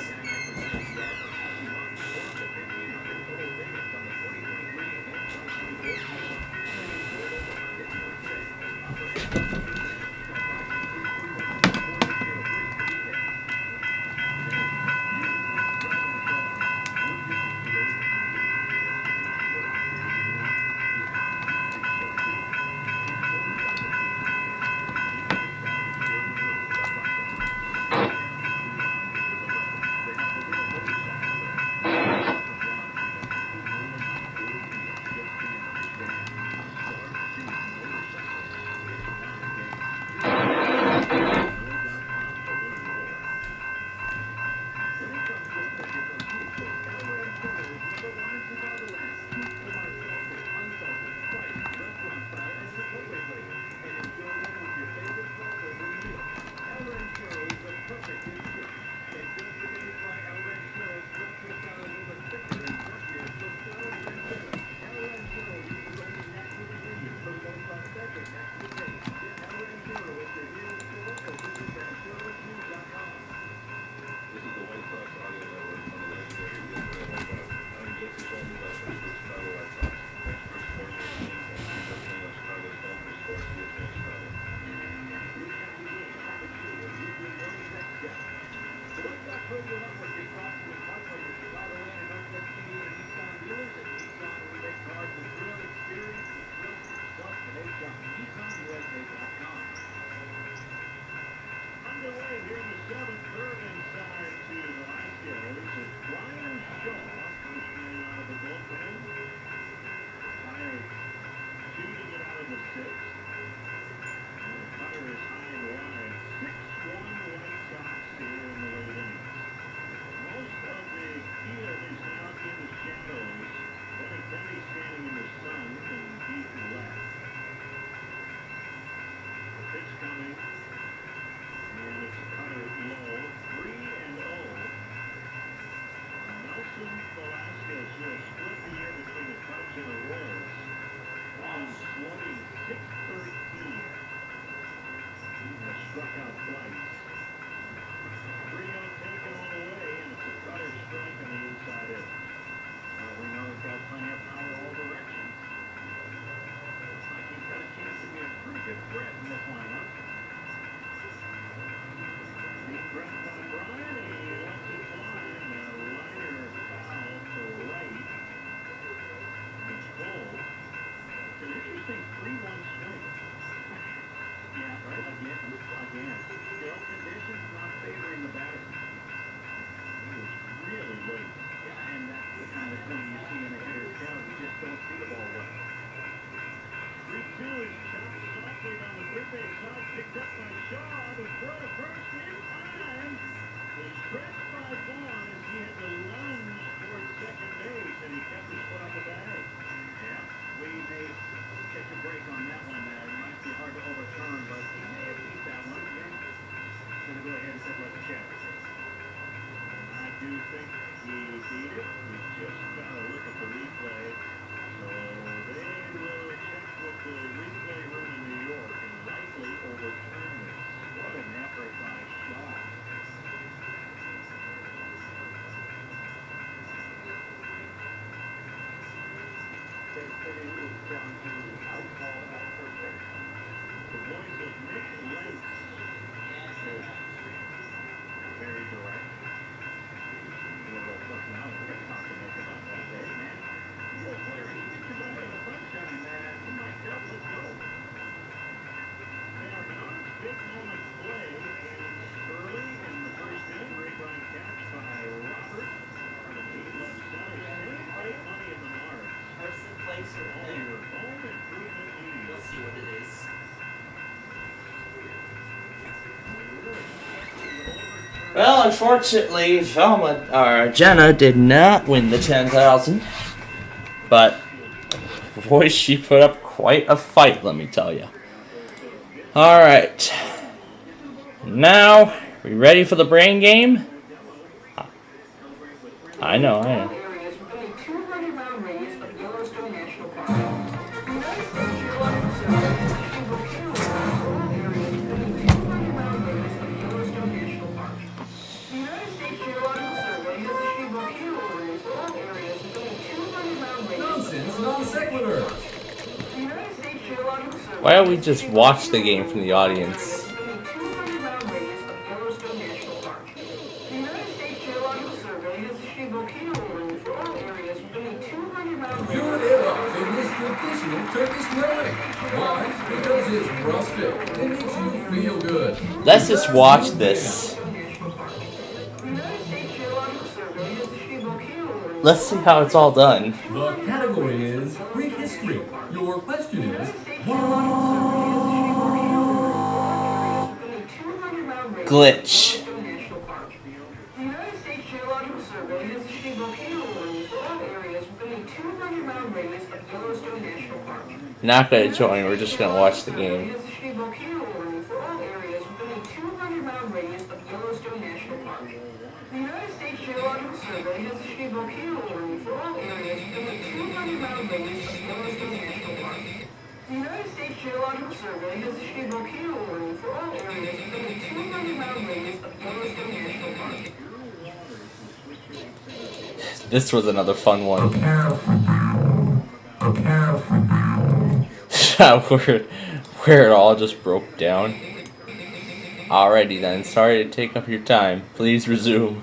go ahead and set the check. I do think he beat it. We just got to look at the replay. So they will check with the replay room in New York and likely overturn this. What an effort by Shaw. The voice of Nick Lentz. Very direct. A little personality. We're going to talk to Nick about that day, man. You're a player. You get your back in the sunshine, man. Oh my God, let's go. They are Menards' big moment play is early in the first inning. Great line catch by Robert. The deep left center. Save great money at Menards. Person, place, or All thing. your home improvement needs. You'll see what it is. Well, unfortunately, Jenna did not win the 10,000, but boy, she put up quite a fight, let me tell you. All right, now we ready for the brain game? I know. Why don't we just watch the game from the audience? Let's just watch this. Let's see how it's all done. The category is Greek history. Your question is, Glitch. Not gonna join, we're just gonna watch the game. This was another fun one. where it all just broke down. Alrighty then, sorry to take up your time. Please resume.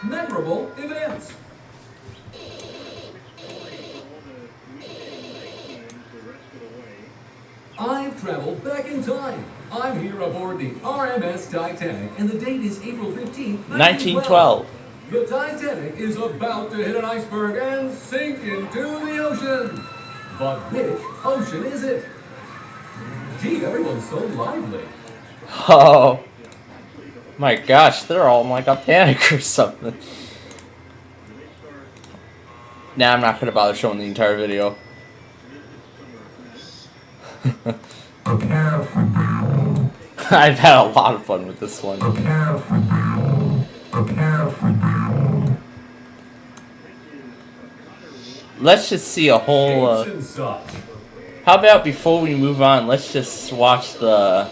memorable events. I've traveled back in time. I'm here aboard the RMS Titanic, and the date is April 15th, 1912. The Titanic is about to hit an iceberg and sink into the ocean. But which ocean is it? Gee, everyone's so lively. Oh my gosh, they're all in like a panic or something. Nah, I'm not gonna bother showing the entire video. I've had a lot of fun with this one. Let's just see a whole. How about before we move on, let's just watch the.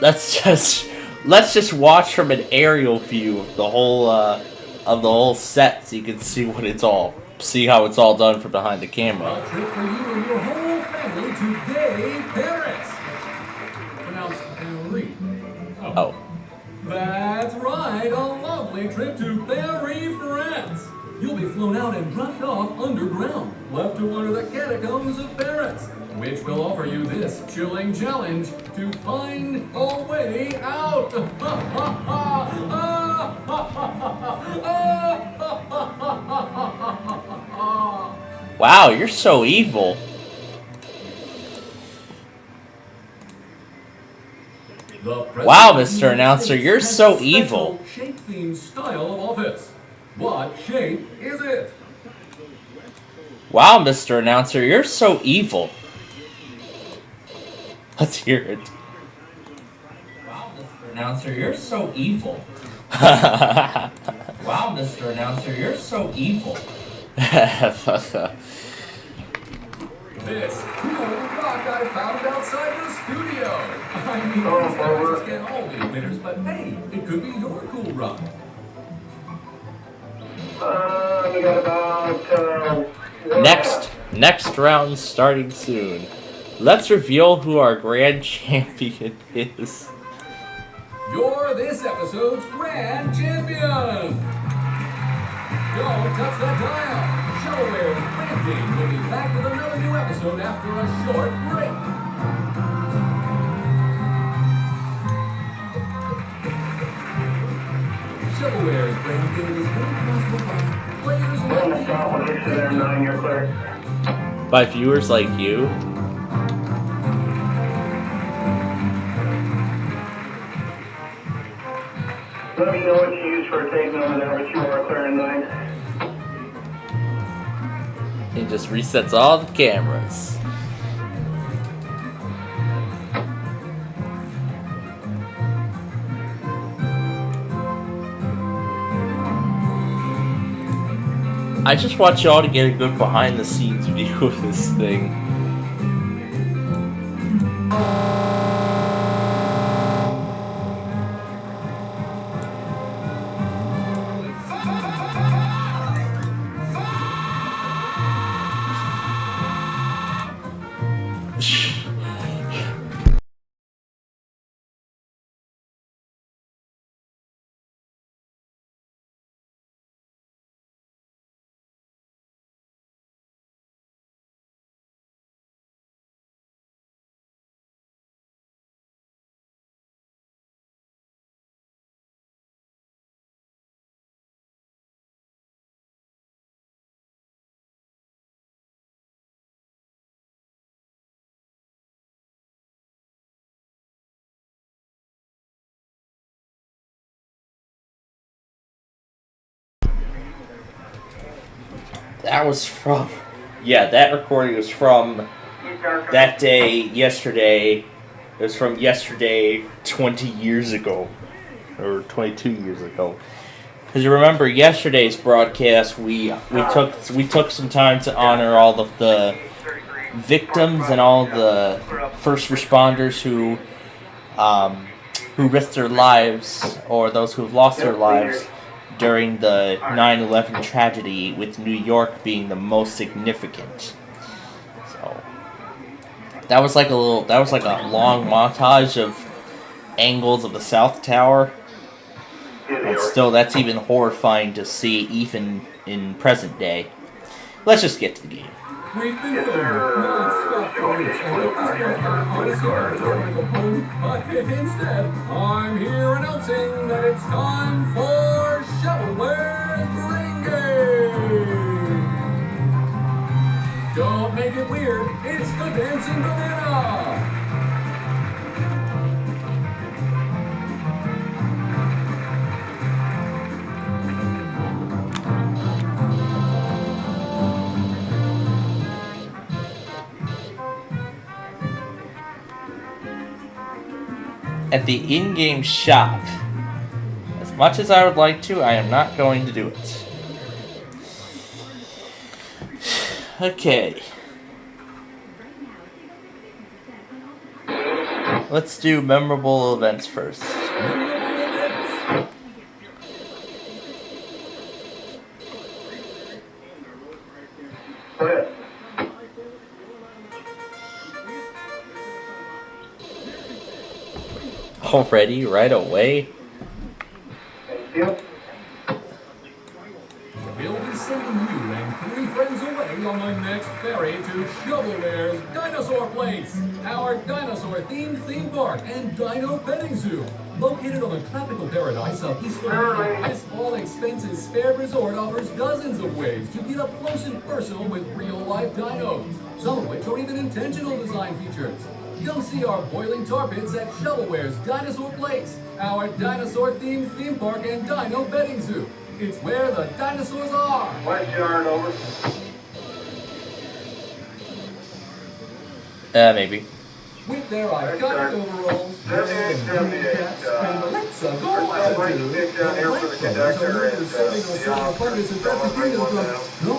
Let's just watch from an aerial view of the whole set, so you can see what it's all. See how it's all done from behind the camera. A trip for you and your whole family to Gay Paris. Pronounced Paris. Oh. That's right, a lovely trip to Paris, France. You'll be flown out and dropped off underground, left to wander the catacombs of Paris, which will offer you this chilling challenge to find a way out. Wow, you're so evil. Wow, Mr. Announcer, you're so evil. Shape-themed style of office. What shape is it? Wow, Mr. Announcer, you're so evil. Let's hear it. Wow, Mr. Announcer, you're so evil. Wow, Mr. Announcer, you're so evil. This cool rock I found outside the studio. I mean, these guys can't all be winners, but hey, it could be your cool rock. We got about, Next round starting soon. Let's reveal who our grand champion is. You're this episode's grand champion. Don't touch that dial. Showaware's Branding will be back with another new episode after a short break. Showaware's Branding is made possible by players like By viewers like you. let me know what you use for a tape number there, what you are clearing 9. It just resets all the cameras. I just want y'all to get a good behind the scenes view of this thing. That was from... Yeah, that recording was from that day, yesterday. It was from yesterday, 20 years ago. Or 22 years ago. Because you remember yesterday's broadcast, we took some time to honor all of the victims and all the first responders who risked their lives, or those who have lost their lives during the 9/11 tragedy, with New York being the most significant. So that was like a long montage of angles of the South Tower. But still, that's even horrifying to see even in present day. Let's just get to the game. We've been non-stop coverage, and at this point, honestly, I just want to go home. But instead, I'm here announcing that it's time for Showaware's Ring Game. Don't make it weird. It's the Dancing Banana. At the in-game shop. As much as I would like to, I am not going to do it. Okay. Let's do memorable events first. Already, right away? We'll be sending you and 3 friends away on the next ferry to Showaware's Dinosaur Place, our dinosaur-themed theme park and dino petting zoo. Located on the tropical paradise of East Florida, this all-expenses spared resort offers dozens of ways to get up close and personal with real-life dinos, some of which are even intentional design features. Come see our boiling tar pits at Showaware's Dinosaur Place, our dinosaur-themed theme park and dino petting zoo. It's where the dinosaurs are. West yard, over. Maybe. With their iconic overalls, red and green caps, and Alexa Go attitude, the White Brothers are known for serving Australian players in West Kingdom. No,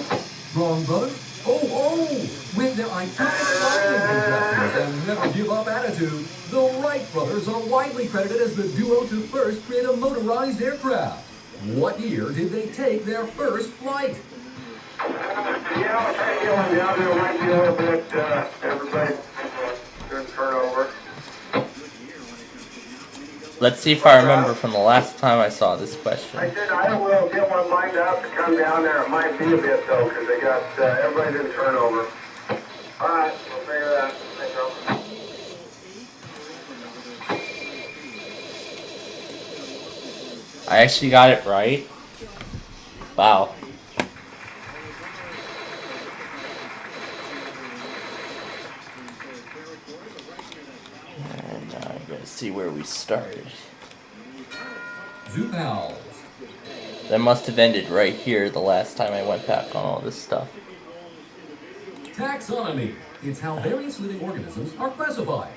wrong, brothers. Oh, with their iconic flying contraptions and never give up attitude, the Wright brothers are widely credited as the duo to first create a motorized aircraft. What year did they take their first flight? Yeah, I'll try to get one down there. Might be a little bit, everybody, good turnover. Let's see if I remember from the last time I saw this question. I said I will get one lined up to come down there. It might be a bit, though, because they got, everybody's in turnover. All right, we'll figure that. Thanks, I actually got it right. Wow. And now I gotta see where we started. Zoo Pals. That must have ended right here the last time I went back on all this stuff. Taxonomy. It's how various living organisms are classified.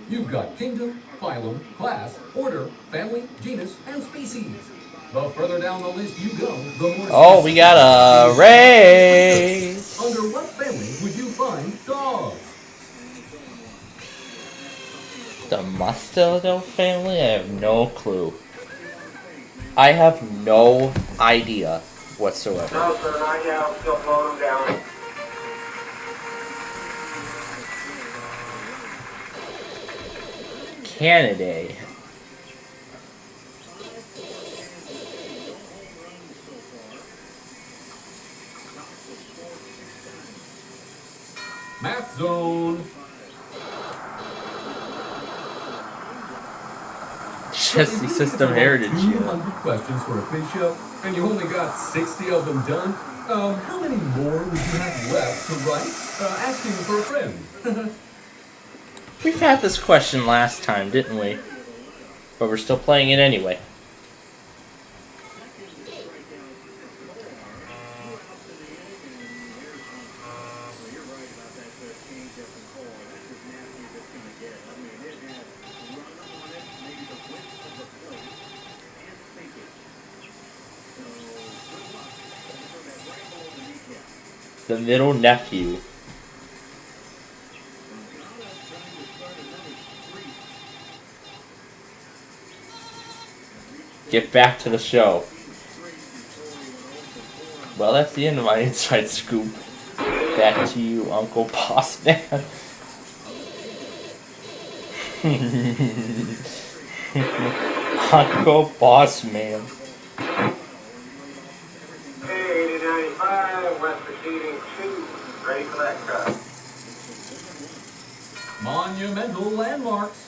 You've got kingdom, phylum, class, order, family, genus, and species. The further down the list you go, the more... Oh, we got a race! Under what family would you find dogs? The Mustelido family? I have no clue. I have no idea whatsoever. No, sir, not yet. I'm still floating them down. Canidae. Math Zone. Just the system heritage. 200 questions for a quiz show, and you only got 60 of them done. How many more would you have left to write? Asking for a friend. We've had this question last time, didn't we? But we're still playing it anyway. The middle nephew. Get back to the show. Well, that's the end of my inside scoop. Back to you, Uncle Boss Man. Uncle Boss Man. Hey, 8095, West Proceeding 2. Ready for that cut. Monumental landmarks.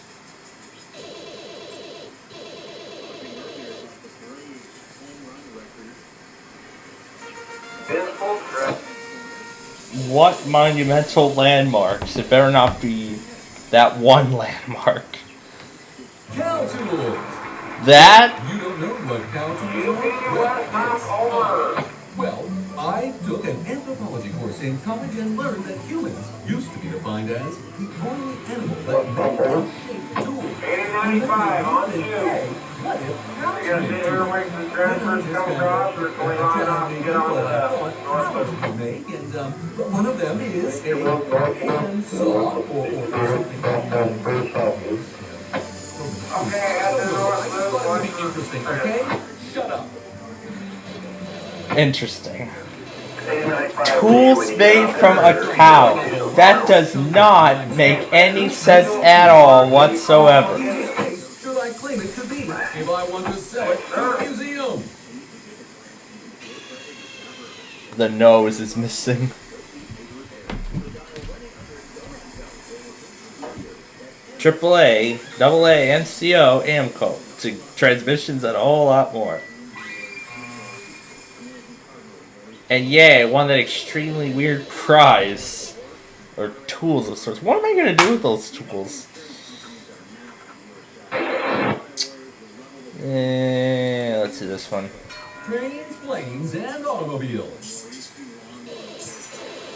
What monumental landmarks? It better not be that one landmark. Cow tools. That? You don't know what cow tools are? Well, I took an anthropology course in college and learned that humans used to be defined as the only animal that made a shaped tool. 8095, on you. What if cows You gotta sit here and wait for the transfers to come across, or can we line up and get on the north? Make, and one of them is a handsaw or something like that. Okay, at the north I just thought it would be interesting, okay? Shut up. Interesting. Tools made from a cow. That does not make any sense at all whatsoever. Should I claim it to be if I want to sell it to a museum? The nose is missing. AAA, AA, NCO, AMCO. To transmissions and a whole lot more. And yeah, I won that extremely weird prize. Or tools of sorts. What am I going to do with those tools? Let's do this one. trains, planes, and automobiles.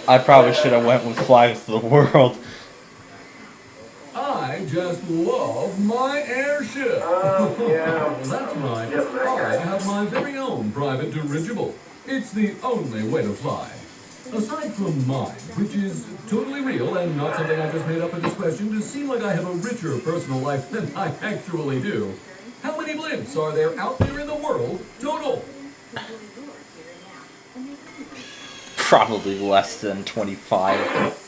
I probably should have went with Flags of the World. I just love my airship. That's right. I have my very own private dirigible. It's the only way to fly. Aside from mine, which is totally real and not something I just made up for this question to seem like I have a richer personal life than I actually do, how many blimps are there out there in the world total? Probably less than 25.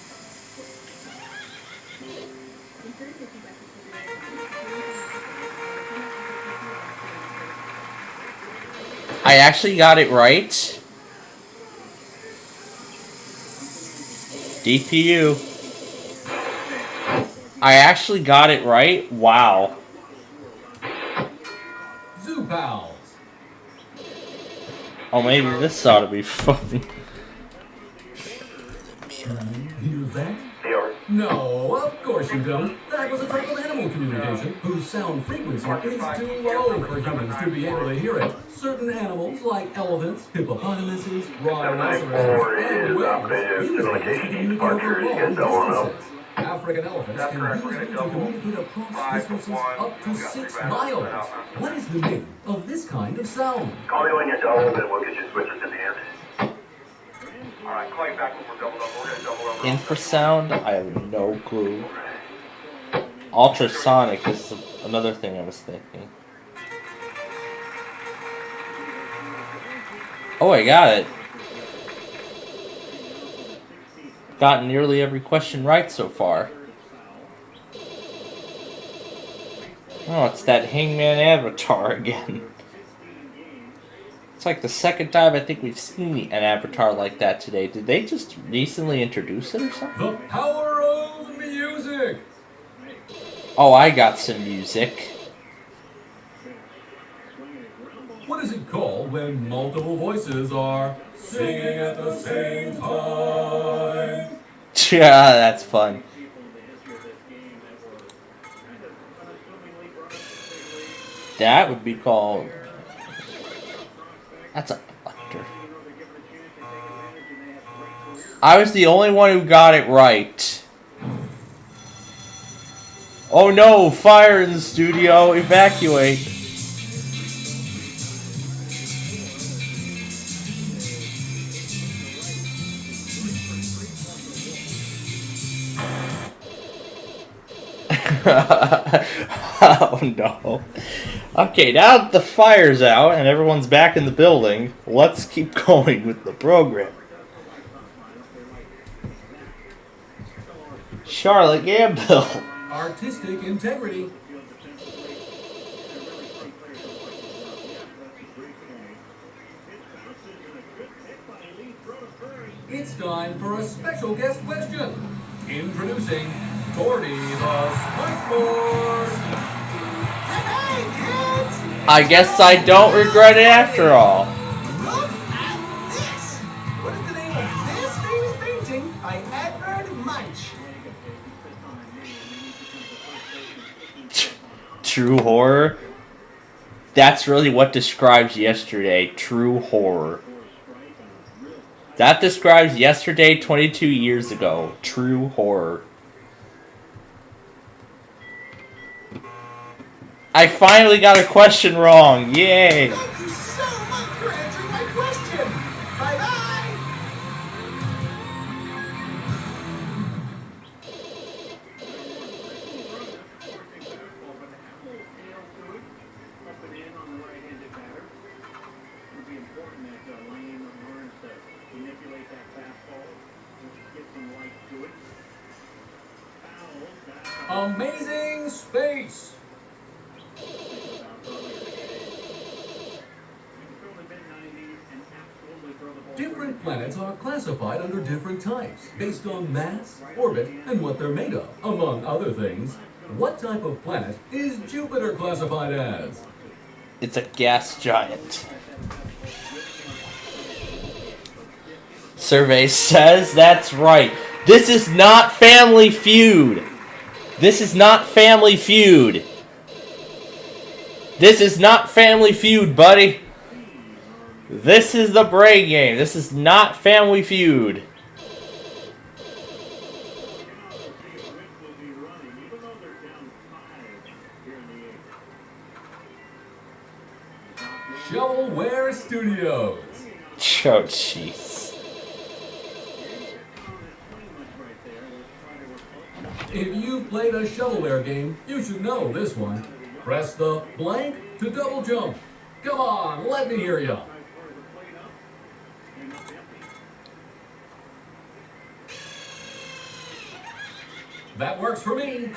I actually got it right. DPU. I actually got it right. Wow. Zoo Pals. Oh, maybe this ought to be fun. Hear that? No, of course you don't. That was a type of animal communication whose sound frequency is too low for humans to be able to hear it. Certain animals like elephants, hippopotamuses, rhinoceroses, and whales use them to communicate over long distances. African elephants can use them to communicate across distances up to 6 miles. What is the name of this kind of sound? Call me when you're done, and we'll get you switches in the end. Alright, call you back when we're doubled up. We're gonna double up. Infrasound? I have no clue. Ultrasonic is another thing I was thinking. Oh, I got it. Gotten nearly every question right so far. Oh, it's that Hangman Avatar again. It's like the second time I think we've seen an avatar like that today. Did they just recently introduce it or something? The power of music! Oh, I got some music. What is it called when multiple voices are singing at the same time? Yeah, that's fun. That would be called... That's a collector. I was the only one who got it right. Oh no, fire in the studio, evacuate. Oh no. Okay, now that the fire's out and everyone's back in the building, let's keep going with the program. Charlotte Gamble. Artistic integrity. It's time for a special guest question. Introducing Gordy the Spikeboard. Hey, kids! I guess I don't regret it after all. Look at this! What is the name of this famous painting by Edvard Munch? True horror? That's really what describes yesterday. True horror. That describes yesterday 22 years ago. True horror. I finally got a question wrong. Yay! Thank you so much for answering my question. Bye-bye. Amazing Space. Different planets are classified under different types, based on mass, orbit, and what they're made of, among other things. What type of planet is Jupiter classified as? It's a gas giant. Survey says that's right. This is not Family Feud. This is not Family Feud. This is not Family Feud, buddy. This is the brain game. This is not Family Feud. Shovelware Studios. Oh, jeez. If you've played a shovelware game, you should know this one. Press the blank to double jump. Come on, let me hear ya. That works for me.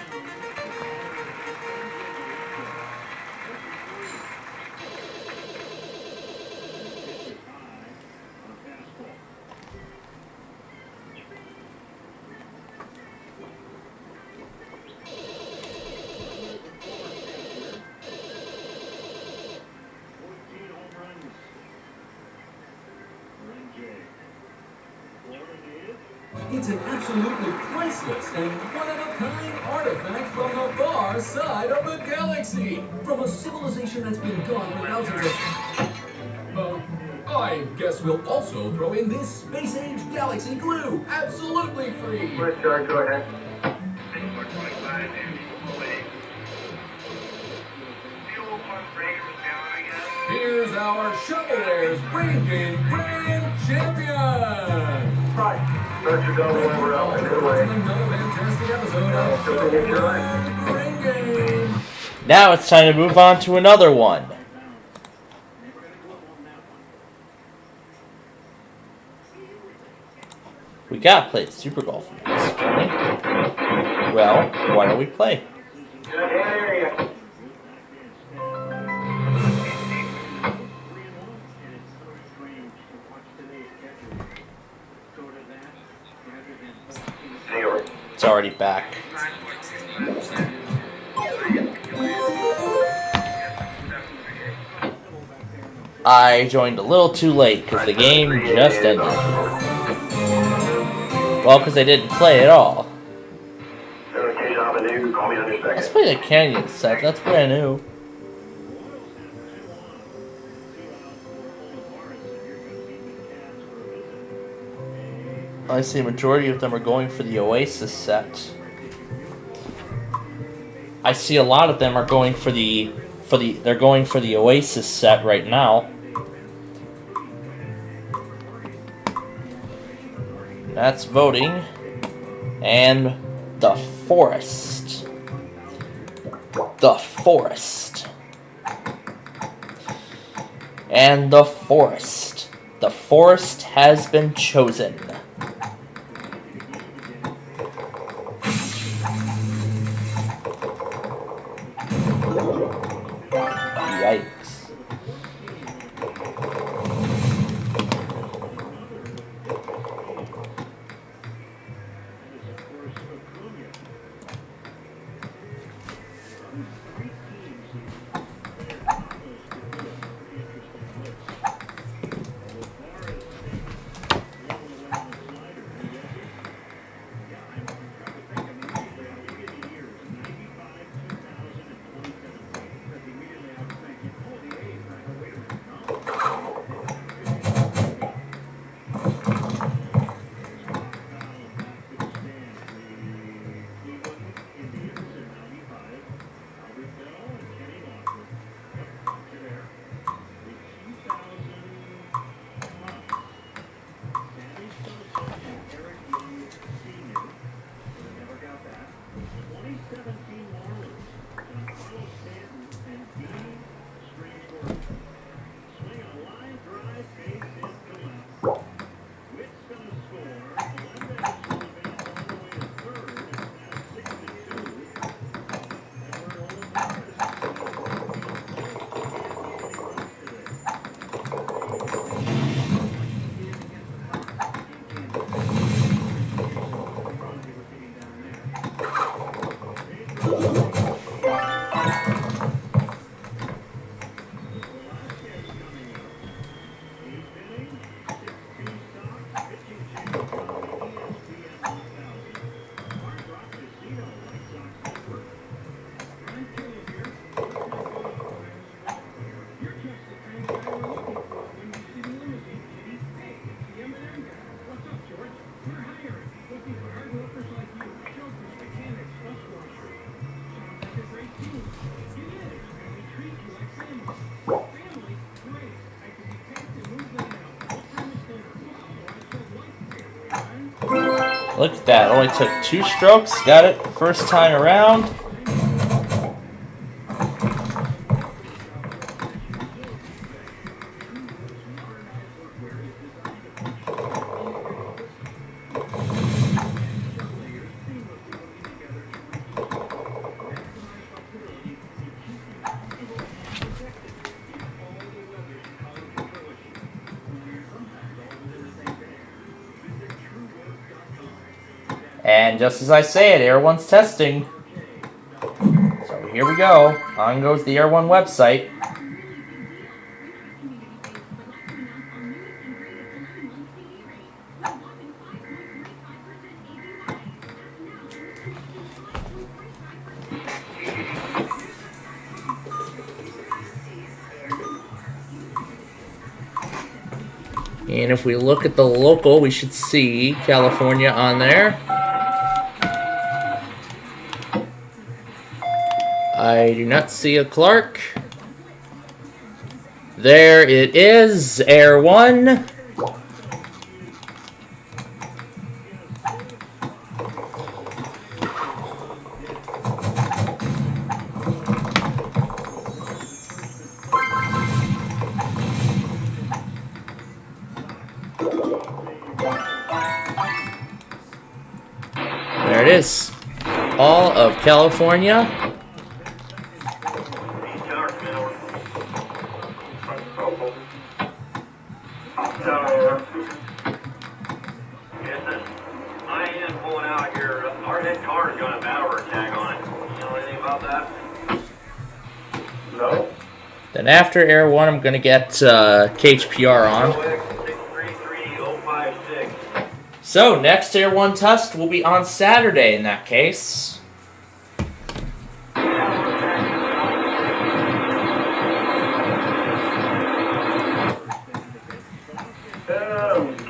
It's an absolutely priceless and one-of-a-kind artifact from the far side of the galaxy. From a civilization that's been gone for thousands of... I guess we'll also throw in this space-age galaxy glue. Absolutely free. Go ahead. Here's our Shovelware's Brain Game Grand Champion. Right. Start your double over out and away. Another fantastic episode of Shovelware Brain Game. Now it's time to move on to another one. We gotta play Super Golf next, don't we? Well, why don't we play? It's already back. I joined a little too late because the game just ended. Well, because I didn't play at all. Let's play the Canyon set. That's brand new. I see a majority of them are going for the Oasis set. I see a lot of them are going for the they're going for the Oasis set right now. That's voting. And the Forest. The Forest. And the Forest. The Forest has been chosen. Yikes. Look at that. Only took 2 strokes. Got it the first time around. And just as I say it, Air 1's testing. So here we go. On goes the Air 1 website. And if we look at the local, we should see California on there. I do not see a Clark. There it is, Air 1. There it is. All of California. Then after Air 1, I'm going to get KHPR on. So, next Air 1 test will be on Saturday in that case. I'm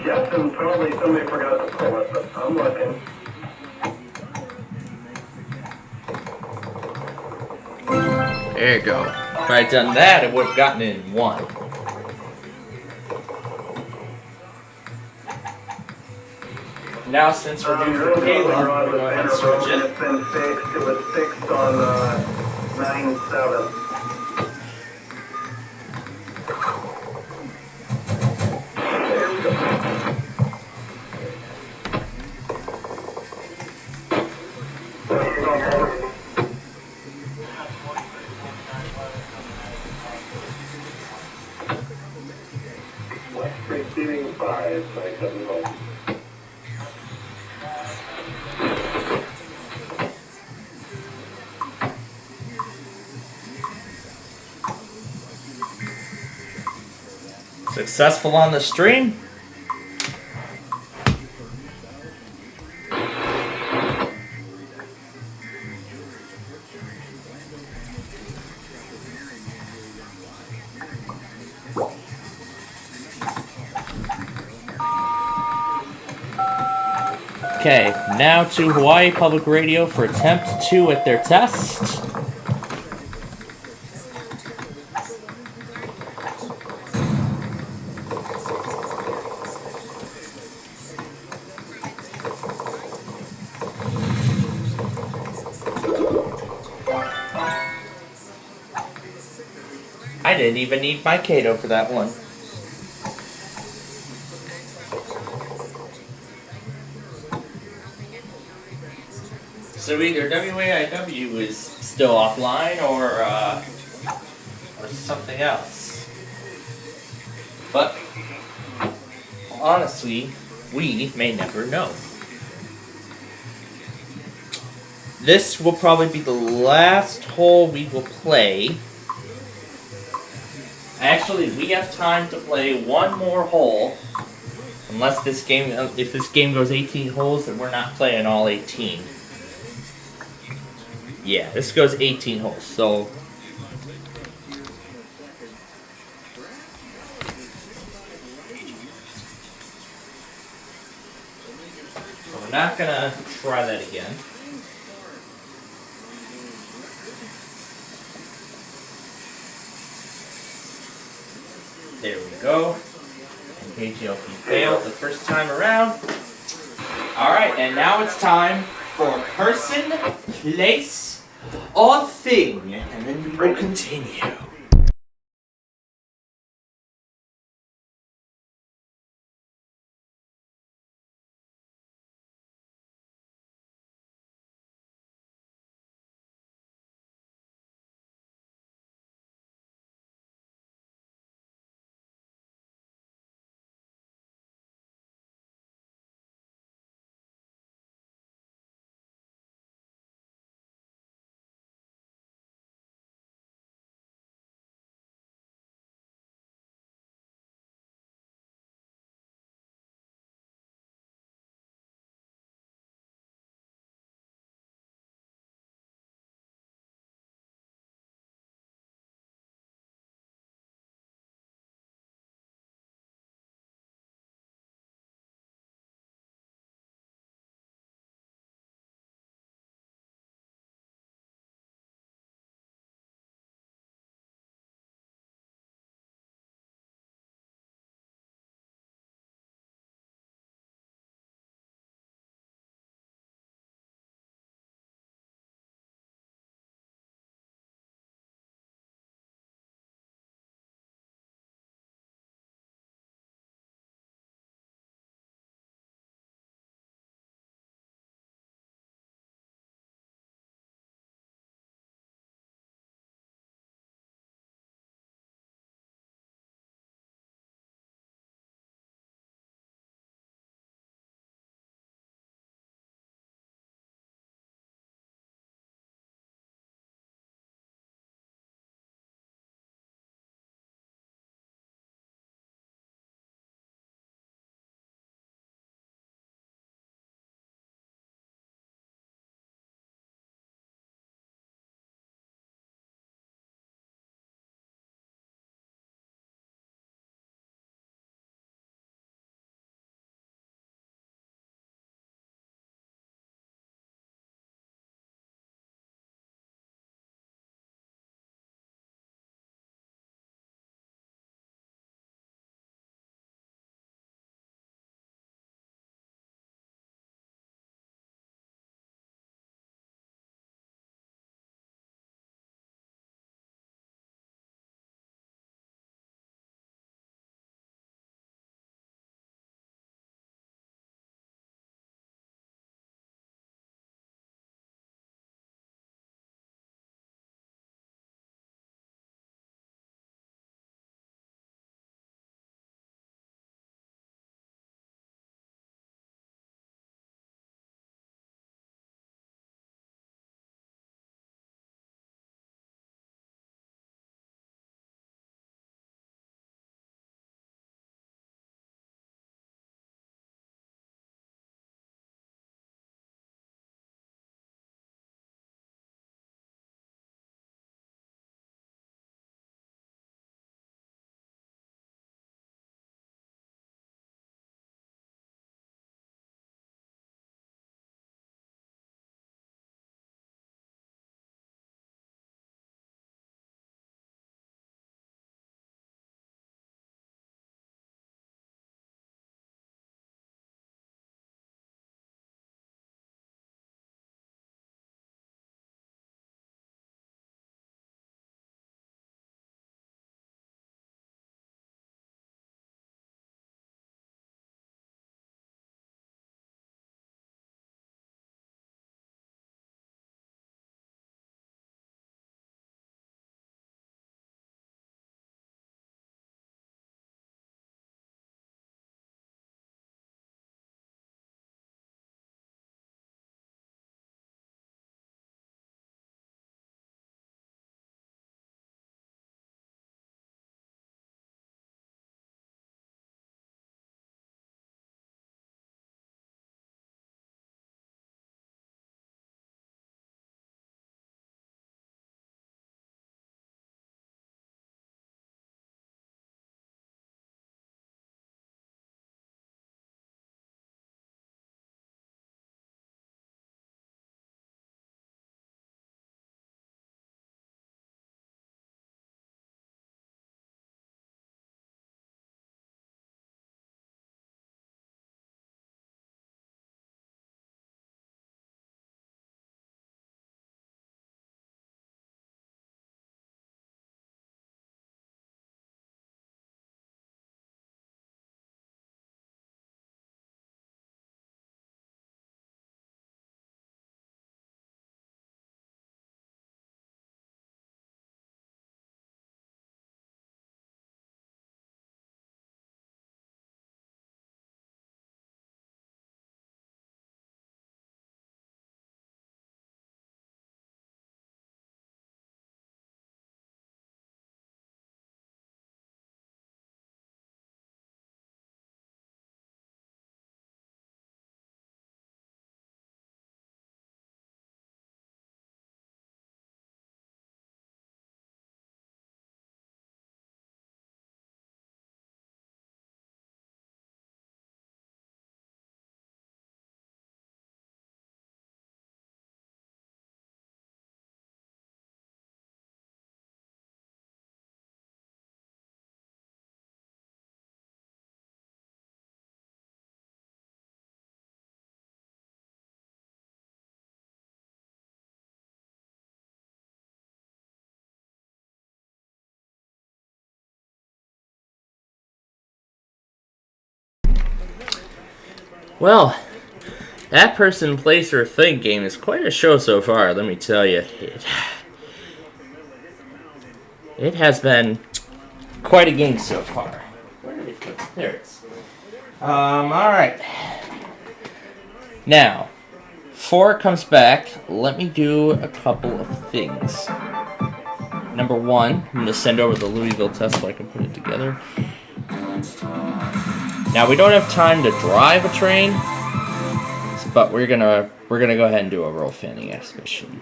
guessing probably somebody forgot to pull it, but I'm looking. There you go. If I had done that, it would have gotten it in 1. Now, since we're due for Caleb, we're going to go ahead and switch it. It's been fixed. It was fixed on 9/7. Receiving 5, 97 volts. Successful on the stream. Okay, now to Hawaii Public Radio for attempt 2 at their test. I didn't even need my Kato for that one. So either WAIW is still offline or something else. But honestly, we may never know. This will probably be the last hole we will play. Actually, we have time to play one more hole. Unless this game, if this game goes 18 holes, then we're not playing all 18. Yeah, this goes 18 holes, so we're not gonna try that again. There we go. KGLP failed the first time around. Alright, and now it's time for person, place, or thing. And then we will continue. Well, that person, place, or thing game is quite a show so far, let me tell you. It has been quite a game so far. Where did it go? There it is. Alright. Now, before it comes back, let me do a couple of things. Number one, I'm going to send over the Louisville test so I can put it together. Now, we don't have time to drive a train, but we're gonna go ahead and do a roll fanning exhibition.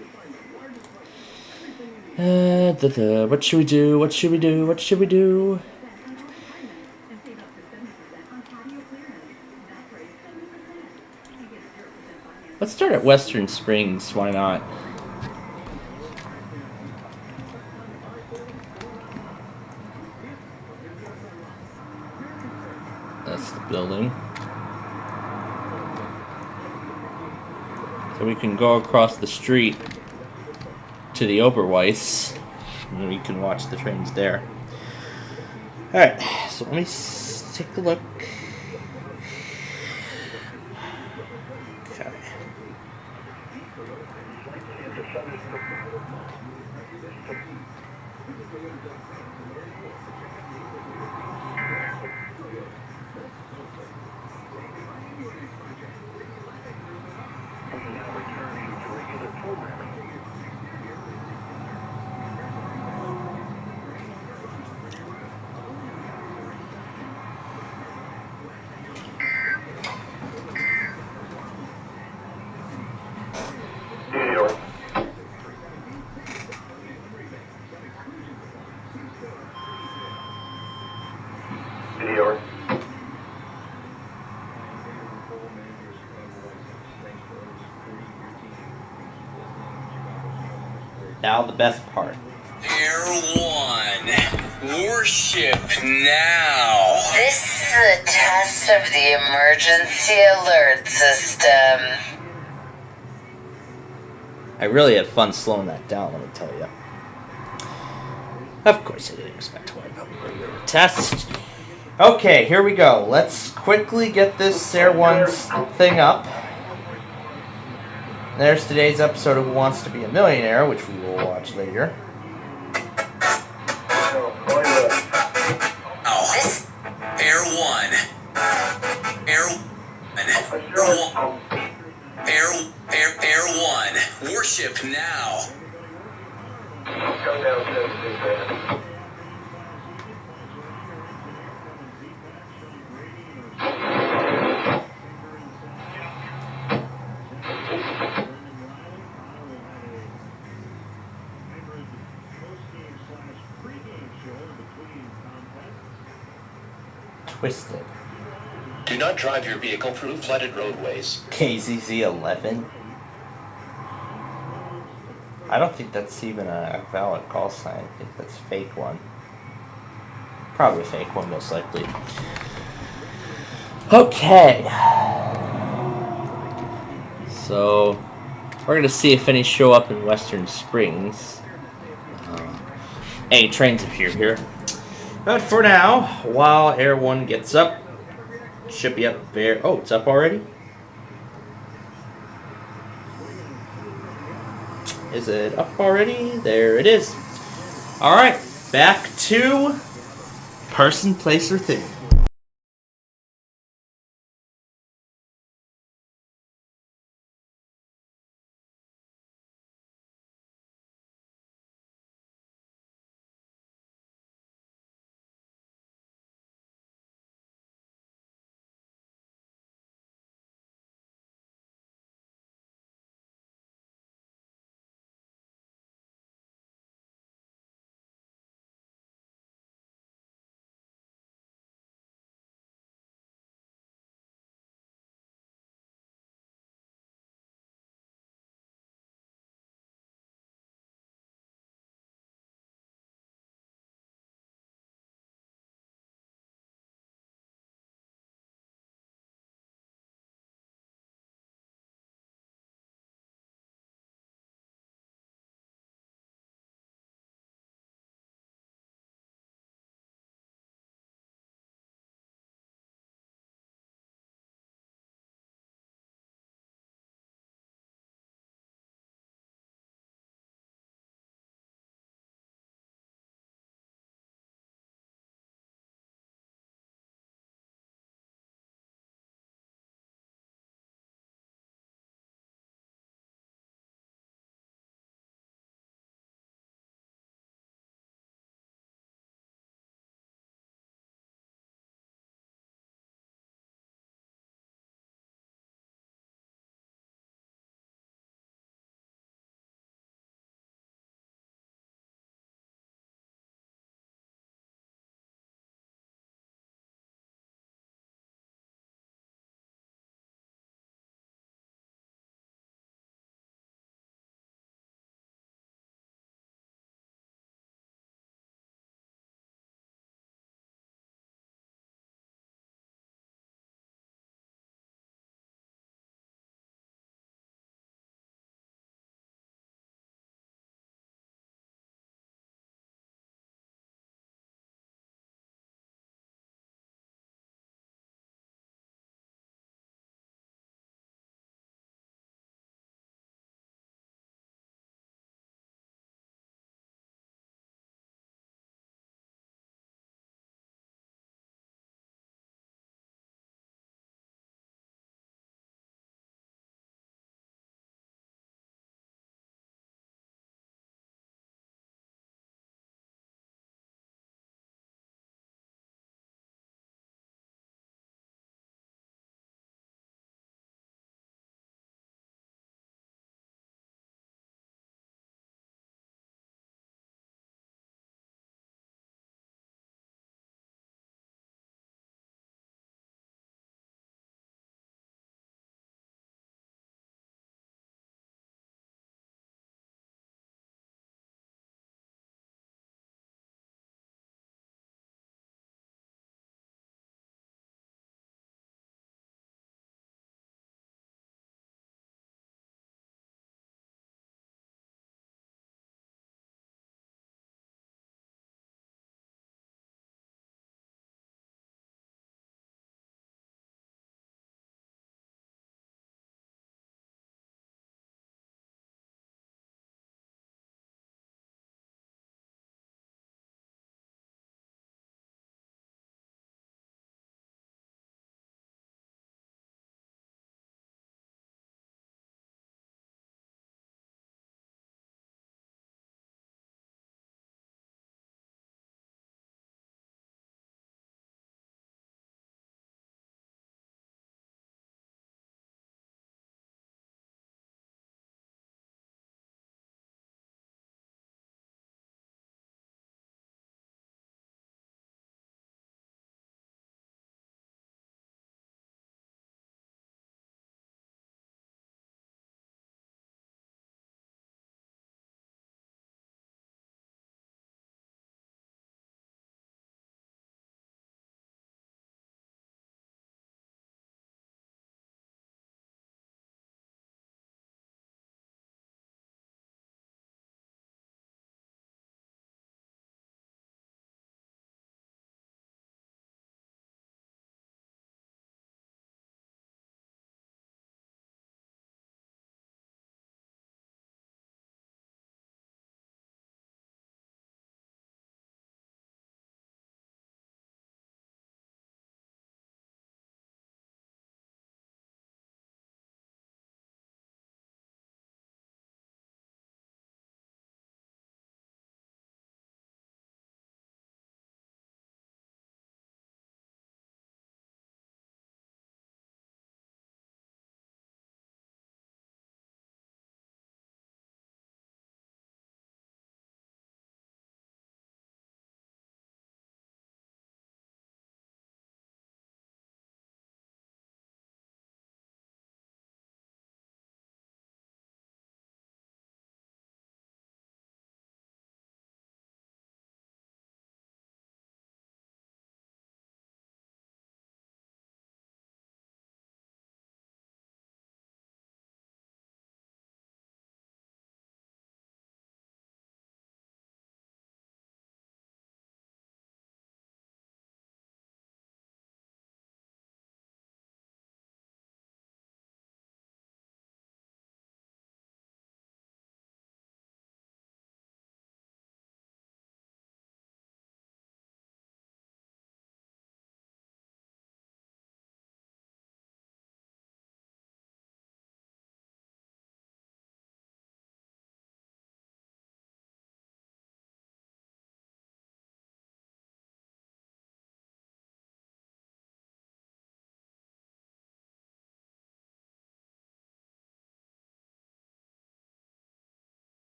What should we do? What should we do? What should we do? Let's start at Western Springs. Why not? That's the building. So we can go across the street to the Oberweis, and we can watch the trains there. Alright, so let me take a look. Okay. Now the best part. Air 1, worship now. This is a test of the emergency alert system. I really had fun slowing that down, let me tell you. Of course I didn't expect to wipe out a test. Okay, here we go. Let's quickly get this Air 1 thing up. There's today's episode of Who Wants to Be a Millionaire, which we will watch later. Oh, Air 1. Air 1. Worship now. Twisted. Do not drive your vehicle through flooded roadways. KZZ11. I don't think that's even a valid call sign. I think that's a fake one. Probably a fake one, most likely. Okay. So, we're going to see if any show up in Western Springs. Any trains appear here. But for now, while Air 1 gets up, should be up there. Oh, it's up already? Is it up already? There it is. Alright, back to person, place, or thing.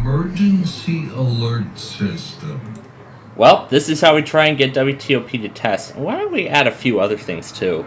emergency alert system. Well, this is how we try and get WTOP to test. Why don't we add a few other things too?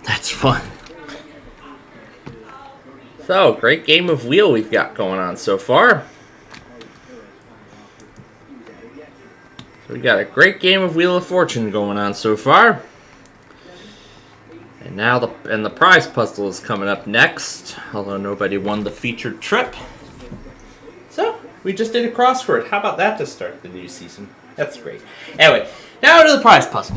That's fun. So, great game of wheel we've got going on so far. So we got a great game of Wheel of Fortune going on so far. And now the prize puzzle is coming up next, although nobody won the featured trip. So, we just did a crossword. How about that to start the new season? That's great. Anyway, now to the prize puzzle.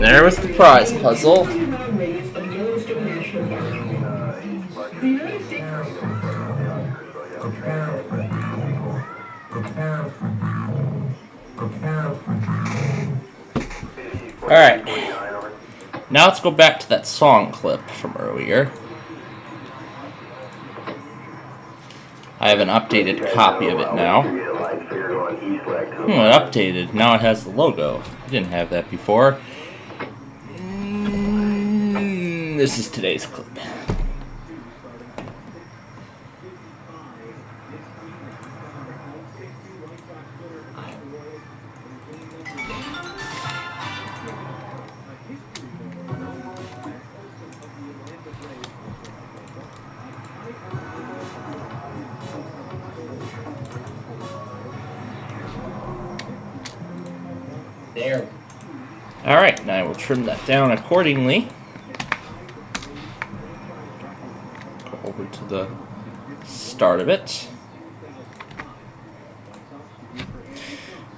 There was the prize puzzle. Alright. Now let's go back to that song clip from earlier. I have an updated copy of it now. It updated. Now it has the logo. I didn't have that before. This is today's clip. There. Alright, now I will trim that down accordingly. Go over to the start of it.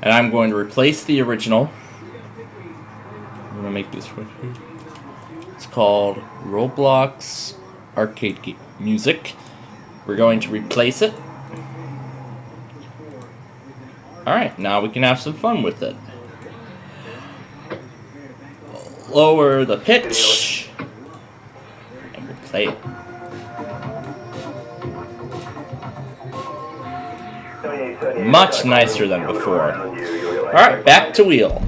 And I'm going to replace the original. I'm going to make this right here. It's called Roblox Arcade Music. We're going to replace it. Alright, now we can have some fun with it. Lower the pitch. And we'll play it. Much nicer than before. Alright, back to wheel.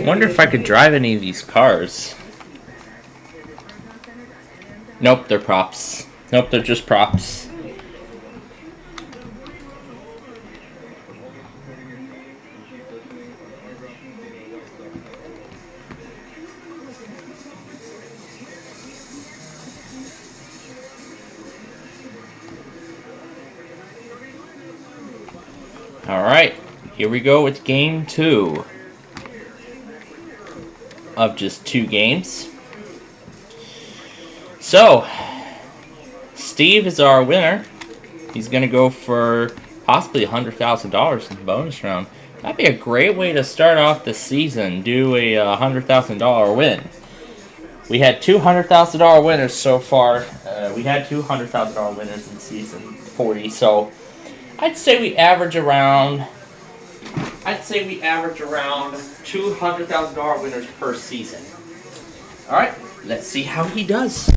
Wonder if I could drive any of these cars. Nope, they're props. Nope, they're just props. Alright, here we go with game 2 of just 2 games. So, Steve is our winner. He's going to go for possibly $100,000 in the bonus round. That'd be a great way to start off the season, do a $100,000 win. We had two $100,000 winners so far. We had two $100,000 winners in season 40, so I'd say we average around $200,000 winners per season. All right, let's see how he does.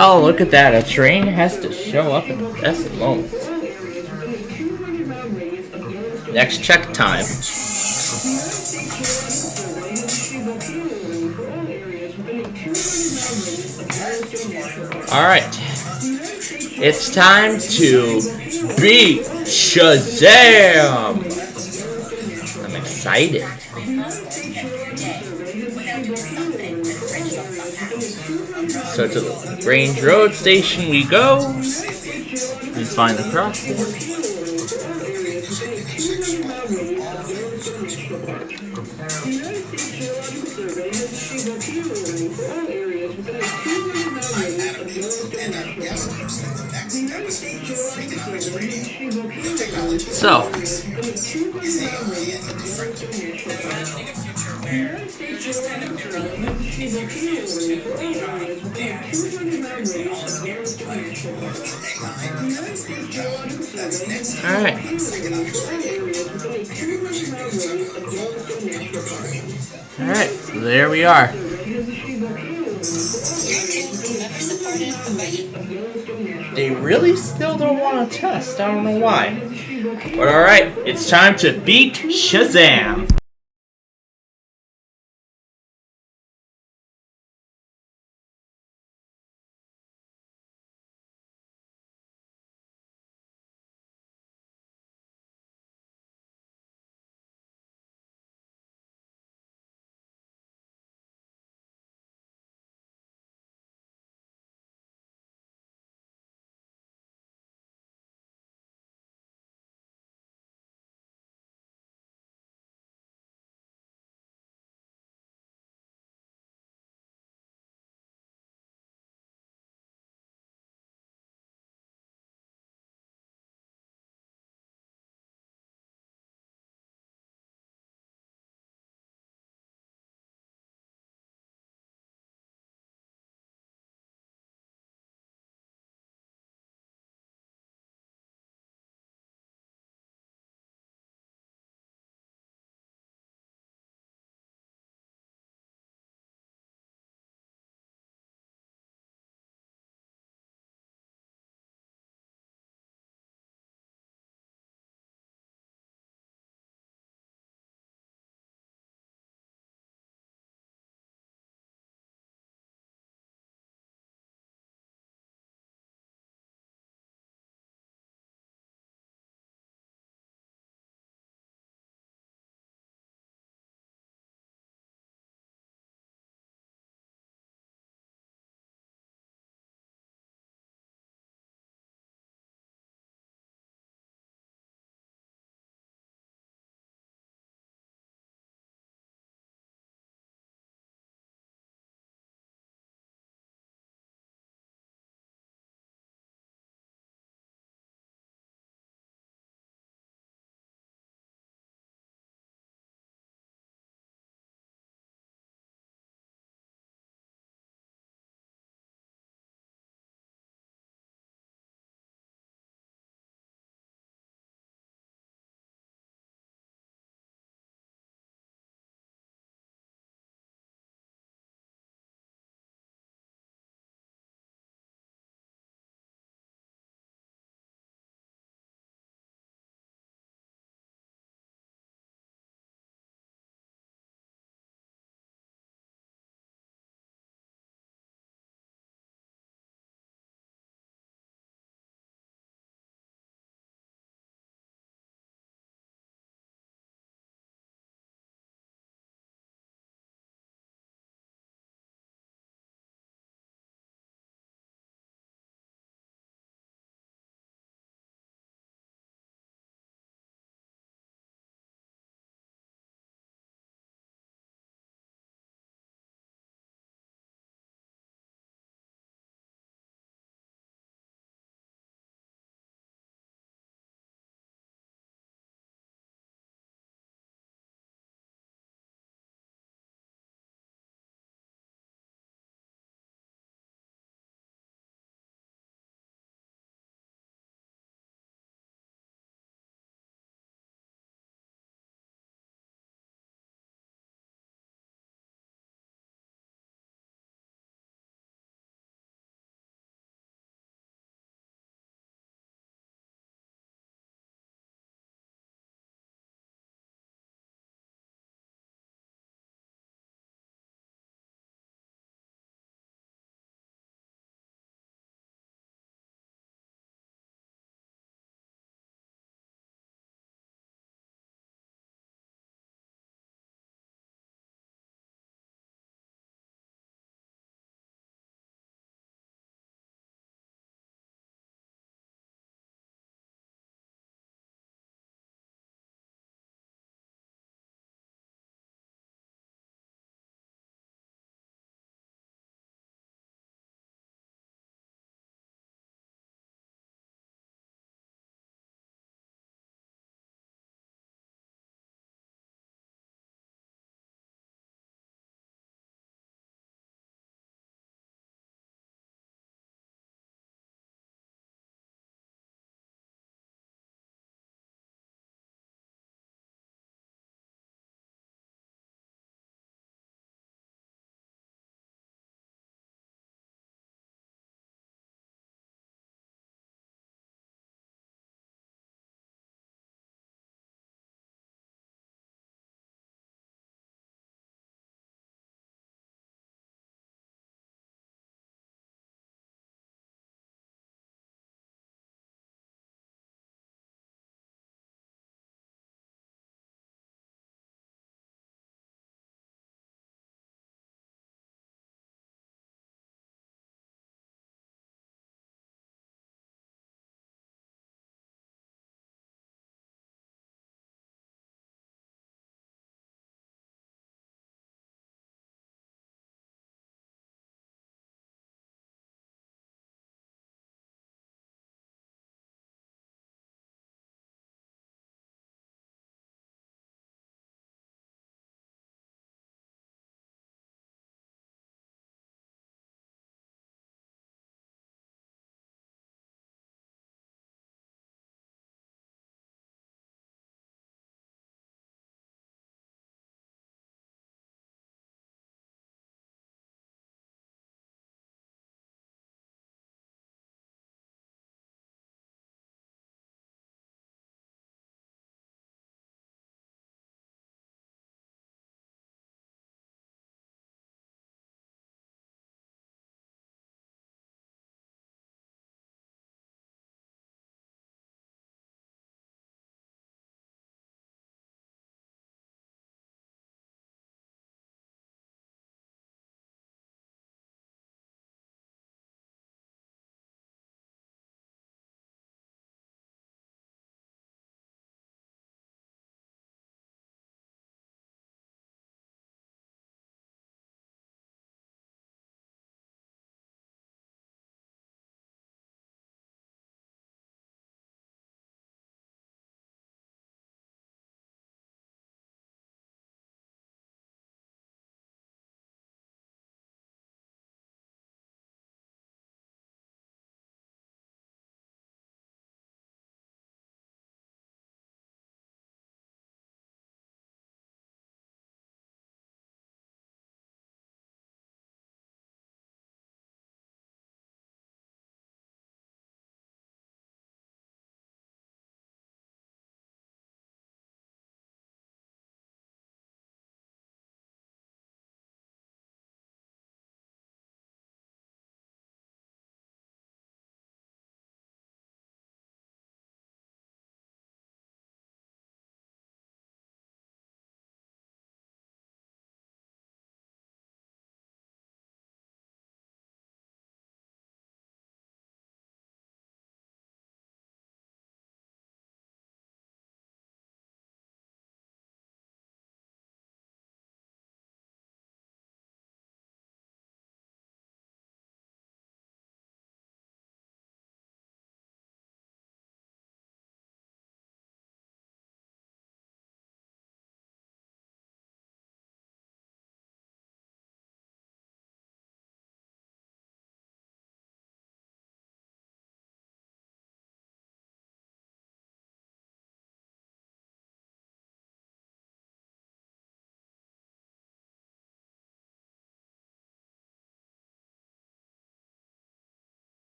Oh, look at that. A train has to show up at the best moment. Next check time. Alright. It's time to beat Shazam! I'm excited. So to the Grange Road Station we go. And find the crossing. So, alright. Alright, so there we are. They really still don't want to test. I don't know why. But alright, it's time to beat Shazam!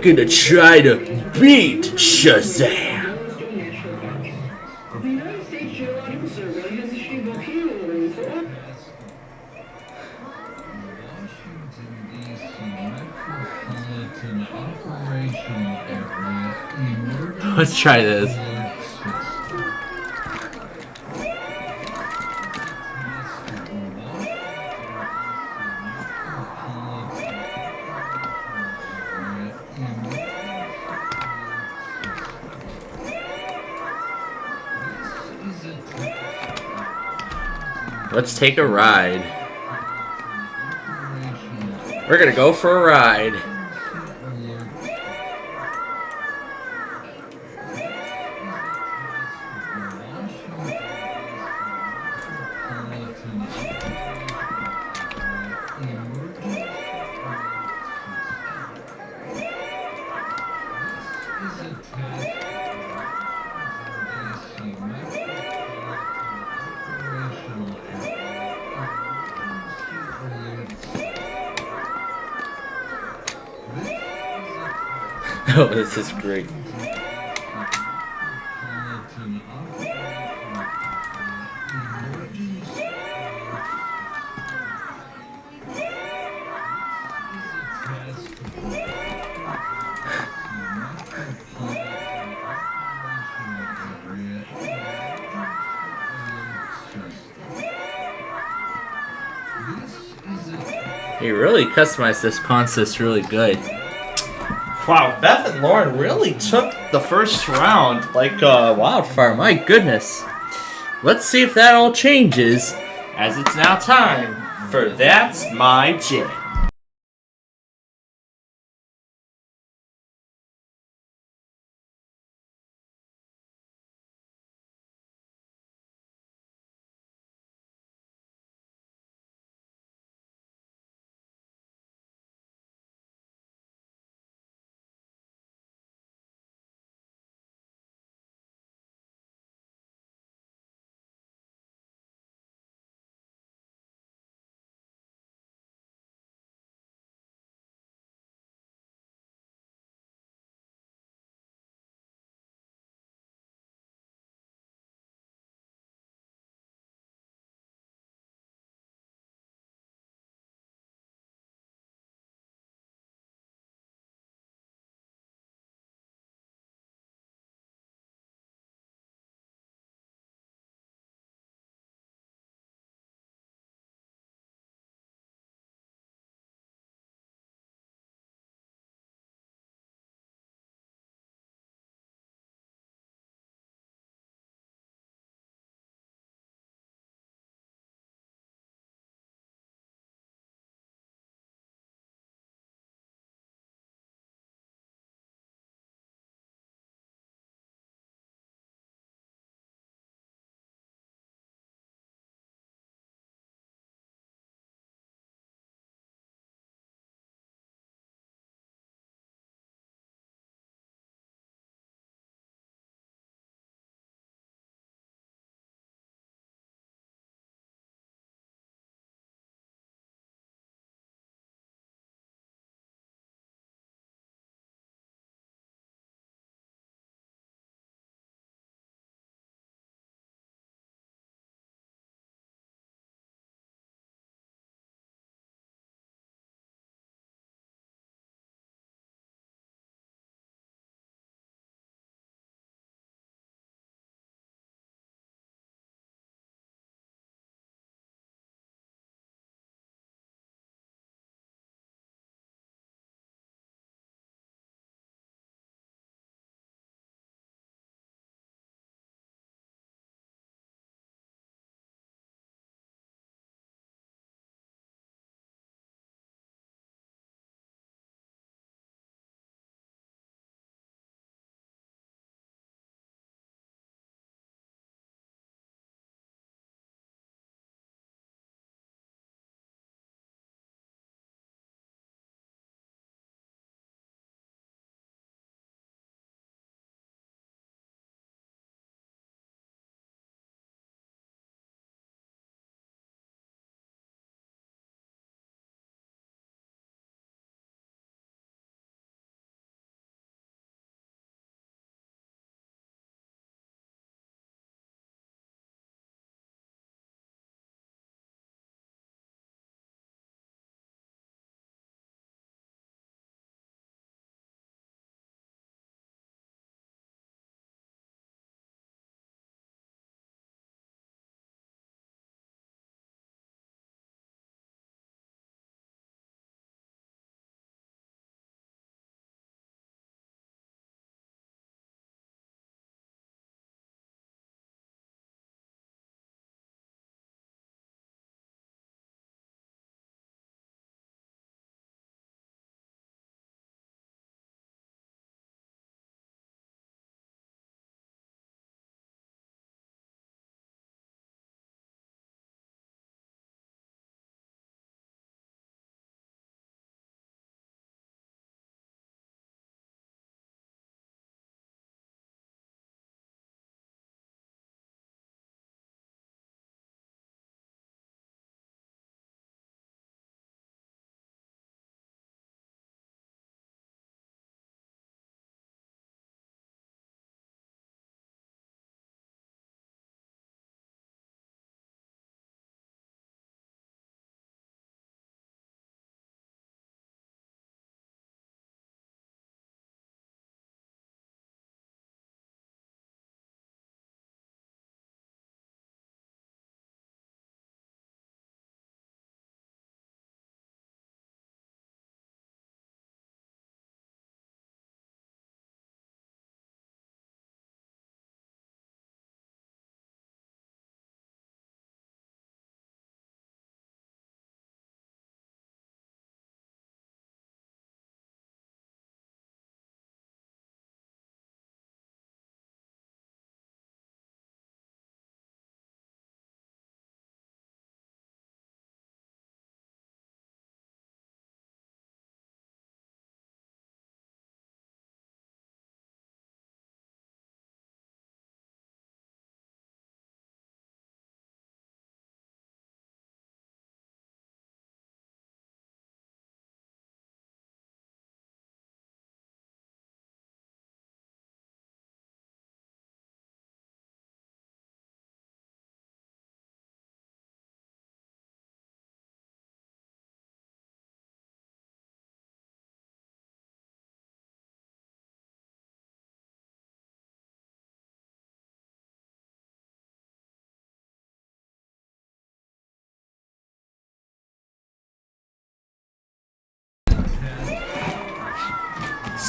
gonna try to beat Shazam. Let's try this. Let's take a ride. We're gonna go for a ride. Oh, this is great. He really customized this consist really good. Wow, Beth and Lauren really took the first round like wildfire. My goodness. Let's see if that all changes, as it's now time for That's My Jam.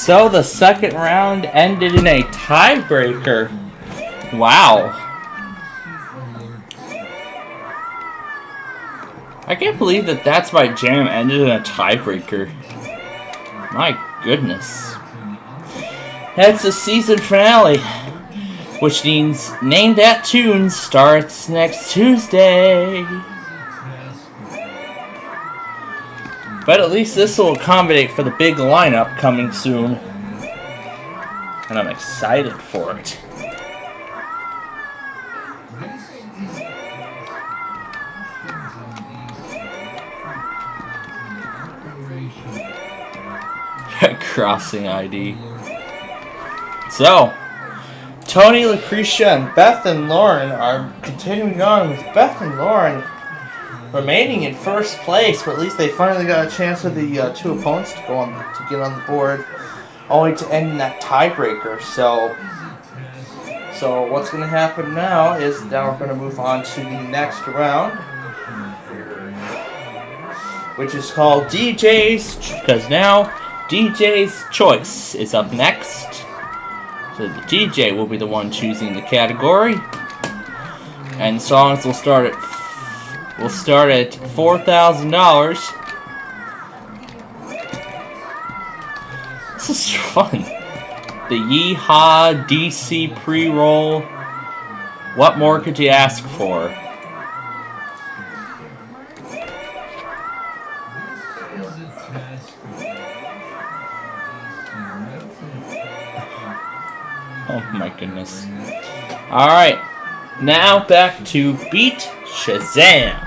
So the second round ended in a tiebreaker. Wow. I can't believe that That's My Jam ended in a tiebreaker. My goodness. That's the season finale, which means Name That Tune starts next Tuesday. But at least this will accommodate for the big lineup coming soon. And I'm excited for it. Crossing ID. So, Tony, Lucretia, and Beth and Lauren are continuing on with Beth and Lauren remaining in first place, but at least they finally got a chance with the two opponents to get on the board, only to end in that tiebreaker. So what's going to happen now is now we're going to move on to the next round, which is called DJ's, because now DJ's Choice is up next. So the DJ will be the one choosing the category, and songs will start at $4,000. This is fun. The Yeehaw DC pre-roll. What more could you ask for? Oh my goodness. Alright, now back to Beat Shazam.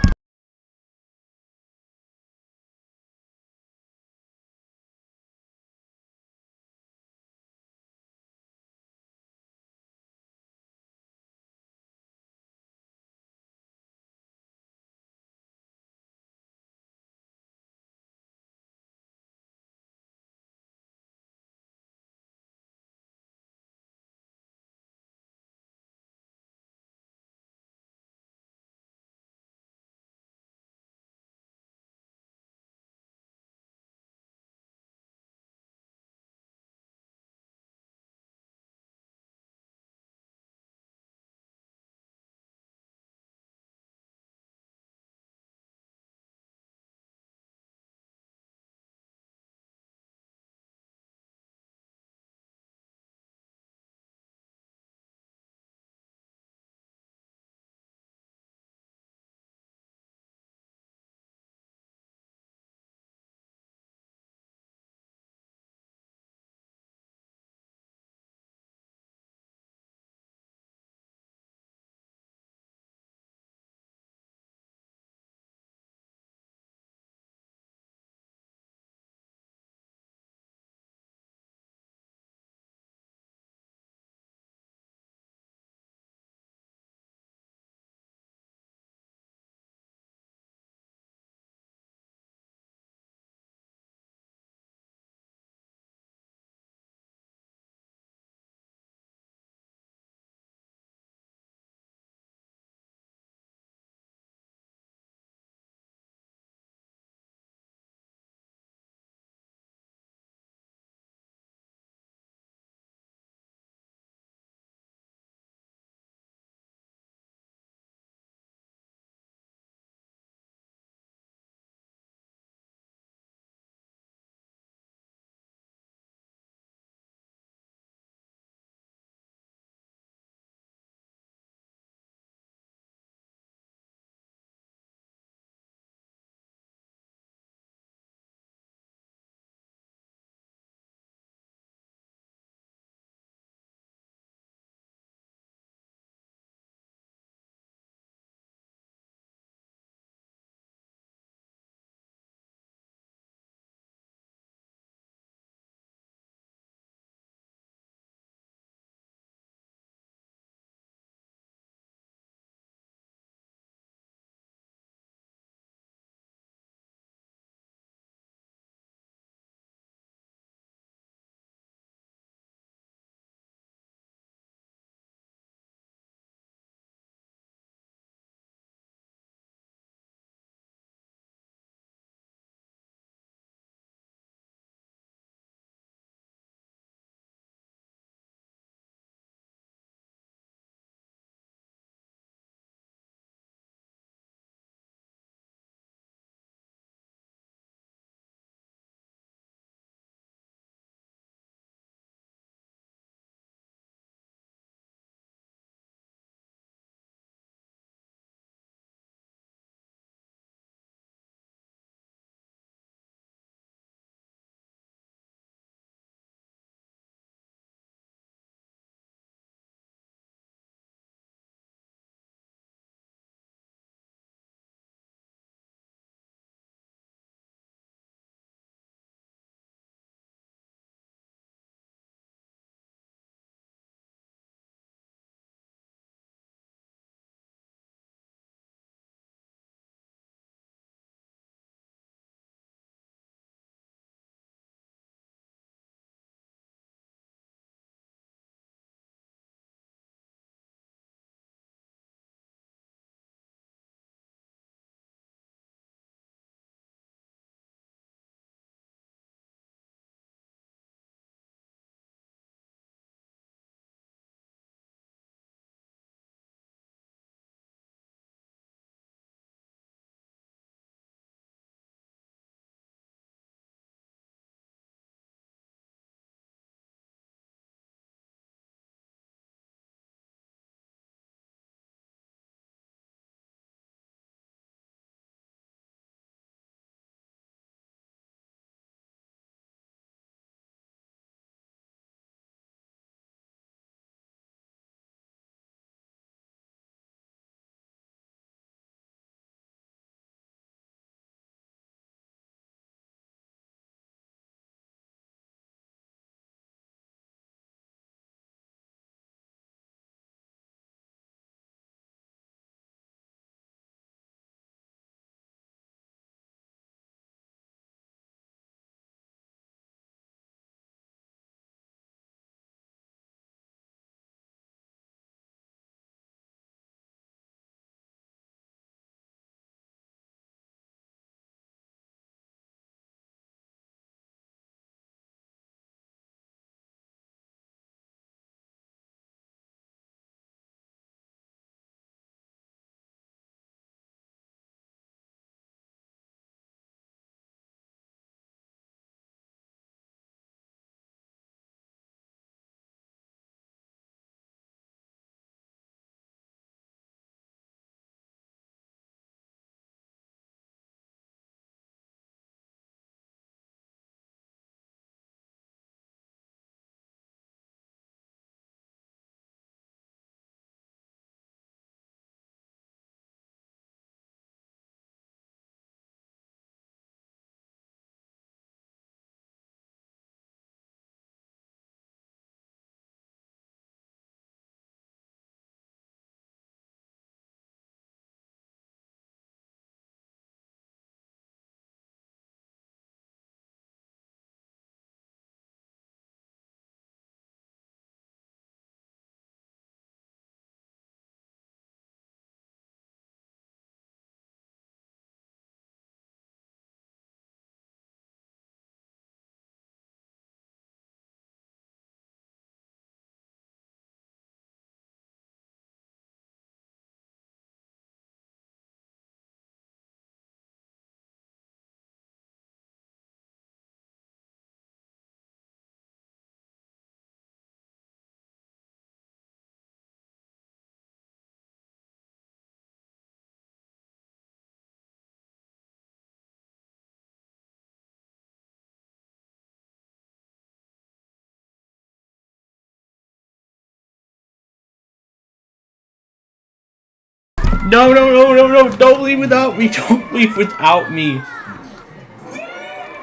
No, no, no, no, no. Don't leave without me. Don't leave without me.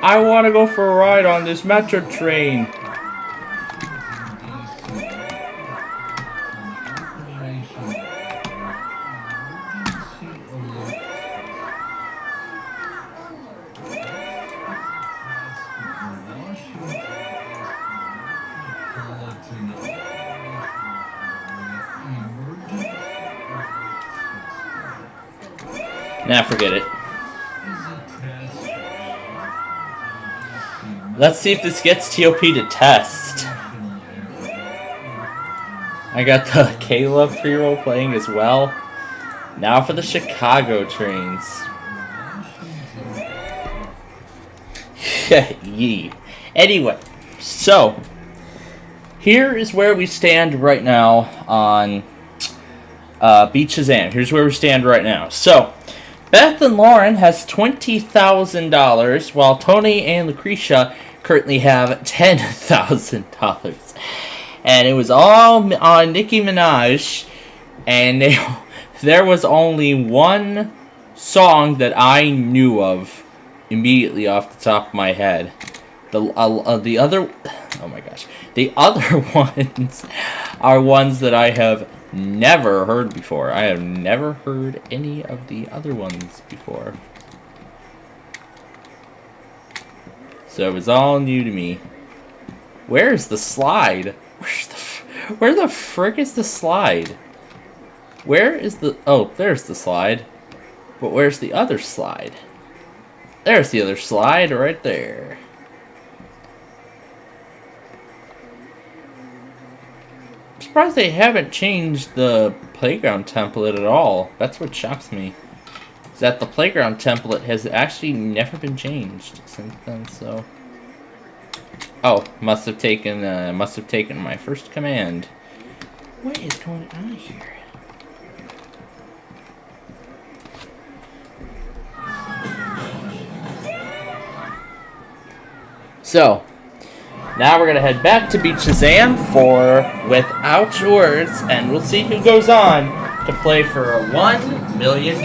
I want to go for a ride on this metro train. Nah, forget it. Let's see if this gets TOP to test. I got the Caleb pre-roll playing as well. Now for the Chicago trains. Yee. Anyway, so here is where we stand right now on Beat Shazam. Here's where we stand right now. So Beth and Lauren has $20,000, while Tony and Lucretia currently have $10,000. And it was all on Nicki Minaj, and there was only one song that I knew of immediately off the top of my head. The other, oh my gosh, the other ones are ones that I have never heard before. I have never heard any of the other ones before. So it was all new to me. Where's the slide? Where the frick is the slide? Where is the... Oh, there's the slide. But where's the other slide? There's the other slide right there. I'm surprised they haven't changed the playground template at all. That's what shocks me. Is that the playground template has actually never been changed since then, so... Oh, must have taken my first command. What is going on here? So, now we're gonna head back to Beat Shazam for Without Words, and we'll see who goes on to play for $1 million.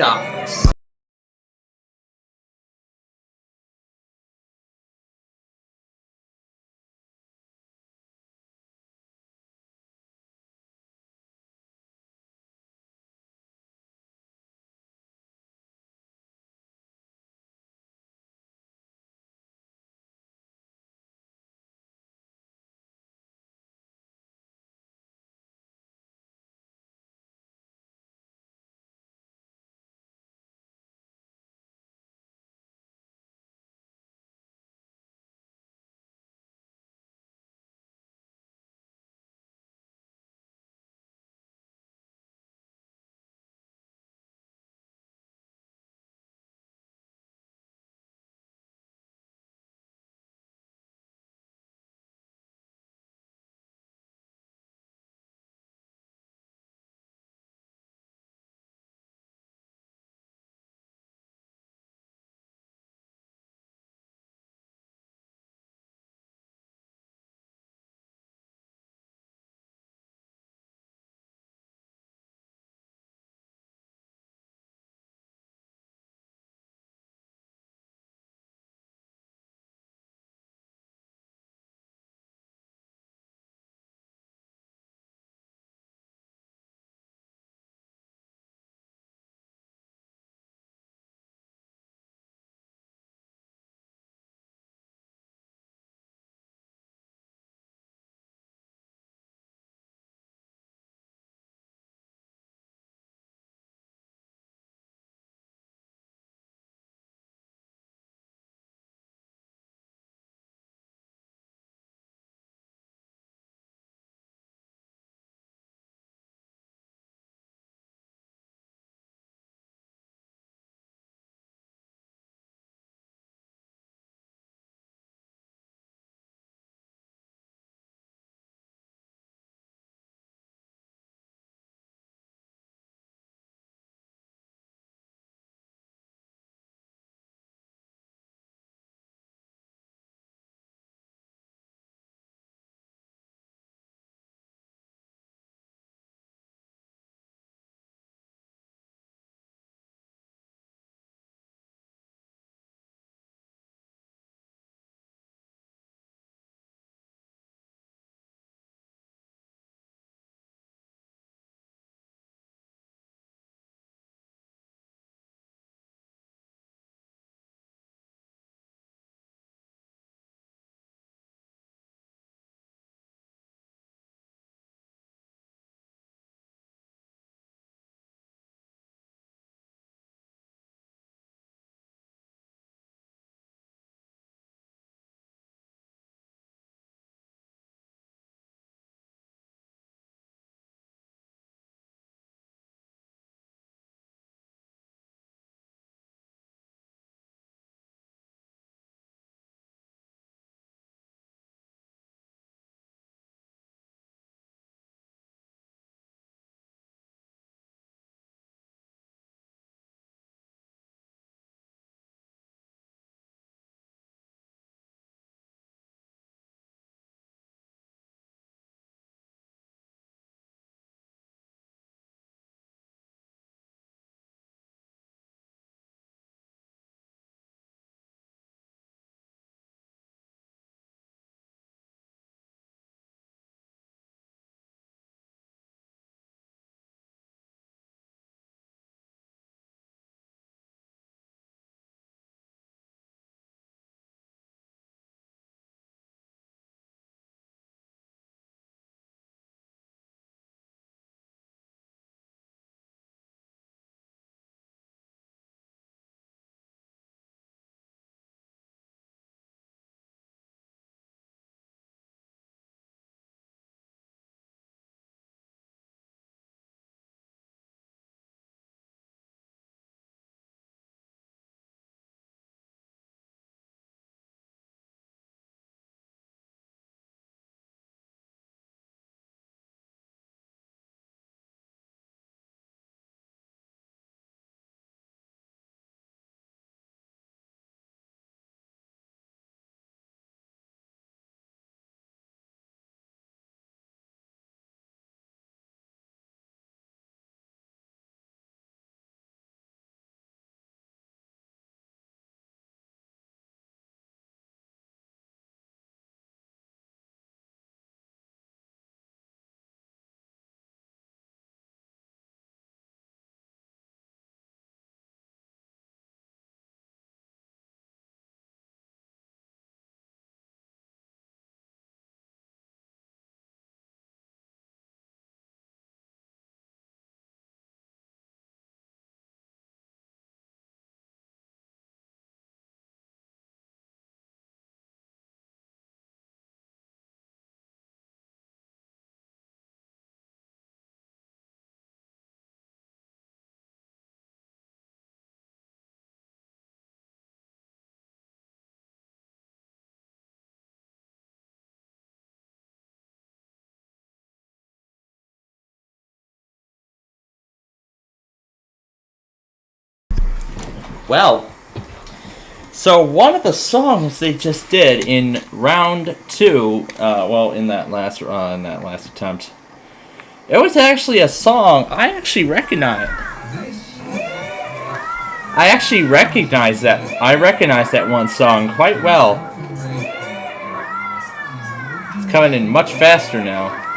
Well, so one of the songs they just did in round 2, in that last attempt, it was actually a song I actually recognize. I recognize that one song quite well. It's coming in much faster now.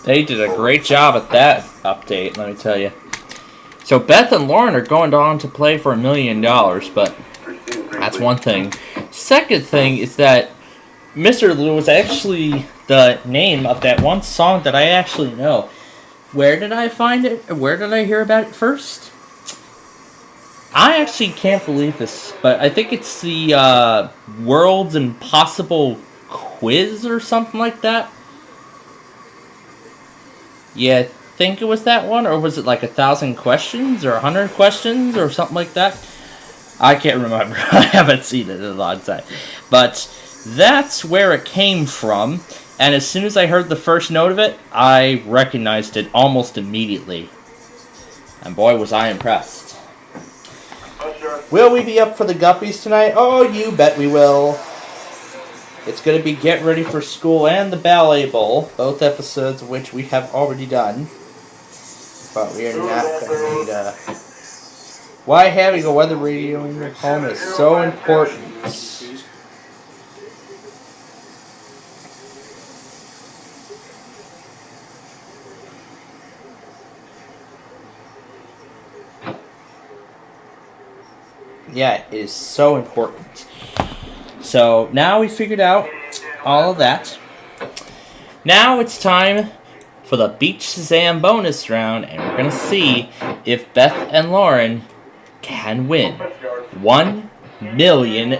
They did a great job at that update, let me tell you. So Beth and Lauren are going on to play for $1 million, but that's one thing. Second thing is that Mr. Lou is actually the name of that one song that I actually know. Where did I find it? Where did I hear about it first? I actually can't believe this, but I think it's the World's Impossible Quiz or something like that. Yeah, I think it was that one, or was it like 1,000 questions or 100 questions or something like that? I can't remember. I haven't seen it in a long time. But that's where it came from, and as soon as I heard the first note of it, I recognized it almost immediately. And boy, was I impressed. Will we be up for the Guppies tonight? Oh, you bet we will. It's going to be Get Ready for School and the Ballet Bowl, both episodes of which we have already done. But we are not going to need why having a weather radio in your home is so important. Yeah, it is so important. So now we figured out all of that. Now it's time for the Beach Shazam bonus round, and we're going to see if Beth and Lauren can win $1 million.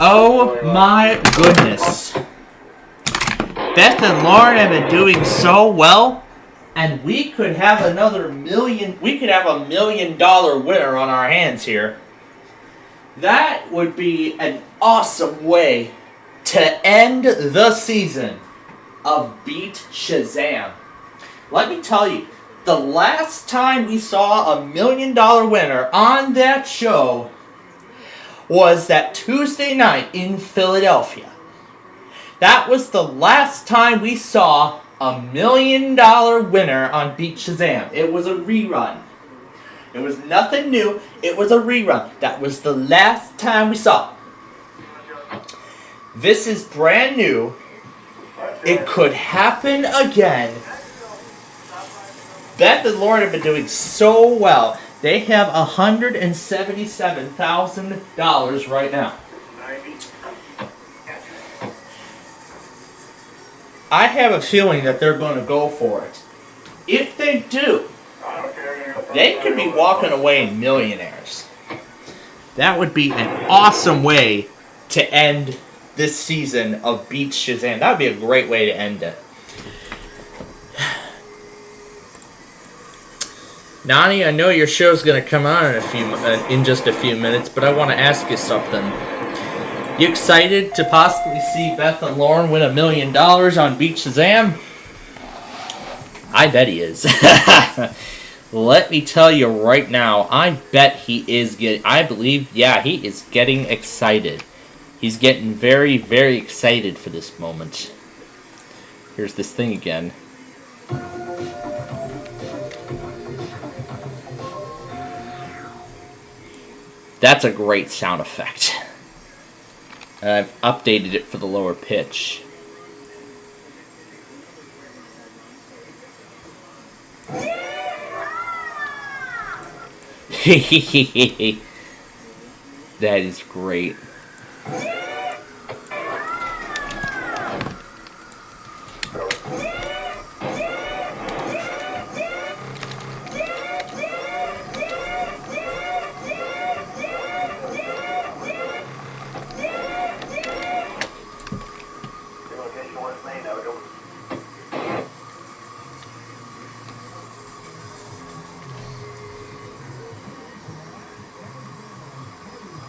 Oh my goodness. Beth and Lauren have been doing so well, and we could have another million, we could have $1 million winner on our hands here. That would be an awesome way to end the season of Beat Shazam. Let me tell you, the last time we saw $1 million winner on that show was that Tuesday night in Philadelphia. That was the last time we saw $1 million winner on Beat Shazam. It was a rerun. It was nothing new. It was a rerun. That was the last time we saw it. This is brand new. It could happen again. Beth and Lauren have been doing so well. They have $177,000 right now. I have a feeling that they're going to go for it. If they do, they could be walking away millionaires. That would be an awesome way to end this season of Beat Shazam. That would be a great way to end it. Nani, I know your show's going to come on in just a few minutes, but I want to ask you something. You excited to possibly see Beth and Lauren win $1 million on Beat Shazam? I bet he is. Let me tell you right now, I bet he is getting, I believe, yeah, he is getting excited. He's getting very, very excited for this moment. Here's this thing again. That's a great sound effect. I've updated it for the lower pitch. That is great.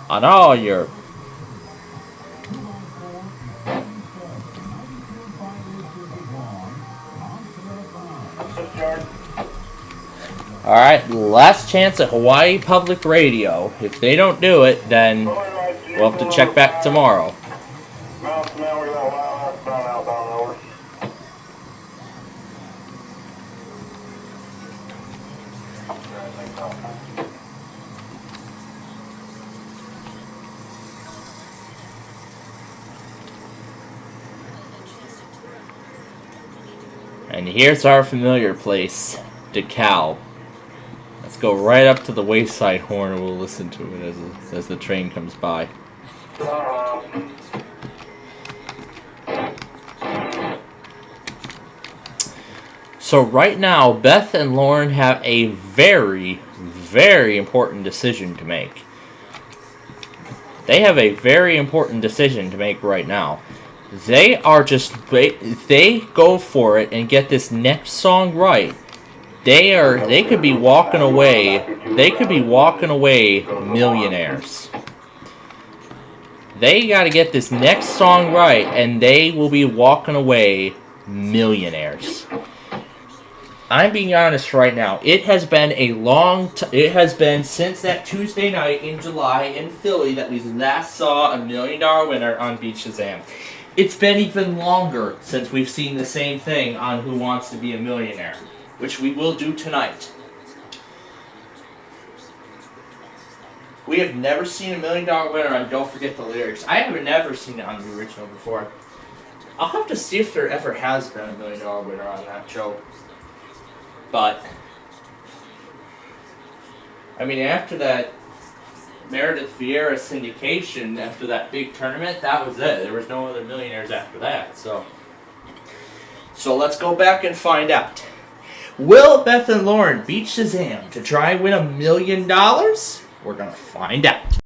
I know you're... Alright, last chance at Hawaii Public Radio. If they don't do it, then we'll have to check back tomorrow. And here's our familiar place, DeKalb. Let's go right up to the wayside horn and we'll listen to it as the train comes by. So right now, Beth and Lauren have a very, very important decision to make. They have a very important decision to make right now. They are just, they go for it and get this next song right. They could be walking away millionaires. They got to get this next song right and they will be walking away millionaires. I'm being honest right now. It has been it has been since that Tuesday night in July in Philly that we last saw $1 million winner on Beat Shazam. It's been even longer since we've seen the same thing on Who Wants to Be a Millionaire, which we will do tonight. We have never seen $1 million winner on Don't Forget the Lyrics. I have never seen it on the original before. I'll have to see if there ever has been $1 million winner on that show. But, I mean, after that Meredith Vieira syndication, after that big tournament, that was it. There was no other millionaires after that. So let's go back and find out. Will Beth and Lauren beat Shazam to try and win $1 million? We're going to find out.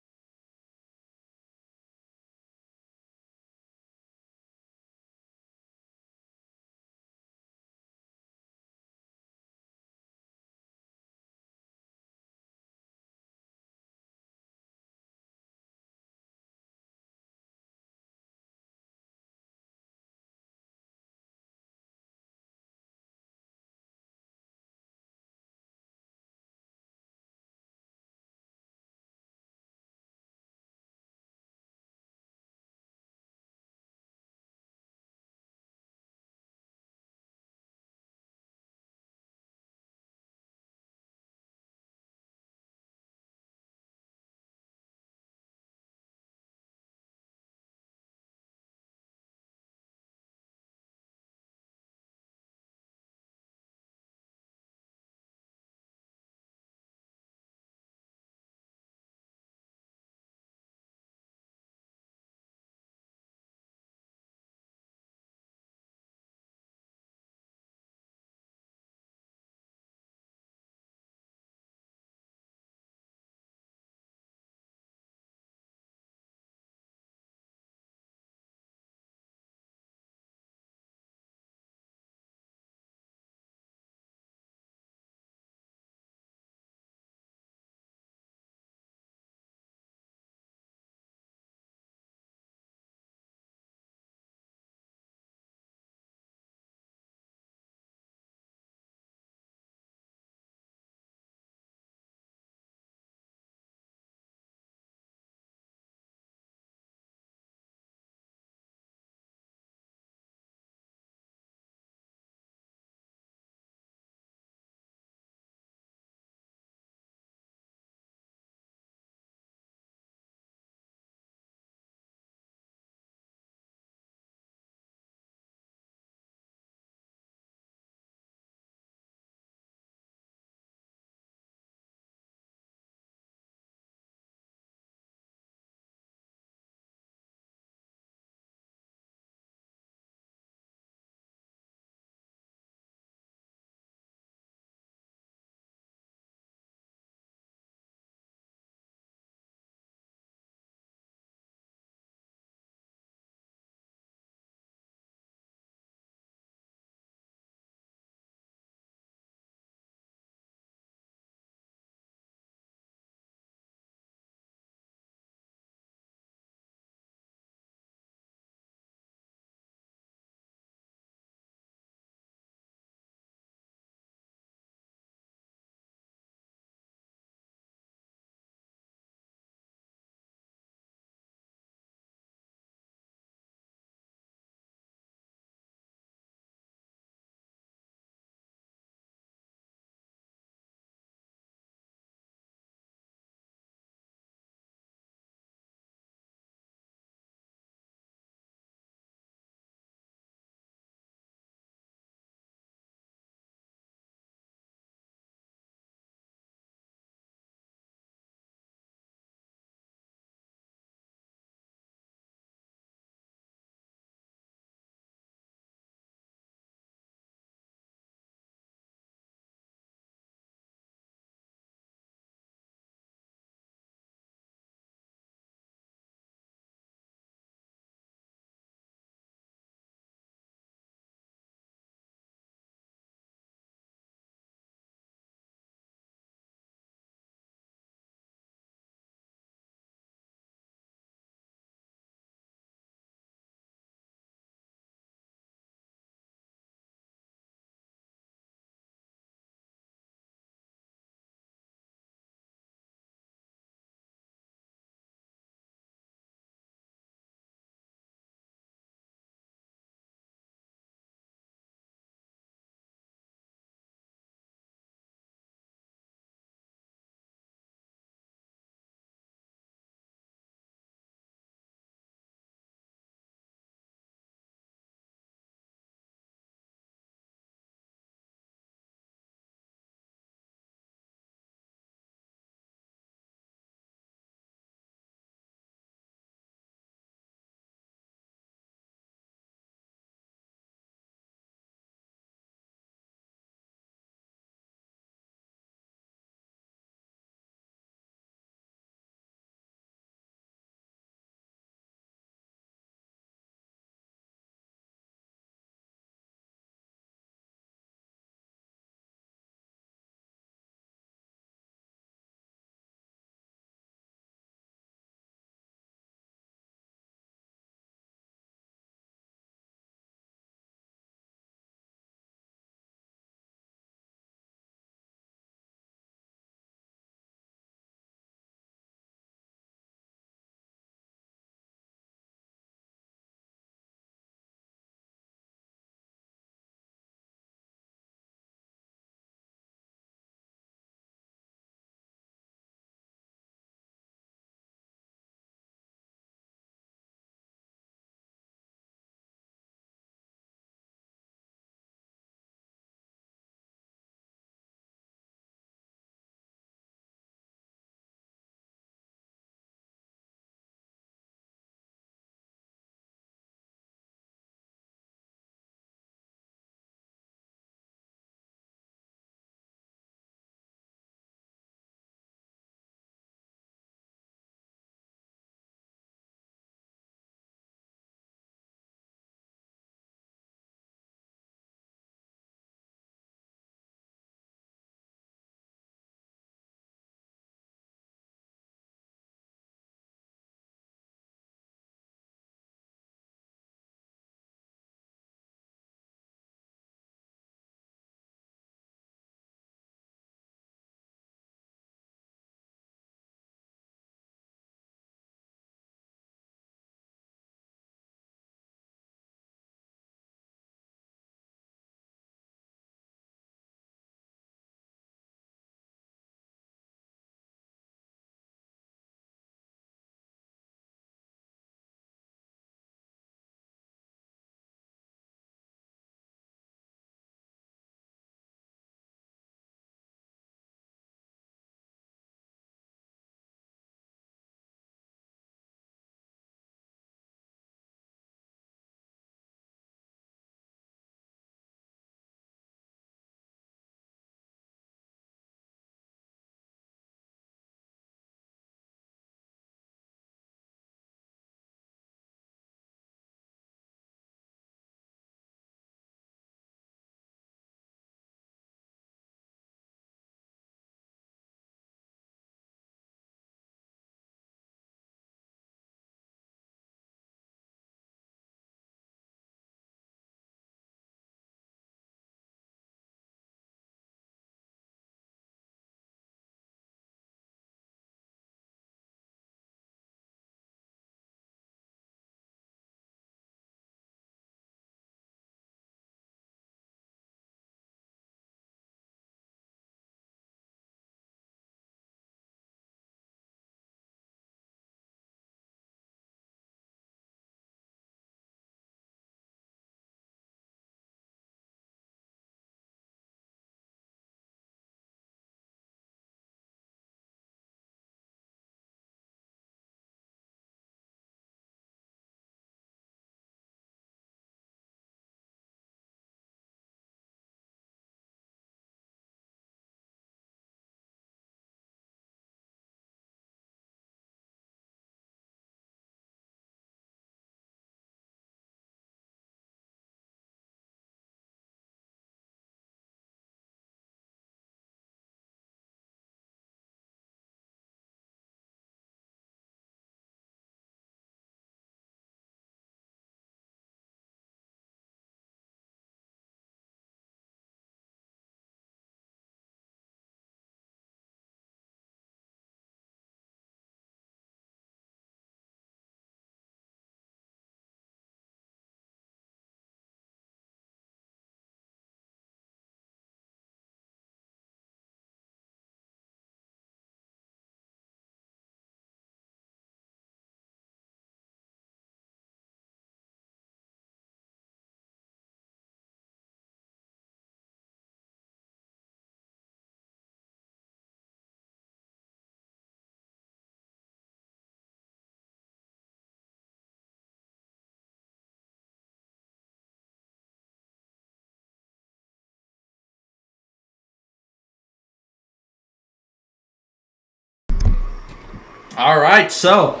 Alright, so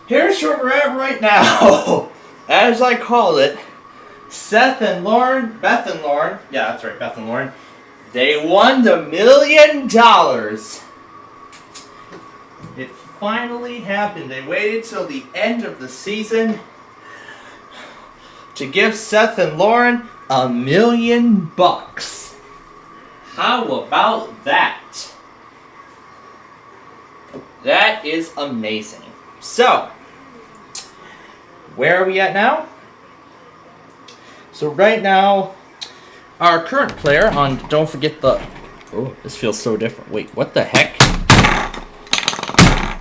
here's where we're at right now. As I called it, Beth and Lauren, yeah, that's right, Beth and Lauren, they won the $1 million. It finally happened. They waited till the end of the season to give Seth and Lauren $1 million. How about that? That is amazing. So, where are we at now? So right now, our current player on, don't forget the, oh, this feels so different. Wait, what the heck?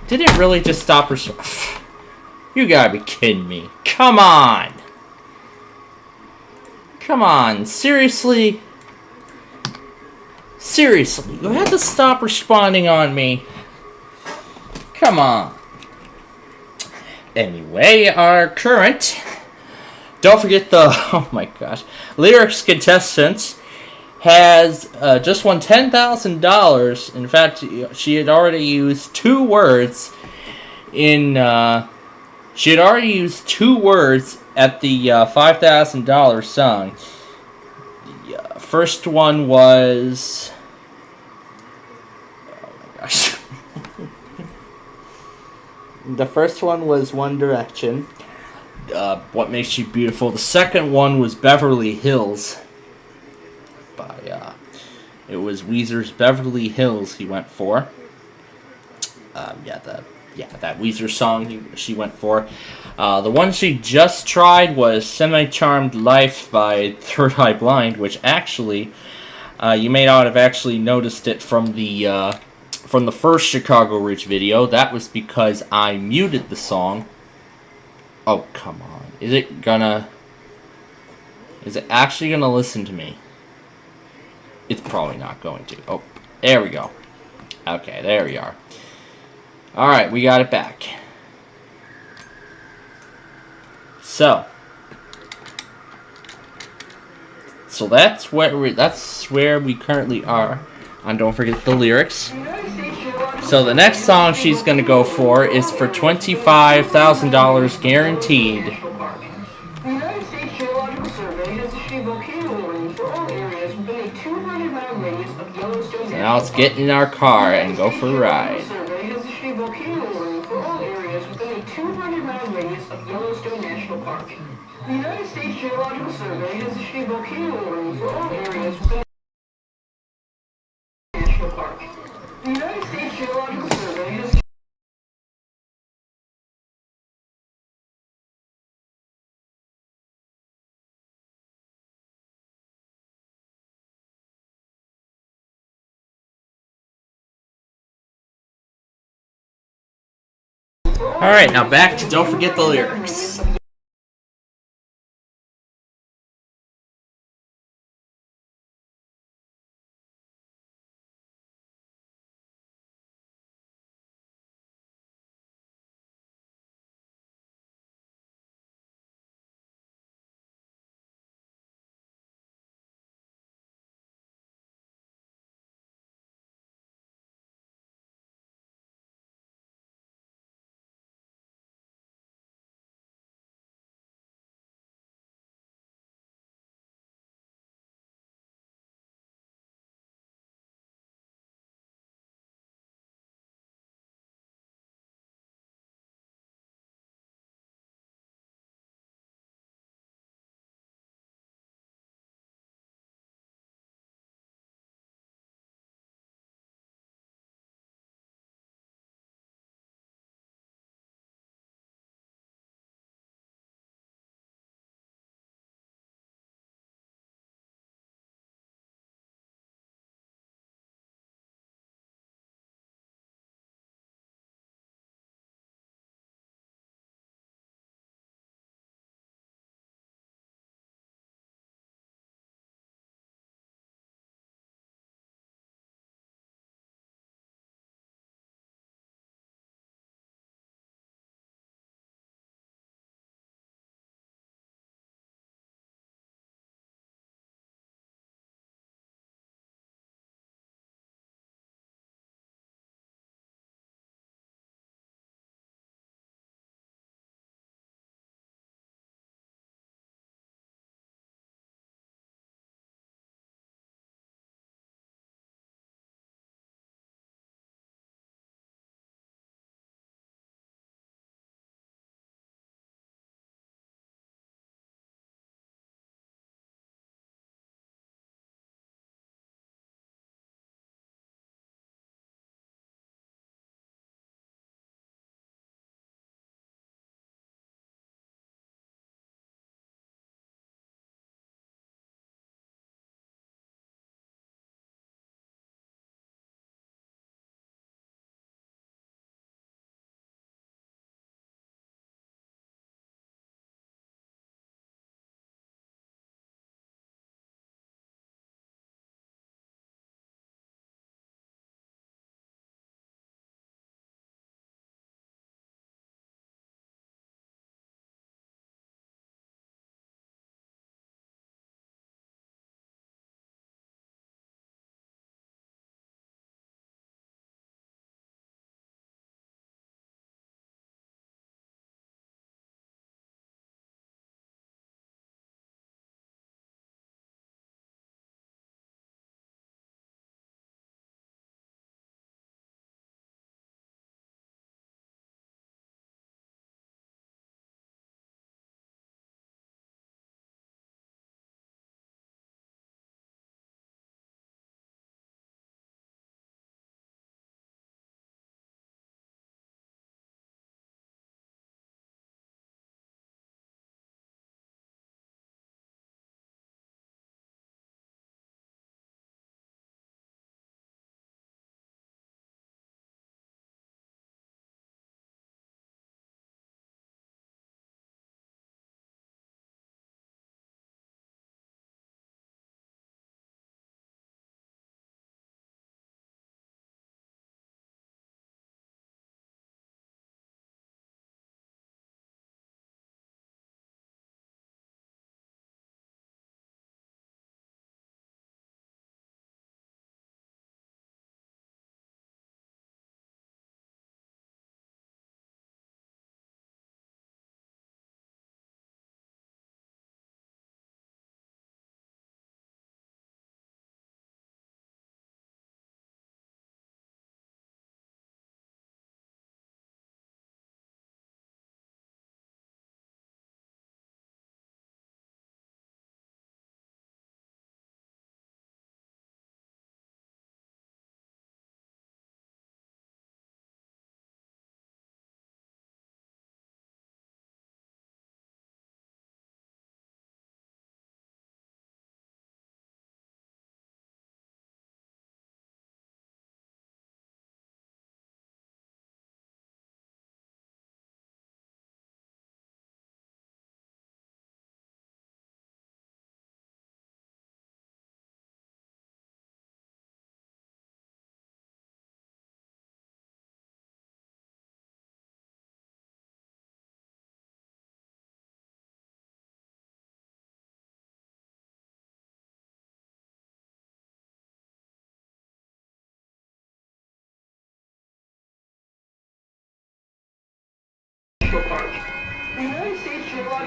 Did it really just stop her? You gotta be kidding me. Come on. Come on, seriously? Seriously, you had to stop responding on me. Come on. Anyway, our current, don't forget the, oh my gosh, lyrics contestant has just won $10,000. In fact, she had already used 2 words in, she had already used 2 words at the $5,000 song. The first one was, oh my gosh. The first one was One Direction. What Makes You Beautiful. The second one was Beverly Hills. It was Weezer's Beverly Hills he went for. That Weezer song she went for. The one she just tried was Semi-Charmed Life by Third Eye Blind, which actually, you may not have actually noticed it from the first Chicago Ridge video. That was because I muted the song. Oh, come on. Is it actually gonna listen to me? It's probably not going to. Oh, there we go. Okay, there we are. Alright, we got it back. So that's where we currently are. And don't forget the lyrics. So the next song she's gonna go for is for $25,000 guaranteed. The United States Geological Survey has issued volcano warnings for all areas within a 200-mile radius of Yellowstone. So now let's get in our car and go for a ride. The survey has issued volcano warnings for all areas within a 200-mile radius of Yellowstone National Park. The United States Geological Survey has issued volcano warnings for all areas within National Park. The United States Geological Survey has Alright, now back to Don't Forget the Lyrics.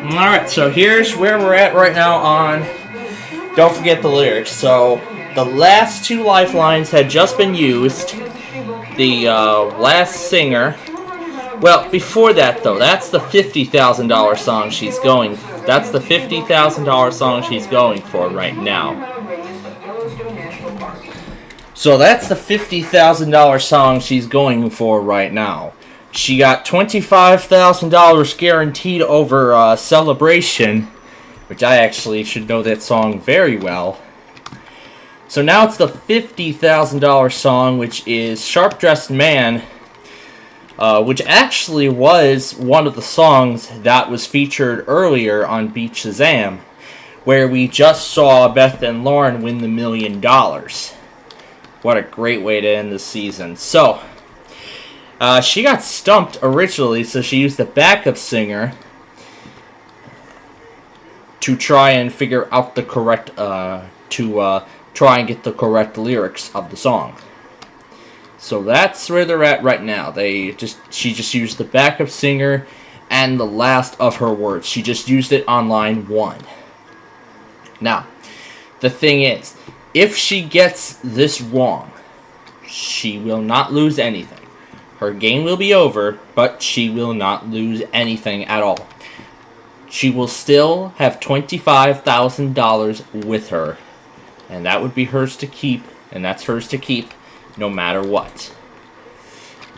Alright, so here's where we're at right now on Don't Forget the Lyrics. So, the last two lifelines had just been used. The last singer... Well, before that, though, that's the $50,000 song she's going... That's the $50,000 song she's going for right now. So that's the $50,000 song she's going for right now. She got $25,000 guaranteed over Celebration, which I actually should know that song very well. So now it's the $50,000 song, which is Sharp Dressed Man, which actually was one of the songs that was featured earlier on Beat Shazam, where we just saw Beth and Lauren win the $1 million. What a great way to end the season. So, she got stumped originally, so she used the backup singer to try and figure out the correct, try and get the correct lyrics of the song. So that's where they're at right now. She just used the backup singer and the last of her words. She just used it on line 1. Now, the thing is, if she gets this wrong, she will not lose anything. Her game will be over, but she will not lose anything at all. She will still have $25,000 with her, and that would be hers to keep, and that's hers to keep no matter what.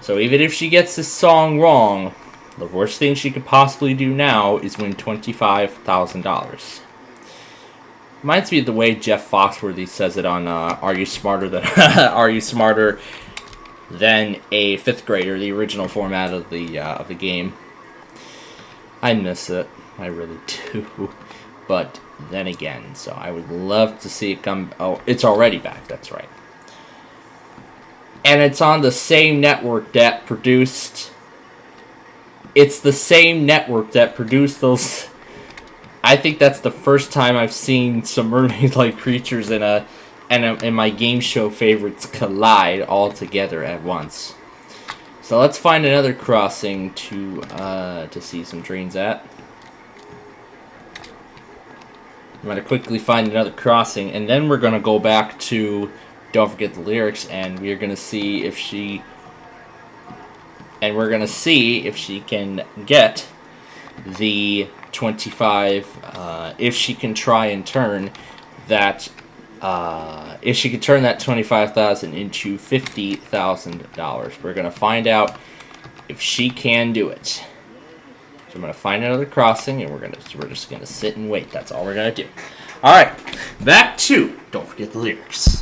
So even if she gets this song wrong, the worst thing she could possibly do now is win $25,000. Reminds me of the way Jeff Foxworthy says it on Are You Smarter Than Are You Smarter Than a Fifth Grader, the original format of the game. I miss it. I really do. But then again, so I would love to see it come. Oh, it's already back. That's right. And it's on the same network that produced. It's the same network that produced those. I think that's the first time I've seen some mermaid-like creatures in my game show favorites collide all together at once. So let's find another crossing to see some trains at. I'm gonna quickly find another crossing, and then we're gonna go back to Don't Forget the Lyrics, and we're gonna see if she. And we're gonna see if she can get the 25, if she can try and turn that, if she can turn that $25,000 into $50,000. We're gonna find out if she can do it. So I'm gonna find another crossing, and we're just gonna sit and wait. That's all we're gonna do. All right, back to Don't Forget the Lyrics.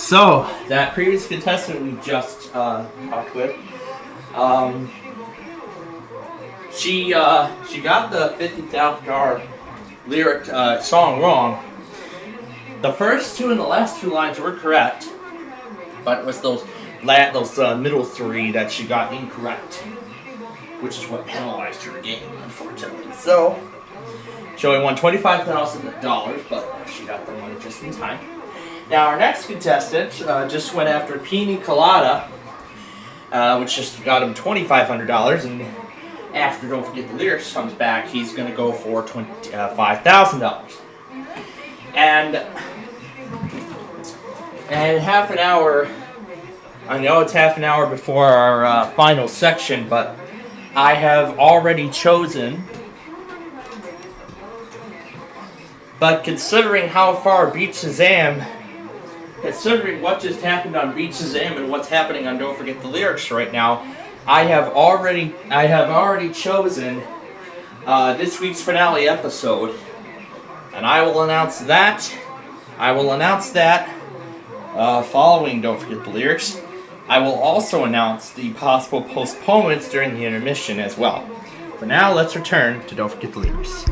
So, that previous contestant we just talked with, she got the $50,000 lyric song wrong. The first two and the last two lines were correct, but it was those middle three that she got incorrect, which is what penalized her game, unfortunately. So, she only won $25,000, but she got the money just in time. Now, our next contestant just went after Pina Colada, which just got him $2,500, and after Don't Forget the Lyrics comes back, he's going to go for $5,000. And half an hour, I know it's half an hour before our final section, but I have already chosen. But considering how far considering what just happened on Beach Shazam and what's happening on Don't Forget the Lyrics right now, I have already chosen this week's finale episode, and I will announce that. Following Don't Forget the Lyrics. I will also announce the possible postponements during the intermission as well. For now, let's return to Don't Forget the Lyrics.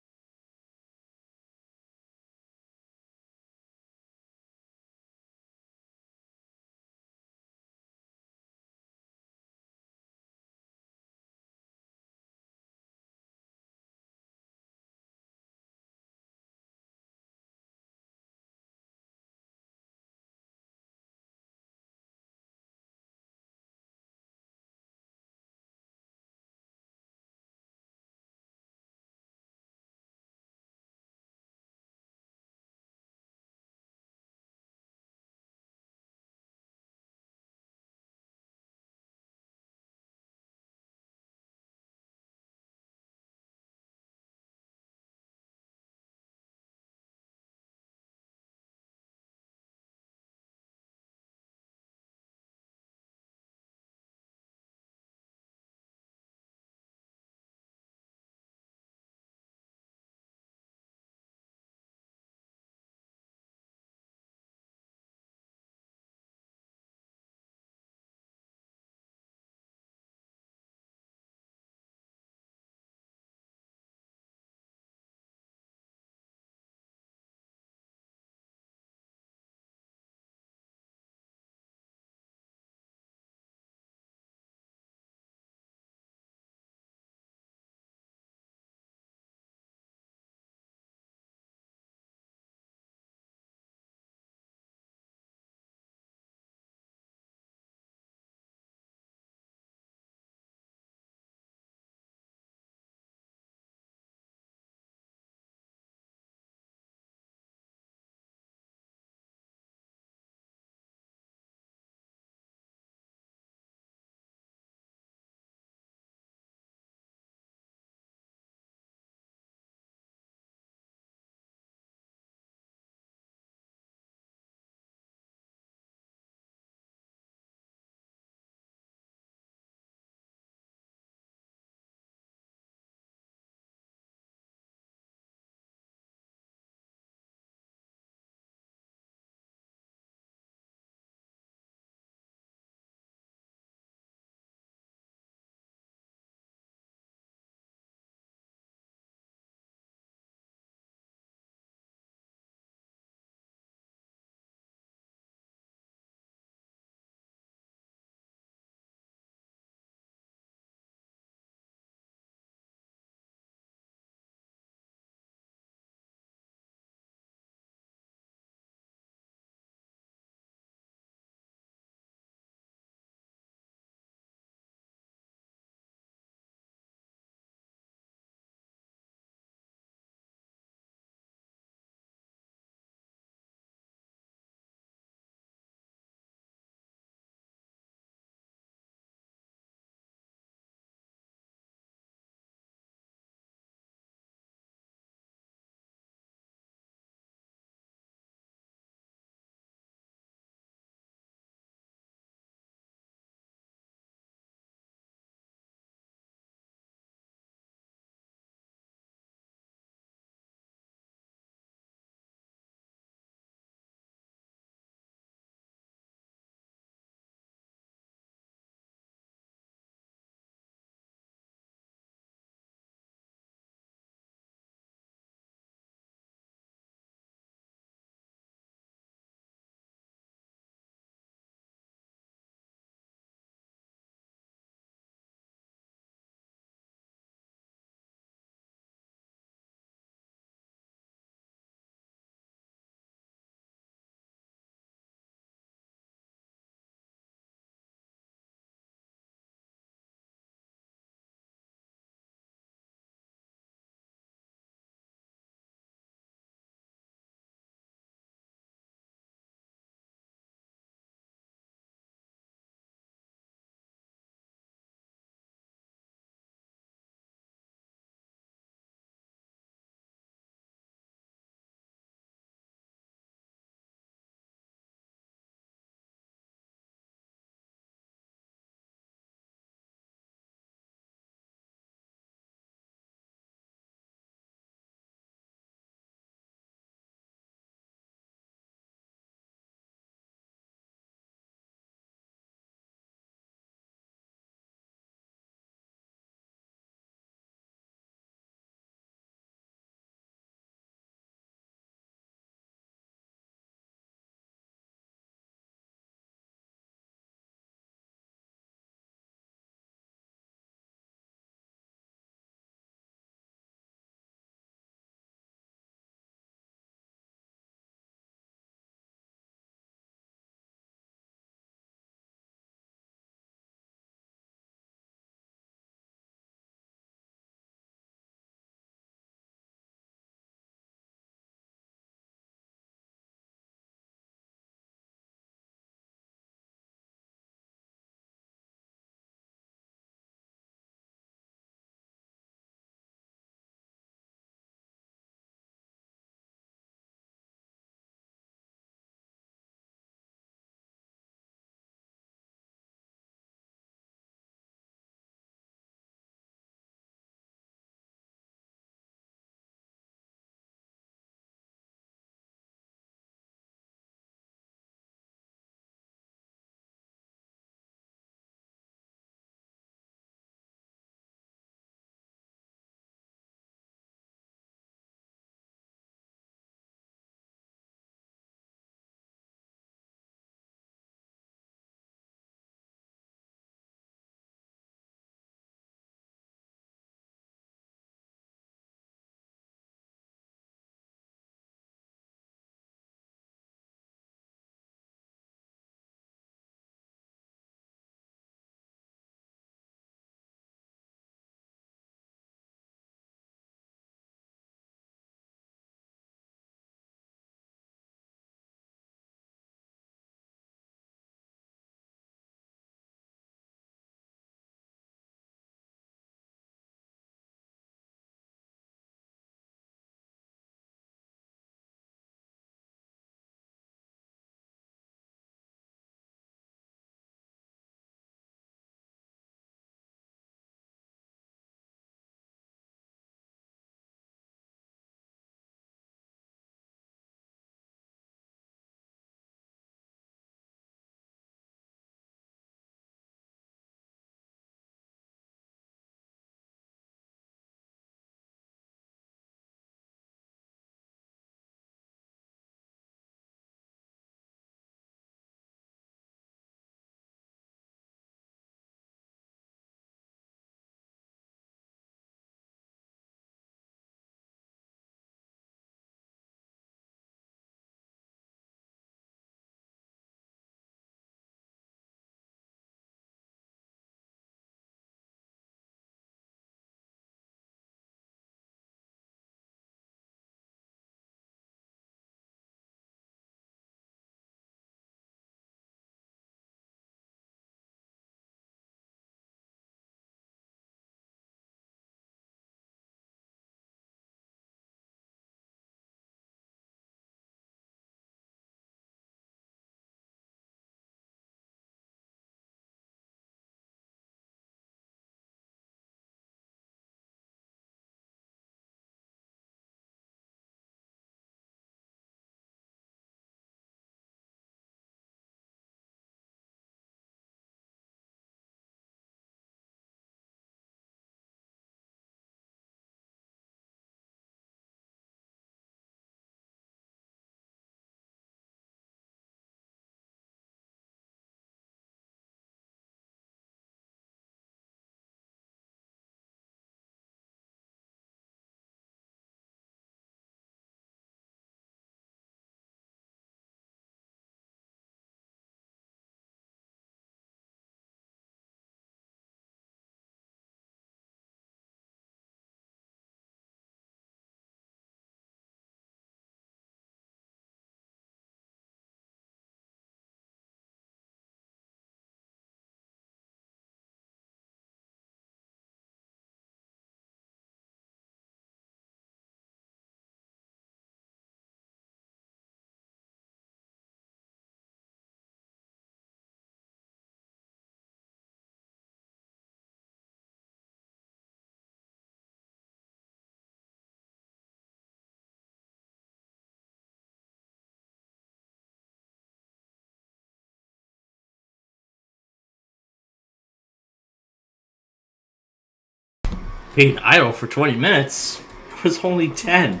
being idle for 20 minutes. It was only 10.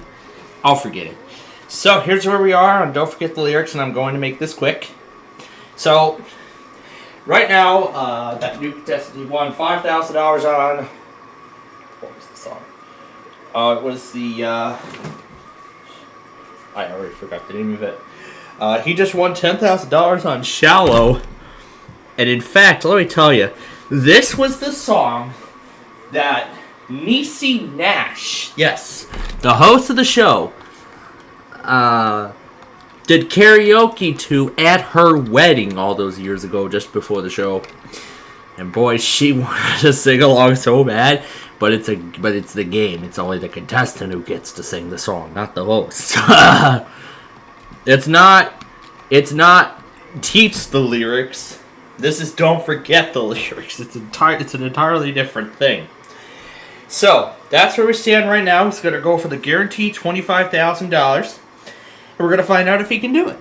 I'll forget it. So here's where we are on Don't Forget the Lyrics, and I'm going to make this quick. So right now, that new contestant won $5,000 on. What was the song? It was the. I already forgot the name of it. He just won $10,000 on Shallow. And in fact, let me tell you, this was the song that Niecy Nash, yes, the host of the show, did karaoke to at her wedding all those years ago, just before the show. And boy, she wanted to sing along so bad. But it's the game. It's only the contestant who gets to sing the song, not the host. It's not teach the lyrics. This is don't forget the lyrics. It's an entirely different thing. So that's where we stand right now. He's gonna go for the guaranteed $25,000, and we're gonna find out if he can do it.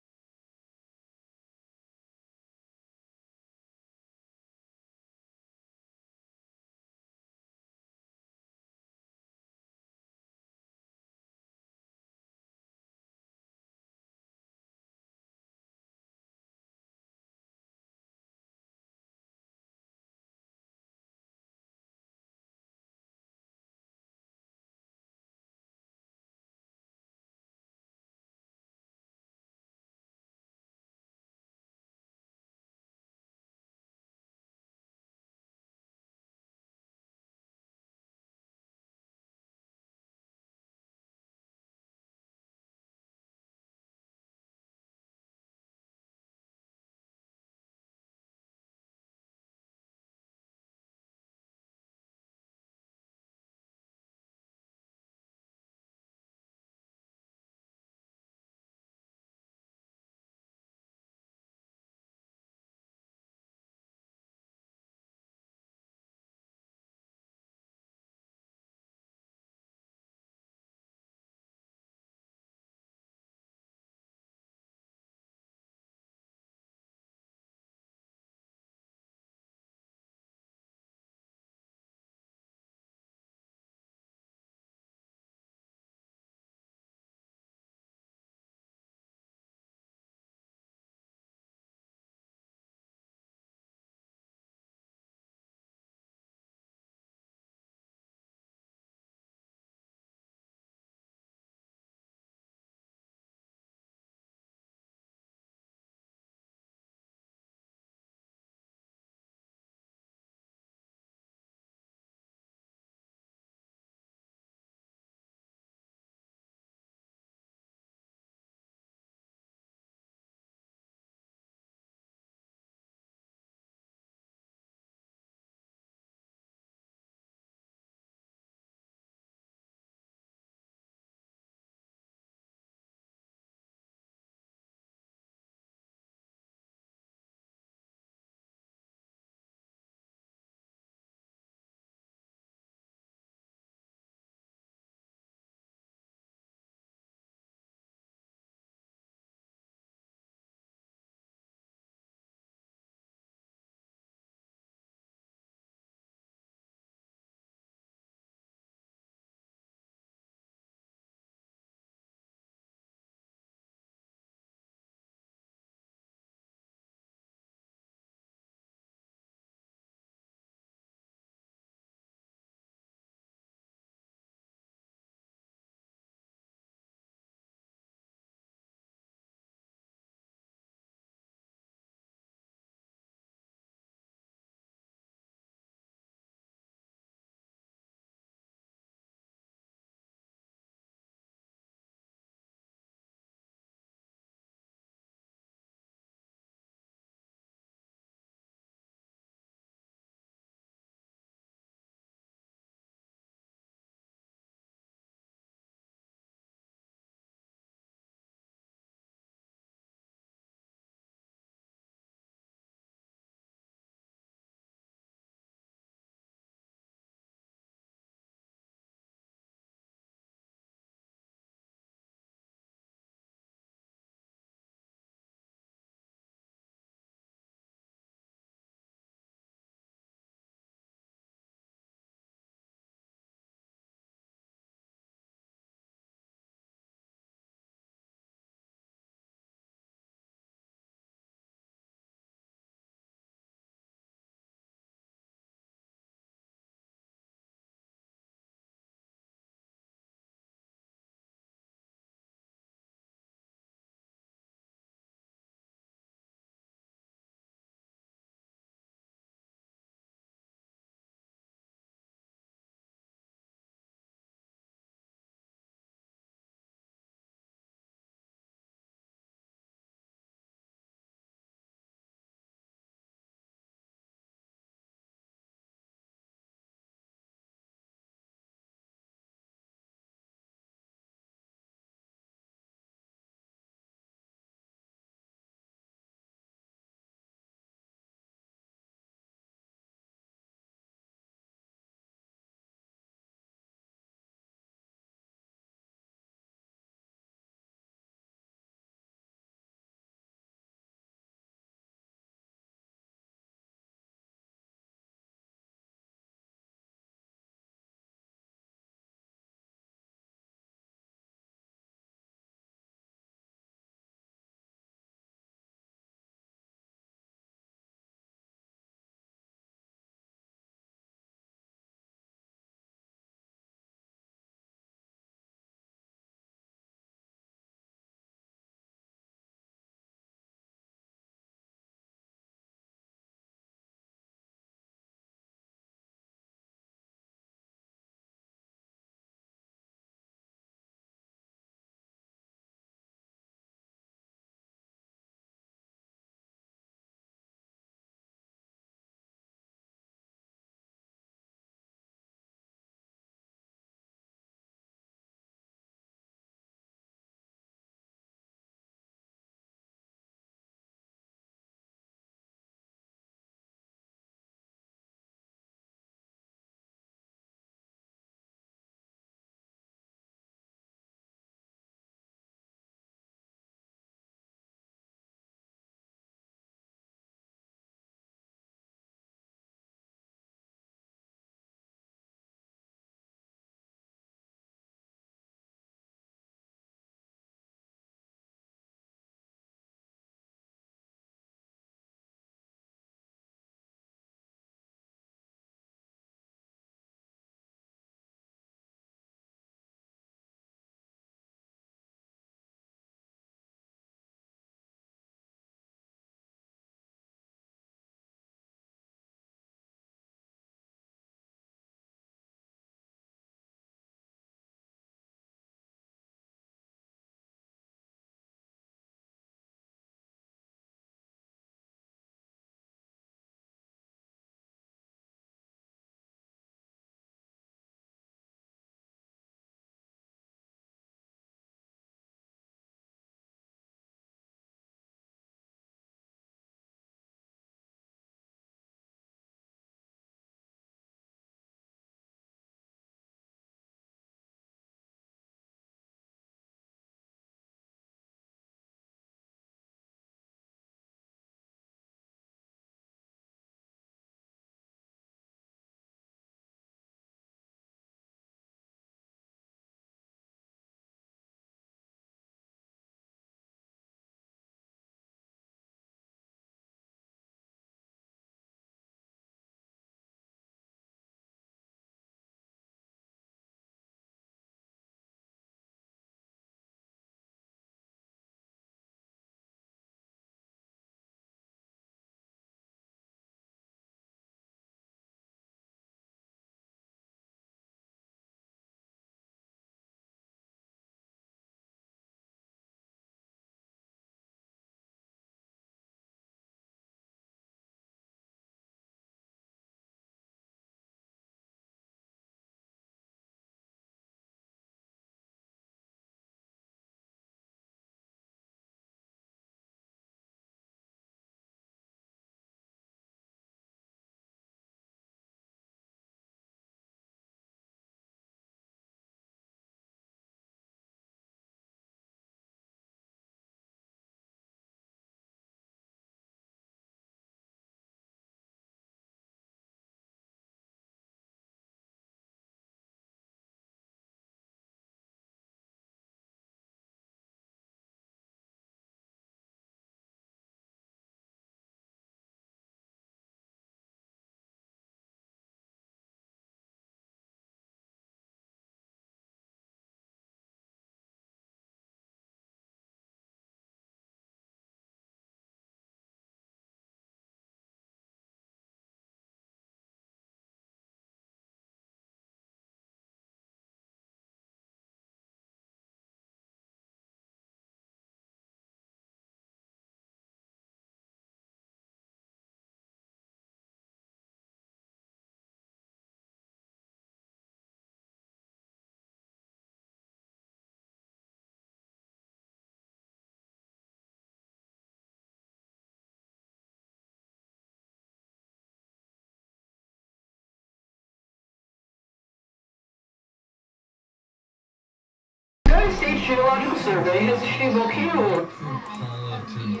Geological Survey has issued a volcano warning.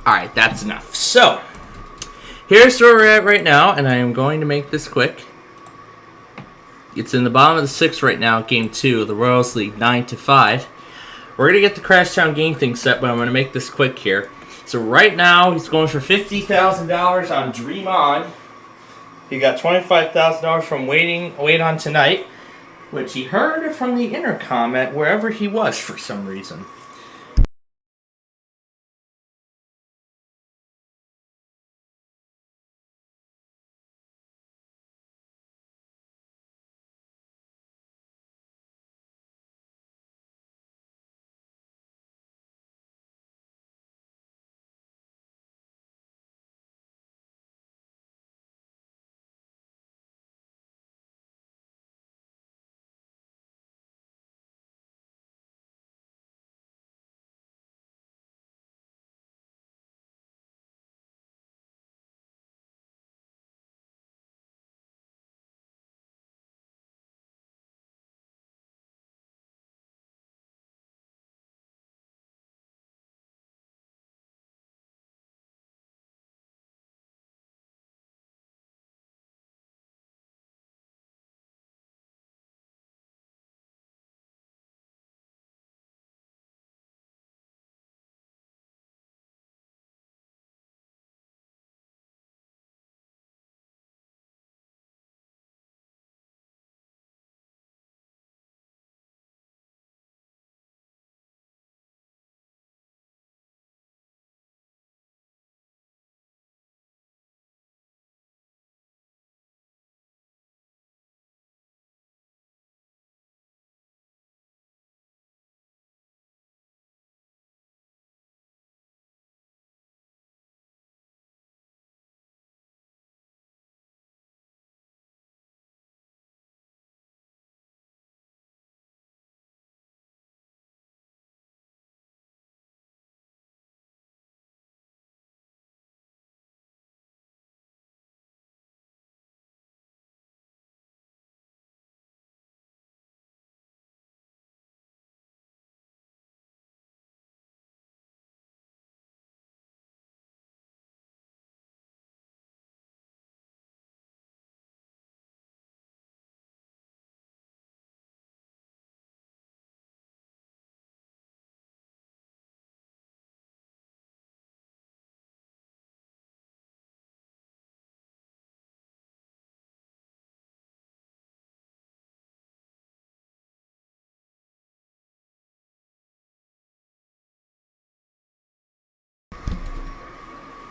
Alright, that's enough. So, here's where we're at right now, and I am going to make this quick. It's in the bottom of the 6th right now, Game 2. The Royals lead 9-5. We're going to get the Crashtown game thing set, but I'm going to make this quick here. So right now, he's going for $50,000 on Dream On. He got $25,000 from Wait On Tonight, which he heard from the intercom at wherever he was for some reason.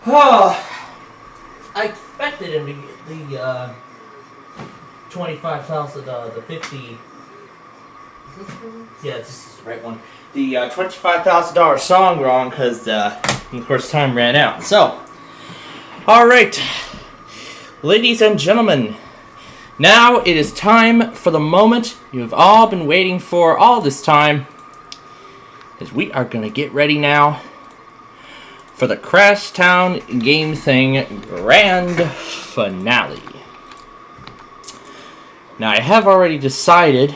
Oh, I expected him to get the $25,000, the 50. Is this the one? Yeah, this is the right one. The $25,000 song wrong because, of course, time ran out. So, all right, ladies and gentlemen, now it is time for the moment you have all been waiting for all this time, as we are going to get ready now for the Crashtown Game Thing Grand Finale. Now, I have already decided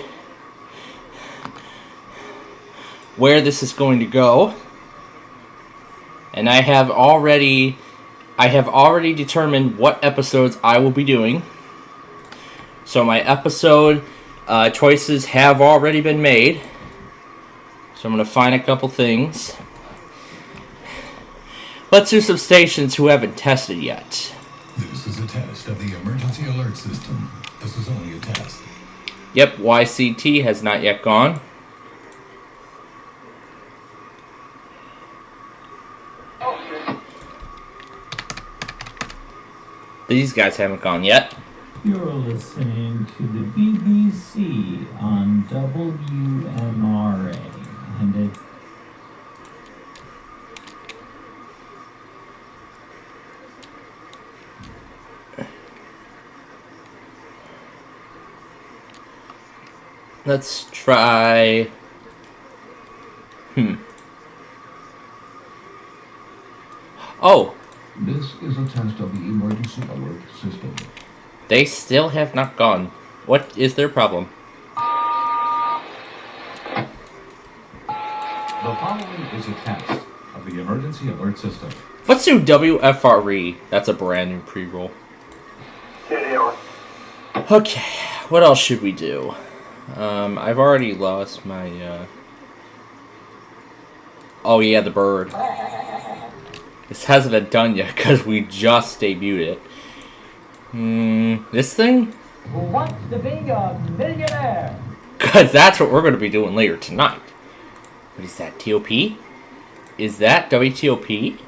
where this is going to go, and I have already determined what episodes I will be doing. So my episode choices have already been made. So I'm going to find a couple things. Let's do some stations who haven't tested yet. This is a test of the emergency alert system. This is only a test. Yep, YCT has not yet gone. These guys haven't gone yet. You're listening to the BBC on WMRA, and it... Let's try... Oh! This is a test of the emergency alert system. They still have not gone. What is their problem? The following is a test of the emergency alert system. Let's do WFRE. That's a brand new pre-roll. Okay, what else should we do? I've already lost my, Oh yeah, the bird. This hasn't been done yet because we just debuted it. This thing? Who wants to be a millionaire? Because that's what we're going to be doing later tonight. What is that, TOP? Is that WTOP?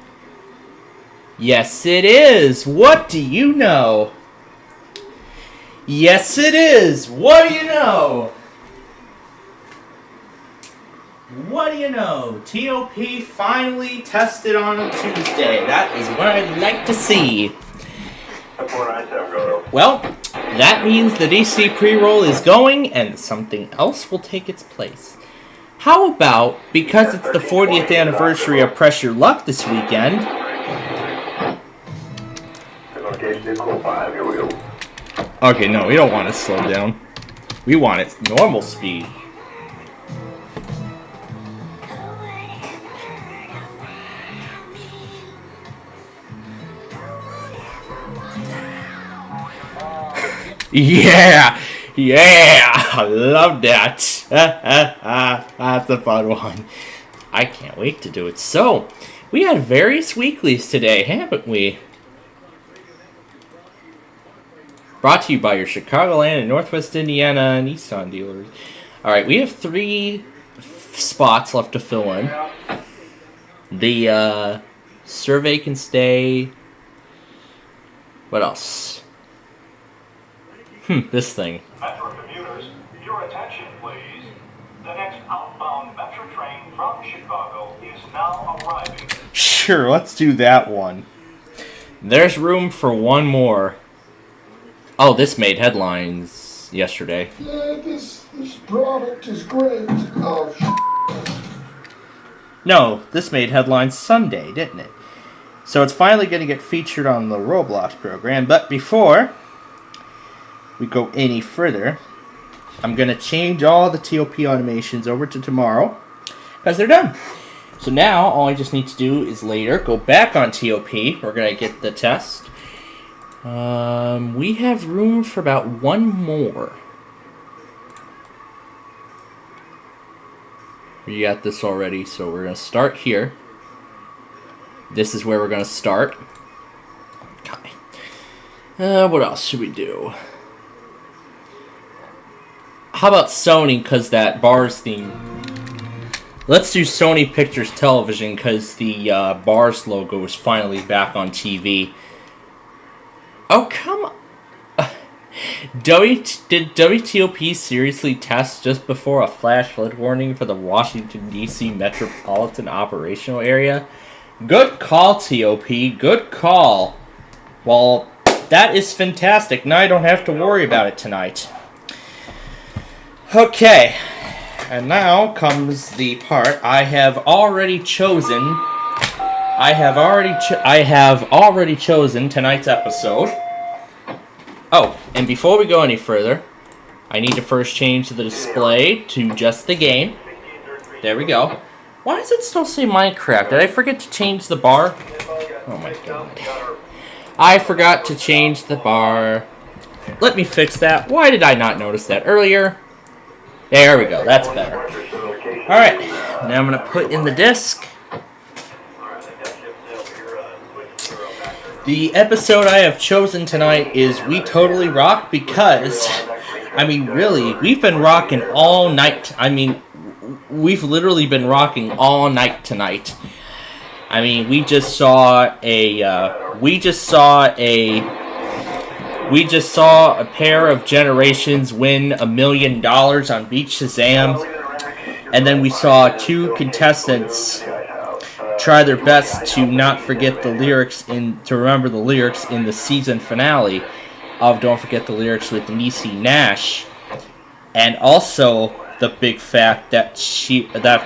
Yes, it is. What do you know? Yes, it is. What do you know? What do you know? TOP finally tested on a Tuesday. That is what I'd like to see. Well, that means the DC pre-roll is going and something else will take its place. How about, because it's the 40th anniversary of Press Your Luck this weekend, okay, no, we don't want to slow down. We want it normal speed. Yeah! Yeah! I love that! That's a fun one. I can't wait to do it. So, we had various weeklies today, haven't we? Brought to you by your Chicagoland and Northwest Indiana Nissan dealers. Alright, we have 3 spots left to fill in. The survey can stay. What else? This thing. Metro commuters, your attention please. The next outbound Metro train from Chicago is now arriving. Sure, let's do that one. There's room for one more. Oh, this made headlines yesterday. Yeah, this product is great. Oh, No, this made headlines Sunday, didn't it? So it's finally going to get featured on the Roblox program. But before we go any further, I'm going to change all the TOP automations over to tomorrow because they're done. So now all I just need to do is later go back on TOP. We're going to get the test. We have room for about one more. We got this already, so we're going to start here. This is where we're going to start. Okay. What else should we do? How about Sony, because that Bars theme. Let's do Sony Pictures Television, because the Bars logo is finally back on TV. Oh, come on. Did WTOP seriously test just before a flash flood warning for the Washington, D.C. metropolitan operational area? Good call, TOP. Good call. Well, that is fantastic. Now I don't have to worry about it tonight. Okay. And now comes the part I have already chosen. I have already chosen tonight's episode. Oh, and before we go any further, I need to first change the display to just the game. There we go. Why does it still say Minecraft? Did I forget to change the bar? Oh my god. I forgot to change the bar. Let me fix that. Why did I not notice that earlier? There we go. That's better. Alright. Now I'm going to put in the disc. The episode I have chosen tonight is We Totally Rock because, I mean, really, we've been rocking all night. I mean, we've literally been rocking all night tonight. I mean, we just saw a pair of generations win $1 million on Beach Shazam, and then we saw 2 contestants try their best to not forget the lyrics to remember the lyrics in the season finale of Don't Forget the Lyrics with Niecy Nash, and also the big fact that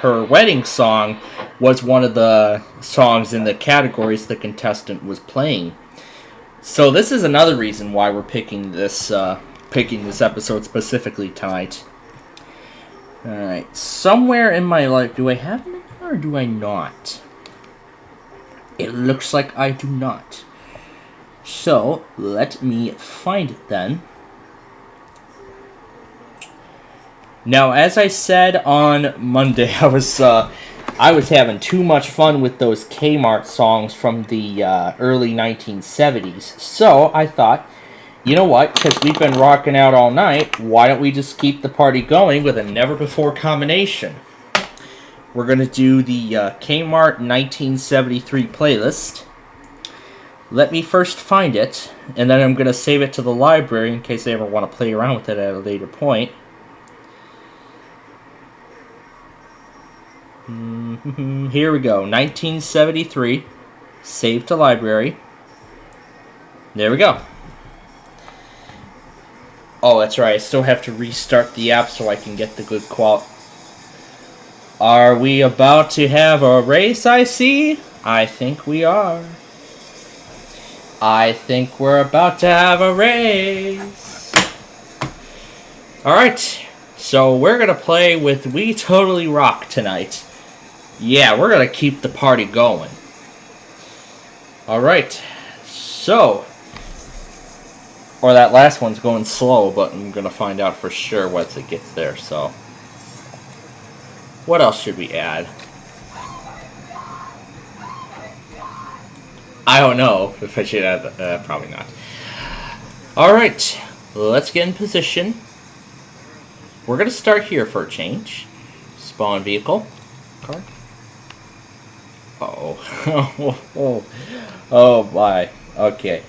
her wedding song was one of the songs in the categories the contestant was playing. So this is another reason why we're picking this episode specifically tonight. Alright, somewhere in my life, do I have them in my Or do I not? It looks like I do not. So, let me find it then. Now, as I said on Monday, I was having too much fun with those Kmart songs from the early 1970s. So, I thought, you know what? Because we've been rocking out all night, why don't we just keep the party going with a never-before combination? We're going to do the Kmart 1973 playlist. Let me first find it, and then I'm going to save it to the library in case they ever want to play around with it at a later point. Here we go. 1973. Save to library. There we go. Oh, that's right. I still have to restart the app so I can get the good quality. Are we about to have a race, I see? I think we are. I think we're about to have a race. Alright. So we're going to play with We Totally Rock tonight. Yeah, we're going to keep the party going. Alright. So. Or that last one's going slow, but I'm going to find out for sure once it gets there, so. What else should we add? I don't know if I should add, probably not. Alright, let's get in position. We're going to start here for a change. Spawn vehicle. Card. Uh-oh. Oh my. Okay.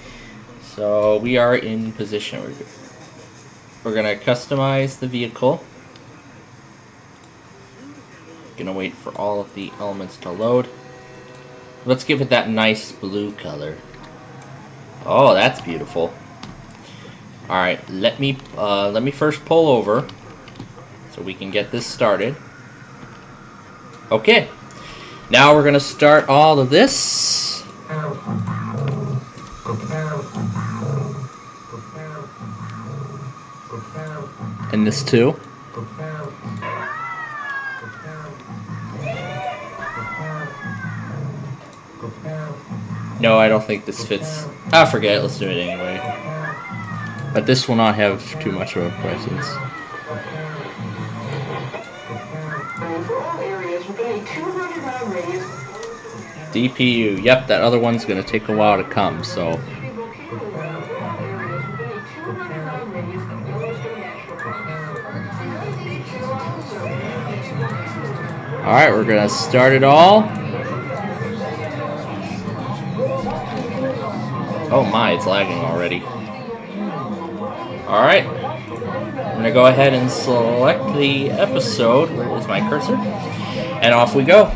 So we are in position. We're going to customize the vehicle. Gonna wait for all of the elements to load. Let's give it that nice blue color. Oh, that's beautiful. All right, let me first pull over so we can get this started. Okay, now we're gonna start all of this. And this too. No, I don't think this fits. Ah, forget it. Let's do it anyway. But this will not have too much of a presence. DPU. Yep, that other one's going to take a while to come, so. Alright, we're going to start it all. Oh my, it's lagging already. Alright. I'm going to go ahead and select the episode. Where is my cursor? And off we go.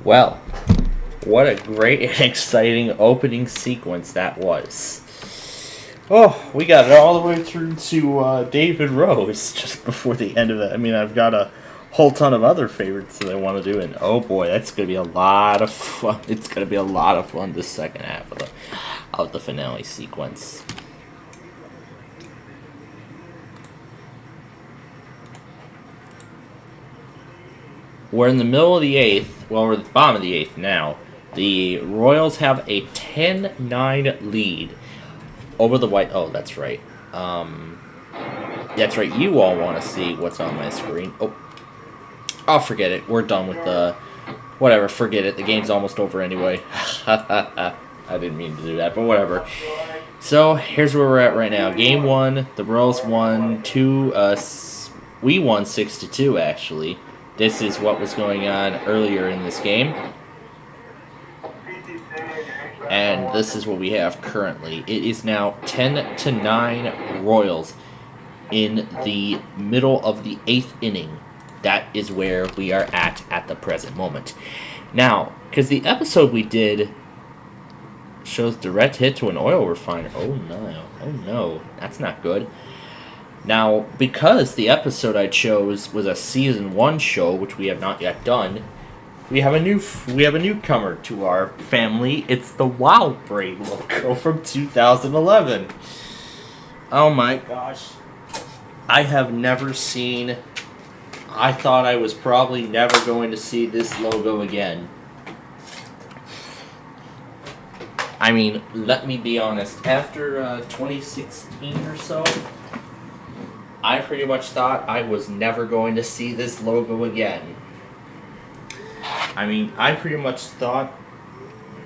Well, what a great and exciting opening sequence that was. Oh, we got it all the way through to David Rose just before the end of it. I mean, I've got a whole ton of other favorites that I want to do, and oh boy, that's going to be a lot of fun. It's going to be a lot of fun this second half of the finale sequence. We're in the middle of the 8th. Well, we're at the bottom of the 8th now. The Royals have a 10-9 lead over the White. Oh, that's right. That's right. You all want to see what's on my screen. Oh, I'll forget it. We're done with the... Whatever, forget it. The game's almost over anyway. I didn't mean to do that, but whatever. So, here's where we're at right now. Game 1, the Royals won 2... we won 6-2, actually. This is what was going on earlier in this game. And this is what we have currently. It is now 10-9 Royals in the middle of the 8th inning. That is where we are at the present moment. Now, because the episode we did shows direct hit to an oil refiner. Oh no, that's not good. Now, because the episode I chose was a season 1 show, which we have not yet done, we have a newcomer to our family. It's the Wild Braid logo from 2011. Oh my gosh. I have never seen... I thought I was probably never going to see this logo again. I mean, let me be honest. After 2016 or so, I pretty much thought I was never going to see this logo again. I mean, I pretty much thought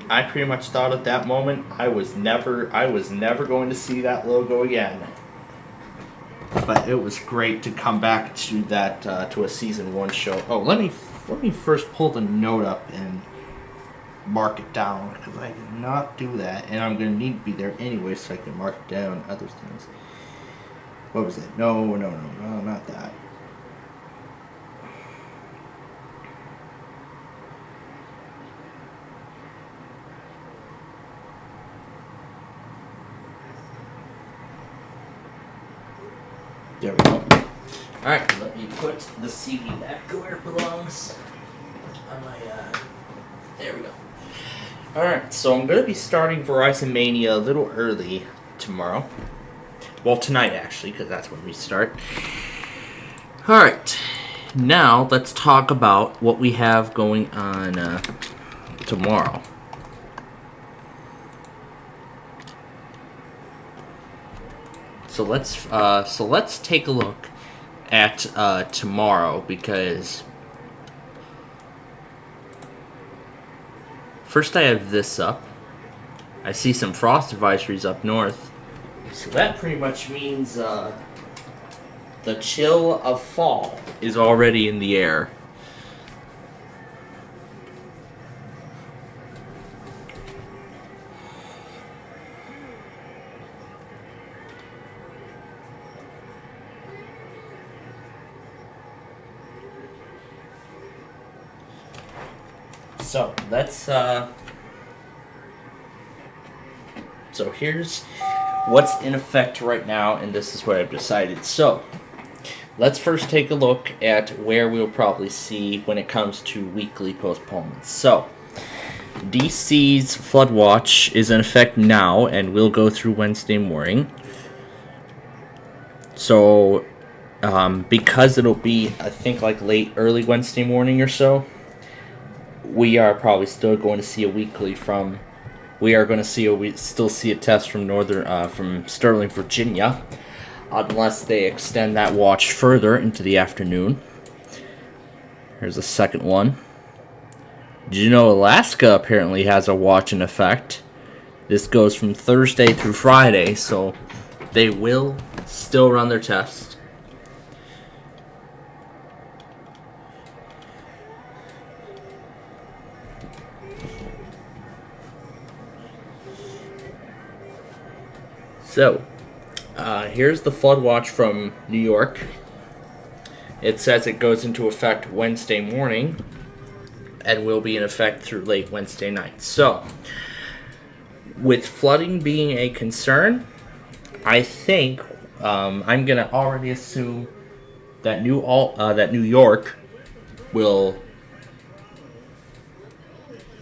at that moment I was never going to see that logo again. But it was great to come back to that to a season 1 show. Oh, let me first pull the note up and mark it down, because I did not do that, and I'm gonna need to be there anyway so I can mark down other things. What was it? No, not that. There we go. Alright, let me put the CD back where it belongs. On my, there we go. Alright, so I'm going to be starting Verizon Mania a little early tomorrow. Well, tonight, actually, because that's when we start. Alright, now let's talk about what we have going on tomorrow. So let's take a look at tomorrow, because first I have this up. I see some frost advisories up north, so that pretty much means the chill of fall is already in the air. So let's so here's what's in effect right now, and this is what I've decided. So let's first take a look at where we'll probably see when it comes to weekly postponements. So DC's flood watch is in effect now and will go through Wednesday morning. So because it'll be, I think, like early Wednesday morning or so, we are probably still going to see a weekly from. We are going to still see a test from from Sterling, Virginia, unless they extend that watch further into the afternoon. Here's a second one. Did you know Alaska apparently has a watch in effect? This goes from Thursday through Friday, so they will still run their test. So, here's the flood watch from New York. It says it goes into effect Wednesday morning. and will be in effect through late Wednesday night. So, with flooding being a concern, I think I'm gonna already assume that New York will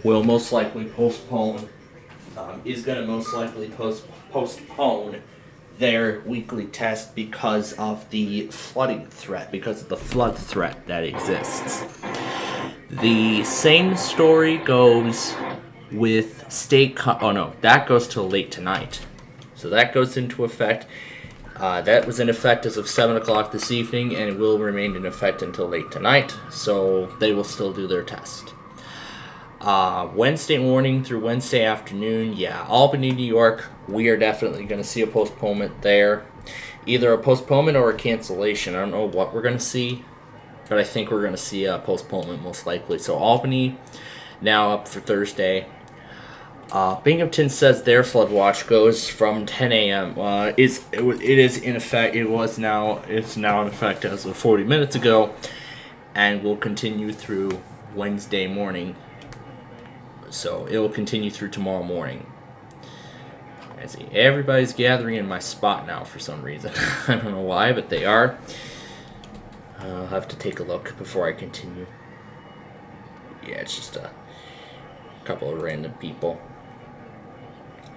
most likely postpone. Is gonna most likely postpone their weekly test because of the flooding threat, because of the flood threat that exists. The same story goes with that goes till late tonight. So that goes into effect. That was in effect as of 7 o'clock this evening, and it will remain in effect until late tonight. So they will still do their test. Wednesday morning through Wednesday afternoon, Albany, New York, we are definitely going to see a postponement there. Either a postponement or a cancellation. I don't know what we're going to see, but I think we're going to see a postponement most likely. So Albany, now up for Thursday. Binghamton says their flood watch goes from 10 a.m. It is in effect. It's now in effect as of 40 minutes ago, and will continue through Wednesday morning. So it will continue through tomorrow morning. I see everybody's gathering in my spot now for some reason. I don't know why, but they are. I'll have to take a look before I continue. Yeah, it's just a couple of random people.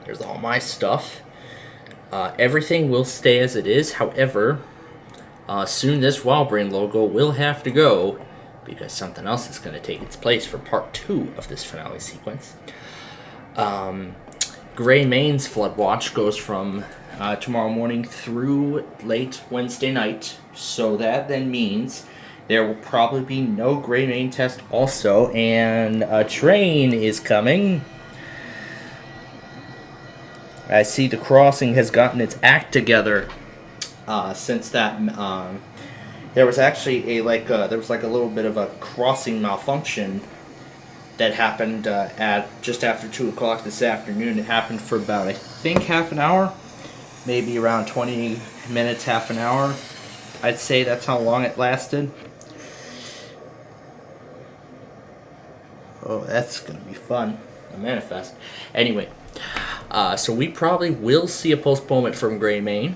There's all my stuff. Everything will stay as it is. However, soon this Wildbrain logo will have to go, because something else is going to take its place for part 2 of this finale sequence. Gray Main's flood watch goes from tomorrow morning through late Wednesday night, so that then means there will probably be no Gray Main test also, and a train is coming. I see the crossing has gotten its act together since that. There was actually a little bit of a crossing malfunction that happened at just after 2 o'clock this afternoon. It happened for about, I think, half an hour, maybe around 20 minutes, half an hour. I'd say that's how long it lasted. Oh, that's gonna be fun. A manifest. Anyway, so we probably will see a postponement from Gray Main.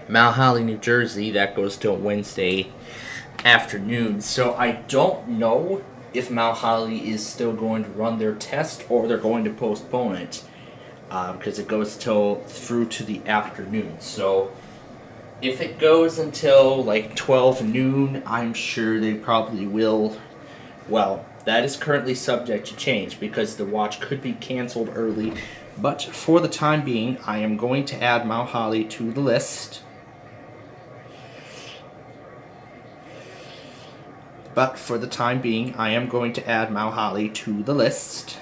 Mount Holly, New Jersey, that goes till Wednesday afternoon. So I don't know if Mount Holly is still going to run their test or they're going to postpone it, because it goes through to the afternoon. So if it goes until like 12 noon, I'm sure they probably will. Well, that is currently subject to change because the watch could be canceled early. But for the time being, I am going to add Mount Holly to the list. I'm going to add Mount Holly to the list.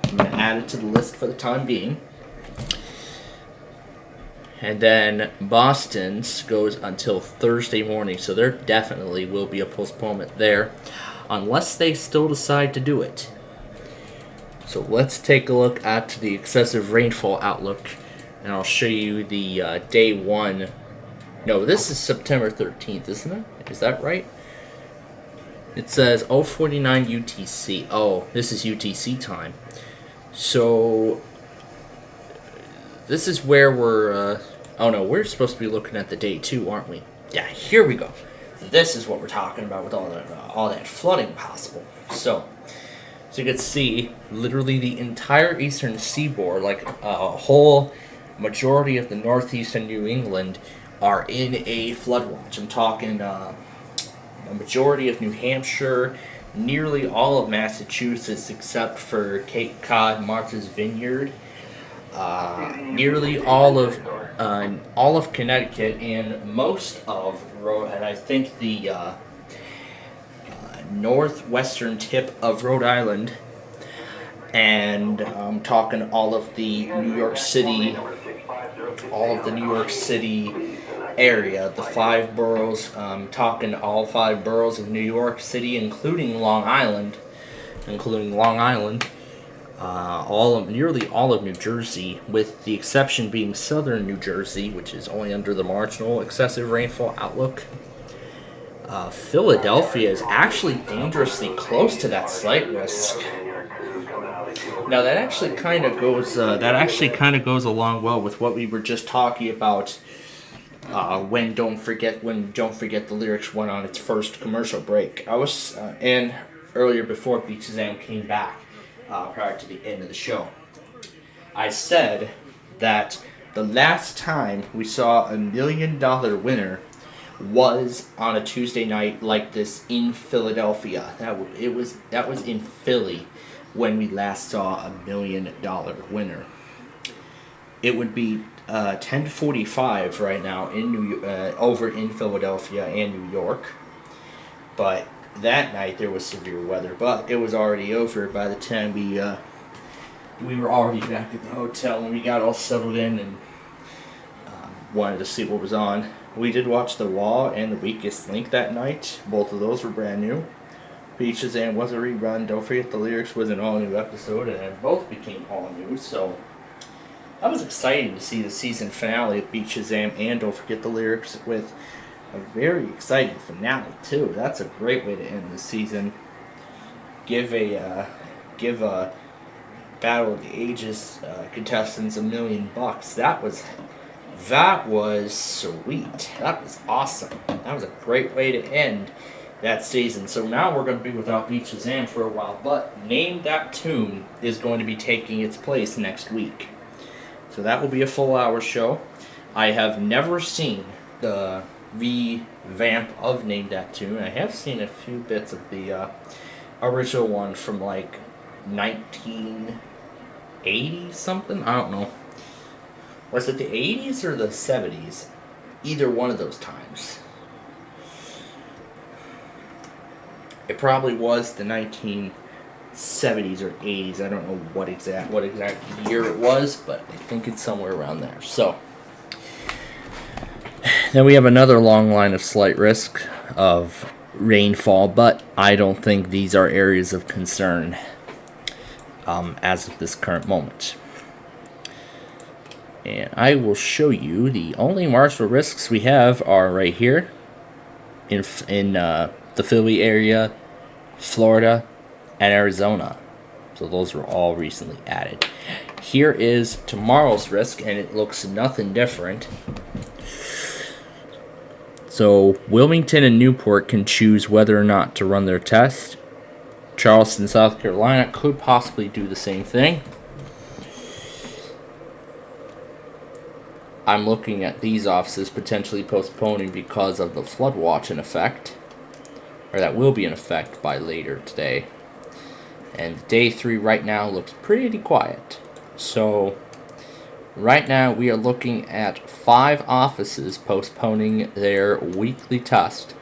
I'm going to add it to the list for the time being. And then Boston's goes until Thursday morning, so there definitely will be a postponement there, unless they still decide to do it. So let's take a look at the excessive rainfall outlook, and I'll show you the day 1. No, this is September 13th, isn't it? Is that right? It says 049 UTC. Oh, this is UTC time. So this is where we're... oh no, we're supposed to be looking at the day 2, aren't we? Yeah, here we go. This is what we're talking about with all that flooding possible. So you can see literally the entire eastern seaboard, like a whole majority of the northeast and New England, are in a flood watch. I'm talking a majority of New Hampshire, nearly all of Massachusetts except for Cape Cod, Martha's Vineyard, nearly all of Connecticut, and most of Rhode, and I think the northwestern tip of Rhode Island, and I'm talking all of the New York City area, the 5 boroughs. Talking all 5 boroughs of New York City, including Long Island, nearly all of New Jersey, with the exception being southern New Jersey, which is only under the marginal excessive rainfall outlook. Philadelphia is actually dangerously close to that slight risk. Now that actually kind of goes along well with what we were just talking about when Don't Forget the Lyrics went on its first commercial break. And earlier before Beaches Am came back prior to the end of the show. I said that the last time we saw $1 million winner was on a Tuesday night like this in Philadelphia. That was in Philly when we last saw $1 million winner. It would be 10:45 right now in over in Philadelphia and New York. But that night there was severe weather, but it was already over by the time we were already back at the hotel and we got all settled in and wanted to see what was on. We did watch The Wall and The Weakest Link that night. Both of those were brand new. Beaches and was a rerun. Don't Forget the Lyrics was an all-new episode, and both became all-new, so that was exciting to see the season finale of Beaches and Don't Forget the Lyrics with a very exciting finale, too. That's a great way to end the season. Give a Battle of the Ages contestants $1 million. That was sweet. That was awesome. That was a great way to end that season. So now we're going to be without Beaches Am for a while, but Name That Tune is going to be taking its place next week. So that will be a full hour show. I have never seen the revamp of Name That Tune. I have seen a few bits of the original one from like 1980 something. I don't know. Was it the 80s or the 70s? Either one of those times. It probably was the 1970s or 80s. I don't know what exact year it was, but I think it's somewhere around there. So then we have another long line of slight risk of rainfall, but I don't think these are areas of concern as of this current moment. And I will show you the only marginal risks we have are right here in the Philly area, Florida, and Arizona. So those were all recently added. Here is tomorrow's risk, and it looks nothing different. So Wilmington and Newport can choose whether or not to run their test. Charleston, South Carolina could possibly do the same thing. I'm looking at these offices potentially postponing because of the flood watch in effect, or that will be in effect by later today. And day 3 right now looks pretty quiet. So right now we are looking at 5 offices postponing their weekly test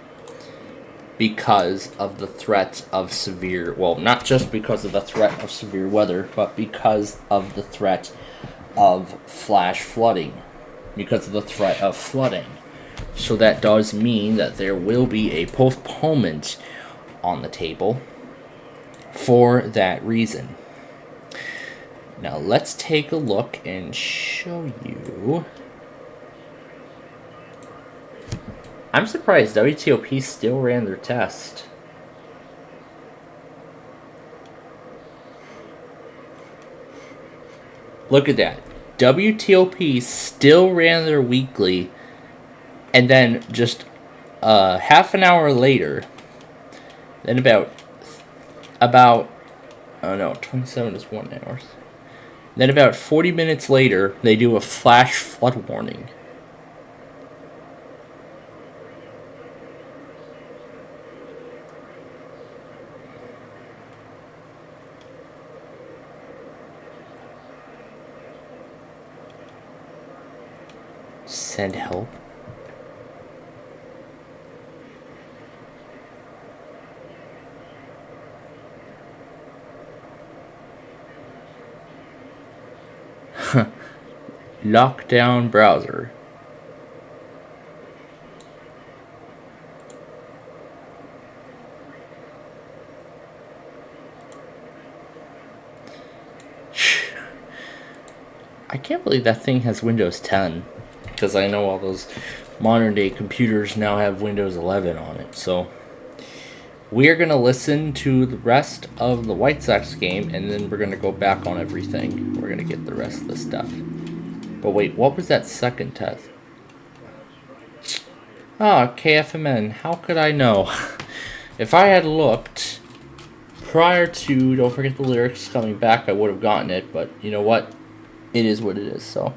because of the threat of severe, well, not just because of the threat of severe weather, but because of the threat of flash flooding. Because of the threat of flooding. So that does mean that there will be a postponement on the table for that reason. Now let's take a look and show you. I'm surprised WTOP still ran their test. Look at that. WTOP still ran their weekly, and then just half an hour later, then about 27 is 1 hour. Then about 40 minutes later, they do a flash flood warning. Send help. Lockdown browser. I can't believe that thing has Windows 10. Because I know all those modern day computers now have Windows 11 on it. So we're going to listen to the rest of the White Sox game, and then we're going to go back on everything. We're going to get the rest of the stuff. But wait, what was that second test? Ah, KFMN. How could I know? If I had looked prior to Don't Forget the Lyrics coming back, I would have gotten it. But you know what? It is what it is. So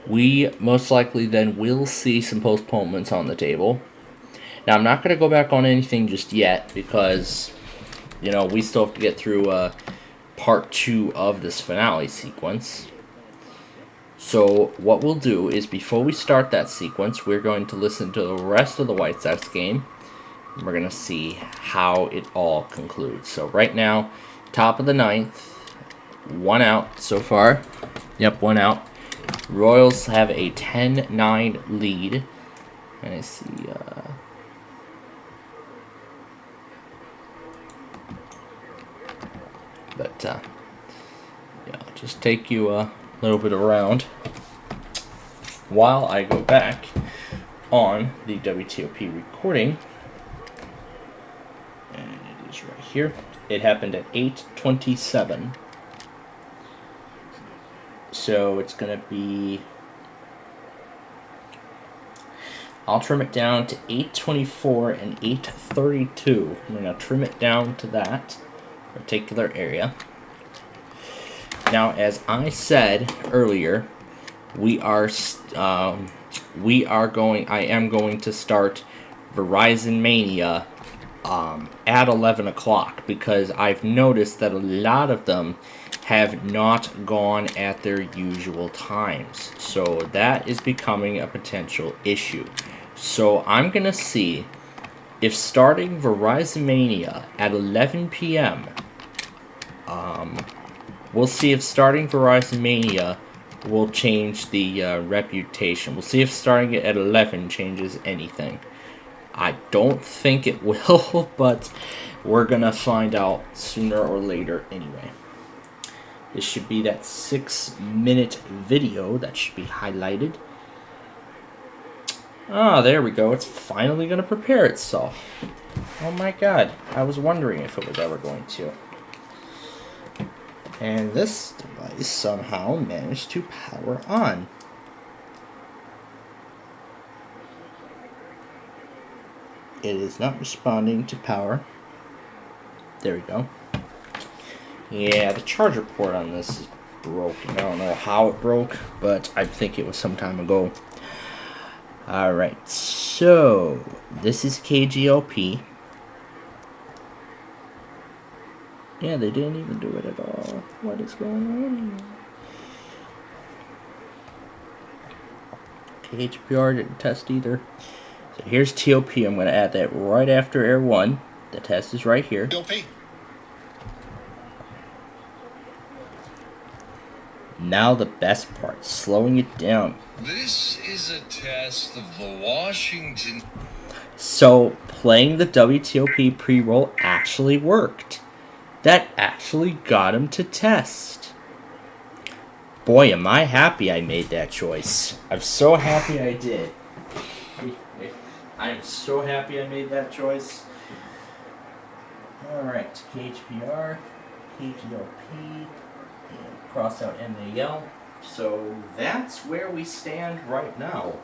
we most likely then will see some postponements on the table. Now, I'm not going to go back on anything just yet because, you know, we still have to get through part 2 of this finale sequence. So what we'll do is before we start that sequence, we're going to listen to the rest of the White Sox game. And we're going to see how it all concludes. So right now, top of the 9th, 1 out so far. Yep, 1 out. Royals have a 10-9 lead. And I see... But, yeah, I'll just take you a little bit around while I go back on the WTOP recording. And it is right here. It happened at 8:27. So it's going to be... I'll trim it down to 8:24 and 8:32. I'm going to trim it down to that particular area. Now, as I said earlier, I am going to start Verizon Mania at 11 o'clock because I've noticed that a lot of them have not gone at their usual times. So that is becoming a potential issue. So I'm going to see if starting Verizon Mania at 11 p.m., we'll see if starting Verizon Mania will change the reputation. We'll see if starting it at 11 changes anything. I don't think it will, but we're going to find out sooner or later anyway. This should be that 6-minute video that should be highlighted. Ah, there we go. It's finally going to prepare itself. Oh my god. I was wondering if it was ever going to. And this device somehow managed to power on. It is not responding to power. There we go. Yeah, the charger port on this is broken. I don't know how it broke, but I think it was some time ago. Alright, so this is KGLP. Yeah, they didn't even do it at all. What is going on here? KHPR didn't test either. So here's TOP. I'm going to add that right after Air 1. The test is right here. TOP. Now the best part, slowing it down. This is a test of the Washington... So, playing the WTOP pre-roll actually worked. That actually got him to test. Boy, am I happy I made that choice. I'm so happy I did. I am so happy I made that choice. Alright, KHPR, KGLP, and cross out MAL. So that's where we stand right now.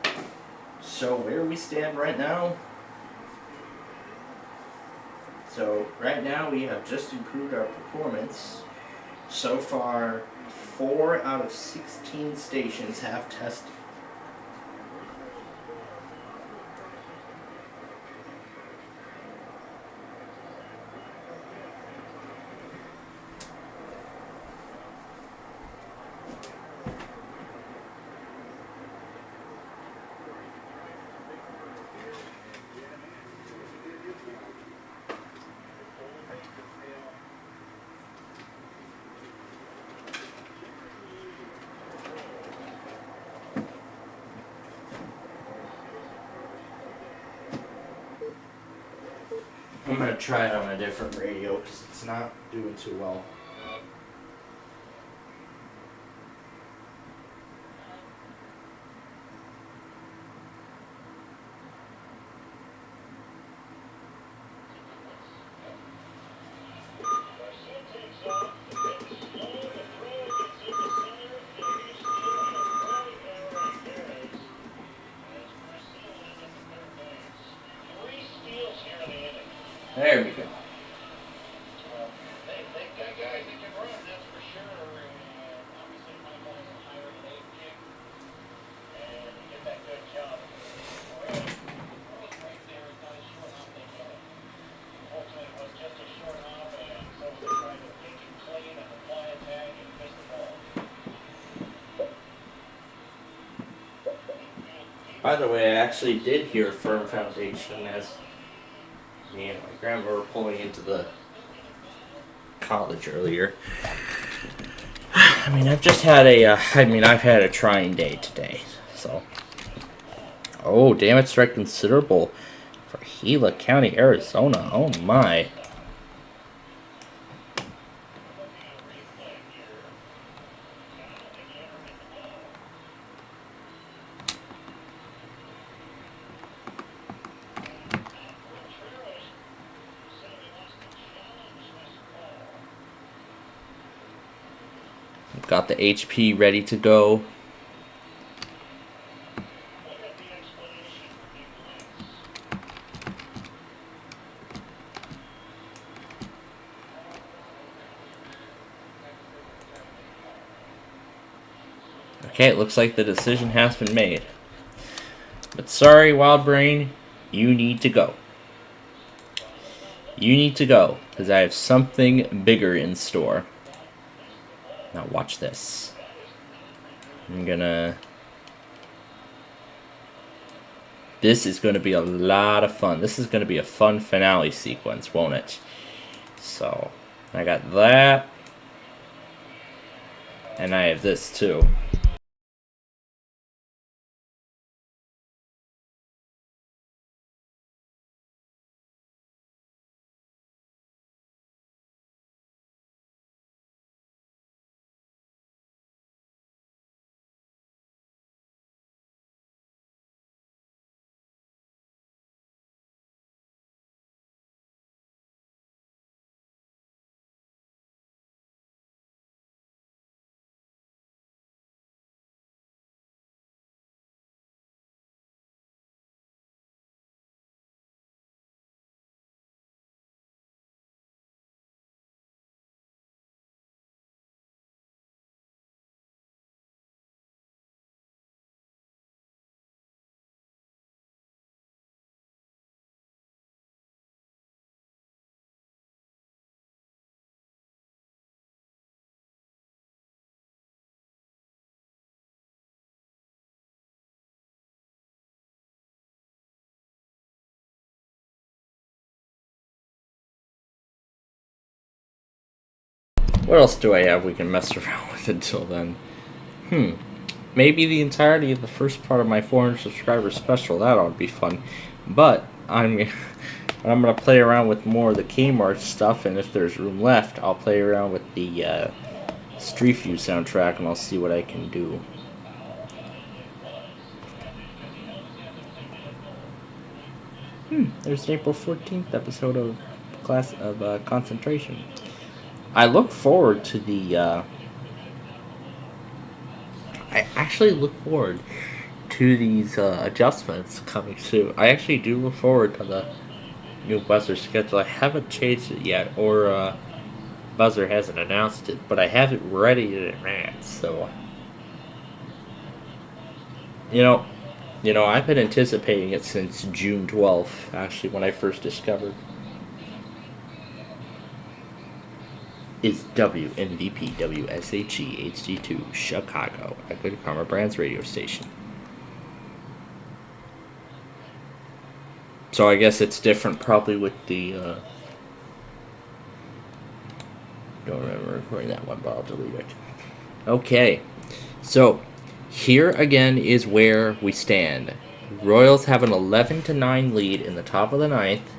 So right now we have just improved our performance. So far, 4 out of 16 stations have tested. I'm going to try it on a different radio because it's not doing too well. By the way, I actually did hear firm foundation as me and my grandma were pulling into the college earlier. I mean, I've had a trying day today, so. Oh, damage threat considerable for Gila County, Arizona. Oh my. Got the HP ready to go. Okay, it looks like the decision has been made. But sorry, Wild Brain, you need to go. You need to go, because I have something bigger in store. Now watch this. This is going to be a lot of fun. This is going to be a fun finale sequence, won't it? So, I got that. And I have this too. What else do I have we can mess around with until then? Maybe the entirety of the first part of my 400 subscriber special. That ought to be fun. But I'm going to play around with more of the Kmart stuff, and if there's room left, I'll play around with the Street View soundtrack, and I'll see what I can do. There's an April 14th episode of Concentration. I look forward to the, I actually look forward to these adjustments coming soon. I actually do look forward to the new buzzer schedule. I haven't changed it yet, or buzzer hasn't announced it, but I have it ready in advance, so. You know, I've been anticipating it since June 12th, actually, when I first discovered. Is WNDP WSHE HD2 Chicago, a Good Karma Brands radio station. So I guess it's different probably with the, don't remember recording that one, but I'll delete it. Okay, so here again is where we stand. Royals have an 11-9 lead in the top of the ninth.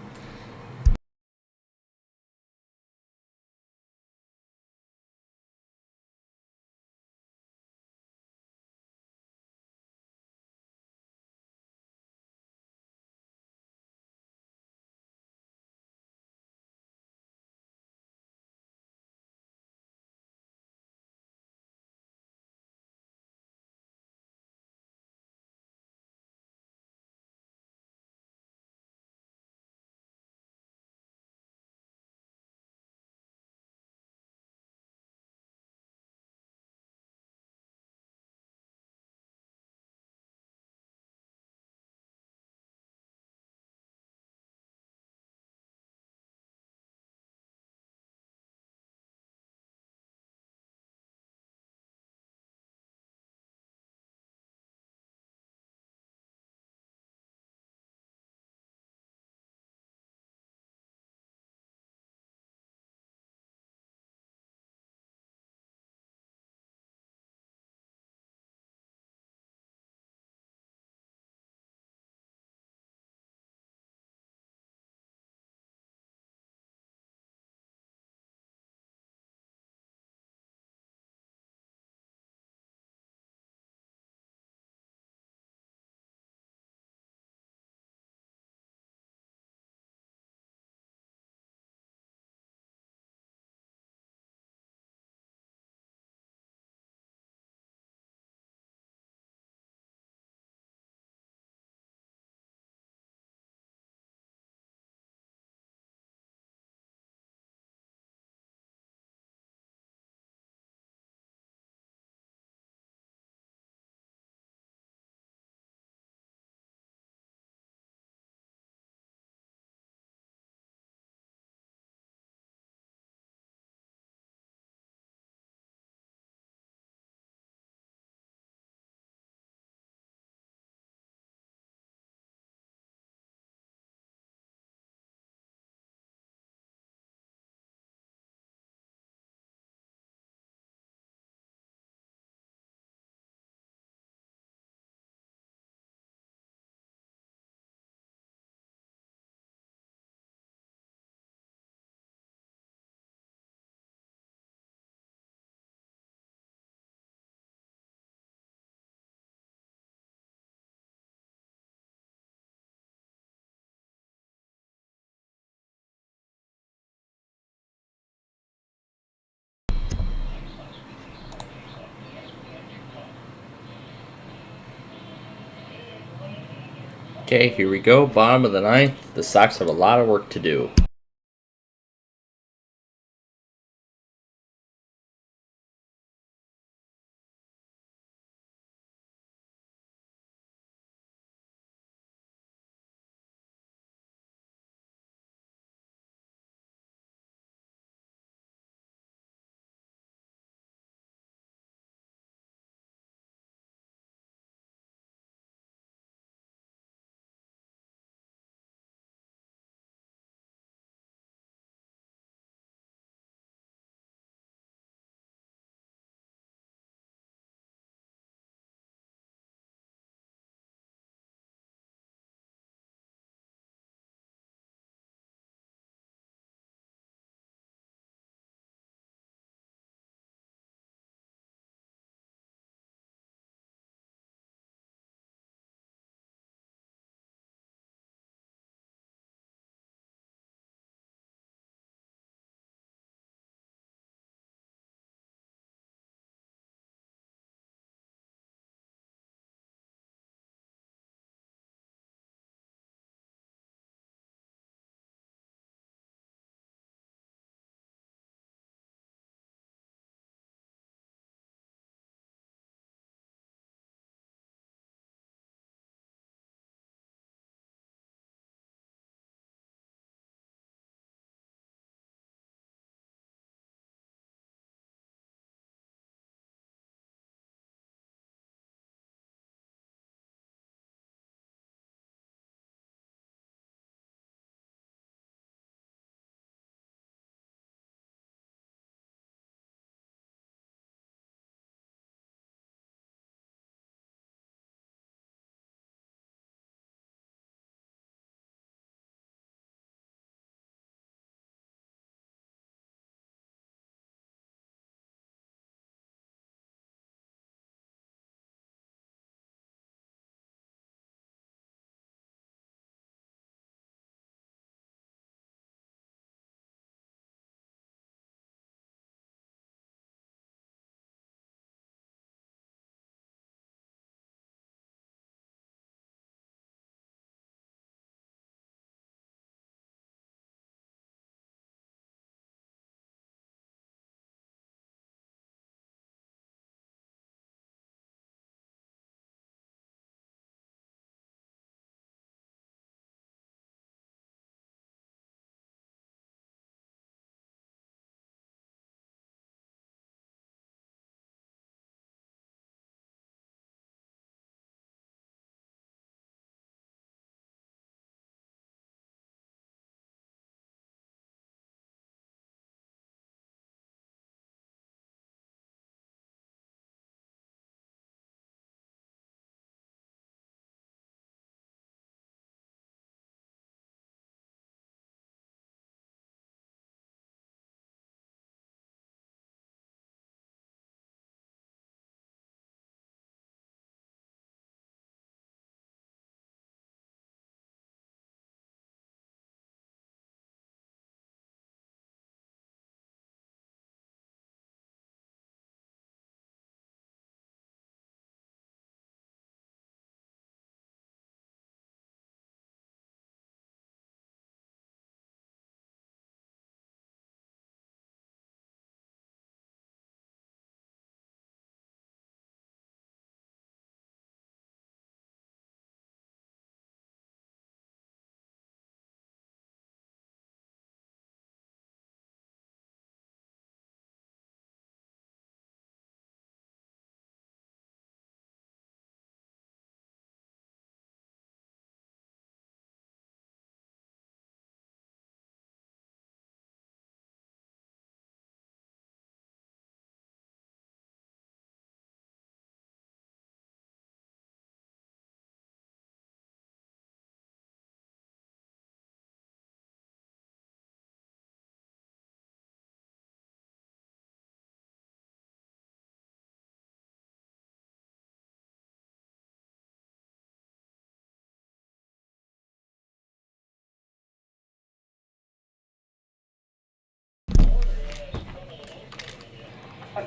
Okay, here we go. Bottom of the ninth. The Sox have a lot of work to do.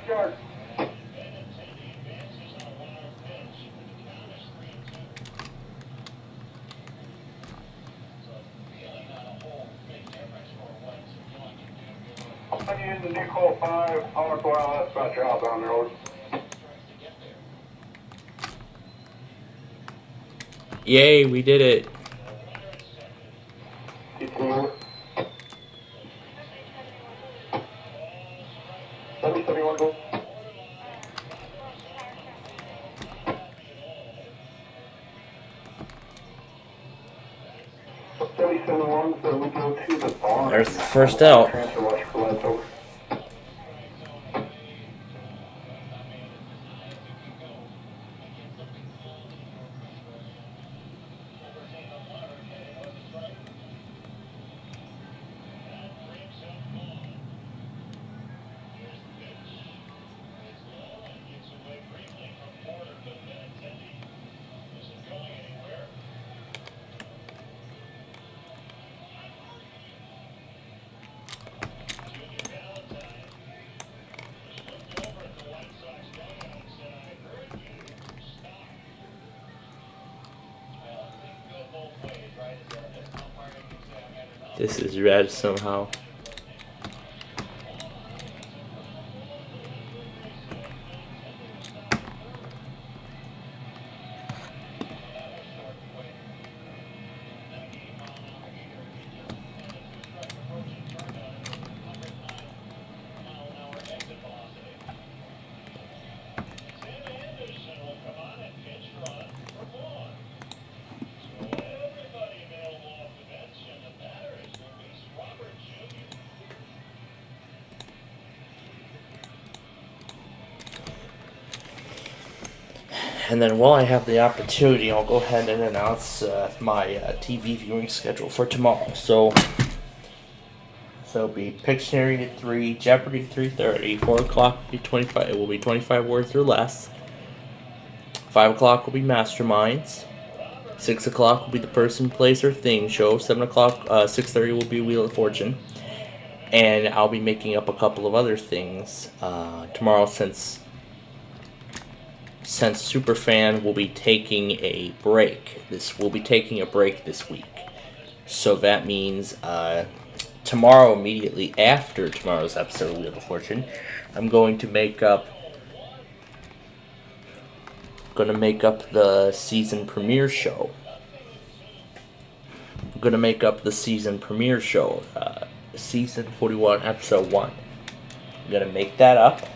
Start. I'm using the new call 5, power coil, that's about your outbound road. Yay, we did it. T2. 7071 go. 7071, so we go to the barn. There's the first out. Transfer watch for lights over. This is red somehow. And then while I have the opportunity, I'll go ahead and announce my TV viewing schedule for tomorrow. So it'll be Pictionary at 3, Jeopardy 3:30, 4 o'clock will be 25. It will be 25 words or less. 5 o'clock will be Masterminds. 6 o'clock will be the Person, Place, or Thing show. 7 o'clock, 6:30 will be Wheel of Fortune. And I'll be making up a couple of other things tomorrow since Superfan will be taking a break. We'll be taking a break this week. So that means tomorrow, immediately after tomorrow's episode of Wheel of Fortune, I'm going to make up the season premiere show. Season 41, episode 1. I'm gonna make that up.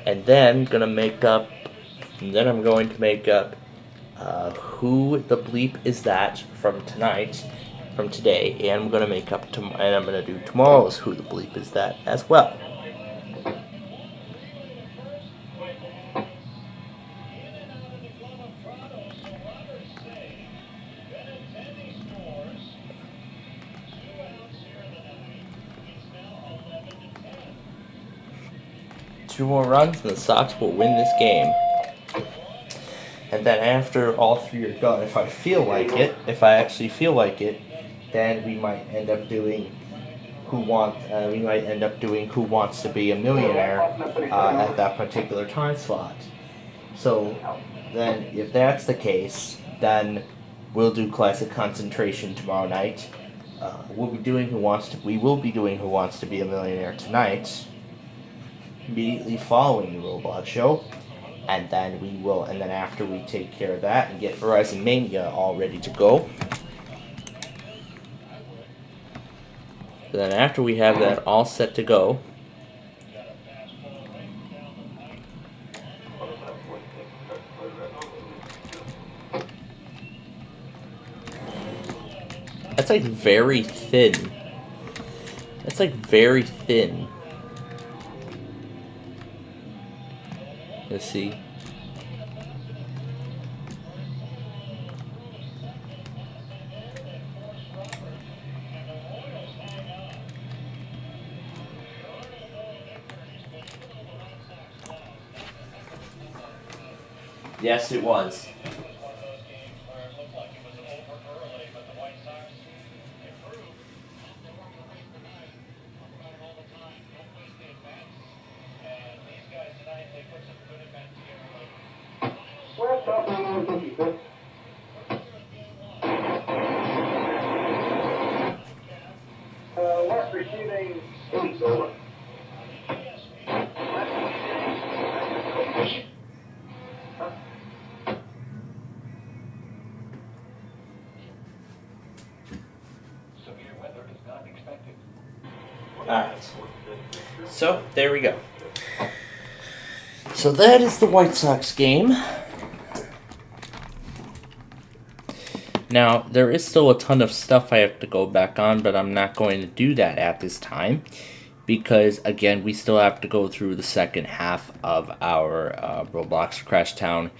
And then I'm going to make up Who the Bleep Is That from today, and I'm going to make up and I'm going to do tomorrow's Who the Bleep Is That as well. Two more runs and the Sox will win this game. And then after all three are done, if I actually feel like it, then we might end up doing Who Wants to Be a Millionaire at that particular time slot. So then if that's the case, then we'll do Classic Concentration tomorrow night. We will be doing Who Wants to Be a Millionaire tonight, immediately following the Roblox show, and then after we take care of that and get Verizon Mania all ready to go, then after we have that all set to go, that's like very thin. Let's see. Yes, it was. receiving Arizona. Alright. So, there we go. So that is the White Sox game. Now, there is still a ton of stuff I have to go back on, but I'm not going to do that at this time. Because, again, we still have to go through the second half of our Roblox Crash Town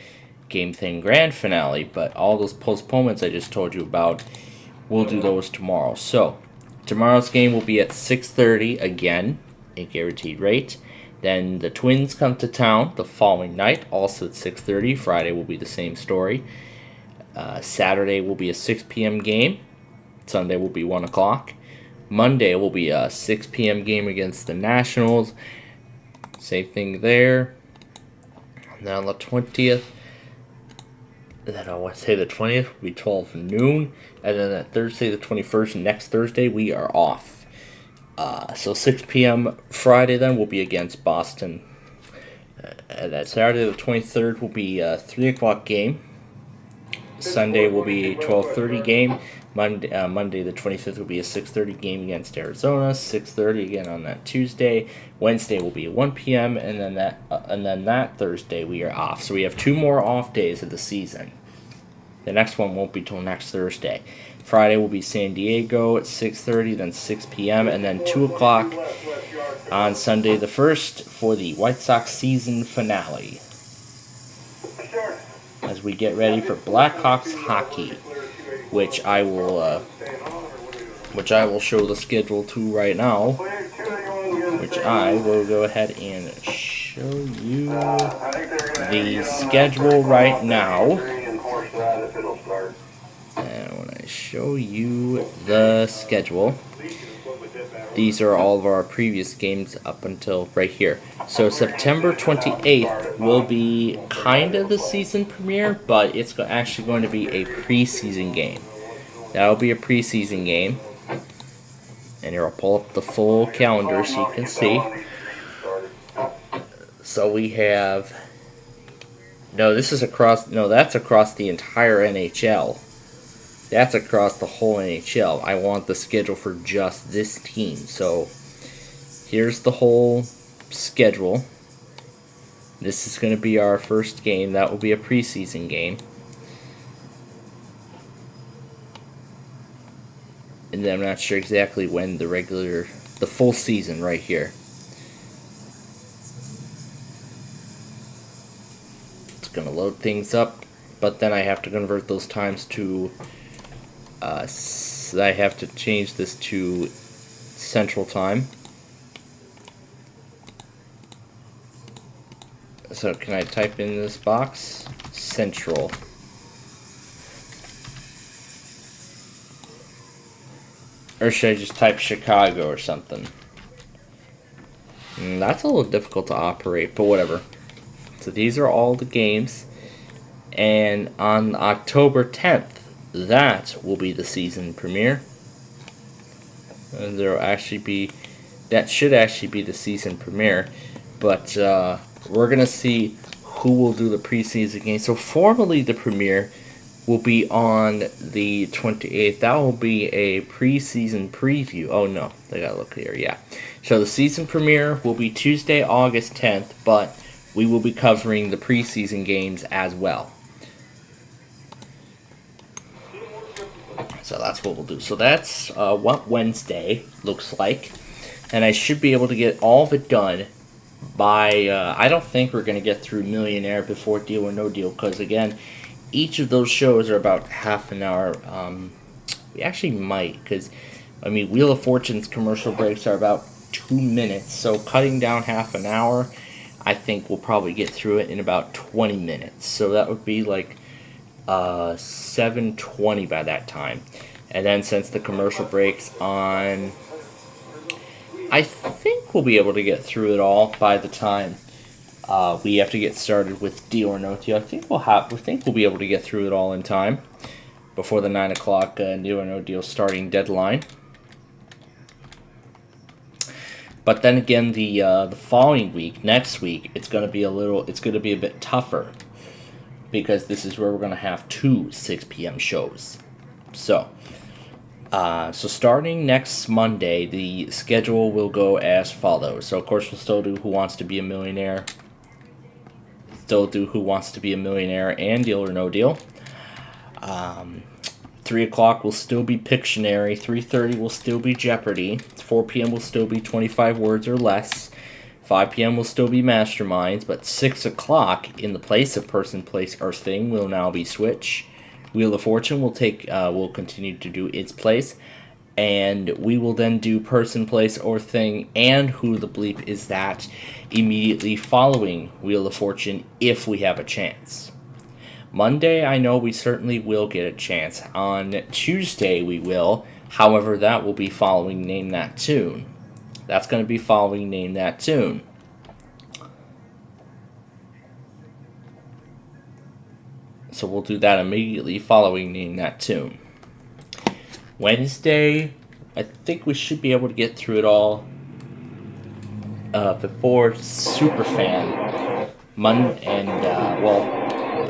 Game Thing Grand Finale. But all those postponements I just told you about, we'll do those tomorrow. So, tomorrow's game will be at 6:30 again, a guaranteed rate. Then the Twins come to town the following night, also at 6:30. Friday will be the same story. Saturday will be a 6 p.m. game. Sunday will be 1 o'clock. Monday will be a 6 p.m. game against the Nationals. Same thing there. And then on the 20th, then I want to say the 20th will be 12 noon. And then that Thursday, the 21st, next Thursday, we are off. So 6 p.m. Friday then will be against Boston. And that Saturday, the 23rd, will be a 3 o'clock game. Sunday will be a 12:30 game. Monday the 25th will be a 6:30 game against Arizona. 6:30 again on that Tuesday. Wednesday will be a 1 p.m. and then that Thursday we are off. So we have 2 more off days of the season. The next one won't be till next Thursday. Friday will be San Diego at 6:30, then 6 p.m. and then 2 o'clock on Sunday the 1st for the White Sox season finale. As we get ready for Blackhawks hockey, which I will show the schedule to right now, which I will go ahead and show you the schedule right now. And when I show you the schedule, these are all of our previous games up until right here. So September 28th will be kind of the season premiere, but it's actually going to be a preseason game. That will be a preseason game. And here I'll pull up the full calendar so you can see. So we have... that's across the entire NHL. That's across the whole NHL. I want the schedule for just this team. So here's the whole schedule. This is going to be our first game. That will be a preseason game. And then I'm not sure exactly when the full season right here. It's going to load things up, but then I have to convert those times to I have to change this to Central Time. So can I type in this box? Central. Or should I just type Chicago or something? That's a little difficult to operate, but whatever. So these are all the games. And on October 10th, that will be the season premiere. And that should actually be the season premiere. But we're going to see who will do the preseason game. So formally the premiere will be on the 28th. That will be a preseason preview. Oh no, I gotta look here, yeah. So the season premiere will be Tuesday, August 10th, but we will be covering the preseason games as well. So that's what we'll do. So that's what Wednesday looks like. And I should be able to get all of it done by, I don't think we're going to get through Millionaire before Deal or No Deal, because again, each of those shows are about half an hour. We actually might, because, I mean, Wheel of Fortune's commercial breaks are about 2 minutes, so cutting down half an hour, I think we'll probably get through it in about 20 minutes. So that would be like 7:20 by that time. And then since the commercial breaks on, I think we'll be able to get through it all by the time we have to get started with Deal or No Deal. I think we'll be able to get through it all in time before the 9 o'clock Deal or No Deal starting deadline. But then again, the following week, next week, it's going to be a bit tougher, because this is where we're going to have 2 6 p.m. shows. So starting next Monday, the schedule will go as follows. So of course we'll still do Who Wants to Be a Millionaire, and Deal or No Deal. 3 o'clock will still be Pictionary, 3:30 will still be Jeopardy, 4 p.m. will still be 25 words or less, 5 p.m. will still be Masterminds, but 6 o'clock, in the place of Person, Place, or Thing, will now be Switch. Wheel of Fortune will continue to do its place, and we will then do Person, Place, or Thing, and Who the Bleep Is That immediately following Wheel of Fortune, if we have a chance. Monday, I know we certainly will get a chance. On Tuesday, we will. However, that will be following Name That Tune. That's going to be following Name That Tune. So we'll do that immediately following Name That Tune. Wednesday, I think we should be able to get through it all before Superfan.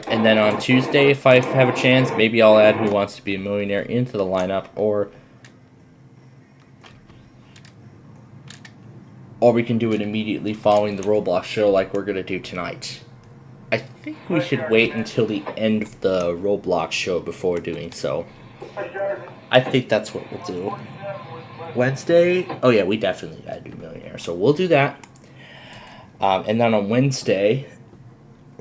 And then on Tuesday, if I have a chance, maybe I'll add Who Wants to Be a Millionaire into the lineup, or we can do it immediately following the Roblox show like we're going to do tonight. I think we should wait until the end of the Roblox show before doing so. I think that's what we'll do. Wednesday, oh yeah, we definitely got to do Millionaire, so we'll do that. And then on Wednesday,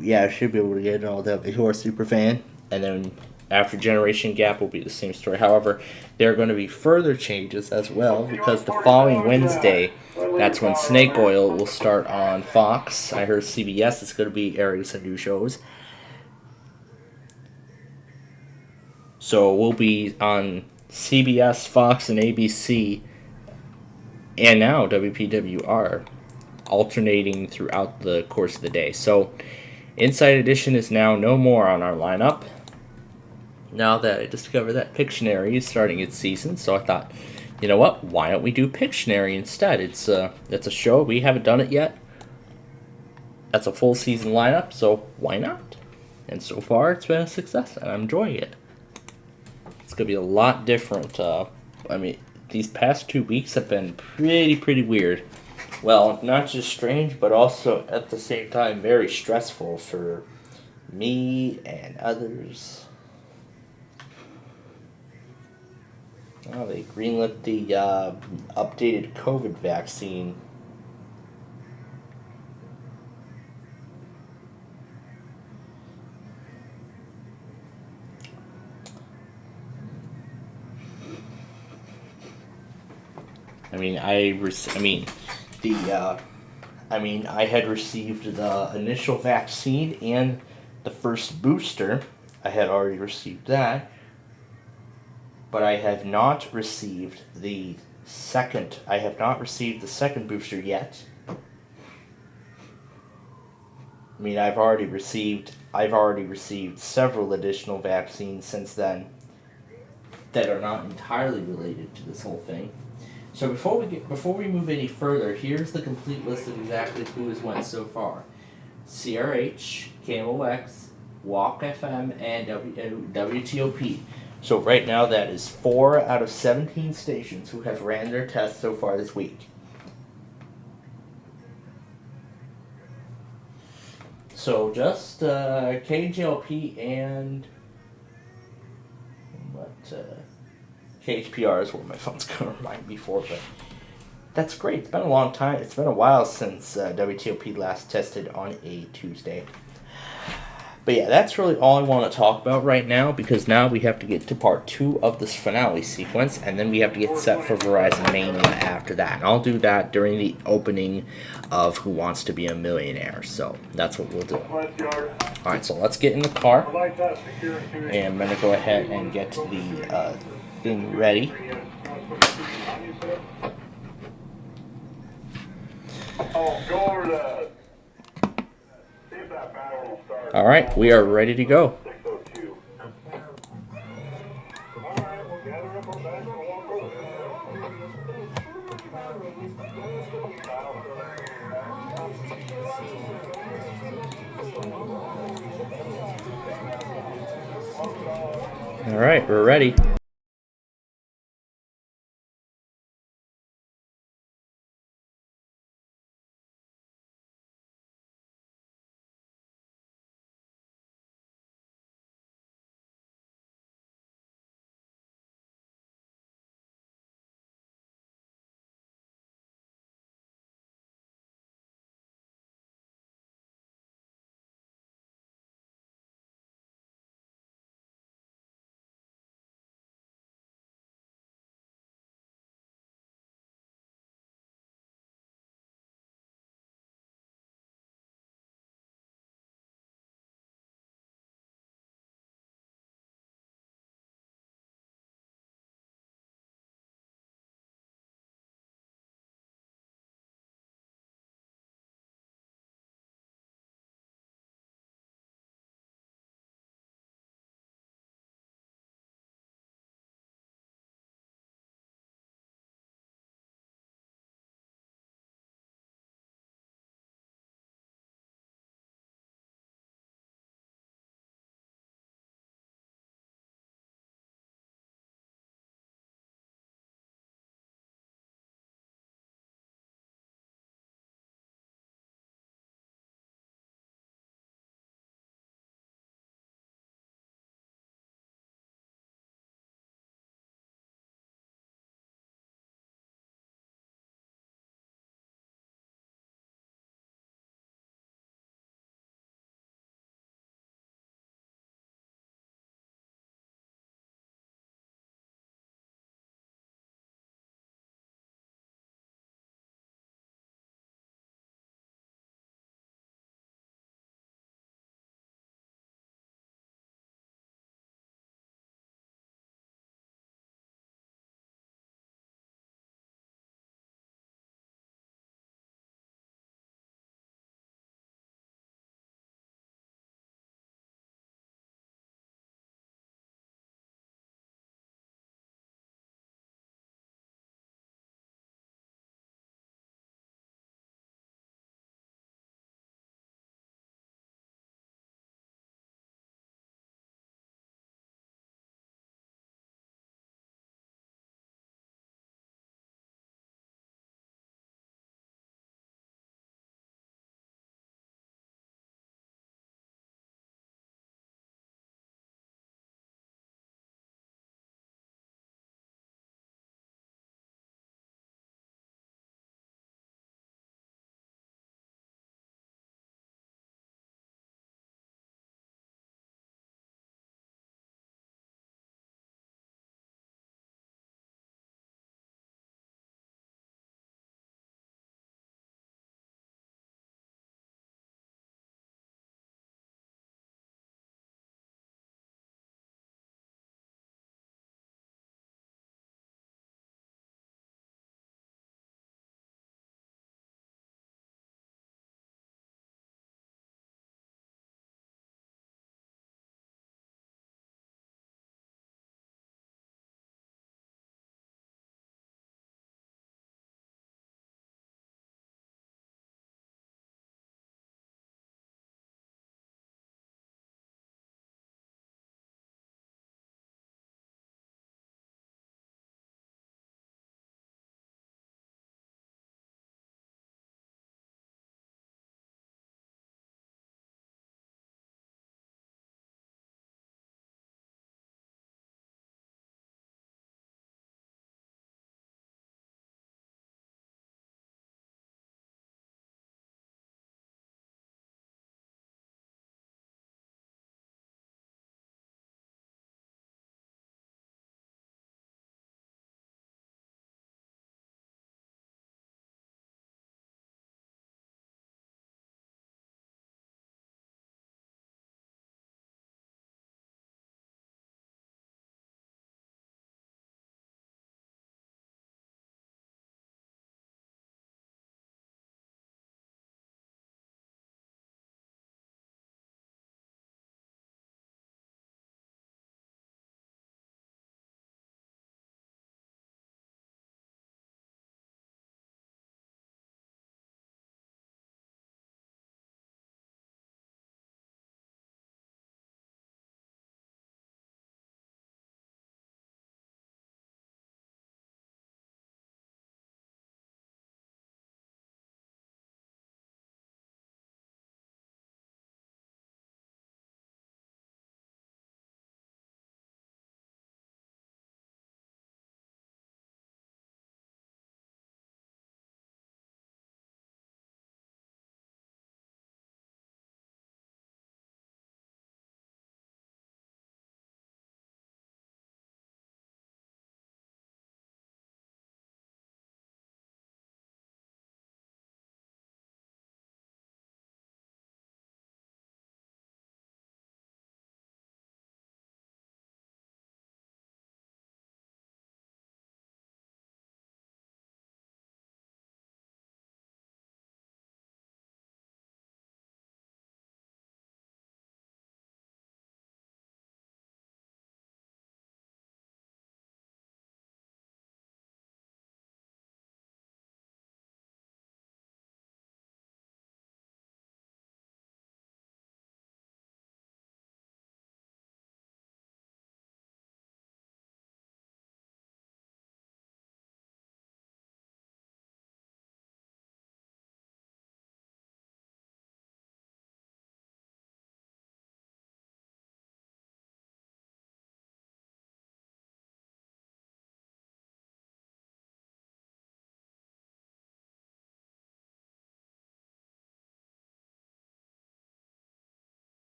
yeah, I should be able to get all the who are super fan, and then after Generation Gap will be the same story. However, there are going to be further changes as well, because the following Wednesday, that's when Snake Oil will start on Fox. I heard CBS is going to be airing some new shows. So we'll be on CBS, Fox, and ABC, and now WPWR, alternating throughout the course of the day. So Inside Edition is now no more on our lineup, now that I discovered that Pictionary is starting its season. So I thought, you know what, why don't we do Pictionary instead? It's a show, we haven't done it yet. That's a full season lineup, so why not? And so far, it's been a success, and I'm enjoying it. It's going to be a lot different. These past 2 weeks have been pretty weird. Well, not just strange, but also at the same time very stressful for me and others. Oh, they greenlit the updated COVID vaccine. I had received the initial vaccine and the first booster. I had already received that, but I have not received the second. I have not received the second booster yet. I've already received several additional vaccines since then that are not entirely related to this whole thing. So before we move any further, here's the complete list of exactly who has went so far. CRH, KMOX, Walk FM, and WTOP. So right now that is 4 out of 17 stations who have ran their tests so far this week. So just KJLP and KHPR is what my phone's going to remind me for, but that's great. It's been a long time. It's been a while since WTOP last tested on a Tuesday. But yeah, that's really all I want to talk about right now, because now we have to get to part 2 of this finale sequence, and then we have to get set for Verizon Mania after that. And I'll do that during the opening of Who Wants to Be a Millionaire. So that's what we'll do. Alright, so let's get in the car, and I'm going to go ahead and get the thing ready. Alright, we are ready to go. All right, we're ready.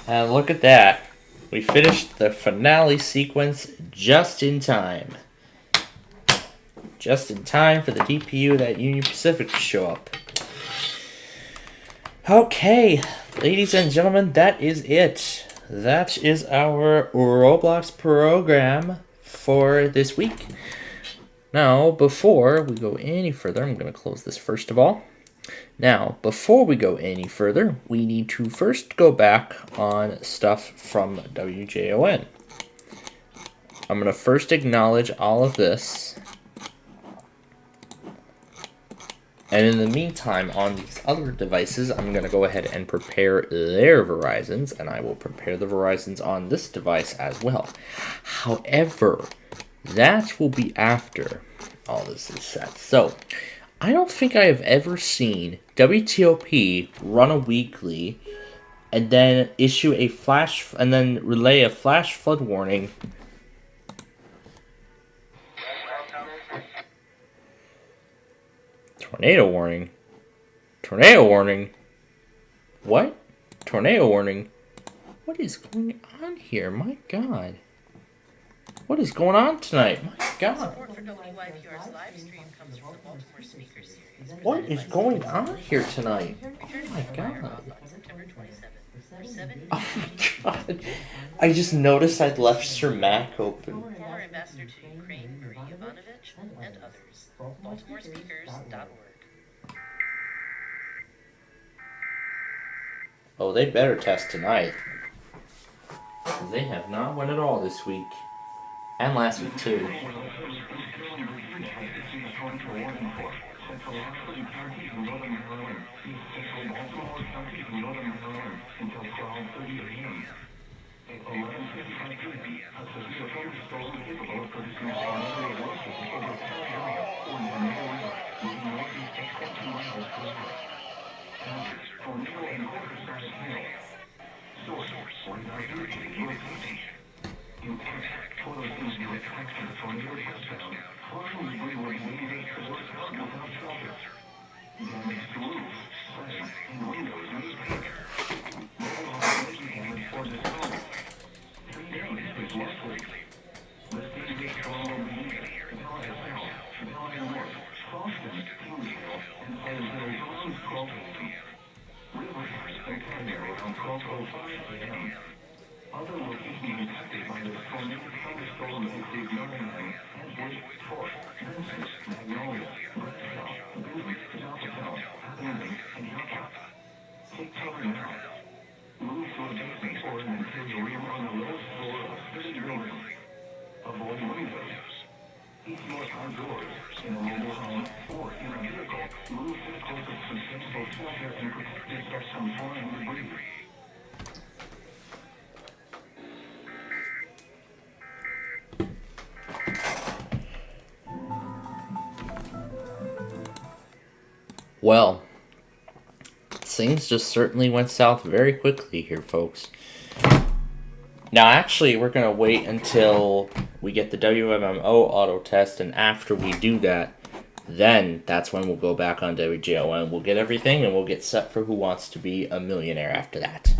And look at that. We finished the finale sequence just in time. Just in time for the DPU at Union Pacific to show up. Okay, ladies and gentlemen, that is it. That is our Roblox program for this week. Now, before we go any further, I'm going to close this first of all. Now, before we go any further, we need to first go back on stuff from WJON. I'm going to first acknowledge all of this. And in the meantime, on these other devices, I'm going to go ahead and prepare their Verizons, and I will prepare the Verizons on this device as well. However, that will be after all this is set. So, I don't think I have ever seen WTOP run a weekly and then issue a flash and then relay a flash flood warning. Tornado warning. Tornado warning. What? Tornado warning. What is going on here? My God. What is going on tonight? My God. What is going on here tonight? Oh my God. Oh my God. I just noticed I'd left Sir Mac open. Former ambassador to Ukraine, Marie Ivanovich, and others. BaltimoreSpeakers.org. Oh, they better test tonight. Because they have not won at all this week. And last week, too. Well, things just certainly went south very quickly here, folks. Now, actually, we're going to wait until we get the WMMO auto test, and after we do that, then that's when we'll go back on WJON. We'll get everything, and we'll get set for Who Wants to Be a Millionaire after that.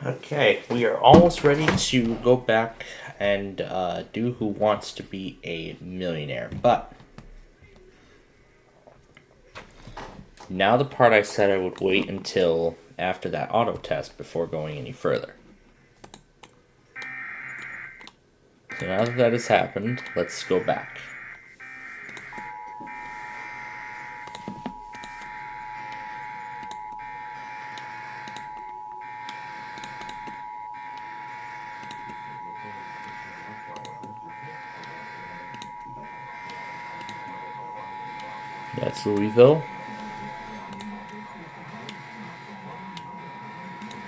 Okay, we are almost ready to go back and do Who Wants to Be a Millionaire, but now the part I said I would wait until after that auto test before going any further. So now that that has happened, let's go back. That's Louisville.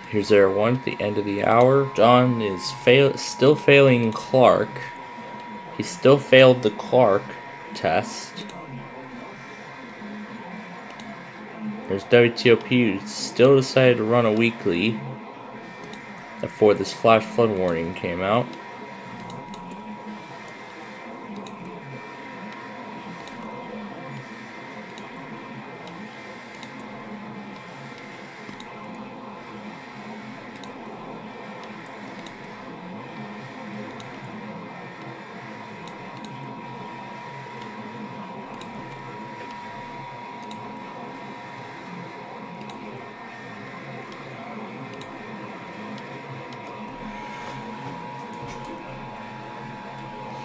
Here's our one at the end of the hour. John is still failing Clark. He still failed the Clark test. There's WTOP who still decided to run a weekly before this flash flood warning came out.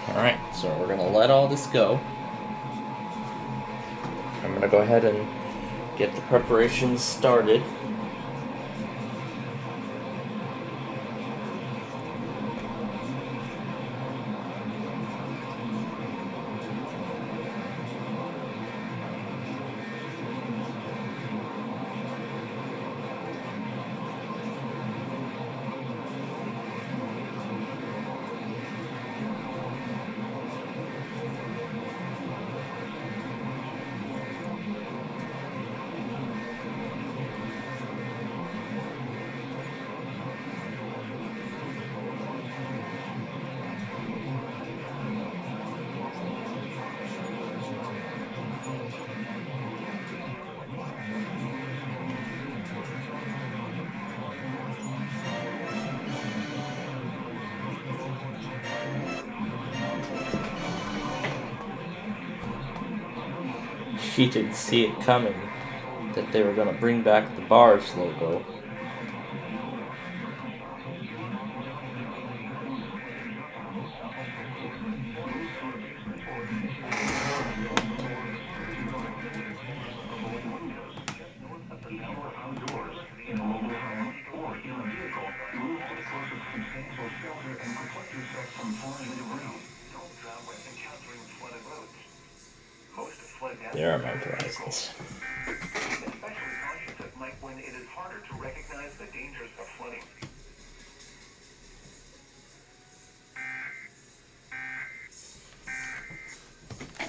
Alright, so we're going to let all this go. I'm going to go ahead and get the preparations started. She didn't see it coming that they were going to bring back the bars logo. There are my horizons. When it is harder to recognize the dangers of flooding.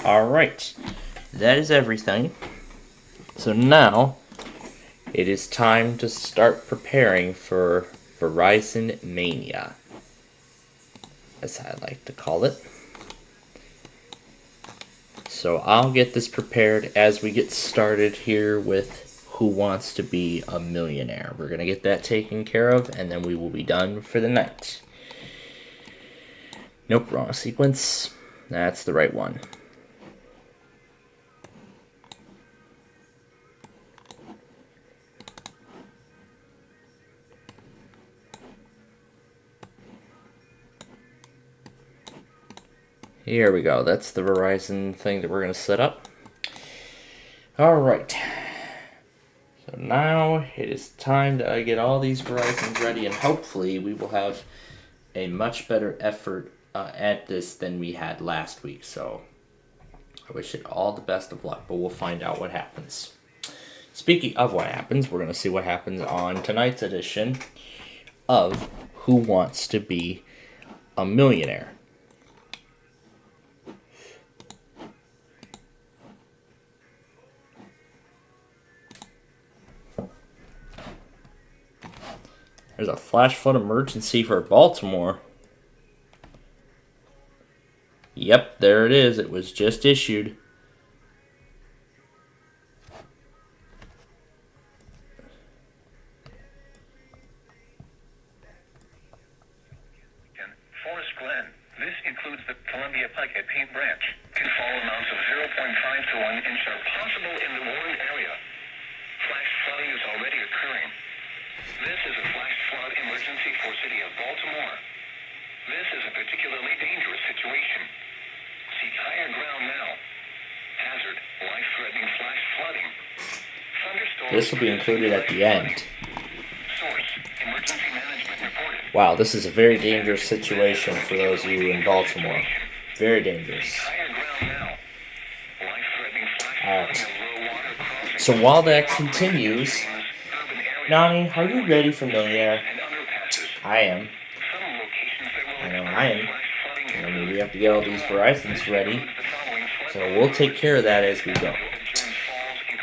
Alright, that is everything. So now, it is time to start preparing for Verizon Mania, as I like to call it. So I'll get this prepared as we get started here with Who Wants to Be a Millionaire. We're going to get that taken care of, and then we will be done for the night. Nope, wrong sequence. That's the right one. Here we go. That's the Verizon thing that we're going to set up. Alright. So now it is time to get all these Verizons ready, and hopefully we will have a much better effort at this than we had last week. So I wish it all the best of luck, but we'll find out what happens. Speaking of what happens, we're going to see what happens on tonight's edition of Who Wants to Be a Millionaire. There's a flash flood emergency for Baltimore. Yep, there it is. It was just issued. like a paint branch. Fall amounts of 0.5 to 1 inch are possible in the warned area. Flash flooding is already occurring. This is a flash flood emergency for City of Baltimore. This is a particularly dangerous situation. Seek higher ground now. Hazard, life-threatening flash flooding. Thunderstorms. This will be included at the end. Source, emergency management reported. Wow, this is a very dangerous situation for those of you in Baltimore. Very dangerous. Alright. So while that continues, Nani, are you ready for Millionaire? I am. I know I am. I mean, we have to get all these Verizons ready. So we'll take care of that as we go.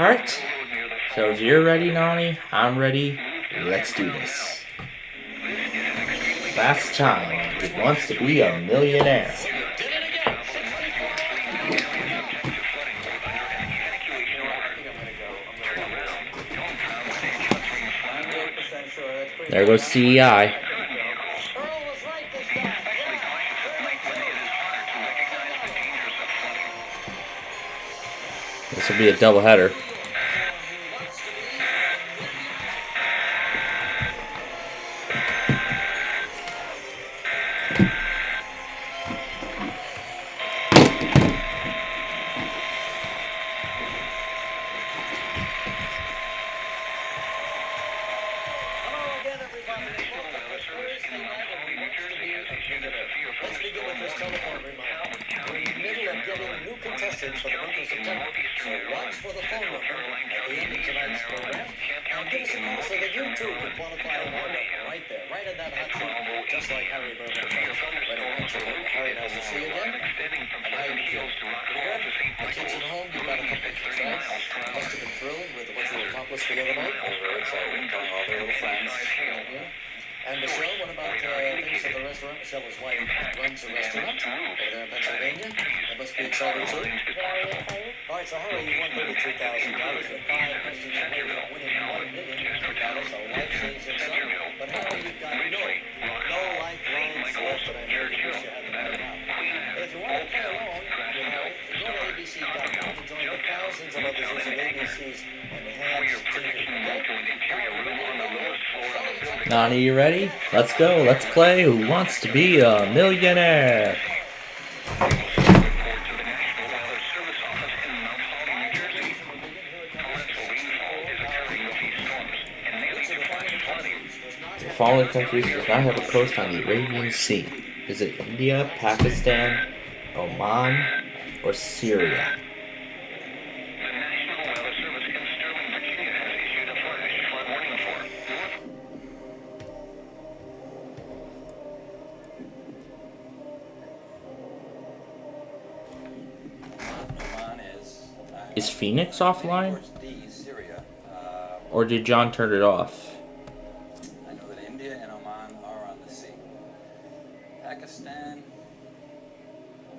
Alright. So if you're ready, Nani, I'm ready. Let's do this. Last time, Who Wants to Be a Millionaire? There goes CEI. This will be a doubleheader. And Michelle, what about things at the restaurant? Michelle is wife runs a restaurant over there in Pennsylvania. That must be exciting too. All right, so how are you? $132,000 with 5 questions away from winning $1 million. That is a life-changing sum. But how are you got no lifelines left, but I know you wish you had them right now. But if you want to play along, you know, go to ABC.com and join the thousands of others using ABC's enhanced TV. Nani, you ready? Let's go. Let's play Who Wants to Be a Millionaire? The following countries does not have a coast on the Arabian Sea. Is it India, Pakistan, Oman, or Syria? Is Phoenix offline? Or did John turn it off? I know that India and Oman are on the sea. Pakistan.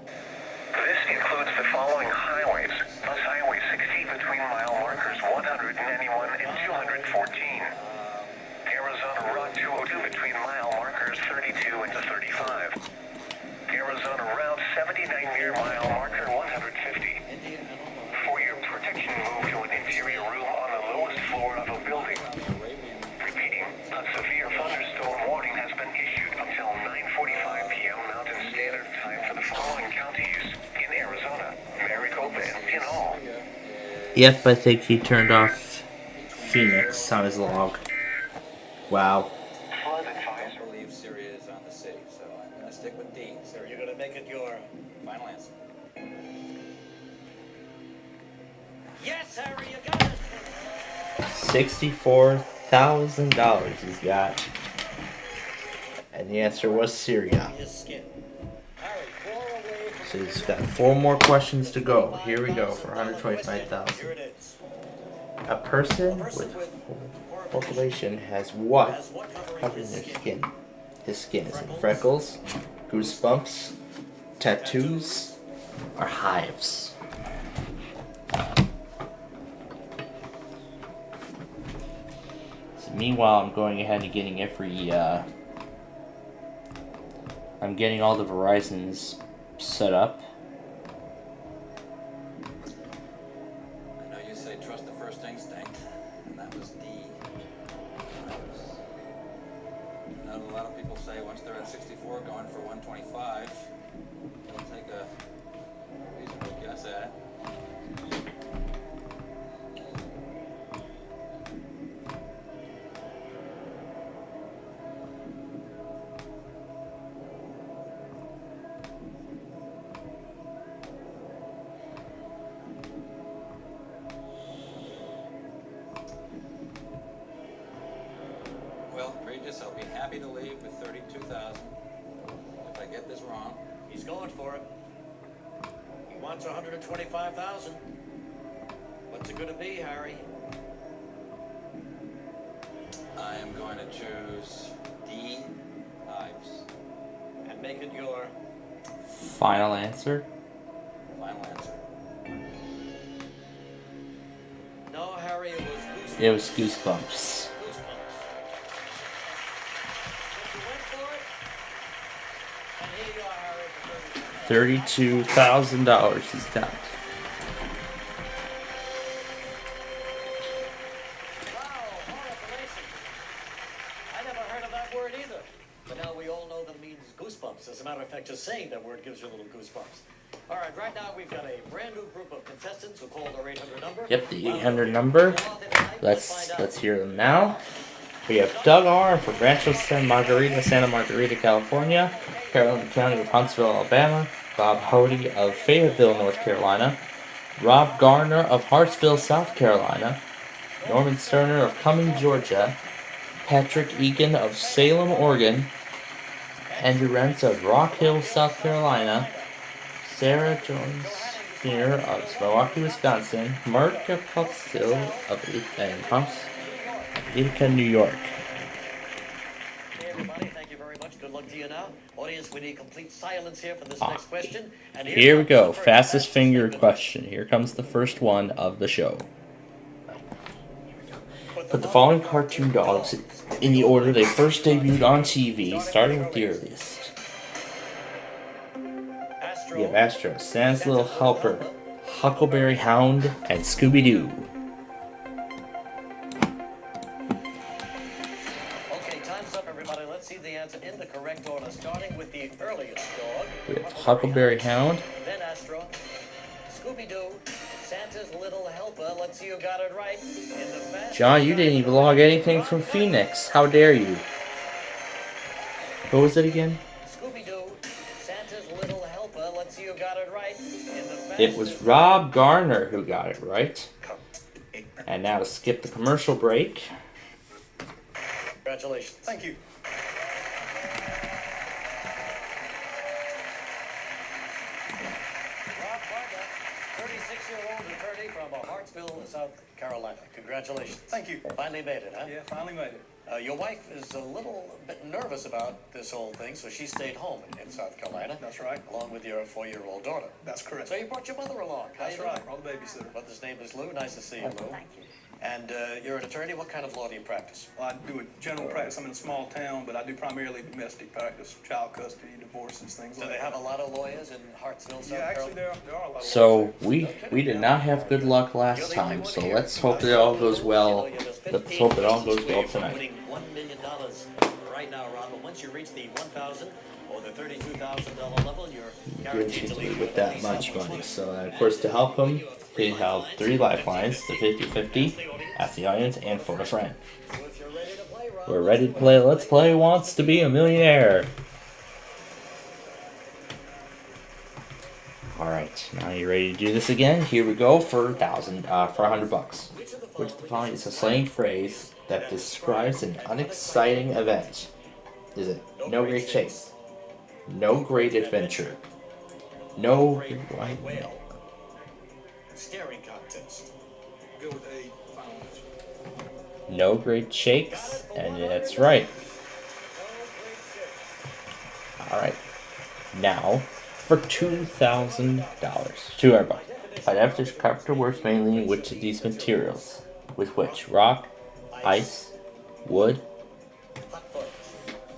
This includes the following highways. Bus Highway 60 between mile markers 191 and 214. Arizona Route 202 between mile markers 32 and 35. Arizona Route 79 near mile marker 150. For your protection, move to an interior room on the lowest floor of a building. Repeating, a severe thunderstorm warning has been issued until 9:45 p.m. Mountain Standard Time for the following counties in Arizona, Maricopa, and Pinhall. Yep, I think he turned off Phoenix on his log. Wow. I believe Syria is on the sea, so I'm going to stick with D. Syria. You're going to make it your final answer. Yes, Cerri, you got it. $64,000 he's got. And the answer was Syria. So he's got 4 more questions to go. Here we go for $125,000. A person with population has what covering their skin? His skin is it freckles, goosebumps, tattoos, or hives? So meanwhile, I'm going ahead and getting I'm getting all the Verizons set up. say once they're at 64, going for 125. They'll take a reasonable guess at it. Well, Regis, I'll be happy to leave with 32,000. If I get this wrong, He's going for it. He wants 125,000. What's it going to be, Harry? I am going to choose D. Ives. And make it your Final answer? Final answer. No, Harry, it was Goosebumps. It was Goosebumps. $32,000 he's got. I never heard of that word either. But now we all know that it means goosebumps. As a matter of fact, just saying that word gives you a little goosebumps. All right now we've got a brand new group of contestants who called our 800 number. Yep, the 800 number. Let's hear them now. We have Doug R. from Rancho Santa Margarita, California. Carrollton County of Huntsville, Alabama. Bob Hody of Fayetteville, North Carolina. Rob Garner of Hartsville, South Carolina. Norman Sterner of Cumming, Georgia. Patrick Egan of Salem, Oregon. Andrew Rentz of Rock Hill, South Carolina. Sarah Jones Jr. of Milwaukee, Wisconsin. Mark Pupstill of Ithaca, New York. Hey everybody, thank you very much. Good luck to you now. Audience, we need complete silence here for this next question. And Here we go. Fastest finger question. Here comes the first one of the show. Put the following cartoon dogs in the order they first debuted on TV, starting with the earliest. We have Astro, Santa's Little Helper, Huckleberry Hound, and Scooby-Doo. Okay, time's up, everybody. Let's see the answer in the correct order, starting with the earliest dog. We have Huckleberry Hound. Then Astro, Scooby-Doo, Santa's Little Helper. Let's see who got it right. In the fast John, you didn't even log anything from Phoenix. How dare you? What was it again? Scooby-Doo, Santa's Little Helper. Let's see who got it right. In the fast It was Rob Garner who got it right. And now to skip the commercial break. Congratulations. Thank you. Rob Varga, 36-year-old attorney from Hartsville, South Carolina. Congratulations. Thank you. Finally made it, huh? Yeah, finally made it. Your wife is a little bit nervous about this whole thing, so she stayed home in South Carolina. That's right. Along with your 4-year-old daughter. That's correct. So you brought your mother along. That's right. Brought the babysitter. Mother's name is Lou. Nice to see you, Lou. Thank you. And you're an attorney. What kind of law do you practice? Well, I do a general practice. I'm in a small town, but I do primarily domestic practice, child custody, divorces, things like that. Do they have a lot of lawyers in Hartsville, South Yeah, Carolina? actually, there are a lot of So we did not have good luck last time, so let's hope that it all goes well. Let's hope it all goes well tonight. Winning $1 million right now, Ron. But once you reach the $1,000 or the $32,000 level, you're guaranteed to leave With that much money. So of course, to help him, he held 3 lifelines, the 50-50, ask the audience, and phone a friend. We're ready to play. Let's play Wants to Be a Millionaire. Alright, now you ready to do this again? Here we go for $100. Which the following is a slang phrase that describes an unexciting event? Is it no great chase, no great adventure, no great whale? Staring contest. Go with A, final answer. No great shakes, and that's right. Alright, now for $2,000. $200. Identify carpenter works mainly in which of these materials? With which? Rock, ice, wood,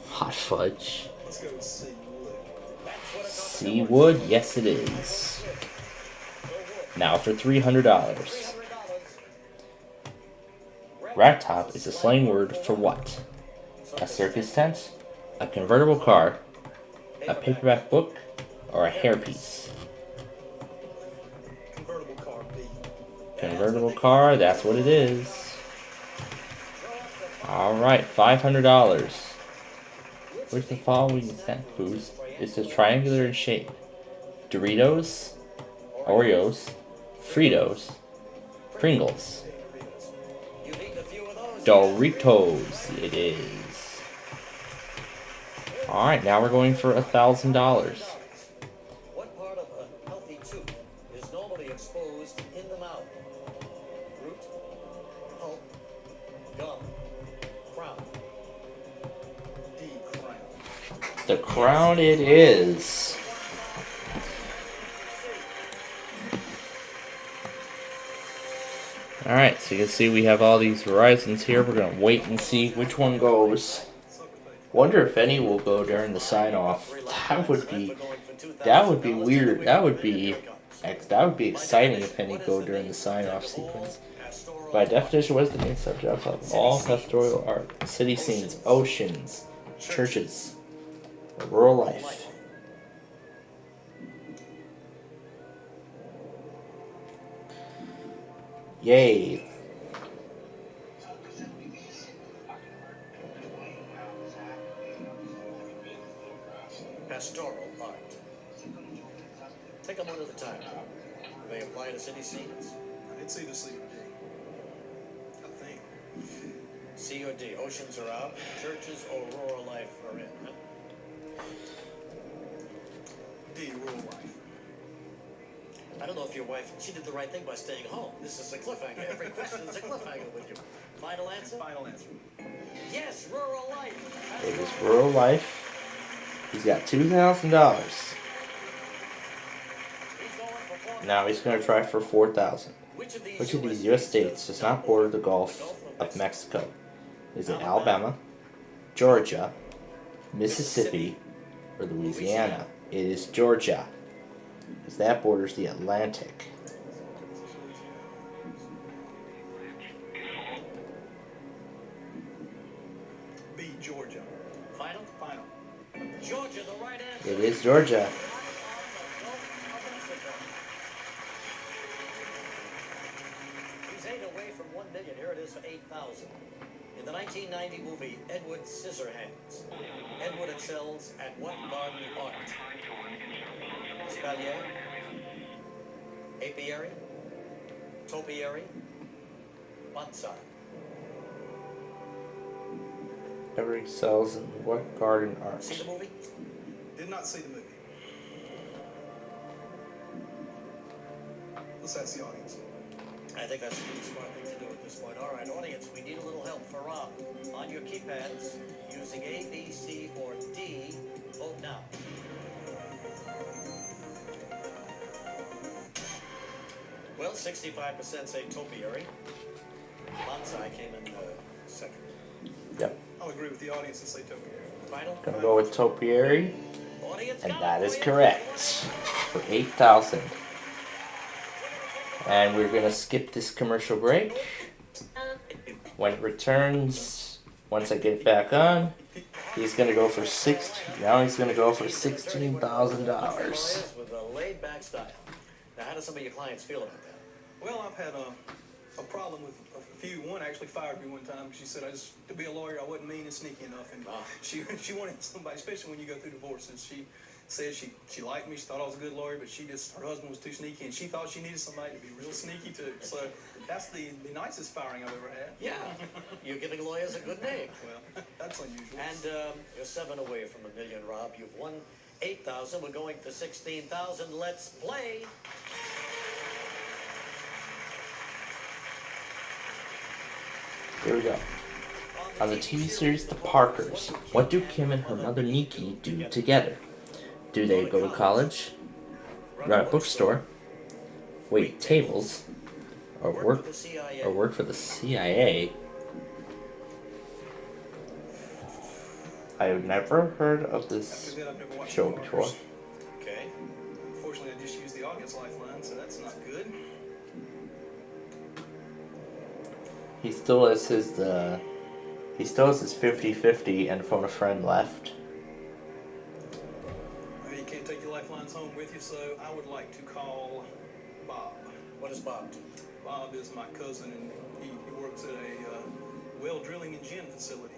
hot fudge. Let's go with C, wood. C, wood? Yes, it is. Now for $300. Rat top is a slang word for what? A circus tent, a convertible car, a paperback book, or a hairpiece? Convertible car B. Convertible car, that's what it is. Alright, $500. Which of the following snack foods is triangular in shape? Doritos, Oreos, Fritos, Pringles. Doritos, it is. Alright, now we're going for $1,000. What part of a healthy tooth is normally exposed in the mouth? Root, pulp, gum, crown. D, crown. The crown it is. Alright, so you can see we have all these horizons here. We're going to wait and see which one goes. Wonder if any will go during the sign-off. That would be weird. That would be exciting if any go during the sign-off sequence. By definition, what is the main subject of all pastoral art? City scenes, oceans, churches, rural life. Yay. Pastoral art. Take them one at a time. Do they apply to city scenes? I did see the C or D. I think. C or D. Oceans are out. Churches or rural life are in. Huh? D, rural life. I don't know if your wife, she did the right thing by staying home. This is a cliffhanger. Every question is a cliffhanger with you. Final answer? Final answer. Yes, rural life. It is rural life. He's got $2,000. Now he's going to try for $4,000. Which of these U.S. states does not border the Gulf of Mexico? Is it Alabama, Georgia, Mississippi, or Louisiana? It is Georgia, because that borders the Atlantic. B, Georgia. Final? Final. Georgia, the right answer. It is Georgia. He's 8 away from 1 million. Here it is for 8,000. In the 1990 movie Edward Scissorhands, Edward excels at what garden art? Espalier, apiary, topiary, bonsai. Edward excels in what garden art? See the movie? Did not see the movie. Let's ask the audience. I think that's a really smart thing to do at this point. All right, audience, we need a little help for Rob. On your keypads, using A, B, C, or D, vote now. Well, 65% say topiary. Bonsai came in second. Yep. I'll agree with the audience and say topiary. Final? Gonna go with topiary, and that is correct for 8,000. And we're gonna skip this commercial break. When it returns, once I get it back on, he's gonna go for $16,000. With a laid-back style. Now, how do some of your clients feel about that? Well, I've had a problem with a few. One actually fired me one time. She said to be a lawyer, I wasn't mean and sneaky enough. And she wanted somebody, especially when you go through divorces. She said she liked me. She thought I was a good lawyer, but her husband was too sneaky, and she thought she needed somebody to be real sneaky too. So that's the nicest firing I've ever had. Yeah, you're giving lawyers a good name. Well, that's unusual. And you're 7 away from $1 million, Rob. You've won 8,000. We're going for 16,000. Let's play. Here we go. On the TV series The Parkers, what do Kim and her mother Nikki do together? Do they go to college, run a bookstore, wait tables, or work for the CIA? I've never heard of this show before. Okay. Unfortunately, I just used the audience lifeline, so that's not good. He still has his 50-50 and phone a friend left. with you, so I would like to call Bob. What is Bob do? Bob is my cousin, and he works at a well drilling and gin facility.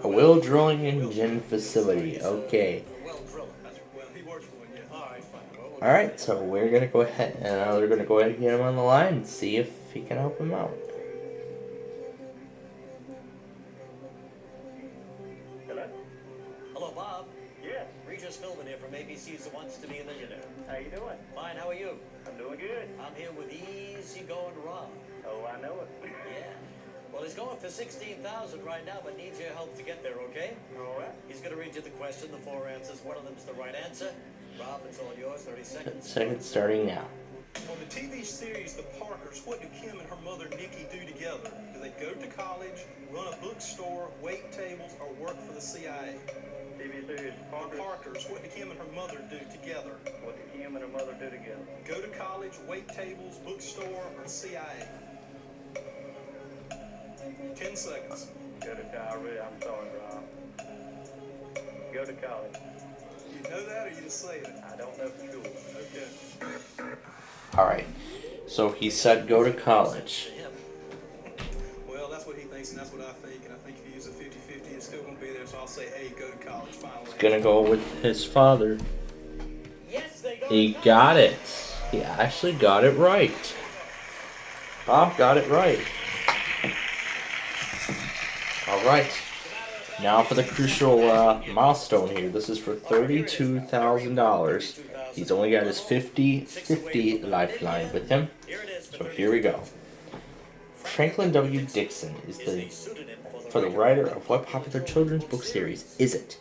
A well drilling and gin facility. Okay. Well drilling. Well, he works for one, yeah. All right, fine. Well, All right. So we're gonna go ahead and we're gonna go ahead and get him on the line and see if he can help him out. hello? Hello, Bob. Yes. Regis Philbin here from ABC's The Wants to Be a Millionaire. How you doing? Fine. How are you? I'm doing good. I'm here with Easy Going Rob. Oh, I know it. Yeah. Well, he's going for $16,000 right now, but needs your help to get there, okay? All right. He's going to read you the question, the 4 answers. One of them's the right answer. Rob, it's all yours. 30 seconds. Seconds starting now. On the TV series The Parkers, what do Kim and her mother Nikki do together? Do they go to college, run a bookstore, wait tables, or work for the CIA? TV series The Parkers, what do Kim and her mother do together? What do Kim and her mother do together? Go to college, wait tables, bookstore, or CIA? 10 seconds. Go to college. I'm sorry, Rob. Go to college. You know that, or you just saying it? I don't know for sure. Okay. All right. So he said go to college. Well, that's what he thinks, and that's what I think. And I think if you use a 50-50, it's still going to be there. So I'll say, hey, go to college. Finally. He's gonna go with his father. Yes, they go. He got it. He actually got it right. Bob got it right. All right. Now for the crucial milestone here. This is for $32,000. He's only got his 50-50 lifeline with him. So here we go. Franklin W. Dixon is for the writer of what popular children's book series is it?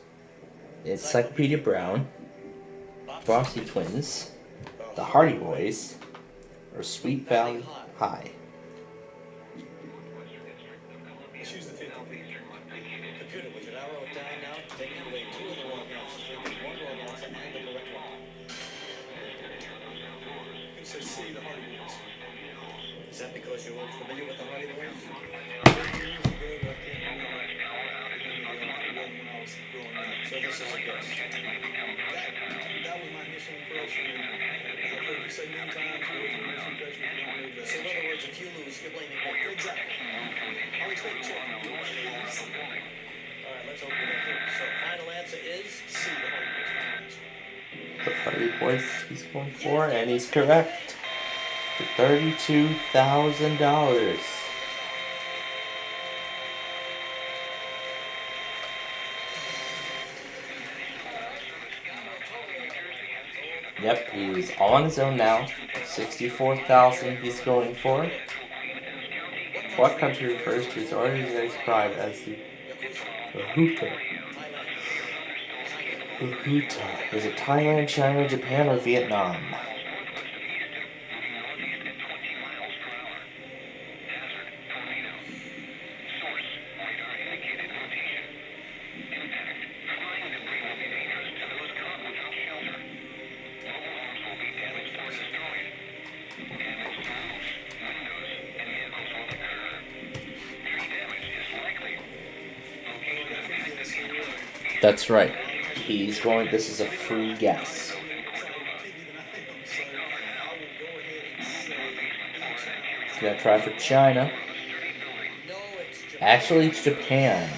Encyclopedia Brown, Bossy Twins, The Hardy Boys, or Sweet Valley High? Choose the 50. Computer, would you narrow it down now? Taking away 2 of the wrong answers, leaving 1 wrong answer and the correct one. It says C, the Hardy Boys. Is that because you're familiar with the Hardy Boys? So this is a guess. That was my initial impression. I've heard you say many times, what was your initial impression? You don't know that. So in other words, if you lose, you're blaming me. Exactly. I'll expect a check. All right, let's open it up. So final answer is C, the Hardy Boys. The Hardy Boys he's going for, and he's correct. For $32,000. Yep, he's on his own now. $64,000 he's going for. What country refers to is already described as the Huta? Huta. Is it Thailand, China, Japan, or Vietnam? That's right. He's going, this is a free guess. He's going to try for China. Actually, it's Japan.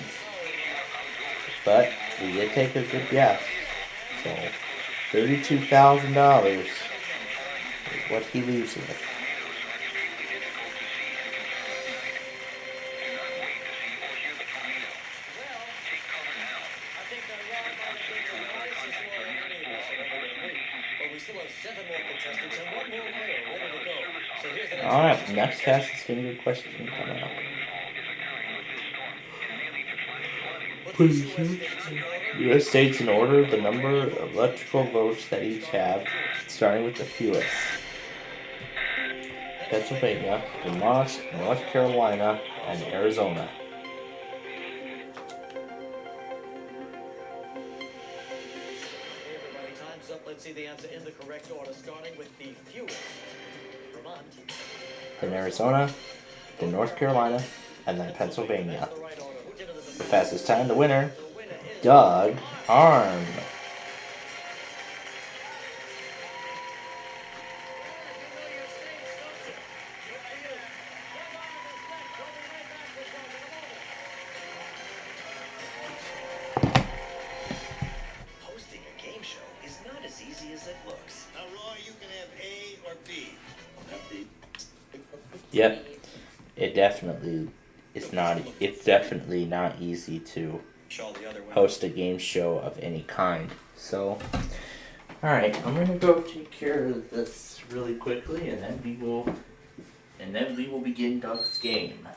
But he did take a good guess. So, $32,000 is what he leaves with. Alright, next cast is finger question coming up. Please, U.S. states in order the number of electoral votes that each have, starting with the fewest. Pennsylvania, Vermont, North Carolina, and Arizona. time's up. Let's see the answer in the correct order, starting with the fewest. Vermont. Then Arizona, then North Carolina, and then Pennsylvania. The fastest time, the winner, Doug Arm. Yep. It's definitely not easy to host a game show of any kind. So, alright, I'm gonna go take care of this really quickly, and then we will begin Doug's game.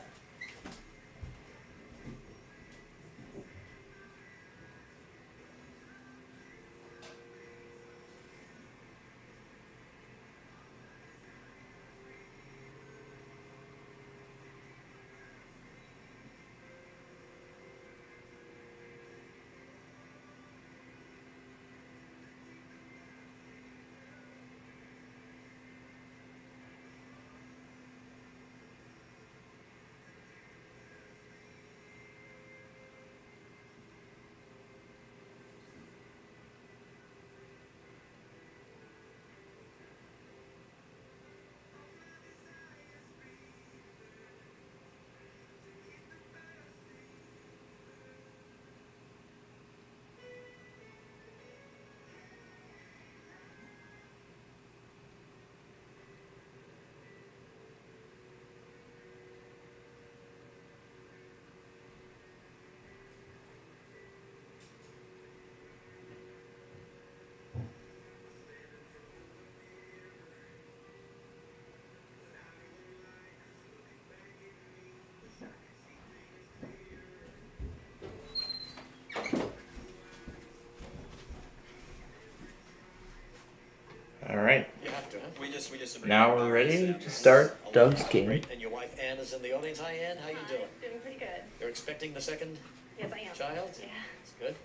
Alright. Now we're ready to start Doug's game. And your wife Ann is in the audience. Hi Ann, how you doing? Doing pretty good. You're expecting the second Yes, I am. child? Yeah. That's good.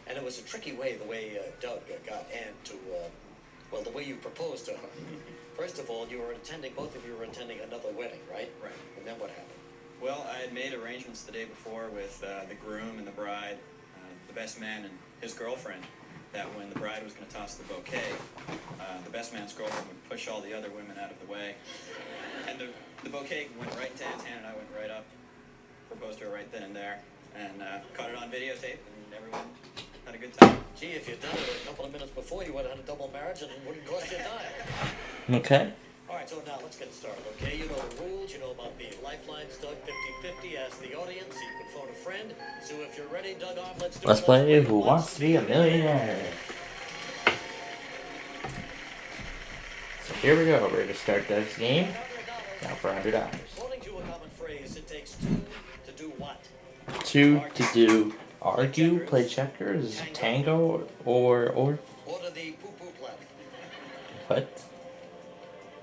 And it was a tricky way, the way Doug got Ann to, well, the way you proposed to her. First of all, both of you were attending another wedding, right? Right. And then what happened? Well, I had made arrangements the day before with the groom and the bride, the best man and his girlfriend, that when the bride was going to toss the bouquet, the best man's girlfriend would push all the other women out of the way. And the bouquet went right to Anne's hand, and I went right up, proposed to her right then and there, and caught it on videotape, and everyone had a good time. Gee, if you'd done it a couple of minutes before, you would have had a double marriage and it wouldn't cost you a dime. Okay. All right, so now let's get started, okay? You know the rules, you know about the lifelines, Doug 50-50, ask the audience, you can phone a friend. So if you're ready, Doug, Let's play Who Wants to Be a Millionaire? So here we go, we're going to start Doug's game. Now for $100. According to a common phrase, it takes two to do what? Two to do argue, play checkers, tango, or Order the poo-poo platter. what?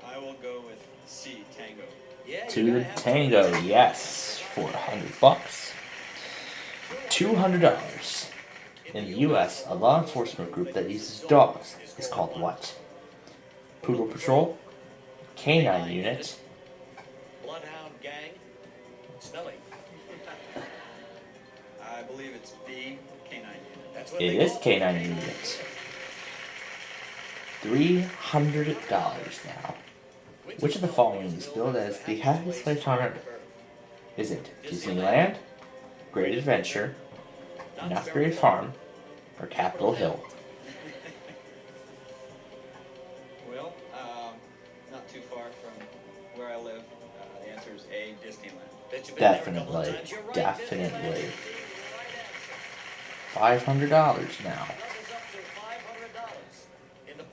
I will go with C, tango. Yeah, To the tango, yes, for $100. $200. In the U.S., a law enforcement group that uses dogs is called what? Poodle Patrol, Canine Unit, Bloodhound Gang, Smelly. I believe it's B, K9 unit. That's what it they is call Canine Unit. $300 now. Which of the following is billed as the happiest place on earth? Is it Disneyland, Great Adventure, Knott's Farm, or Capitol Hill? Well, not too far from where I live. The answer is A, Disneyland. Definitely. $500 now.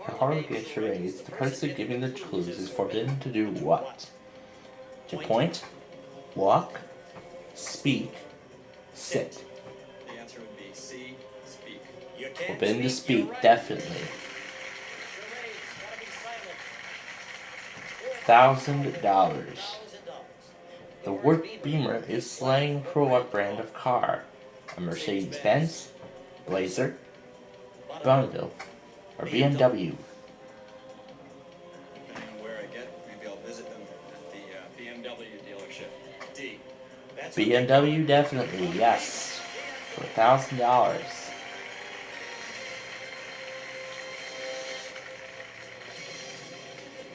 The harder the game charades, the person giving the clues is forbidden to do what? To point, walk, speak, sit. The answer would be C, speak. Forbidden to speak, definitely. $1,000. The word Beamer is slang for what brand of car? A Mercedes-Benz, Blazer, Bonneville, or BMW? Depending on where I get, maybe I'll visit them at the BMW dealership. D. BMW, definitely, yes. For $1,000.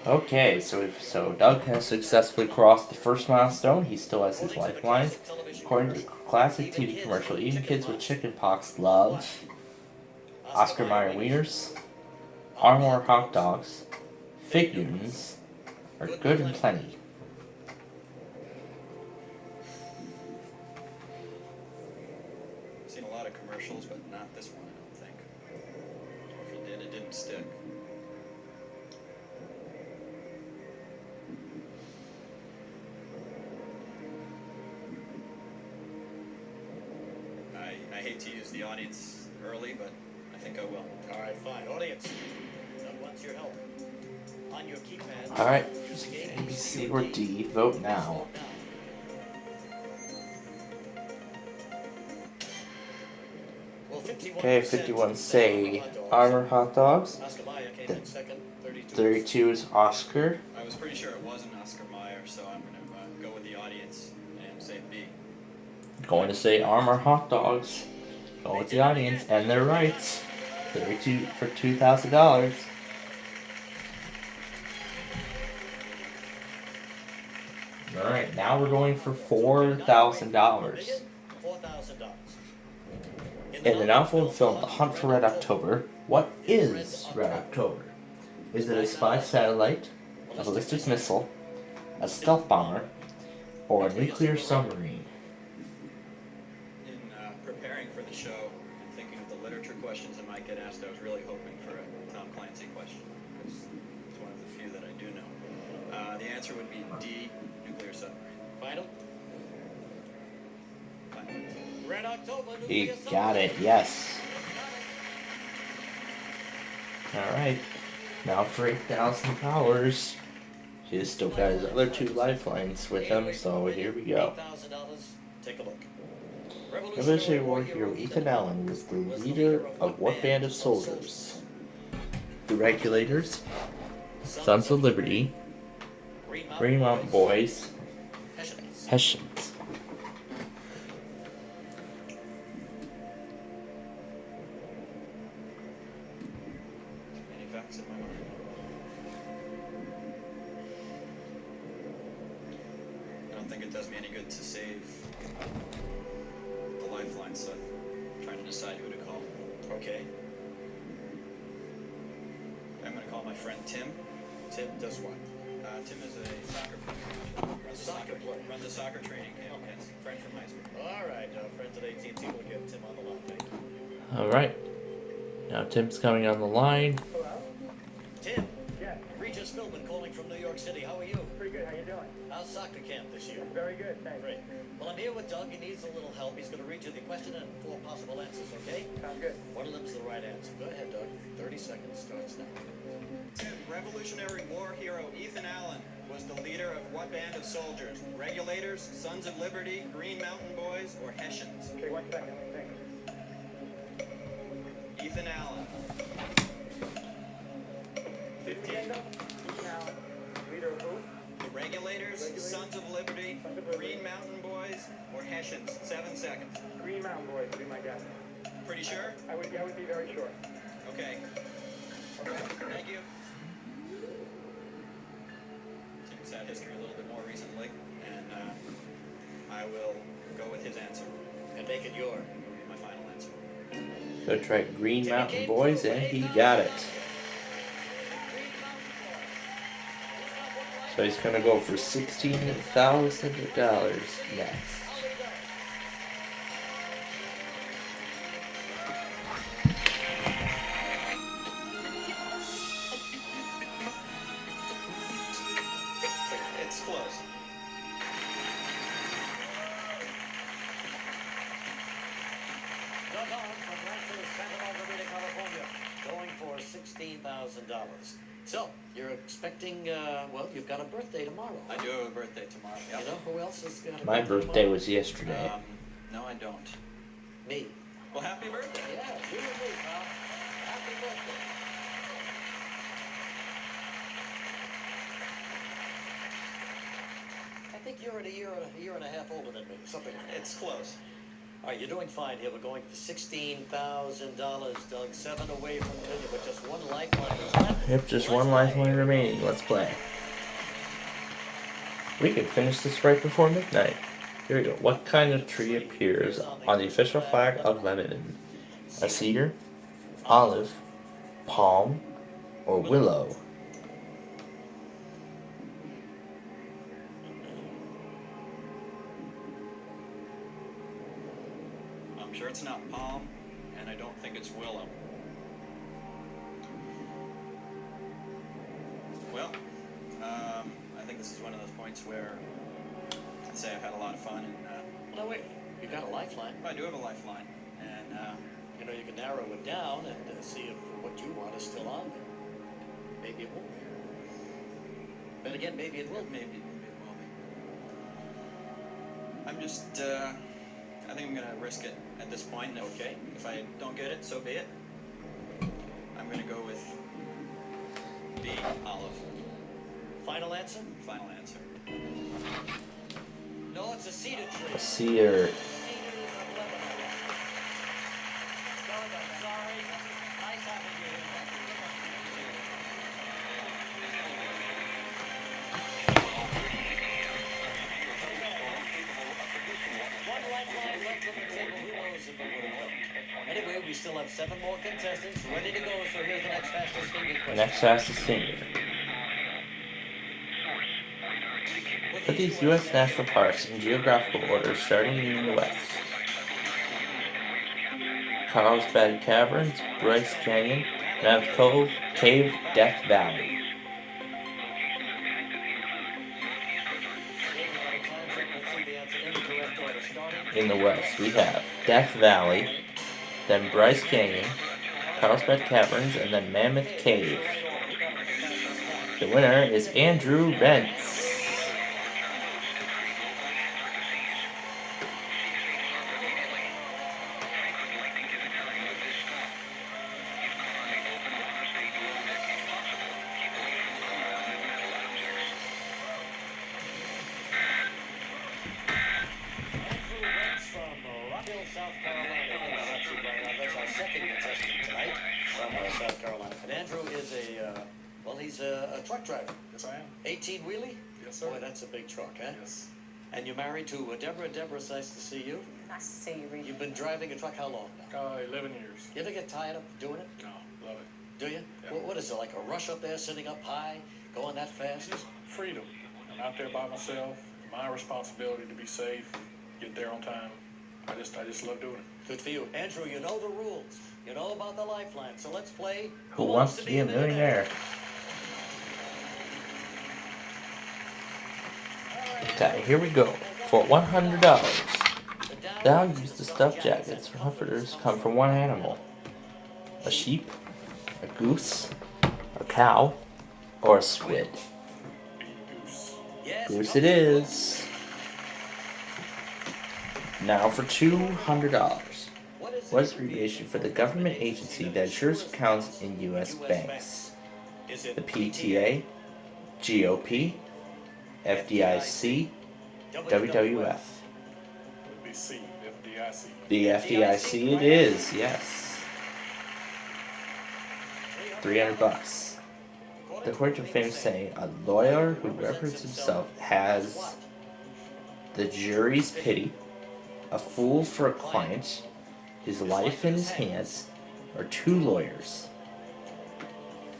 Okay, so Doug has successfully crossed the first milestone. He still has his lifelines. According to the classic TV commercial, eating kids with chicken pox love Oscar Mayer wieners, Armour hot dogs, Fig Newtons, are good and plenty. seen a lot of commercials, but not this one, I don't think. Or if you did, it didn't stick. I hate to use the audience early, but I think I will. All right, fine. Audience, that wants your help. On your keypad. All right, A, B, C, or D. Vote now. Okay, 51 say Armor Hot Dogs. 32 is Oscar. I was pretty sure it wasn't Oscar Mayer, so I'm going to go with the audience and say B. Going to say Armor Hot Dogs. Go with the audience, and they're right. 32 for $2,000. Alright, now we're going for $4,000. $4,000. In the now-film film The Hunt for Red October, what is Red October? Is it a spy satellite, a ballistic missile, a stealth bomber, or a nuclear submarine? In preparing for the show and thinking of the literature questions that might get asked, I was really hoping for a Tom Clancy question, because it's one of the few that I do know. The answer would be D, nuclear submarine. Final? Red October. He got it, yes. Alright, now for $8,000. He's still got his other 2 lifelines with him, so here we go. Take a look. Revolutionary War hero Ethan Allen was the leader of what band of soldiers? The Regulators, Sons of Liberty, Green Mountain Boys, Hessians. Any facts in my mind? I don't think it does me any good to save the lifeline, so I'm trying to decide who to call. Okay. I'm going to call my friend Tim. Tim does what? Tim is a soccer player. Runs a soccer training camp. Yes, friend from high school. All right, friends at 18 team will get Tim on the line. Thank you. Alright. Now Tim's coming on the line. Hello? Tim. Yeah. Regis Philbin calling from New York City. How are you? Pretty good. How you doing? How's soccer camp this year? Very good, thanks. Great. Well, I'm here with Doug. He needs a little help. He's going to read you the question and 4 possible answers, okay? Sounds good. One of them's the right answer. Go ahead, Doug. 30 seconds starts now. Tim, Revolutionary War hero Ethan Allen was the leader of what band of soldiers? Regulators, Sons of Liberty, Green Mountain Boys, or Hessians? Okay, 1 second. Let me think. Ethan Allen. 15. Ethan Allen, leader of who? The Regulators, Sons of Liberty, Green Mountain Boys, or Hessians? 7 seconds. Green Mountain Boys would be my guess. Pretty sure? I would be very sure. Okay. Thank you. Tim's had history a little bit more recently, and I will go with his answer. And make it your. My final answer. So try Green Mountain Boys, and he got it. So he's gonna go for $16,000 next. It's close. Doug Allen from Rancho Santa Margarita, California, going for $16,000. So, you're expecting, well, you've got a birthday tomorrow. I do have a birthday tomorrow. Yep. You know who else has got a My birthday birthday tomorrow? was yesterday. No, I don't. Me. Well, happy birthday. Yeah, you and me, pal. Happy birthday. I think you're a year and a half older than me, something like that. It's close. All right, you're doing fine here. We're going for $16,000, Doug. 7 away from the million, but just 1 lifeline is left. Yep, just 1 lifeline remaining. Let's play. We could finish this right before midnight. Here we go. What kind of tree appears on the official flag of Lebanon? A cedar, olive, palm, or willow? I'm sure it's not palm, and I don't think it's willow. Well, I think this is one of those points where I'd say I've had a lot of fun. And no, wait, you got a lifeline. I do have a lifeline, and you know, you can narrow it down and see if what you want is still on there. Maybe it won't be. But again, maybe it will. Maybe it will be. I'm just, I think I'm gonna risk it at this point. Okay, if I don't get it, so be it. I'm gonna go with B, olive. Final answer? Final answer. No, it's a cedar tree. A cedar. Anyway, we still have 7 more contestants ready to go, so here's the next fastest finger question. Next fastest finger. Put these U.S. national parks in geographical order starting in the west. Carlsbad Caverns, Bryce Canyon, Mount Cove, Cave, Death Valley. In the west, we have Death Valley, then Bryce Canyon, Carlsbad Caverns, and then Mammoth Cave. The winner is Andrew Rentz. South Carolina. That's our second contestant tonight from South Carolina. And Andrew is he's a truck driver. Yes, I am. 18 wheelie? Yes, sir. Boy, that's a big truck, huh? Yes. And you're married to Deborah. Deborah, it's nice to see you. Nice to see you, Reed. You've been driving a truck how long now? 11 years. You ever get tired of doing it? No, love it. Do you? Yeah. What is it, like a rush up there, sitting up high, going that fast? Just freedom. I'm out there by myself. My responsibility to be safe, get there on time. I just love doing it. Good for you. Andrew, you know the rules. You know about the lifeline. So let's play Who Wants to Be a Millionaire? Okay, here we go. For $100, the values the stuffed jackets for hunters come from one animal. A sheep, a goose, a cow, or a squid. Goose it is. Now for $200. What is the abbreviation for the government agency that insures accounts in U.S. banks? The PTA, GOP, FDIC, WWF. The FDIC it is, yes. $300. The court of famous saying, a lawyer who represents himself has the jury's pity, a fool for a client, his life in his hands, or 2 lawyers.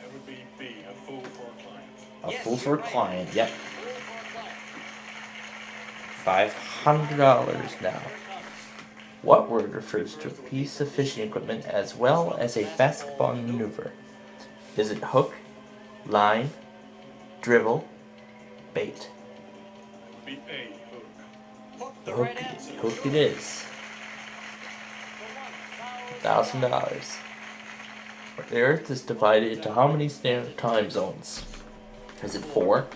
That would be B, a fool for a client. A fool for a client, yep. $500 now. What word refers to a piece of fishing equipment as well as a basketball maneuver? Is it hook, line, dribble, bait? B, A, Hook, hook it is. $1,000. The Earth is divided into how many standard time zones? Is it 4,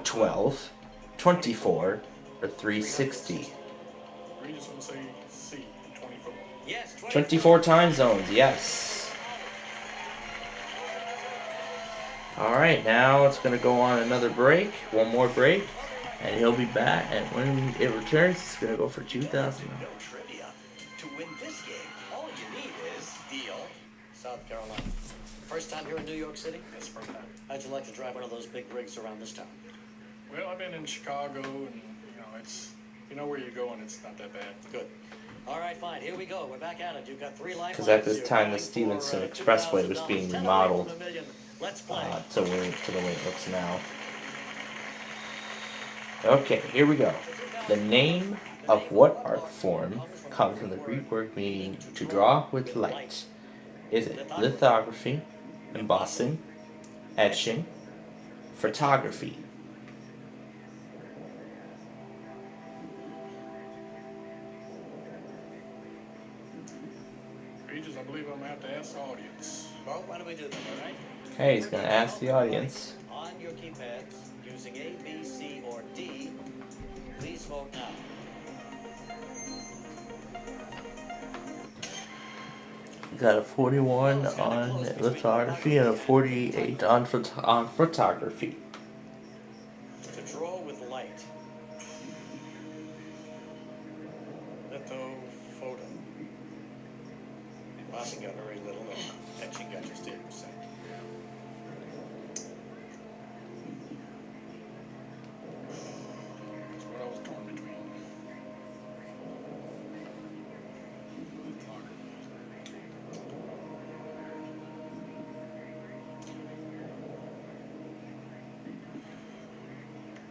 12, 24, or 360? We just want to say C, 24. Yes, 24 time zones, yes. Alright, now it's going to go on another break. One more break. And he'll be back, and when it returns, it's going to go for $2,000. Trivia. To win this game, all you need is Deal, South Carolina. First time here in New York City? Yes, first time. How'd you like to drive one of those big rigs around this town? Well, I've been in Chicago, and you know where you're going, it's not that bad. Good. All right, fine. Here we go. We're back at it. You've got 3 lifelines. Because at this time, the Stevenson Expressway was being remodeled Let's play. to the way it looks now. Okay, here we go. The name of what art form comes from the Greek word meaning to draw with light? Is it lithography, embossing, etching, photography? Regis, I believe I'm going to have to ask the audience. Well, why don't we do that, all right? Okay, he's going to ask the audience. On your keypads, using A, B, C, or D, please vote now. We got a 41 on lithography and a 48 on photography. To draw with light. Photo. Embossing got very little, and etching got just 8%. That's what I was torn between.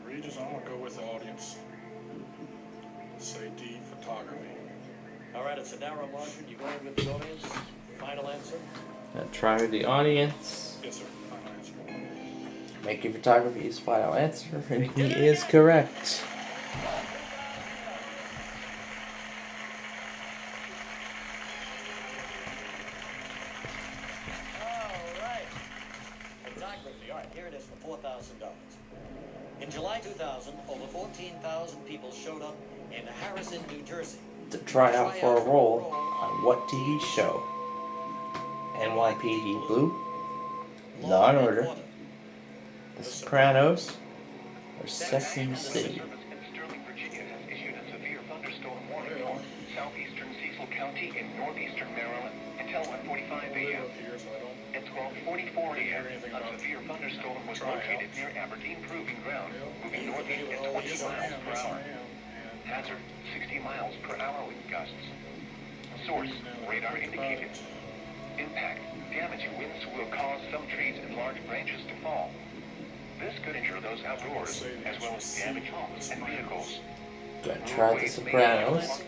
Regis, I'm going to go with the audience. Say D, photography. All right, it's a narrow margin. You going with the audience? Final answer? Try the audience. Yes, sir. Final answer. Making photography is final answer, and he is correct. Photography. All right, here it is for $4,000. In July 2000, over 14,000 people showed up in Harrison, New Jersey. To try out for a role on what TV show? NYPD Blue, Law and Order, The Sopranos, or Sex and the City? Southeastern Cecil County in northeastern Maryland until 1:45 a.m. At 12:44 a.m., a severe thunderstorm was located near Aberdeen Proving Ground, moving northeast at 20 miles per hour. Hazard, 60 miles per hour with gusts. Source, radar indicated. Impact, damaging winds will cause some trees and large branches to fall. This could injure those outdoors, as well as damage homes and vehicles. Gonna try The Sopranos.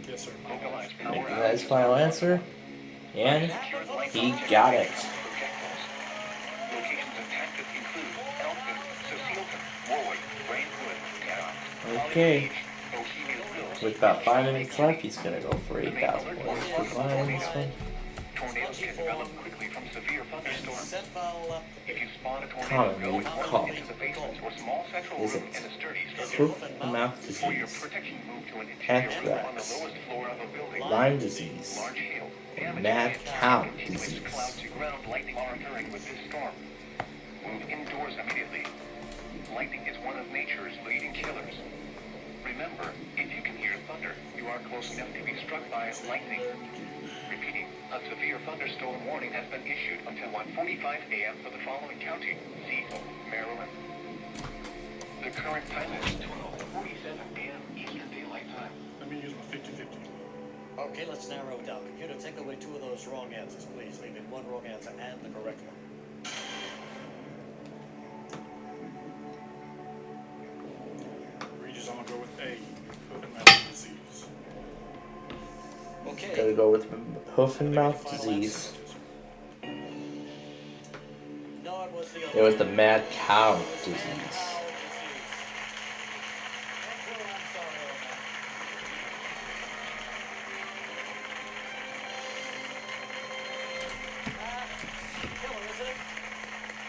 Yes, sir. Making that his final answer, and he got it. Okay. With about 5 minutes left, he's gonna go for 8,000 points. Keep an eye on this one. Tornadoes can develop quickly from severe thunderstorms. If you spot a tornado Commonly going called into the basement or small central is room it in a sturdy structure, foot-and-mouth for your disease, protection, move to an interior room on the anthrax, lowest floor of a building. Lyme disease, Large hail, damage mad to cow continuous disease. cloud to ground lightning are occurring with this storm. Move indoors immediately. Lightning is one of nature's leading killers. Remember, if you can hear thunder, you are close enough to be struck by lightning. Repeating, a severe thunderstorm warning has been issued until 1:45 a.m. for the following county: Cecil, Maryland. The current time is 12:47 a.m. Eastern Daylight Time. Let me use my 50-50. Okay, let's narrow it down. Computer, take away 2 of those wrong answers, please. Leaving 1 wrong answer and the correct one. Regis, I'm going to go with A, foot-and-mouth disease. Okay. Gotta go with hoof and mouth disease. No, it was the It was the mad cow disease.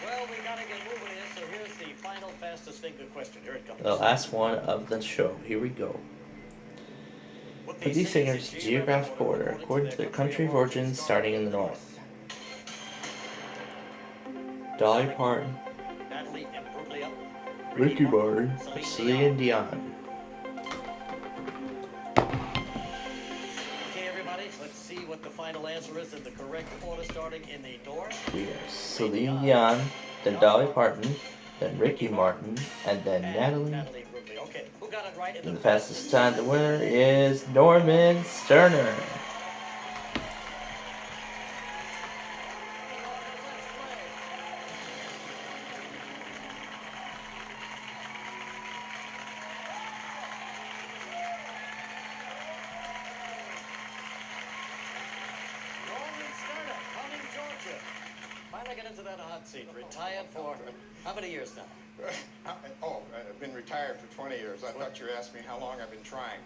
Well, we gotta get moving here, so here's the final fastest finger question. Here it comes. The last one of the show. Here we go. Put these fingers in geographical order according to their country of origin, starting in the north. Dolly Parton, Ricky Martin, Celine Dion. Okay, everybody, let's see what the final answer is in the correct order, starting in the north. We are Celine Dion, then Dolly Parton, then Ricky Martin, and then Natalie. Okay, who got it right in And the fastest time, the winner is Norman Sterner. into that hot seat. Retired for how many years now? I've been retired for 20 years. I thought you were asking me how long I've been trying.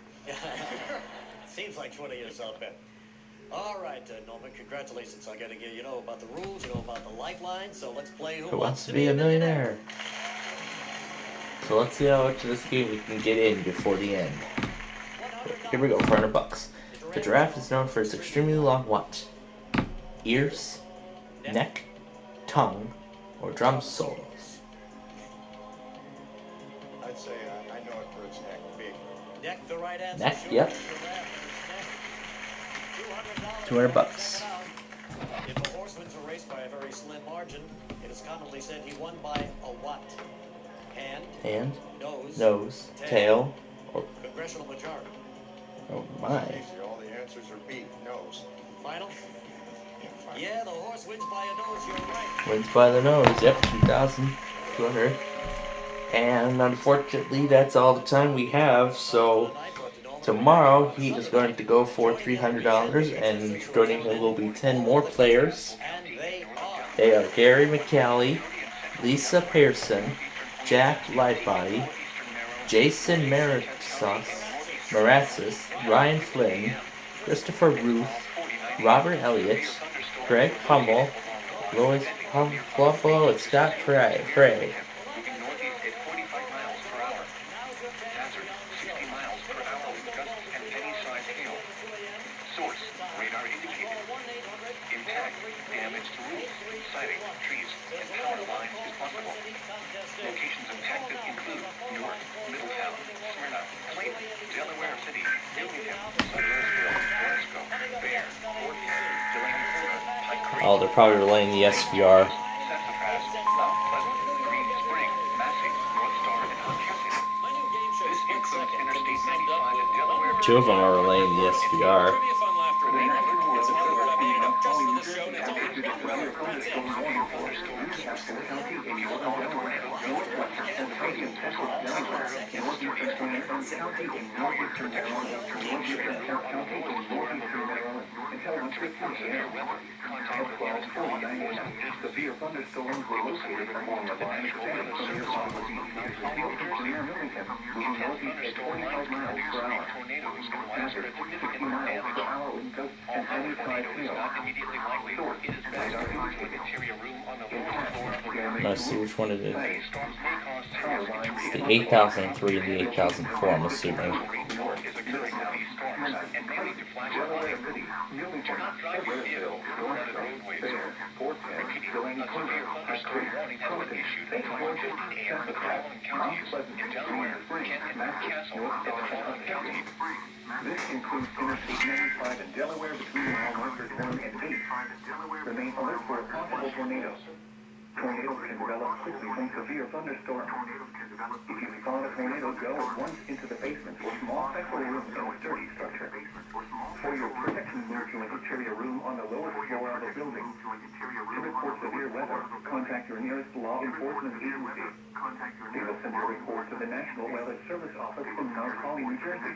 Seems like 20 years, I'll bet. All right, Norman, congratulations. I got to get you know about the rules, you know about the lifeline, so let's play Who Wants to Be a Millionaire? So let's see how much of this game we can get in before the end. Here we go, for $100. The giraffe is known for its extremely long what? Ears, neck, tongue, or drum soles? I'd say I know it for its neck. Big. Neck, the right answer. Neck, yep. $200. If a horse wins a race by a very slim margin, it is commonly said he won by a what? Hand, nose, tail, or congressional majority. Oh my. All the answers are B, nose. Final? Yeah, the horse wins by a nose, you're right. Wins by the nose, yep, 2,200. And unfortunately, that's all the time we have, so tomorrow he is going to go for $300, and joining him will be 10 more players. They are Gary McCallie, Lisa Pearson, Jack Lightbody, Jason Maratzis, Ryan Flynn, Christopher Ruth, Robert Elliott, Greg Hummel, Lois Floppo, and Scott Frey. Locations impacted include Newark, Middletown, Smyrna, Clayton, Delaware City, Wilmington, Sudlersville, Glasgow, Bear, Fort Hays, Delaney, Florida, Pike Creek. Oh, they're probably relaying the SVR. Sassafras, Mount Pleasant, Green Spring, Massey, North Star, and Huntington. This includes Interstate 95 in Delaware. Two of them are relaying the SVR. Severe thunderstorms were located along the line of Cerri from near South near Millington, moving northeast at 45 miles per hour. Hazard 60 miles per hour with gusts and heavy side hail. Source, radar indicated. Let's see which one it is. It's the 8003 and the 8004, I'm assuming. This includes Interstate 95 in Delaware between mile markers 1 and 8. Remain alert for a possible tornado. Tornadoes can develop quickly from severe thunderstorms. If you spot a tornado, go at once into the basement or small special room in a sturdy structure. For your protection, move to an interior room on the lowest floor of the building. To report severe weather, contact your nearest law enforcement agency. They will send your report to the National Weather Service Office in MontCoEAS, New Jersey.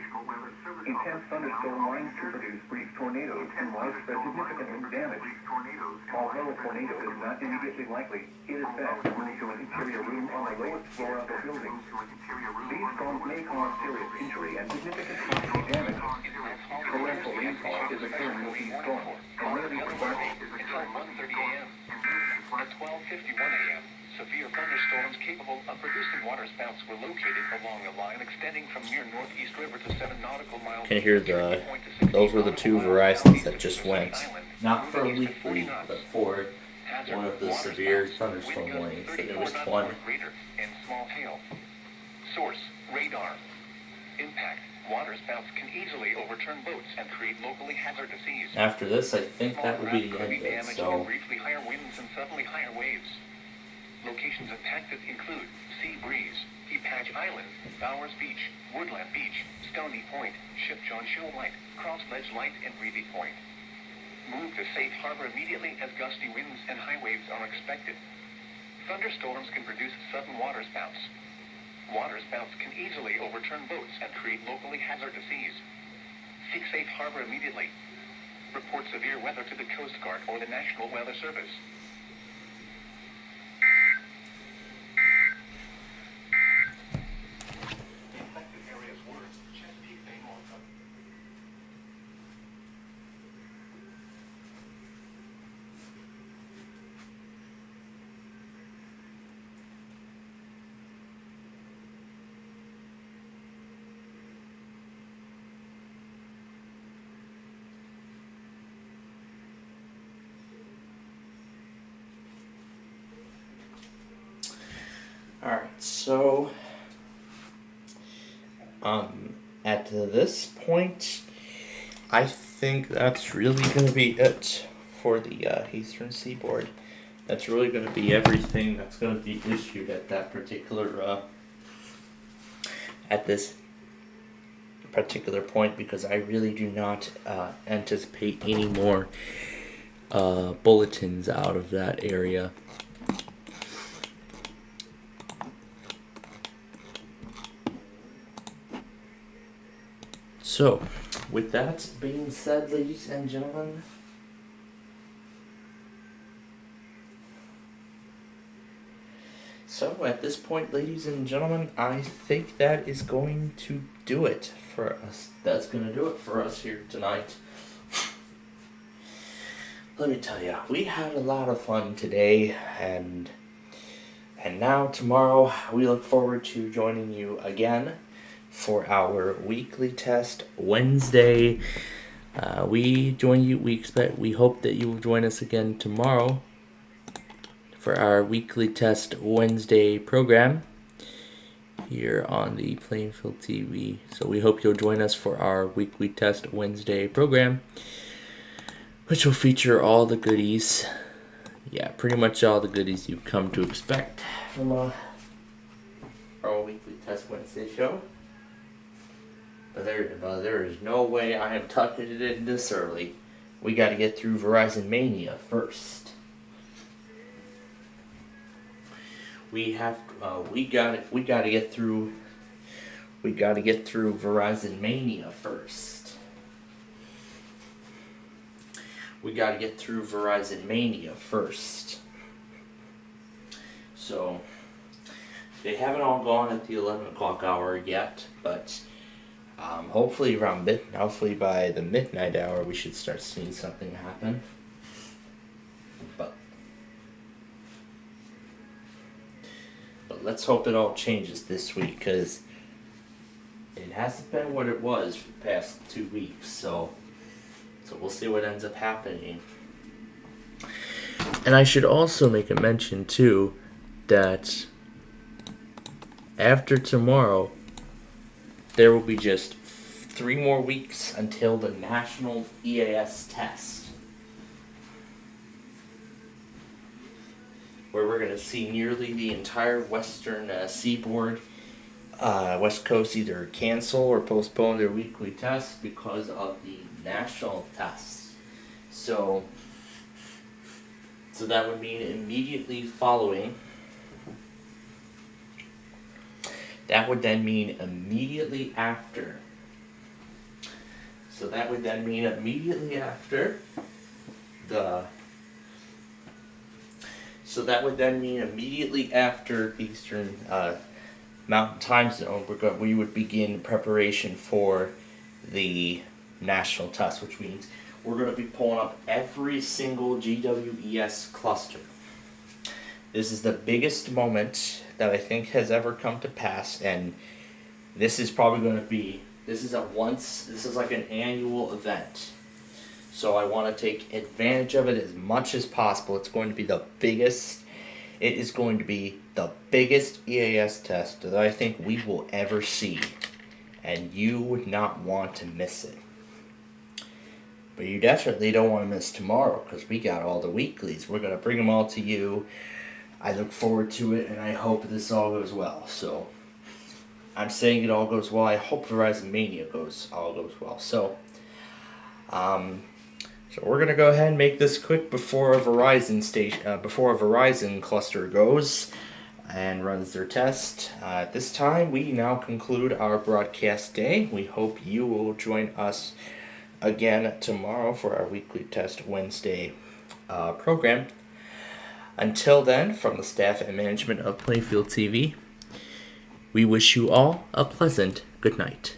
Intense thunderstorm lines can produce brief tornadoes and widespread significant damage. Although a tornado is not immediately likely, it is best to move to an interior room on the lowest floor of the building. These storms may cause serious injury and significant property damage. Torrential rainfall is occurring with these storms, and may be prevented. Until 1:30 a.m. At 12:51 a.m., severe thunderstorms capable of producing waterspouts were located along a line extending from near Northeast River to 7 nautical miles. Can you hear those were the two Verizons that just went. Not for a weekly, but for one of the severe thunderstorm warnings, the newest one. And small hail. Source, radar. Impact. Waterspouts can easily overturn boats and create locally hazardous seas. After this, I think that would be the end of it, so... Briefly higher winds and suddenly higher waves. Locations impacted include Sea Breeze, Patch Island, Bowers Beach, Woodland Beach, Stony Point, Ship John Show Light, Cross Ledge Light, and Reedy Point. Move to safe harbor immediately as gusty winds and high waves are expected. Thunderstorms can produce sudden waterspouts. Waterspouts can easily overturn boats and create locally hazardous seas. Seek safe harbor immediately. Report severe weather to the Coast Guard or the National Weather Service. Alright, so at this point, I think that's really going to be it for the Eastern Seaboard. That's really going to be everything that's going to be issued at that particular at this particular point, because I really do not anticipate any more bulletins out of that area. So, with that being said, ladies and gentlemen, so at this point, ladies and gentlemen, I think that is going to do it for us. That's going to do it for us here tonight. Let me tell you, we had a lot of fun today, and now tomorrow we look forward to joining you again for our weekly test Wednesday. We hope that you will join us again tomorrow for our weekly test Wednesday program here on the Plainfield TV. So we hope you'll join us for our weekly test Wednesday program, which will feature all the goodies. Yeah, pretty much all the goodies you've come to expect from our weekly test Wednesday show. But there is no way I am tucking it in this early. We got to get through Verizon Mania first. We got to get through Verizon Mania first. We got to get through Verizon Mania first. So they haven't all gone at the 11 o'clock hour yet, but hopefully by the midnight hour we should start seeing something happen. But let's hope it all changes this week, because it hasn't been what it was for the past 2 weeks. So we'll see what ends up happening. And I should also make a mention too that after tomorrow, there will be just 3 more weeks until the National EAS test, where we're going to see nearly the entire western seaboard, West Coast, either cancel or postpone their weekly tests because of the national tests. So that would mean immediately following. That would then mean immediately after. So that would then mean immediately after the Eastern Mountain Time Zone, we would begin preparation for the national test, which means we're going to be pulling up every single GWES cluster. This is the biggest moment that I think has ever come to pass, and this is probably going to be, this is like an annual event. So I want to take advantage of it as much as possible. It is going to be the biggest EAS test that I think we will ever see, and you would not want to miss it. But you definitely don't want to miss tomorrow, because we got all the weeklies. We're going to bring them all to you. I look forward to it, and I hope this all goes well. So I'm saying it all goes well. I hope Verizon Mania all goes well. So we're gonna go ahead and make this quick before a Verizon cluster goes and runs their test. At this time, we now conclude our broadcast day. We hope you will join us again tomorrow for our weekly test Wednesday program. Until then, from the staff and management of Plainfield TV, we wish you all a pleasant good night.